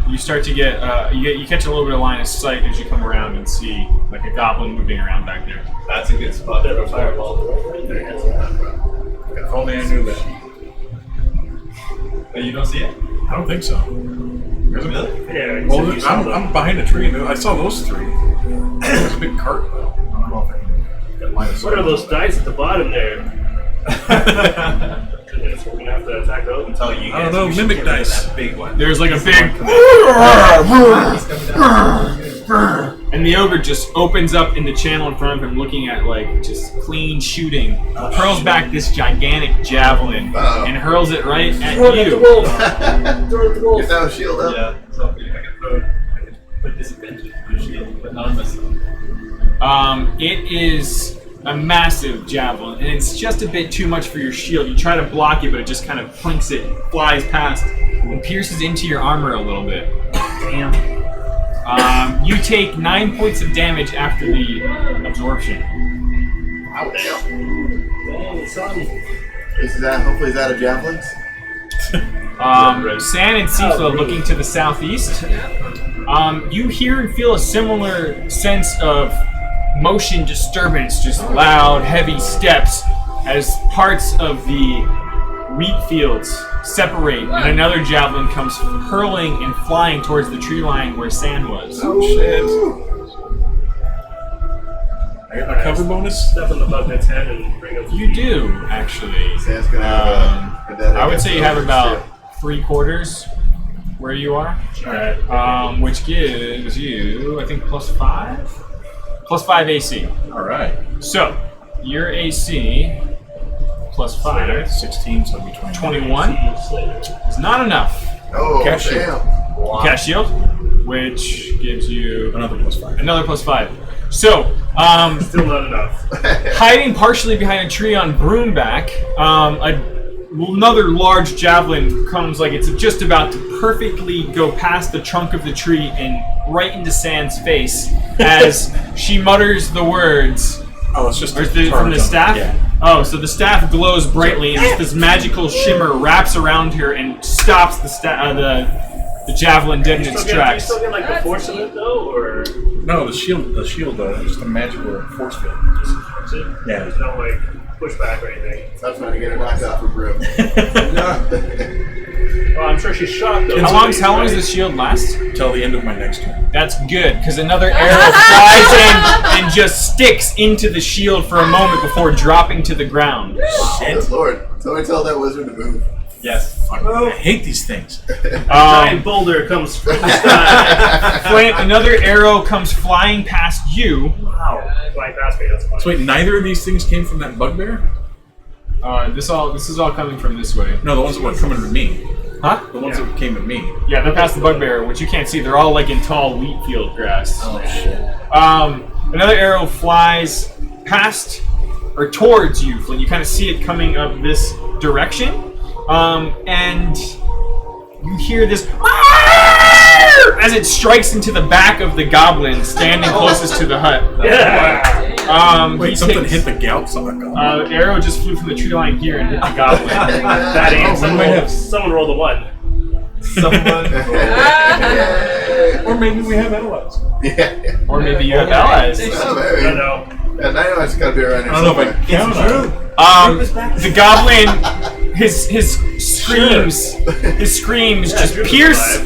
you start to get you catch a little bit of line of sight as you come around and see like a goblin moving around back there. That's a good spot there. A fireball. If only I knew that. But you don't see it? I don't think so. Really? Yeah. Well, I'm behind a tree. I saw those three. There's a big cart, though. I don't know if I can get line of sight. What are those dice at the bottom there? Goodness, we're gonna have to attack those. Until you I don't know, mimic dice. That big one. There's like a big, and the ogre just opens up in the channel in front of him, looking at like just clean shooting. Hurls back this gigantic javelin and hurls it right at you. Get that shield up. Yeah, so I can put disadvantage on your shield, but not on myself. It is a massive javelin, and it's just a bit too much for your shield. You try to block it, but it just kind of plinks it, flies past, and pierces into your armor a little bit. Damn. You take 9 points of damage after the absorption. Wow, damn. Dang, son. Hopefully is that a javelin? San and Sifa looking to the southeast. You hear and feel a similar sense of motion disturbance, just loud, heavy steps as parts of the wheat fields separate, and another javelin comes hurling and flying towards the tree line where San was. Oh shit! I got my cover bonus. Step on the bugbear's head and bring up. You do, actually. San's gonna have a I would say you have about 3/4 where you are, which gives you, I think, +5? +5 AC. Alright. So, your AC +5. 16, so it'll be 21 is not enough. Oh, Cash shield. damn. Cash shield, which gives you Another +5. another +5. So, Still not enough. hiding partially behind a tree on Broomback, another large javelin comes like it's just about to perfectly go past the trunk of the tree and right into San's face as she mutters the words. Oh, it's just Or from the staff? Yeah. Oh, so the staff glows brightly, and just this magical shimmer wraps around her and stops the javelin dead in its Do you tracks. still get like the force of it though, or No, the shield, is just a magical force field. is it? Yeah. There's no like pushback or anything. Stop trying to get her knocked off her broom. Well, I'm sure she's shocked though. How long does the shield last? Till the end of my next turn. That's good, because another arrow flies in and just sticks into the shield for a moment before dropping to the ground. Good lord. Somebody tell that wizard to move. Yes. I hate these things. Giant boulder comes from the sky. Another arrow comes flying past you. Wow. Flying past me, that's fine. So wait, neither of these things came from that bugbear? This is all coming from this way. No, the ones that were coming to me. Huh? The ones that came at me. Yeah, they're past the bugbear, which you can't see. They're all like in tall wheat field grass. Oh shit. Another arrow flies past or towards you, Flynn. You kind of see it coming up this direction, and you hear this as it strikes into the back of the goblin standing closest to the hut. Yeah. Wait, He something takes- hit the gouts on the goblin. Arrow just flew from the tree line here and hit the goblin. That ant. Someone rolled a 1. Or maybe we have allies. Yeah. Or maybe you have allies. Oh, maybe. No. Yeah, Dynamite's got to be around here I don't know if I somewhere. can count on it. The goblin, his screams just pierce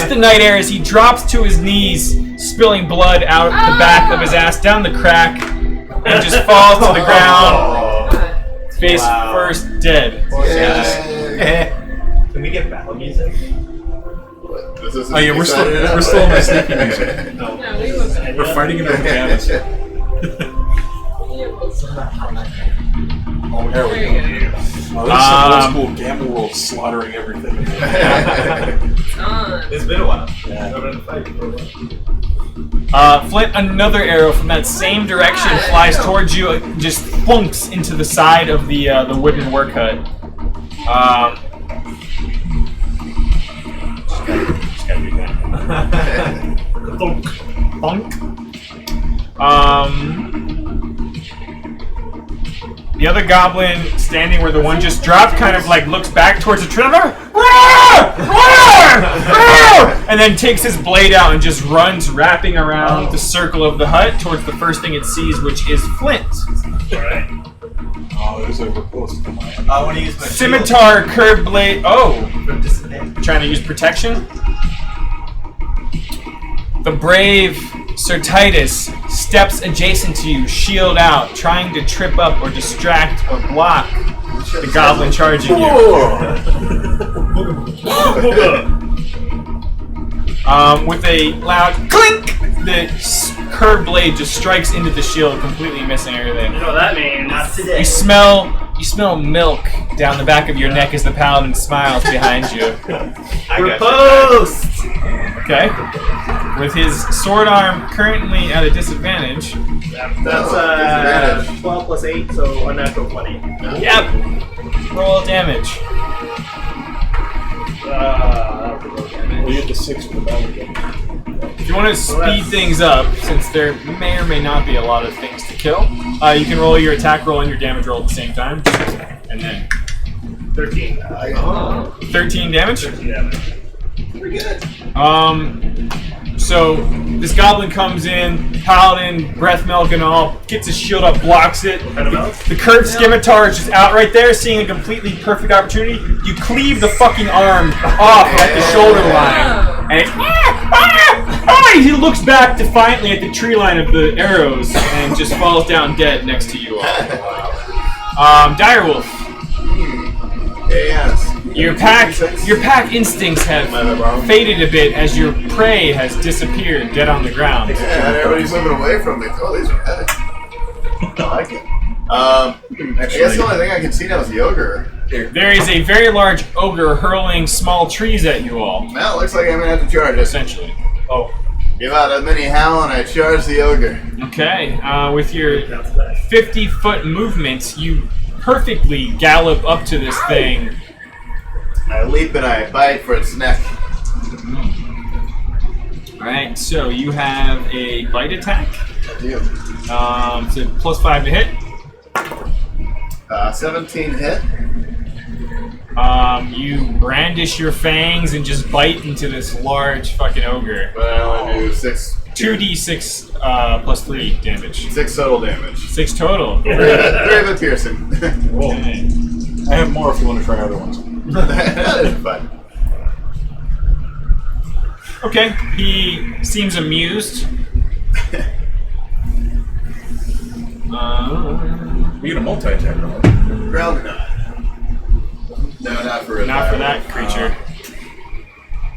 the night air as he drops to his knees, spilling blood out the back of his ass down the crack, and just falls to the ground, face first, dead. Yeah. Can we get battle music? This is Oh yeah, we're still in the sneaky music. No, we won't. We're fighting in our pajamas. Oh, there we go. Oh, this is some old school Gamma World slaughtering everything. It's been a while. Yeah. I've been fighting for a while. Flint, another arrow from that same direction flies towards you, just thunks into the side of the wooden work hut. Just gotta do that. Thunk. The other goblin standing where the one just dropped kind of like looks back towards the tree and then takes his blade out and just runs wrapping around the circle of the hut towards the first thing it sees, which is Flint. Alright. Oh, there's a close to my end. I want to use my Scimitar, curved blade. Oh, shield. Disadvantage. trying to use protection. The brave Sir Titus steps adjacent to you, shield out, trying to trip up or distract or block the goblin charging you. With a loud clink, the curved blade just strikes into the shield, completely missing everything. You know what that means? Not today. You smell milk down the back of your neck as the paladin smiles behind you. Riposte! Okay. With his sword arm currently at a disadvantage. That's disadvantage. 12 plus 8, so unnatural 20. Yep. Roll damage. That was a roll damage. We get to 6 for the battle game. If you want to speed things up, since there may or may not be a lot of things to kill, you can roll your attack roll and your damage roll at the same time. And then 13. 13 damage. 13 damage. Pretty good. So this goblin comes in, paladin, breath milk and all, gets his shield up, blocks it. What kind of milk? The curved scimitar is just out right there, seeing a completely perfect opportunity. You cleave the fucking arm off at the shoulder line. And he looks back defiantly at the tree line of the arrows and just falls down dead next to you all. Direwolf, Yes. your pack instincts have faded a bit as your prey has disappeared dead on the ground. Yeah, everybody's moving away from me. Oh, these are good. I like it. I guess the only thing I can see now is the ogre. There is a very large ogre hurling small trees at you all, Well, it looks like I'm gonna have to charge it. essentially. Oh, Give out a mini howl and I charge the ogre. Okay, with your that's that. 50-foot movement, you perfectly gallop up to this thing. I leap and I bite for its neck. Alright, so you have a bite attack. I do. So +5 to hit. 17 hit. You brandish your fangs and just bite into this large fucking ogre. Well, I do 2d6 +3 damage. 6 total damage. 6 total. 3 of it piercing. Okay. I have more if you want to try other ones. That is fun. Okay, he seems amused. We get a multi-attack roll. Ground knot. No, not for Not for that creature.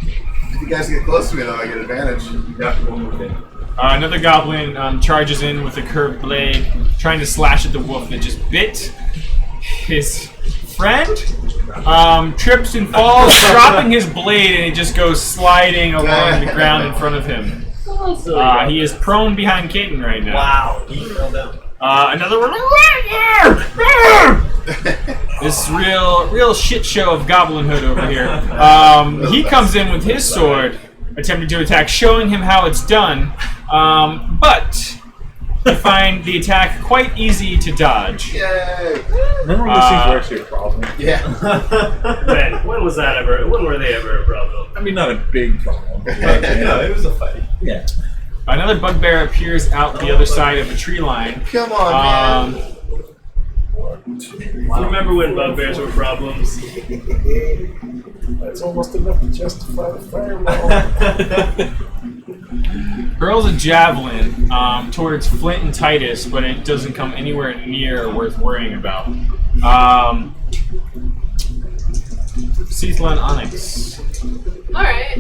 If you guys get close to me, though, I get advantage. Yeah, we'll move in. Another goblin charges in with a curved blade, trying to slash at the wolf that just bit his friend. Trips and falls, dropping his blade, and it just goes sliding along the ground in front of him. He is prone behind Caden right now. Wow, he fell down. Another one. This real shit show of goblinhood over here. He comes in with his sword attempting to attack, showing him how it's done. But you find the attack quite easy to dodge. Yay! Remember when these things were actually a problem? Yeah. When was that ever? When were they ever a problem? I mean, not a big problem. But, No, it was a fight. yeah. Another bugbear appears out the other side of the tree line. Come on, man. Remember when bugbears were problems? That's almost enough to justify the fireball. Hurls a javelin towards Flint and Titus, but it doesn't come anywhere near worth worrying about. Cecil and Onyx. Alright.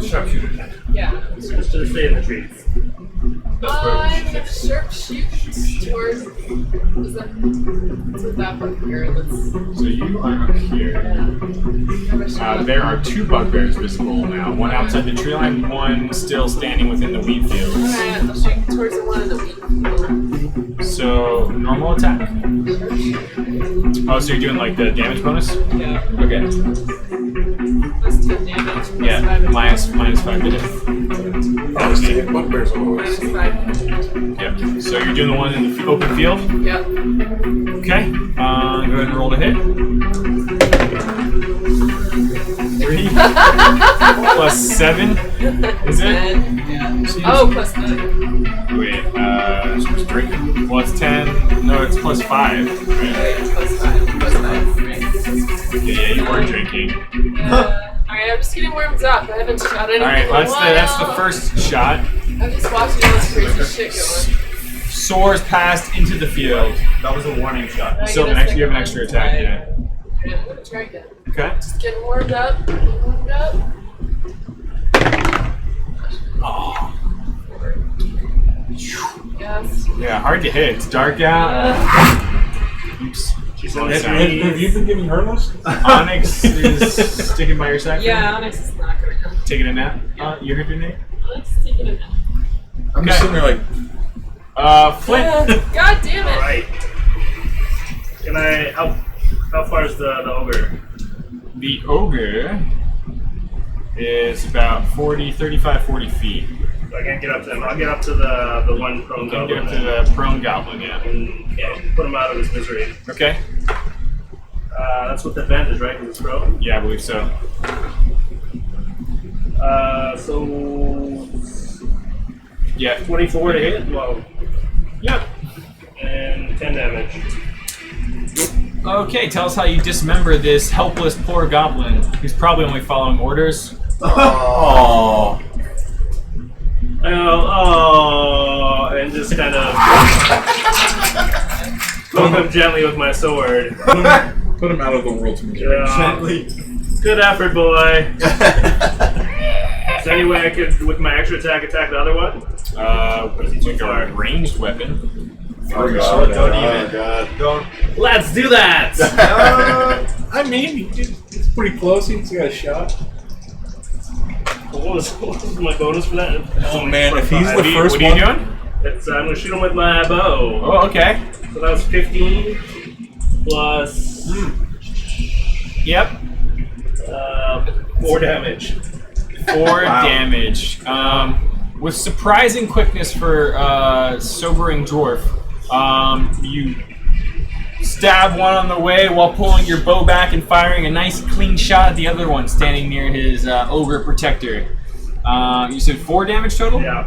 Sharpshooter. Yeah. Just to stay in the trees. I'm gonna sharpshoot towards. What's that bugbear? So you are up here. There are two bugbears visible now. One outside the tree line, one still standing within the wheat field. Alright, I'll shoot towards the one in the wheat field. So, normal attack. Oh, so you're doing like the damage bonus? Yeah. Okay. Plus 10 damage. Plus Yeah, 5 minus 5 to hit. Oh, it's the bugbears always. Minus 5. Yep. So you're doing the one in the open field? Yep. Okay. Go ahead and roll to hit. 3 plus 7. Is it? 10. Yeah. Oh, plus 9. Wait, plus 10. No, it's plus 5. Right? Yeah, plus 5. Plus 5. Right. Yeah, you were drinking. Alright, I'm just getting warmed up. I haven't shot anything. Alright, in a while. that's the first shot. I'm just watching all this crazy shit going. Soars past into the field. That was a warning shot. I So get a you have an second extra attack, one. yeah. Yeah, I'm gonna try again. Okay. Just getting warmed up. Getting warmed up. Oh. Yes. Yeah, hard to hit. It's dark out. Oops. She's Wrong on the side. Have you been giving her list? Onyx is sticking by your side. Yeah, Onyx is not gonna come. Taking a nap. You heard your name? Onyx is taking a nap. I'm just sitting there like, Flint. God damn it. Alright. Can I... How far is the ogre? The ogre is about 35, 40 feet. I can't get up to him. I'll get up to the one prone You can goblin. get up to the prone goblin, yeah. And put him out of his misery. Okay. That's with advantage, right? Because it's prone. Yeah, I believe so. So... Yeah. 24 to hit? Well, Yep. and 10 damage. Okay, tell us how you dismember this helpless poor goblin who's probably only following orders. oh. I go, oh, and just kind of poke him gently with my sword. Put him out of the world's misery. Gently. Good effort, boy. Is there any way I could, with my extra attack the other one? It's like a ranged weapon. Oh, God. Don't Oh, even. God. Don't. Let's do that! I mean, it's pretty close. He's got a shot. What was my bonus for that? Oh man, if he's the What are first you one, doing? I'm going to shoot him with my bow. Oh, okay. So that was 15 plus Yep. 4 damage. 4 damage. With surprising quickness for sobering dwarf, you stab one on the way while pulling your bow back and firing a nice clean shot at the other one standing near his ogre protector. You said 4 damage total? Yeah.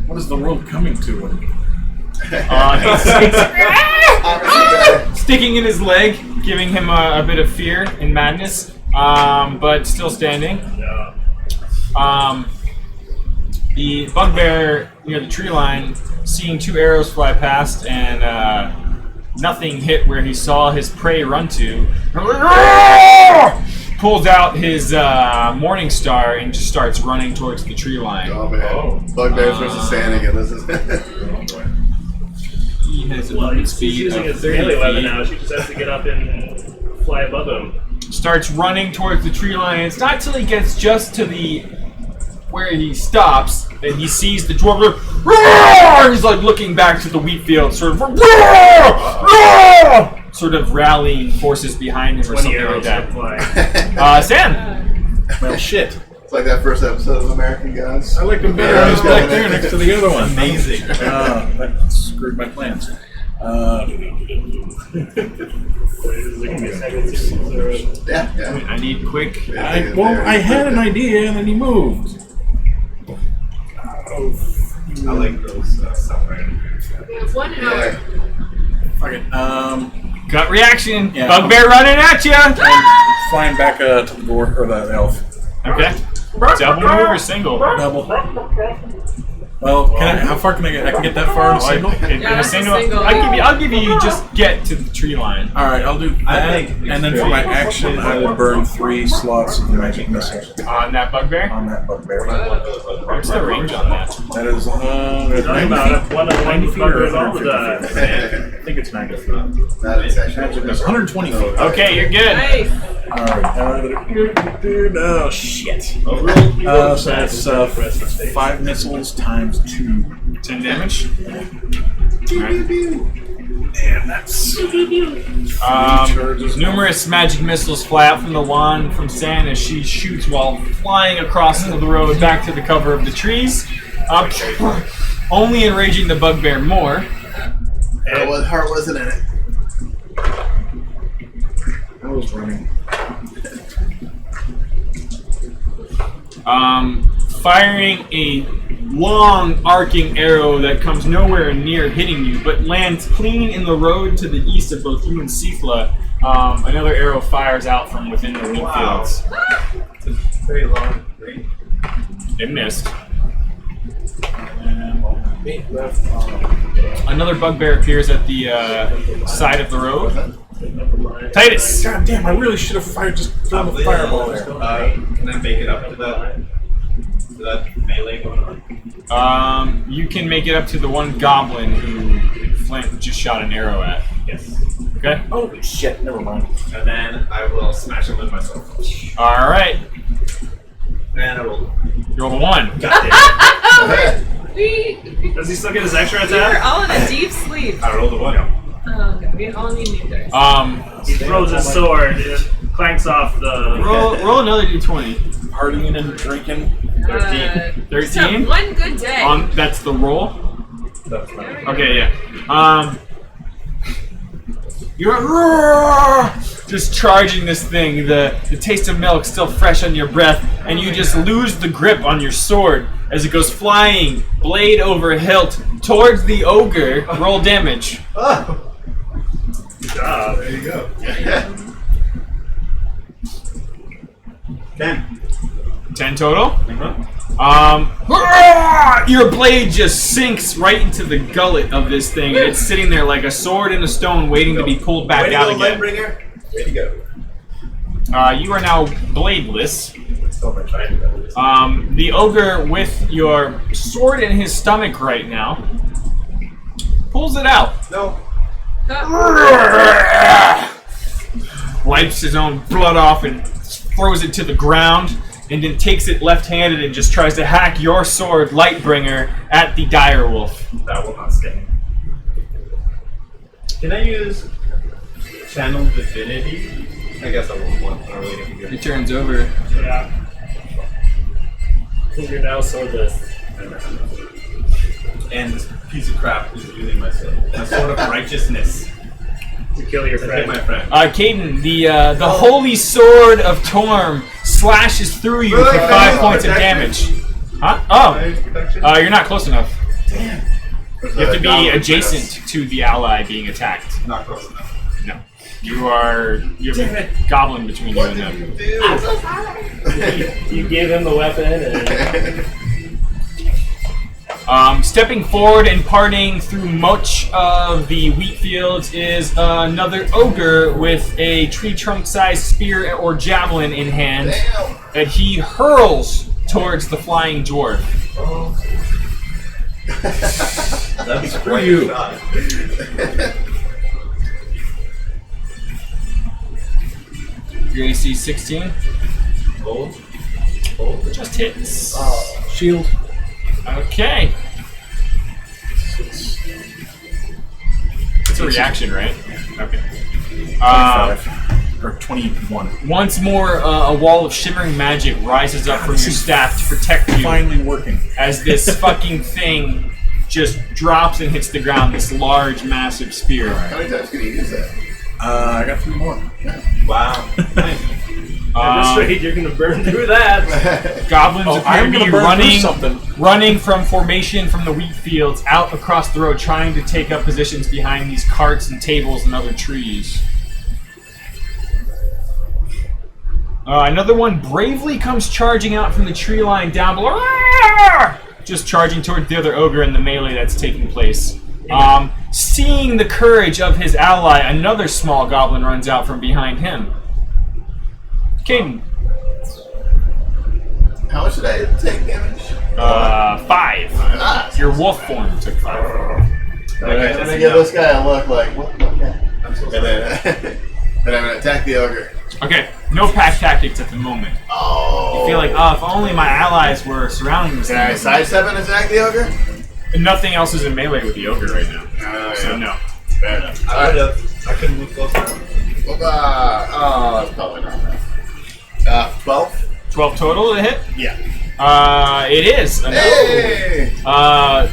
what is the world coming to? He's sticking in his leg, giving him a bit of fear and madness, but still standing. Yeah. The bugbear near the tree line, seeing 2 arrows fly past and nothing hit where he saw his prey run to, pulls out his morning star and just starts running towards the tree line. Oh, man. Bugbears versus Sanigan. This is... He has a Well, movement he's speed using of his 30 melee weapon feet. now. She just has to get up and fly above him. Starts running towards the tree line. It's not till he gets just to the where he stops that he sees the dwarf. Roar! He's like looking back to the wheat field, sort of sort of rallying forces behind him or 20 something like arrows that. fly. Sam. Well, shit. It's like that first episode of American Gods. I like them better. Yeah, I was yeah, back yeah. there next to the other one. Amazing. That screwed my plans. Yeah. I need quick. I had an idea and then he moved. I like those stuff right here. We have 1 hour. Yeah. Fuck it. Gut reaction. Yeah. Bugbear running at you. Flying back to the dwarf or the elf. Okay. Double move or single? Double. Well, how far can I get? I can get that far in a single. In Yeah, a that's a single. single. I'll give you just get to the tree line. All right, I'll do that. I think And then for my action, I will burn 3 slots of the magic missile On that bugbear? on that bugbear. What's the range on that? That is Talking 90 about feet. one of the 90 feet or bugbears all the 150 time. feet. I think it's 90 feet. That is actually That's 120 feet. Okay, you're good. Nice. All right. Oh shit. So So that's 5 missiles times 2. 10 damage. And that's Numerous magic missiles fly out from the wand from San as she shoots while flying across the road back to the cover of the trees, only enraging the bugbear more. What heart wasn't in it? I was running. Firing a long arcing arrow that comes nowhere near hitting you, but lands clean in the road to the east of both you and Sifla. Another arrow fires out from within the wheat Wow. fields. It's a very long range. It missed. And 8 left. Another bugbear appears at the side of the road. Titus! God damn! I really should have fired just thrown the fireball there. Can I make it up to that melee going on? You can make it up to the one goblin who Flint just shot an arrow at. Yes. Okay? Holy shit! Never mind. And then I will smash him with myself. Alright. And I will. You roll a 1. Does he still get his extra We were attack? all in a deep sleep. I rolled a 1. Oh, okay. We all need new dice. He throws his sword, it clanks off the. roll another d20. Partying and drinking. 13. Just have 13? one good day. That's the roll? That's fine. Okay, yeah. You're just charging this thing, the taste of milk still fresh on your breath, and you just lose the grip on your sword as it goes flying, blade over hilt, towards the ogre. Roll damage. Oh, Good job. there you go. 10. 10 total. Uh-huh. Your blade just sinks right into the gullet of this thing. It's sitting there like a sword in a stone, waiting to be pulled back Way to out go, again. Lightbringer. Way to go. You are now bladeless. Still my trying. The ogre, with your sword in his stomach right now, pulls it out. No. Wipes his own blood off and throws it to the ground, and then takes it left-handed and just tries to hack your sword, Lightbringer, at the direwolf. That will not stay. Can I use Channel Divinity? I guess I won't want. I don't really need to He do turns over. Yeah. You're now swordless. And this piece of crap is using my sword. My sword of righteousness. To kill your To hit friend. my friend. Caden, the holy sword of Torm slashes through you for 5 points of damage. Huh? Oh, you're not close enough. Damn. You have to be adjacent to the ally being attacked. Not close enough. No. You have a goblin between you What and did them. you do? You gave him the weapon and. Stepping forward and parting through much of the wheat fields is another ogre with a tree trunk-sized spear or javelin in hand that he hurls towards the flying dwarf. That's Screw quite you. a shot. Your AC 16. Gold. Just hits. Shield. Okay. It's a reaction, right? Okay. Or 21. Once more, a wall of shimmering magic rises up from your staff to protect you. Finally working. As this fucking thing just drops and hits the ground, this large, massive spear. How many times can you use that? I got 3 more. Wow. Nice. I'm afraid you're gonna burn through that. Goblins appear I'm to gonna be burn through something. running from formation from the wheat fields out across the road, trying to take up positions behind these carts and tables and other trees. Another one bravely comes charging out from the tree line down below, just charging toward the other ogre in the melee that's taking place. Seeing the courage of his ally, another small goblin runs out from behind him. Caden. How much did I take damage? 5. Ah, Your wolf form took 5. Okay, I'm gonna give this guy a look like, what? Okay. And then, then I'm gonna attack the ogre. Okay, no pack tactics at the moment. Oh. You feel like, if only my allies were surrounding this Can I thing. sidestep and attack the ogre? Nothing else is in melee with the ogre right now. So no. Fair enough. I would have. I couldn't move closer. Oh, it's probably not that. 12? 12 total to hit? Yeah. It is. Hey!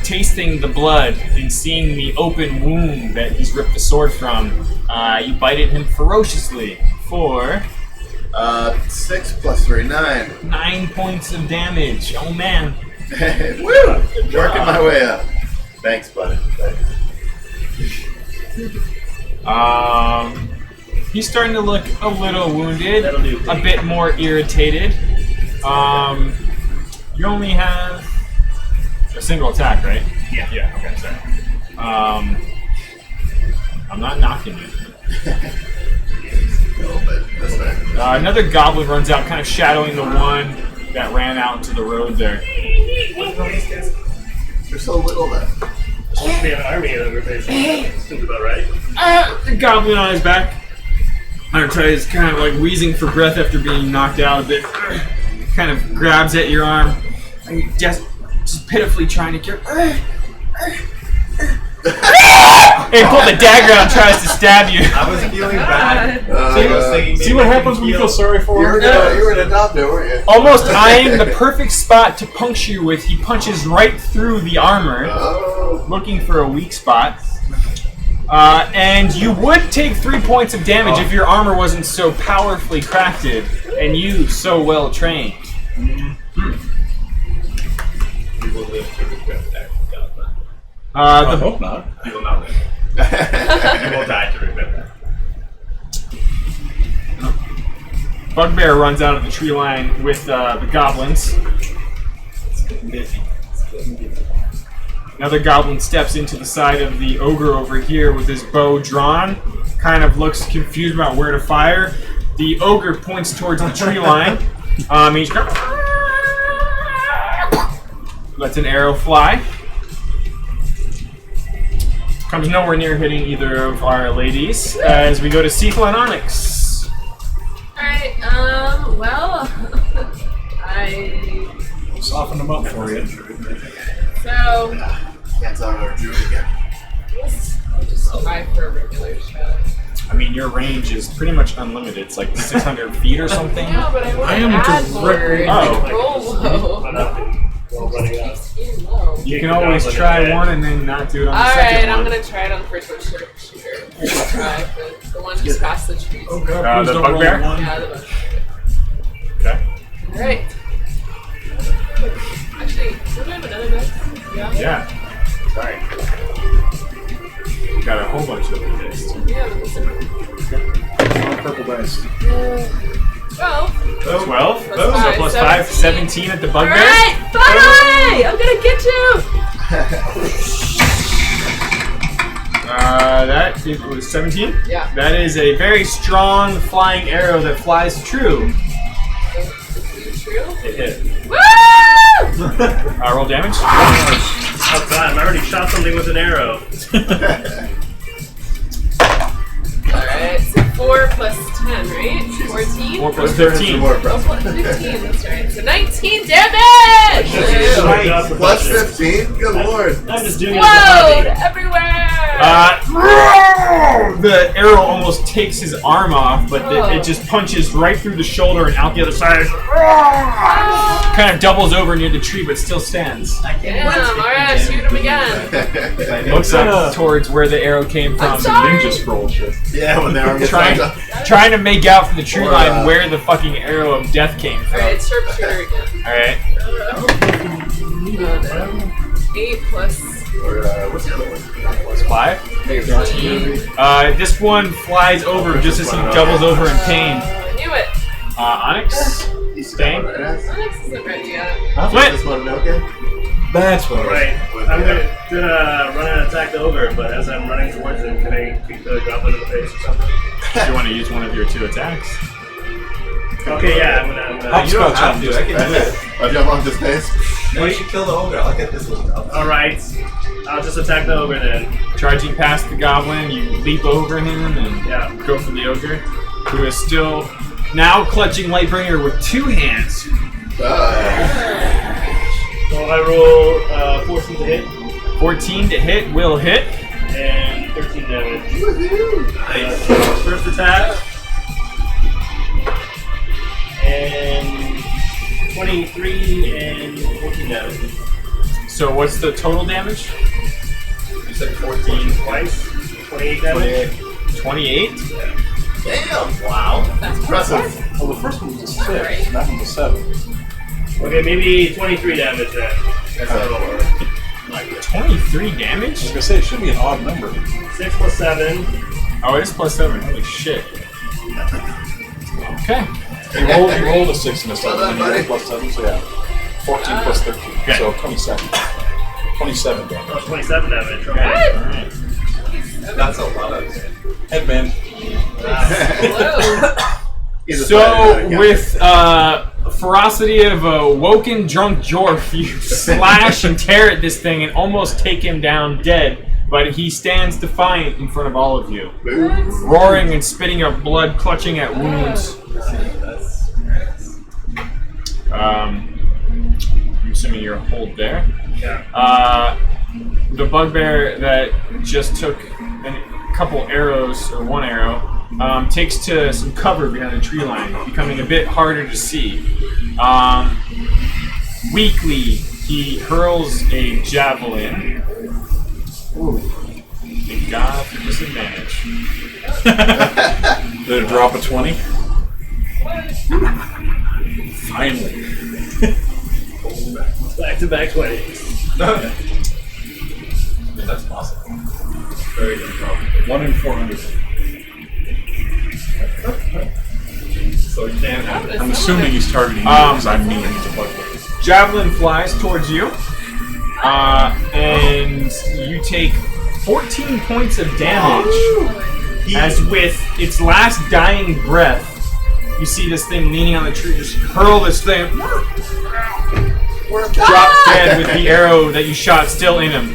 Tasting the blood and seeing the open wound that he's ripped the sword from, you bite at him ferociously for 6 plus 3, 9. 9 points of damage. Oh man. Woo! Working my way up. Thanks, buddy. He's starting to look a little wounded, That'll do. a bit more irritated. You only have a single attack, right? Yeah. Yeah, okay, sorry. I'm not knocking you. A little bit. That's fair. Another goblin runs out, kind of shadowing the one that ran out into the road there. You're so little then. Supposed to be an army of ogre basically. Seems about right. The goblin on his back. Is kind of like wheezing for breath after being knocked out a bit. Kind of grabs at your arm. And just pitifully trying to get. And pull the dagger out and tries to stab you. I was feeling bad. See what happens when you feel sorry for You him? were an adopter, weren't you? Almost eyeing the perfect spot to puncture you with, he punches right through the armor, Oh. looking for a weak spot. And you would take 3 points of damage if your armor wasn't so powerfully crafted and you so well trained. You will live to regret that. I hope not. You will not live. You will die to regret that. Bugbear runs out of the tree line with the goblins. It's getting busy. Another goblin steps into the side of the ogre over here with his bow drawn, kind of looks confused about where to fire. The ogre points towards the tree line. He's lets an arrow fly. Comes nowhere near hitting either of our ladies. As we go to Cethal and Onyx. Alright, well, I'll soften them up for you. so, Can't tell her Drew again. I'll just try for a regular shot. I mean, your range is pretty much unlimited. It's like 600 feet or something. No, but I want I to am add more. directly- Roll low. Well, running out. Low. You can always try one and then not do it on the second Alright, one. I'm gonna try it on the first one. Sure. Try for the one just past the trees. Oh God, please the don't roll bugbear? a 1. Yeah, the one. Okay. Alright. Actually, do I have another dice? Yeah. Sorry. Got a whole bunch of them missed. Yeah, but this is Purple dice. 12. 12? Plus So five, plus 5, 17 at the bugbear. Alright, bye! I'm gonna get you! That was 17? Yeah. That is a very strong flying arrow that flies true. True? It hit. Woo! Roll damage. About time. I already shot something with an arrow. Alright, so 4 plus 2. 10, right? 14? 4 plus Turns 15. to more Oh, plus impressive. 15, that's right. So 19 damage! Plus 15? Good lord. I'm just doing Explode it. everywhere! The arrow almost takes his arm off, but it just punches right through the shoulder and out the other side. Kind of doubles over near the tree, but still stands. Damn, alright, shoot him again. Looks up towards where the arrow came from. I'm sorry. Ninja scroll shit. Yeah, when the arm gets Trying, knocked off. trying to make out from the tree Or, line where the fucking arrow of death came from. Alright, sharpshooter again. Alright. 8 plus Or, what's the other one? Plus 5. 15. This one flies over just as he doubles over in pain. I knew it. Onyx. He's Dang. right ass. Onyx isn't ready yet. Flint. This one, okay? That's what Right. I'm gonna run and attack the ogre, but as I'm running towards him, can I kick the goblin in the face or something? Do you want to use one of your 2 attacks? Okay, yeah, I'm gonna Hopscotch You don't have on to. just I can do That's it. it. I'll jump off his face. No, you should kill the ogre. I'll get this one. Alright. I'll just attack the ogre then. Charging past the goblin, you leap over him and Yeah. go for the ogre, who is still now clutching Lightbringer with 2 hands. So I roll 14 to hit 14 to hit will hit. and 13 damage. Nice. First attack. And 23 and 14 damage. So what's the total damage? You said 14 twice. 28 damage. 28? Damn. Wow. That's Impressive. Well, the first one was a 6, and that one's a 7. Okay, maybe 23 damage then. That's a little 23 I was damage? gonna say, it should be an odd number. 6 plus 7. Oh, it is plus 7. Holy shit. Okay. You rolled a 6 and a 7, Well and done, you buddy. rolled plus 7, so yeah. 14 plus 13, Okay. so 27. 27 damage. Oh, 27 damage. Okay. Alright. That's a lot of. Headband. Whoa. He's a So, fighter, guy. with ferocity of a woken drunk dwarf, you slash and tear at this thing and almost take him down dead, but he stands defiant in front of all of you, roaring and spitting up blood, clutching at wounds. I'm assuming you're hold there. Yeah. The bugbear that just took a couple arrows, or 1 arrow, takes to some cover behind the tree line, becoming a bit harder to see. Weakly, he hurls a javelin. Ooh. Thank God for disadvantage. Did it drop a 20? Finally. Back-to-back 20s. That's possible. Very good problem. 1 in 400. So you can't have it. I'm assuming he's targeting me because I'm mean and he's a bugbear. Javelin flies towards you, and you take 14 points of damage. As with its last dying breath, you see this thing leaning on the tree, just hurl this thing, drop dead with the arrow that you shot still in him.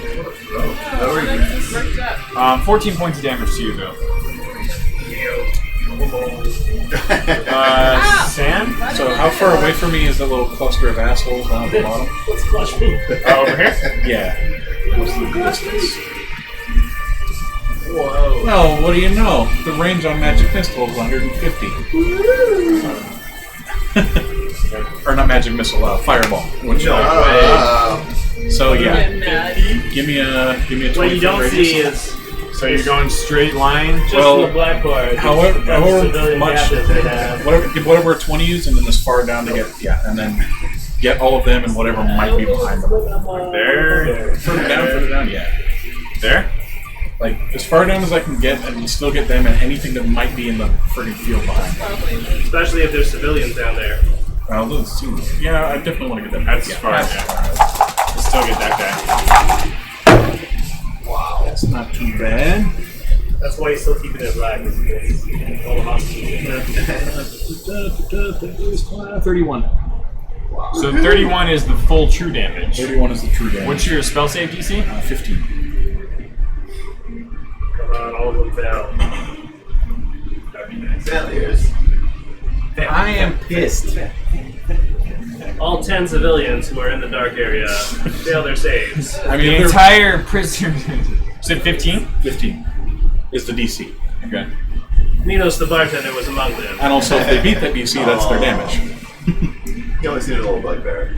14 points of damage to you, though. Sam? So how far away from me is that little cluster of assholes down at the bottom? Let's flush me. Over here? Yeah. What's the distance? Whoa. Well, what do you know? The range on Magic Pistol is 150. Or not Magic Missile, Fireball. Which so yeah, give me a 20 What you don't radius. see is So you're going straight line? just Well, the black bar. however civilian much, captives they have. whatever 20 is, and then as far down to get, and then get all of them and whatever might be behind them. There? Further down, yeah. There? Like, as far down as I can get, and still get them and anything that might be in the friggin' field behind them. Especially if there's civilians down there. Well, let's see. Yeah, I definitely want to get them. That's as far as still get that guy. Wow. That's not too bad. That's why he's still keeping it black. Is because all the hostages. 31. So 31 is the full true damage. 31 is the true damage. What's your spell save DC? 15. Come on, all of them fail. That'd be nice. Failures. I am pissed. All 10 civilians who are in the dark area fail their saves. I The mean, if entire prisoner. Is it 15? 15 is the DC. Okay. Minos the bartender was among them. And also, if they beat that DC, that's their damage. You only see a little bugbear.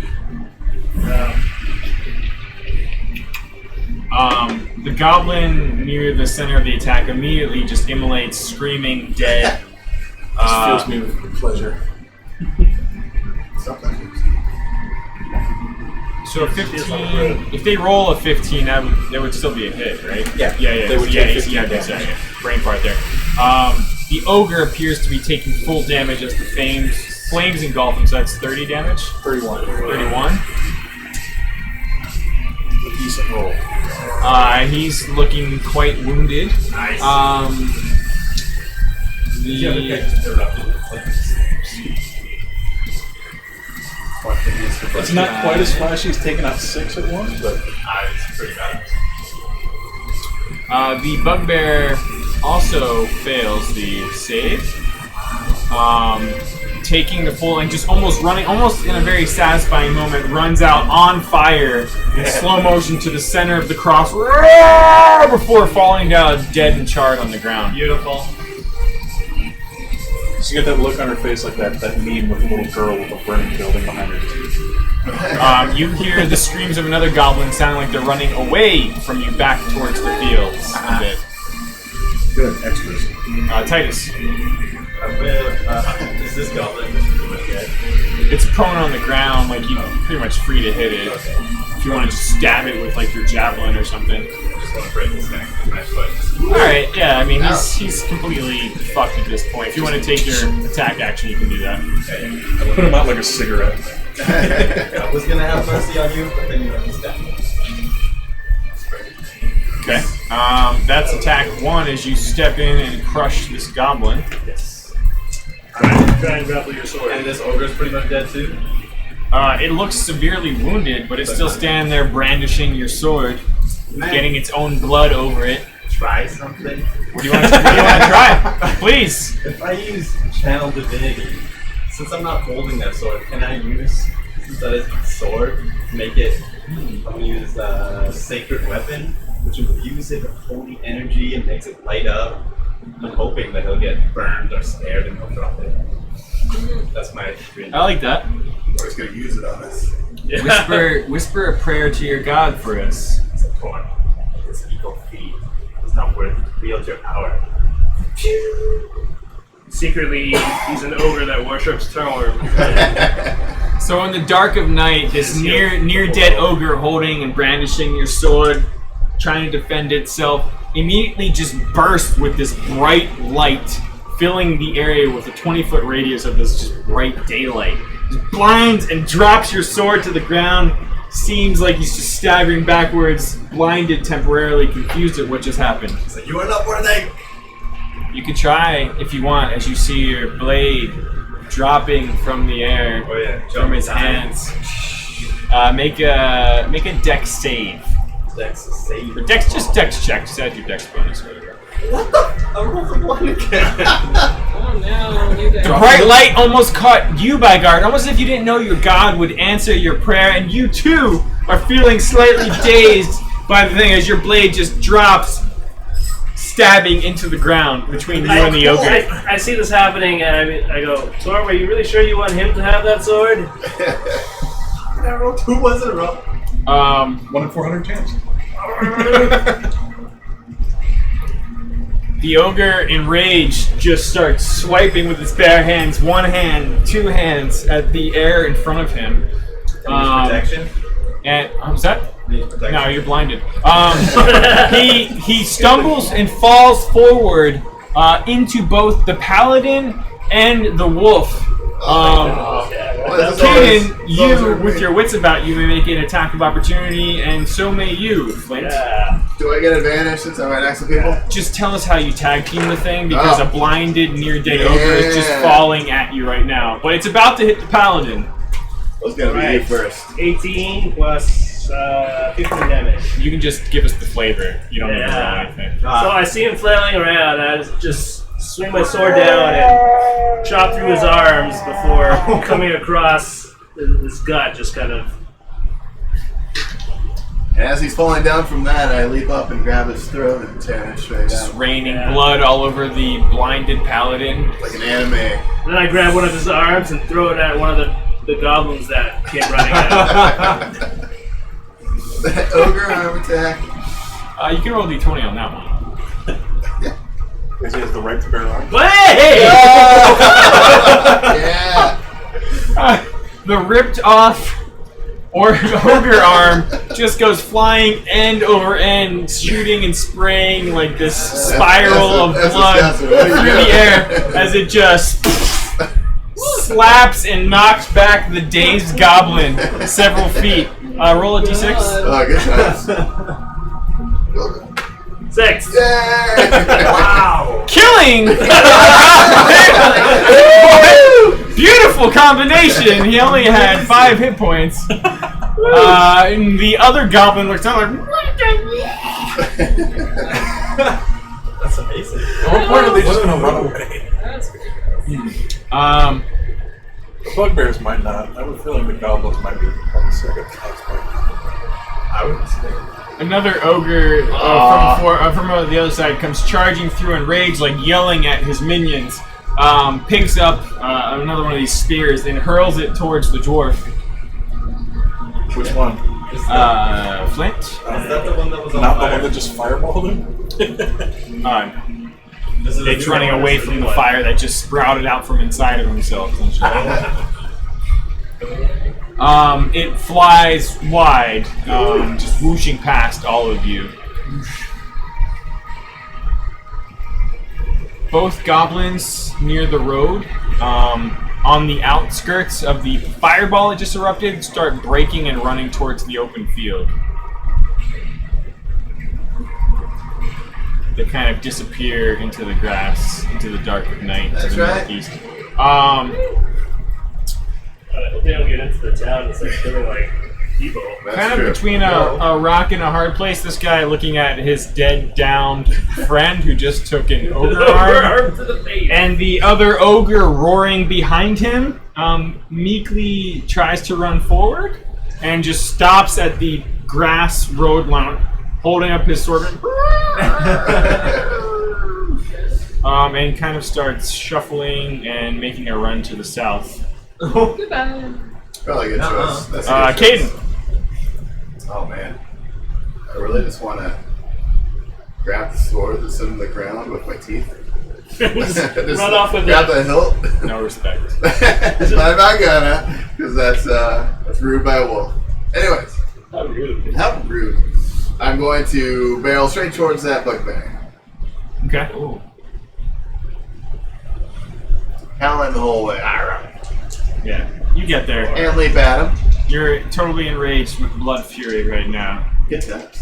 The goblin near the center of the attack immediately just immolates, screaming, dead. This fills me with pleasure. Something. So a 15, if they roll a 15, that would still be a hit, right? Yeah. Yeah. They would yeah, take yeah, 15 yeah, damage. yeah. Brain part there. The ogre appears to be taking full damage as the flames engulf him, so that's 30 damage. 31. 31. A decent roll. He's looking quite wounded. Nice. It's not quite as flashy as taking out 6 at once, but It's pretty bad. The bugbear also fails the save. Taking the full and just almost running, almost in a very satisfying moment, runs out on fire in slow motion to the center of the cross before falling down dead and charred on the ground. Beautiful. you get that look on her face like that meme with a little girl with a burning building behind her. You hear the screams of another goblin sound like they're running away from you back towards the fields a bit. Good, extras. Titus. Is this goblin pretty much dead? It's prone on the ground, like you're pretty much free to hit it. If you want to just stab it with like your javelin or something. I just want to break this neck with my foot. Alright, yeah, I mean, he's completely fucked at this point. If you want to take your attack action, you can do that. Put him out like a cigarette. I was gonna have mercy on you, but then you understand. Okay. That's attack 1 as you step in and crush this goblin. Yes. Alright, try and grapple your sword. And this ogre's pretty much dead too? It looks severely wounded, but it's still standing there brandishing your sword, getting its own blood over it. Try something? What do you want to try? Please! If I use Channel Divinity, since I'm not holding that sword, can I use, since that is my sword, to make it, I'm going to use Sacred Weapon, which imbues it with holy energy and makes it light up. I'm hoping that he'll get burned or scared and he'll drop it. That's my dream. I like that. Or he's gonna use it on us. Yeah. Whisper a prayer to your god for us. It's a corn. This evil feed is not worth to wield your power. Secretly, he's an ogre that worships Torm. So in the dark of night, this near dead ogre holding and brandishing your sword, trying to defend itself, immediately just bursts with this bright light, filling the area with a 20-foot radius of this just bright daylight. Just blinds and drops your sword to the ground. Seems like he's just staggering backwards, blinded temporarily, confused at what just happened. So you are not worthy! You could try if you want, as you see your blade dropping from the air Oh yeah, from his hands. Make a dex save. Dex save. Or dex check. Just add your dex bonus. What the? I rolled a 1 again. Oh no, you The guys. bright light almost caught you by guard, almost as if you didn't know your god would answer your prayer, and you too are feeling slightly dazed by the thing as your blade just drops, stabbing into the ground between you and the ogre. I see this happening, and I go, Torm, are you really sure you want him to have that sword? I rolled 2 ones in a row. 1 in 400 chance. The ogre, enraged, just starts swiping with his bare hands, one hand, 2 hands, at the air in front of him. Protection? And was that? Protection. No, you're blinded. He stumbles and falls forward into both the paladin and the wolf. Kaden, you, with your wits about you, may make an attack of opportunity, and so may you, Flint. Yeah. Do I get advantage since I'm right next to people? Just tell us how you tag team the thing, because Oh. a blinded, near-dead ogre is just falling at you right now. But it's about to hit the paladin. What's gonna be you Right. first? 18 plus 15 damage. You can just give us the flavor. You don't need to roll Yeah. anything. So I see him flailing around, and I just swing my sword down and chop through his arms before coming across his gut, just kind of. And as he's falling down from that, I leap up and grab his throat and tear it straight Just out. raining blood all over the blinded paladin. Like an anime. Then I grab one of his arms and throw it at one of the goblins that came running at him. That ogre arm attack. You can roll d20 on that one. Because he has the right to bear arms. Hey! Yeah. The ripped off ogre arm just goes flying end over end, shooting and spraying like this spiral of blood through the air as it just slaps and knocks back the dazed goblin several feet. Roll a d6. Oh, good shots. 6. Yay! Wow! Killing! Beautiful combination. He only had 5 hit points. And the other goblin looks down like, That's amazing. At what point are they just going to run away? That's ridiculous. The bugbears might not. I have a feeling the goblins might be on the second thoughts. I would say. another ogre from the other side comes charging through in rage, like yelling at his minions. Picks up another one of these spears and hurls it towards the dwarf. Which one? Flint. Is that the one that was on Not the fire? one that just fireballed him? This is It's running away from the fire that just sprouted out from inside of himself. It flies wide, just whooshing past all of you. Both goblins near the road, on the outskirts of the fireball that just erupted, start breaking and running towards the open field. They kind of disappear into the grass, into the dark of night to That's the right. northeast. I hope they don't get into the town. It's like killing like people. That's Kind of true. between a rock and a hard place, this guy looking at his dead, downed friend who just took an ogre arm, Arm to the face. and the other ogre roaring behind him, meekly tries to run forward and just stops at the grass road line, holding up his sword and kind of starts shuffling and making a run to the south. Goodbye. Probably a good choice. That's a good Caden. choice. Oh man, I really just want to grab the sword that's in the ground with my teeth. Just Just run off with grab it. the hilt. No respect. But I'm not gonna, because that's rude by a wolf. Anyways, How rude. how rude. I'm going to barrel straight towards that bugbear. Okay. Howling the whole way. Yeah. You get there. And leap at him. You're totally enraged with blood fury right now. Get that.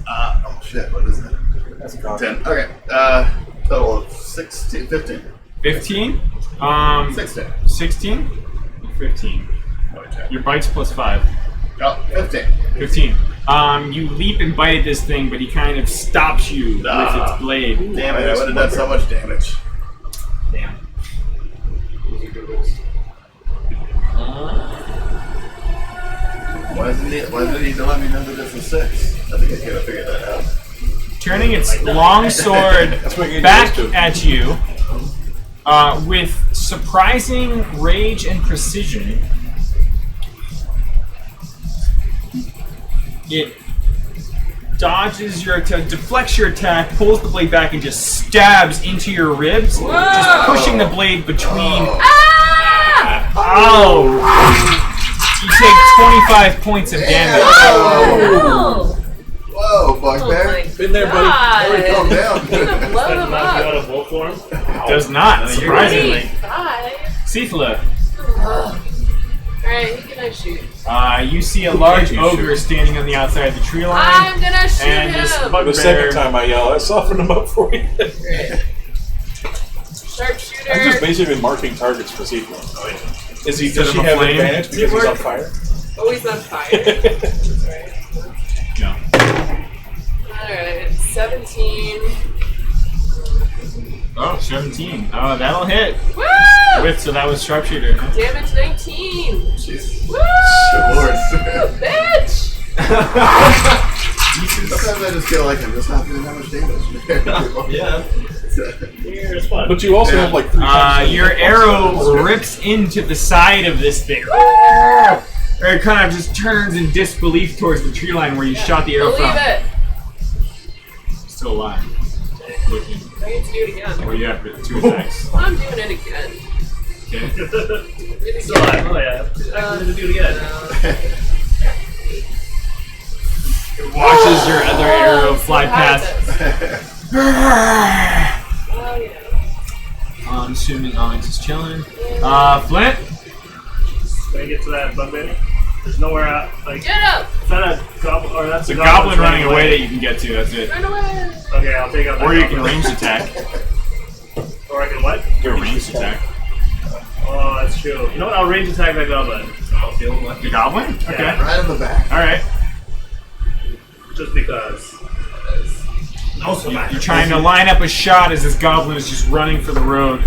Oh shit, what is that? That's a god. 10. Okay. Total of 16, 15. 15? 16. 16? 15. Your bites plus 5. Oh, 15. 15. You leap and bite at this thing, but he kind of stops you with its blade. Damn it, I would have done so much damage. Damn. Why doesn't he need to let me know that this is 6? I think he's gonna figure that out. Turning its long sword That's what you're back used to. at you with surprising rage and precision. It dodges your attack, deflects your attack, pulls the blade back, and just stabs into your ribs, just pushing the blade between. Ow! You take 25 points of damage. Oh, Whoa, no. bugbear. Been there, buddy. Everybody calm down. Gonna blow them Knock you out up. of wolf form. It does not, surprisingly. 25. Sifla, Alright, who can I shoot? you see a large you ogre shoot? standing on the outside of the tree line, I'm gonna shoot and this him! The bugbear. second time I yell, I soften them up for you. Sharpshooter! I'm just basically marking targets for Sequel. Is he? Instead Does of she a have flame? advantage because he's on fire? Always on fire. That's right. No. Alright, 17. 17. Oh, that'll hit. Woo! So that was sharpshooter. Damage 19. Jeez. Woo! Lord. Bitch! Sometimes I just feel like I'm just not doing that much damage. Yeah. It's fun. But you also have like 3 times. Your arrow rips into the side of this thing. Or it kind of just turns in disbelief towards the tree line where you shot the arrow Believe from. it. Still alive. Looking. I need to do it again. Or you have 2 attacks. I'm doing it again. Okay. Do it Still alive. again. Oh yeah. I can do it again. It watches your other arrow fly past. Oh yeah. I'm assuming Onyx is chilling. Flint? Can I get to that bugbear? There's nowhere out. Like, Get up! is that a goblin? Or that's It's a goblin running away that you can get to, that's it. Run away! Okay, I'll take out that Or you can goblin. ranged attack. Or I can what? Do a ranged attack. Oh, that's true. You know what? I'll range attack that goblin. I'll feel lucky. The goblin? Okay. Yeah. Right in the back. Alright. Just because. Also, You're trying to line up a shot as this goblin is just running for the road.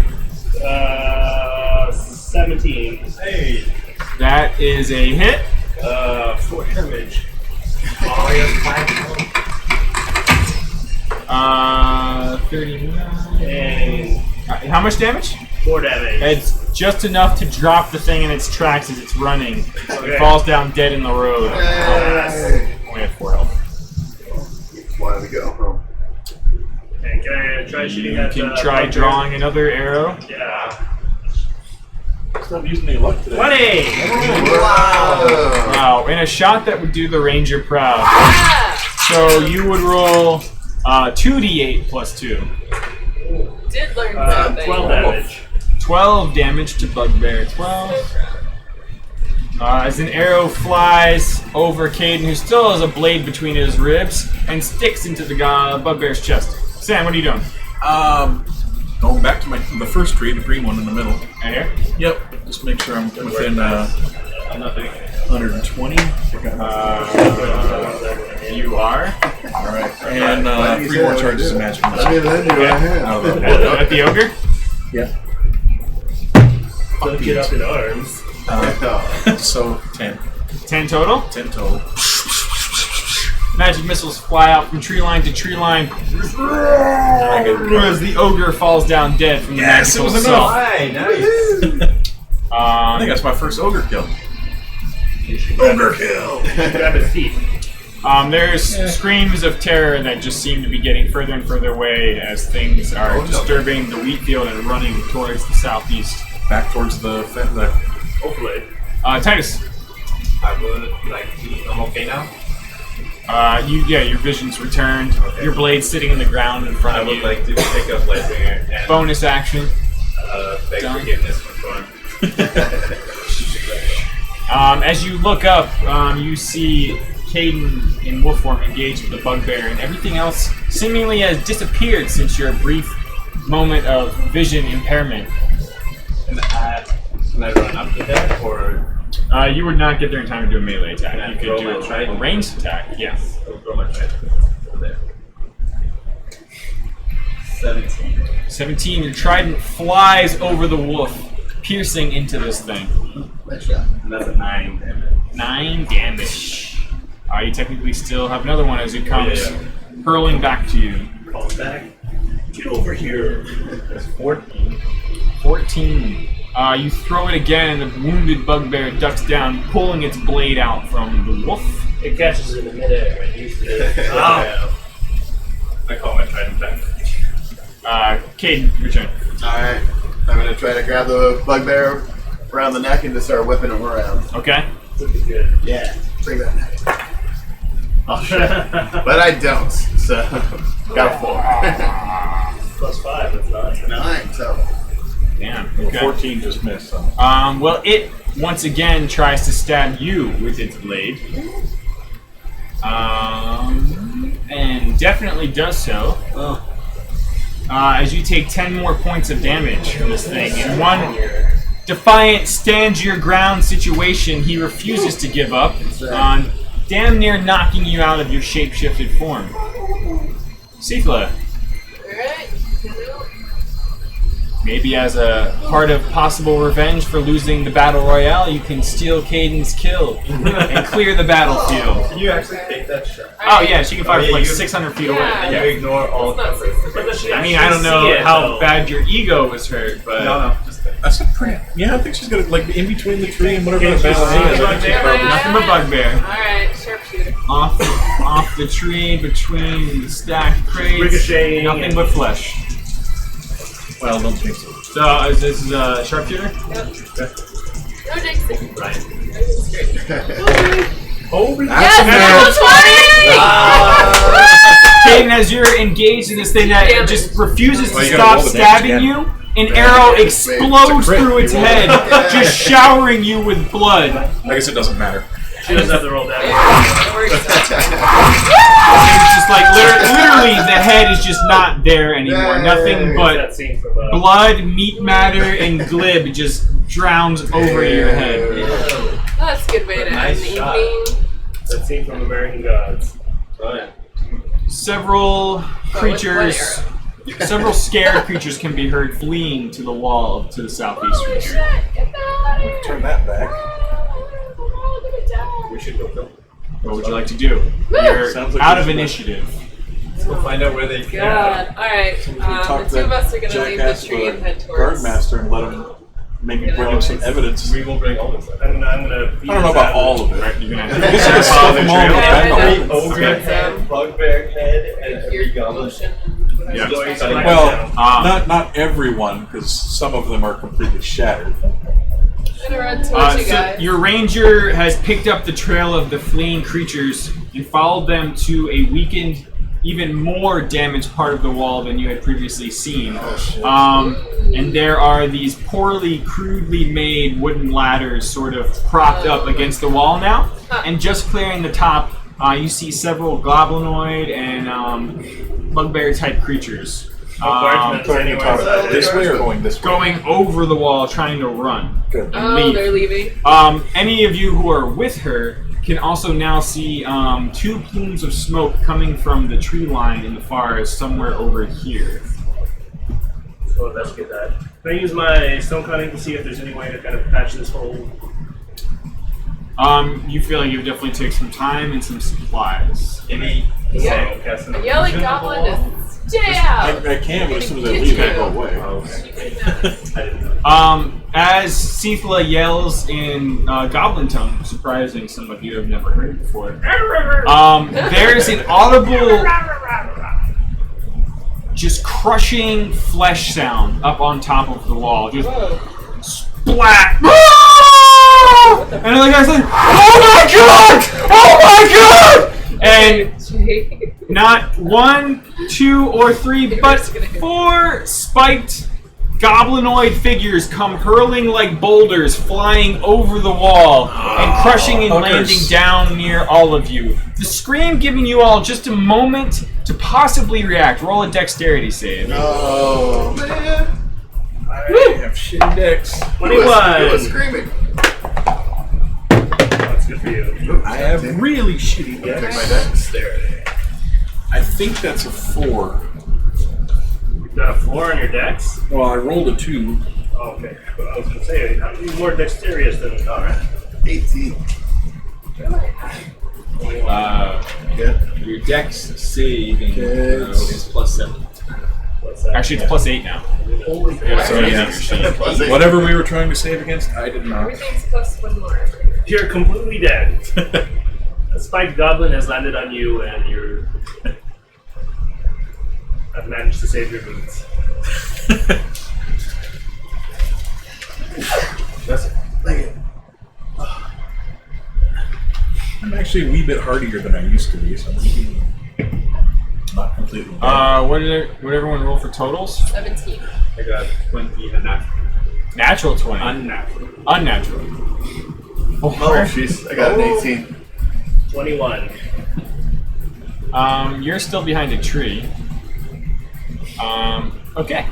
17. Hey. That is a hit. 4 damage. Oh, yes, 39. And How much damage? 4 damage. It's just enough to drop the thing in its tracks as it's running. Okay. It falls down dead in the road. Hey. Only have 4 health. Wanted to go home. And can I try shooting You at can try bugbear? drawing another arrow. Yeah. Stop using any luck today. 20! Wow. Wow, in a shot that would do the ranger proud. Yeah! So you would roll 2d8 plus 2. Did learn something. 12 damage. 12 damage to Bugbear. 12. As an arrow flies over Caden, who still has a blade between his ribs, and sticks into the Bugbear's chest. Sam, what are you doing? Going back to the first tree, the green one in the middle. Right here? Yep. Just make sure I'm within I'm not doing it. 120. You are. Alright. And 3 more charges of magic. I mean, then you Out of At the ogre? Yeah. Don't get up in arms. So 10. 10 total? 10 total. Magic missiles fly out from tree line to tree line as the ogre falls down dead from the Yes, it magical was assault. Hi, nice. I think that's my first ogre kill. Ogre kill. Grab his teeth. There's screams of terror that just seem to be getting further and further away as things are disturbing the wheat field and running towards the southeast. Back towards the Hopefully. Titus. I would I'm okay now. Your vision's returned. Okay. Your blade's sitting in the ground in front I of would you. like to pick up Lightbringer and Bonus action. beg Done. forgiveness from Thorn. As you look up, you see Caden in wolf form engaged with the bugbear, and everything else seemingly has disappeared since your brief moment of vision impairment. Can I run up to that or You would not get there in time to do a melee attack. Can I You could throw do my trident? a ranged attack, yeah. I'll throw my trident there? 17. 17, your trident flies over the wolf, piercing into this thing. Nice shot. And that's a 9 damage. 9 damage. You technically still have another one as it comes Yeah. hurling back to you. Falls back. Get over here. That's 14. 14. You throw it again, and the wounded bugbear ducks down, pulling its blade out from the wolf. It catches it in the midair when you Yeah. I call my trident back. Caden, your turn. Alright. I'm gonna try to grab the bugbear around the neck and just start whipping him around. Okay. Would be good. Yeah. Bring that neck. Oh, But I don't, so got a 4. +5, that's 9. 9, so. Damn. Well, Okay. 14 just missed. So. Well, it once again tries to stab you with its blade. And definitely does so. As you take 10 more points of damage from this thing. In one defiant stand your ground situation, he refuses to give up, on damn near knocking you out of your shape-shifted form. Sifla. Alright. Maybe as a part of possible revenge for losing the battle royale, you can steal Caden's kill and clear the battlefield. Can you actually take that shot? Oh yeah, she can fire from like you- 600 feet Yeah. away. And you ignore all It's not cover. 600. I mean, I don't know how bad your ego was hurt, but No, just That's a pretty. Yeah, I think she's got it like in between the tree and whatever Yeah, the she's balance seeing is. I think she's Yeah, probably- yeah. nothing but bugbear. Alright, sharpshooter. Off the tree between the stacked crates. Ricocheting Nothing and- but flesh. Well, don't think so. So this is a sharpshooter. Yep. No jinxing. Right. Everything's great. Oh, Yes, natural 20! Caden, as you're engaged in this thing that Damn it. just refuses Well, to you gotta stop roll the stabbing damage you, an arrow explodes It's a crit. through its You roll head, it. just showering you with blood. I guess it doesn't matter. she doesn't have to roll damage. It works. It's just like literally the head is just not there anymore. Yay. Nothing but That scene from blood, meat matter, and glib just drowns over your head. That's a good way to Nice end the shot. evening. that scene from American Gods. right. Several creatures, But several scared creatures can be heard fleeing to the wall to the southeast Holy from shit! here. Get that out of here! Turn that back. We should go kill. What would you like to do? Woo! You're Sounds like out we of should- initiative. Let's go find out where they came God. Alright. We The talked two of us are that gonna leave jackass the tree and head the towards. guardmaster and let him maybe bring him some evidence. We will bring all this up. I'm gonna. I don't know about all of it. You're gonna have I guess to I can follow stuff the them all in the trail. Yeah, back. I know. Ogre Okay. head, bugbear head, and Your every goblin. motion. Yeah. Well, Ah. not everyone, because some of them are completely shattered. I'm gonna run towards you So guys. your ranger has picked up the trail of the fleeing creatures and followed them to a weakened, even more damaged part of the wall than you had previously seen. And there are these poorly, crudely made wooden ladders sort of propped up against the wall now. And just clearing the top, you see several goblinoid and bugbear-type creatures Guardsmen Going anywhere inside this there. way or going this way? going over the wall trying to run. Good. Oh, leave. they're leaving. Any of you who are with her can also now see two plumes of smoke coming from the tree line in the forest somewhere over here. So investigate that. Can I use my stone cutting to see if there's any way to kind of patch this hole? You feel like you would definitely take some time and some supplies. Any Yeah. cast an A yelling illusion on the goblin wall? is stab! I can, but as soon as I Get leave, you. I go away. I didn't know. As Cephla yells in goblin tongue, surprising some of you have never heard before, there's an audible, just crushing flesh sound up on top of the wall. Just splat! And the guy's like, "Oh my god! Oh my god!" And not one, two, or three, but four spiked goblinoid figures come hurling like boulders, flying over the wall and crushing and landing down near all of you. The scream giving you all just a moment to possibly react. Roll a dexterity save. Oh man! I have shitty decks. Who was 21. screaming? That's good for you. I have really shitty Take decks. my dexterity. I think that's a 4. You've got a 4 on your dex? Well, I rolled a 2. Oh, okay. But I was going to say, how are you more dexterous than. Alright. 18. Yeah. Your dex saving throw is +7. What's that? Actually, it's +8 now. So, yeah. Plus 8. Whatever we were trying to save against, I did not. Everything's plus one more. You're completely dead. A spiked goblin has landed on you, and you're. I've managed to save your boots. That's it. I'm actually a wee bit hardier than I used to be, so I'm not completely dead. What did everyone roll for totals? 17. I got 20 and natural. Natural 20. Unnatural. Unnatural. Oh, jeez. I got an 18. 21. You're still behind a tree. Okay.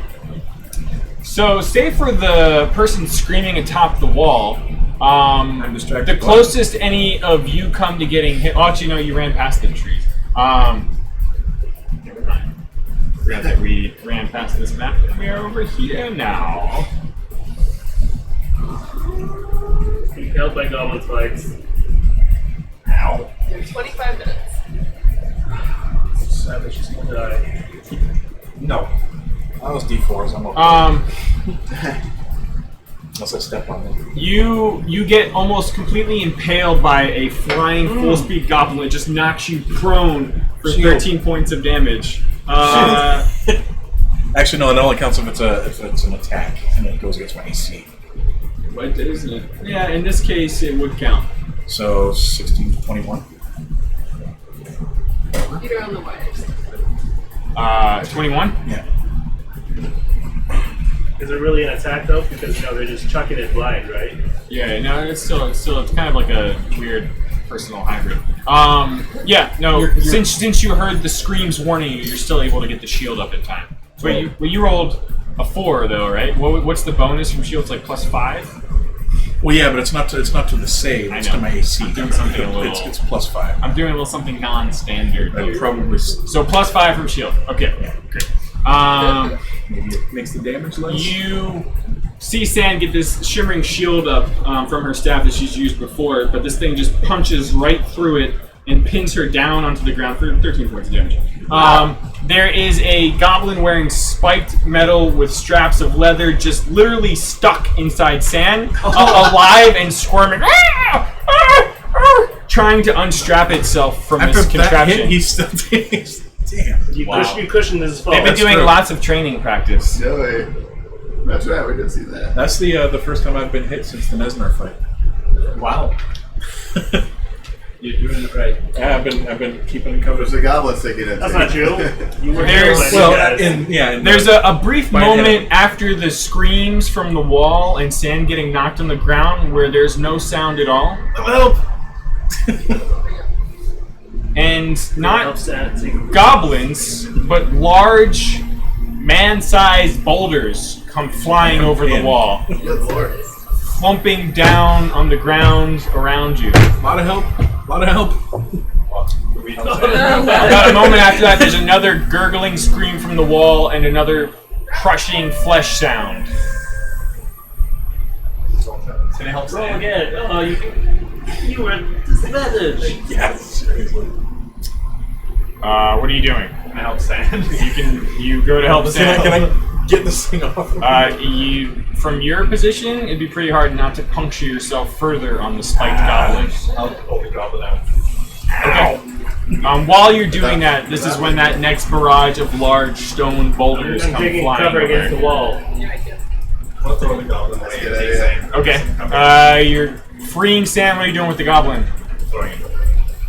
So, say for the person screaming atop the wall, I'm distracted. the closest any of you come to getting hit. Oh, actually, no, you ran past the trees. Never mind. Forgot that we ran past this map. We are over here now. Impaled by goblin spikes. Ow. You have 25 minutes. Sadly, she's gonna die. No. That was D4s. I'm okay. Unless I step on them. You get almost completely impaled by a flying full-speed goblin that just knocks you prone for 13 points of damage. Actually, no. It only counts if it's an attack, and it goes against my AC. What isn't it? Yeah, in this case, it would count. So 16 to 21. Peter on the wires. 21? Yeah. Is it really an attack though? Because they're just chucking it blind, right? Yeah, no, it's kind of like a weird personal hybrid. Yeah, no, since you heard the screams warning you, you're still able to get the shield up in time. So you rolled a 4 though, right? What's the bonus from shield? It's like +5? Well, yeah, but it's not to the save. It's to my AC. I'm doing something a little. It's +5. I'm doing a little something non-standard. I'd probably. So +5 from shield. Okay, great. Maybe it makes the damage less. You see Sand get this shimmering shield up from her staff that she's used before, but this thing just punches right through it and pins her down onto the ground for 13 points of damage. There is a goblin wearing spiked metal with straps of leather just literally stuck inside Sand, alive and squirming, trying to unstrap itself from After this that contraption. hit, he's still damn. You cushion this fall. They've been doing true. lots of training practice. No way. That's right, we did see that. That's the first time I've been hit since the Nesnar fight. Wow. You're doing it right. Yeah, I've been keeping it covered. There's a goblet sticking in. That's not true. You were There's- There's a brief My moment head. after the screams from the wall and Sand getting knocked on the ground where there's no sound at all. Help! And not Help Sand. goblins, but large, man-sized boulders come flying over the wall, Good lord. clumping down on the ground around you. A lot of help. About a moment after that, there's another gurgling scream from the wall and another crushing flesh sound. It's gonna help Roll Sam. again. Oh, you were disadvantaged. Yes, seriously. What are you doing? Gonna help Sam. You go to help Sand. Can I get this thing off? From your position, it'd be pretty hard not to puncture yourself further on the spiked goblin. I'll pull the goblin out. Okay. While you're doing that, this is when that next barrage of large stone boulders I'm come taking flying cover against the over. wall. Yeah, I guess. I'll throw the goblin away and take Sam. Okay. You're freeing Sam. What are you doing with the goblin? Throwing it away.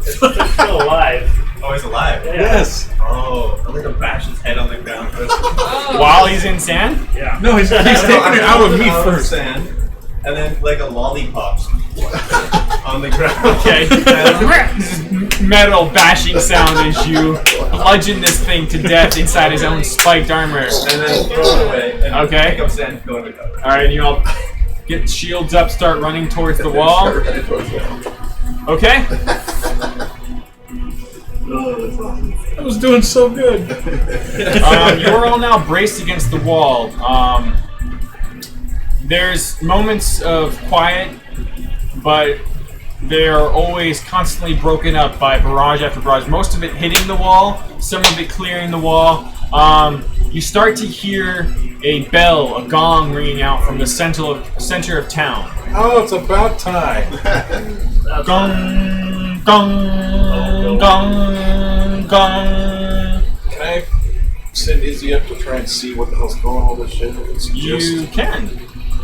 It's still alive. Oh, he's alive. Yeah. Yes. Oh, I'm gonna bash his head on the ground first. While he's in sand? Yeah. No, he's taking it out of me Out first. Sand, and then like a lollipop on the ground. Okay. Metal bashing sound as you bludgeon this thing to death inside his own spiked armor. And then throw it away. And Okay. Pick up Sand, go in the cover. Alright, you all get shields up, start running towards the wall. Okay. I was doing so good. You're all now braced against the wall. There's moments of quiet, but they are always constantly broken up by barrage after barrage. Most of it hitting the wall, some of it clearing the wall. You start to hear a bell, a gong ringing out from the center of town. Oh, it's about time. Gong, gong, gong, gong. Can I send Izzy up to try and see what the hell's going on with this shit? You can.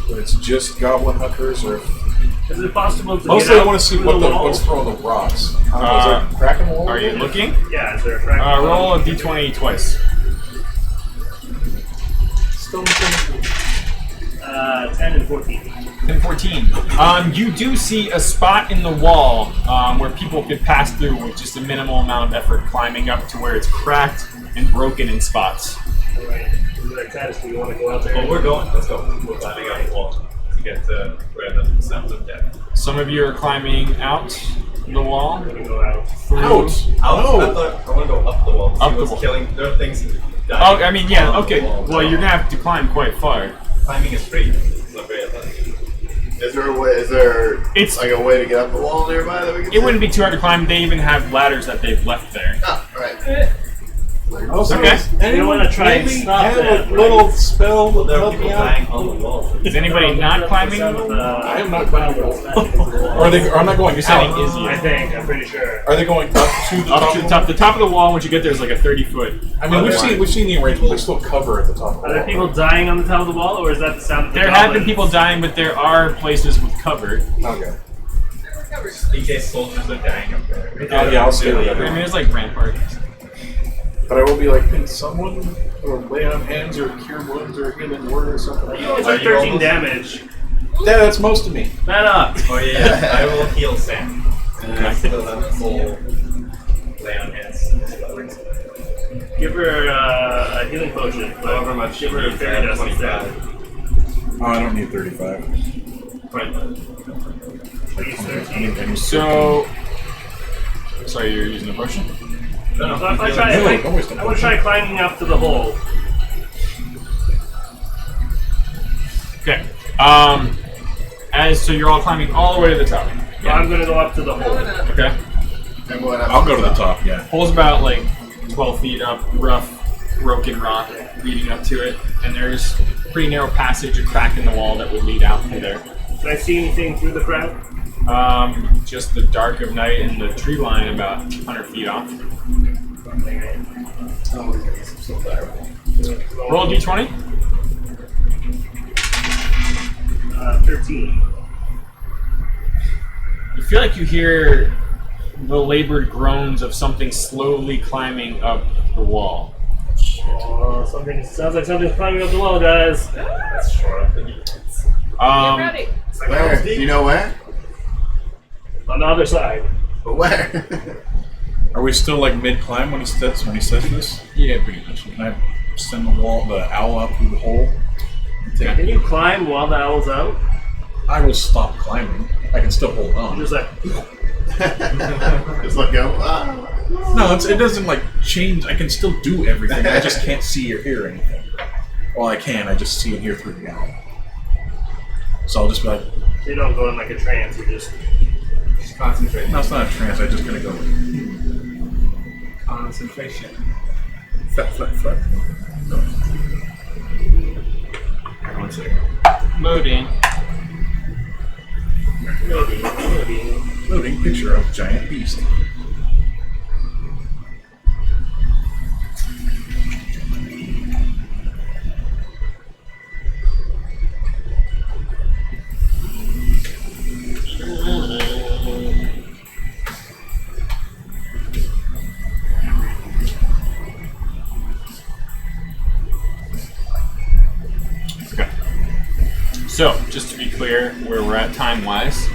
If it's just goblin hunters, or Is it possible to mostly get I out want to see through what the what's wall? throwing the rocks. Is there a crack in the wall? Are you looking? Yeah, is there a crack? Roll a d20 twice. Still looking. 10 and 14. 10, 14. You do see a spot in the wall where people could pass through with just a minimal amount of effort climbing up to where it's cracked and broken in spots. Alright. Is there a Titus, do you want to go out there? Oh, we're going. Let's go. We're climbing out the wall to get to where the sounds of death. Some of you are climbing out the wall. I'm going to go out. Through. Out! I No! want to go up the wall. To Up see the what's wall. killing. There are things Oh, I mean, yeah, okay. Well, you're gonna have to climb quite far. Climbing is straight. It's not very athletic. Is there a way? Is there It's- like a way to get up the wall nearby that we can? It wouldn't be too hard to climb. They even have ladders that they've left there. Oh, right. Also, Okay. does anyone wanna try and maybe stop have that, a little spell Well, to there are help people me out? dying on the wall. Is anybody not climbing? I am not climbing the wall. Or I'm not going You're saying out. is you. I think. I'm pretty sure. Are they going up to the Up top? to the top. The top of the wall, once you get there, is like a 30-foot. I mean, we've seen the arrangement. There's still cover at the top of the Are there wall. people dying on the top of the wall, or is that the sound of the There have been goblins? people dying, but there are places with cover. Okay. In case soldiers are dying up there. Oh, yeah, I'll stay with I mean, that. there's like ramparts. But I will be like, can someone or lay on hands or cure wounds or healing word or something? You only Are took you 13 almost- damage. Yeah, that's most of me. Man up. Oh yeah, I will heal Sam. And I still have full lay on hands. Give her a healing potion. However much Give her a she fairy needs, dust instead. 25. Oh, I don't need 35. Use 13. So, sorry, you're using a potion. So if I No, try, don't waste a I want to try climbing up to the hole. Okay. So you're all climbing all the way to the top. So I'm gonna go up to the hole. Okay. And what happens I'll go to the top, yeah. Hole's about like 12 feet up, rough, broken rock leading up to it, and there's a pretty narrow passage, a crack in the wall that would lead out from there. Can I see anything through the crack? Just the dark of night and the tree line about 100 feet off. Roll a d20. 13. You feel like you hear the labored groans of something slowly climbing up the wall. Oh, sounds like something's climbing up the wall, guys. That's short of the defense. Get ready. It's like Where? Do you know where? On the other side. But where? Are we still like mid climb when he says this? Yeah, pretty much. Can I send the owl up through the hole? Can you climb while the owl's out? I will stop climbing. I can still hold on. Just like, Just look out. Ah. No, it doesn't like change. I can still do everything. I just can't see or hear anything. Well, I can. I just see and hear through the owl. So I'll just be like, you don't go in like a trance, you just... Just concentrate. no, it's not a trance. I'm just gonna go. Concentration. Flap, flap, flap. Go. One second. Loading. Loading picture of giant beast. Okay. So, just to be clear where we're at time-wise,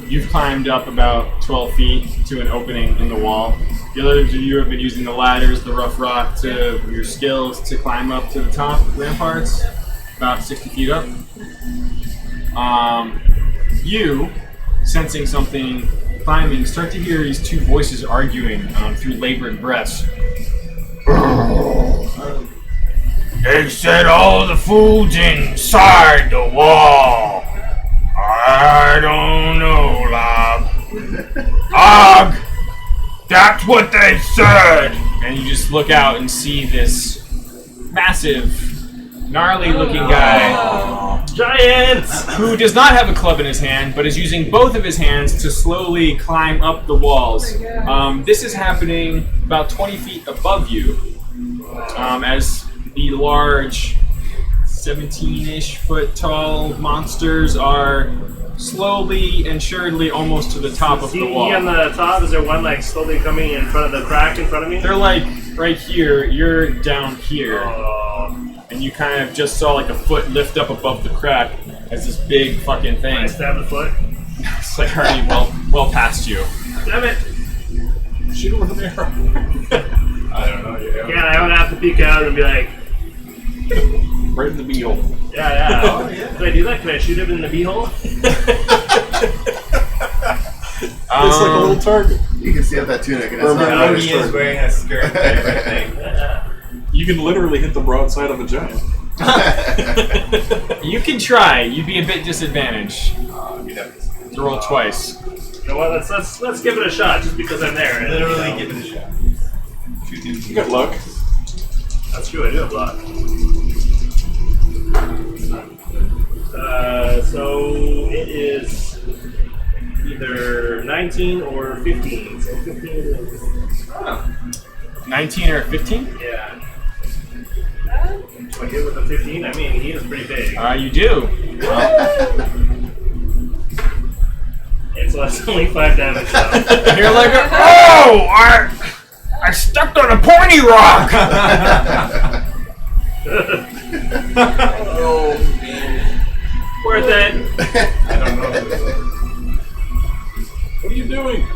you've climbed up about 12 feet to an opening in the wall. The others of you have been using the ladders, the rough rock, to your skills to climb up to the top ramparts, about 60 feet up. You, sensing something climbing, start to hear these two voices arguing through labored breaths. They said all the food's inside the wall. I don't know, Lob. Og! That's what they said! And you just look out and see this massive, gnarly-looking guy Giants! who does not have a club in his hand, but is using both of his hands to slowly climb up the walls. This is happening about 20 feet above you, as the large 17-ish foot tall monsters are slowly and surely almost to the top of Is the he wall. on the top? Is there one like slowly coming in front of the crack in front of me? They're like right here, you're down here, Oh, and you kind of just saw like a foot lift up above the crack as this big fucking I thing. stabbed the foot. It's like already well past you. Damn it! Shoot him with an arrow. I don't know. Yeah. Yeah, I would have to peek out and be like, Right in the beehole. yeah. Oh, yeah. Can I do that? Can I shoot him in the beehole? It's like a little target. You can see up that tunic and it's Or not my Now he is wearing a skirt and everything. You can literally hit the broadside of a giant. You can try. You'd be a bit disadvantaged. You'd have To roll twice. You know what? Let's give it a shot, just because I'm there. to literally give it a shot. Shoot him. You got luck. That's true. I do have luck. So it is either 19 or 15. So 15 it is. 19 or 15? Yeah. Do I hit with a 15? I mean, he is pretty big. You do. And so that's only 5 damage. So. You're like, oh, I stepped on a pointy rock. Oh, man. Worth it. I don't know. What are you doing?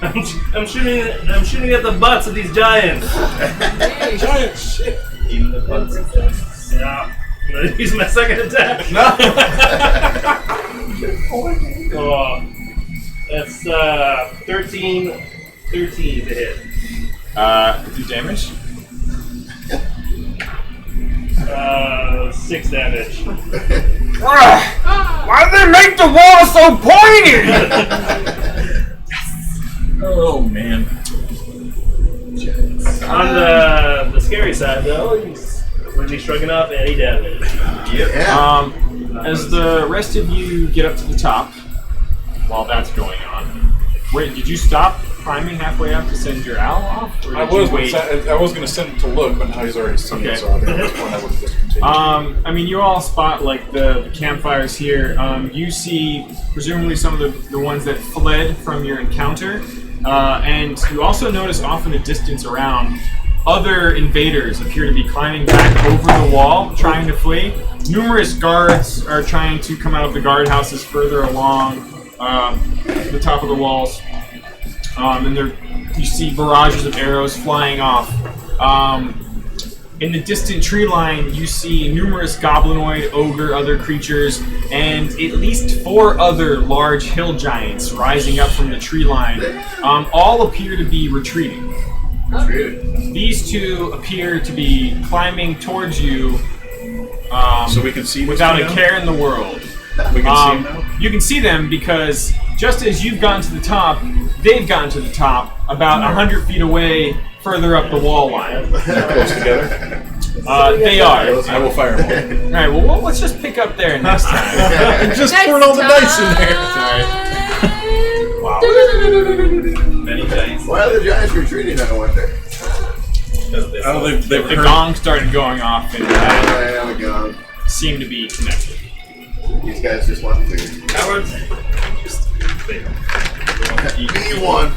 I'm shooting at the butts of these giants. Giant shit. In the butts. Yeah. I'm gonna use my second attack. No. Oh, that's 13 to hit. Do damage? 6 damage. Why do they make the wall so pointy? Oh, man. On the scary side, though, he's going to be shrugging off any damage. Yeah. As the rest of you get up to the top, while that's going on, wait, did you stop climbing halfway up to send your owl off? Or I did you was wait? going to send him to look, but now he's already seen Okay. it, so I think at this point I would have just continued. I mean, you all spot like the campfires here. You see presumably some of the ones that fled from your encounter, and you also notice off in the distance around other invaders appear to be climbing back over the wall, trying to flee. Numerous guards are trying to come out of the guardhouses further along the top of the walls, and you see barrages of arrows flying off. In the distant tree line, you see numerous goblinoid, ogre, other creatures, and at least 4 other large hill giants rising up from the tree line. All appear to be retreating. These 2 appear to be climbing towards you So we can see this without a now? care in the world. We can see him now? You can see them because just as you've gotten to the top, they've gotten to the top about 100 feet away further up the wall line. They're close together? They are. I will fire him. Alright, well, let's just pick up there next time. Just Next throwing all the dice in there. Sorry. Wow. Many giants. Why are the giants retreating, I wonder? Because they I don't think they've The heard. gong started going off and There we go. seemed to be connected. These guys just want food. Cowards. Be one.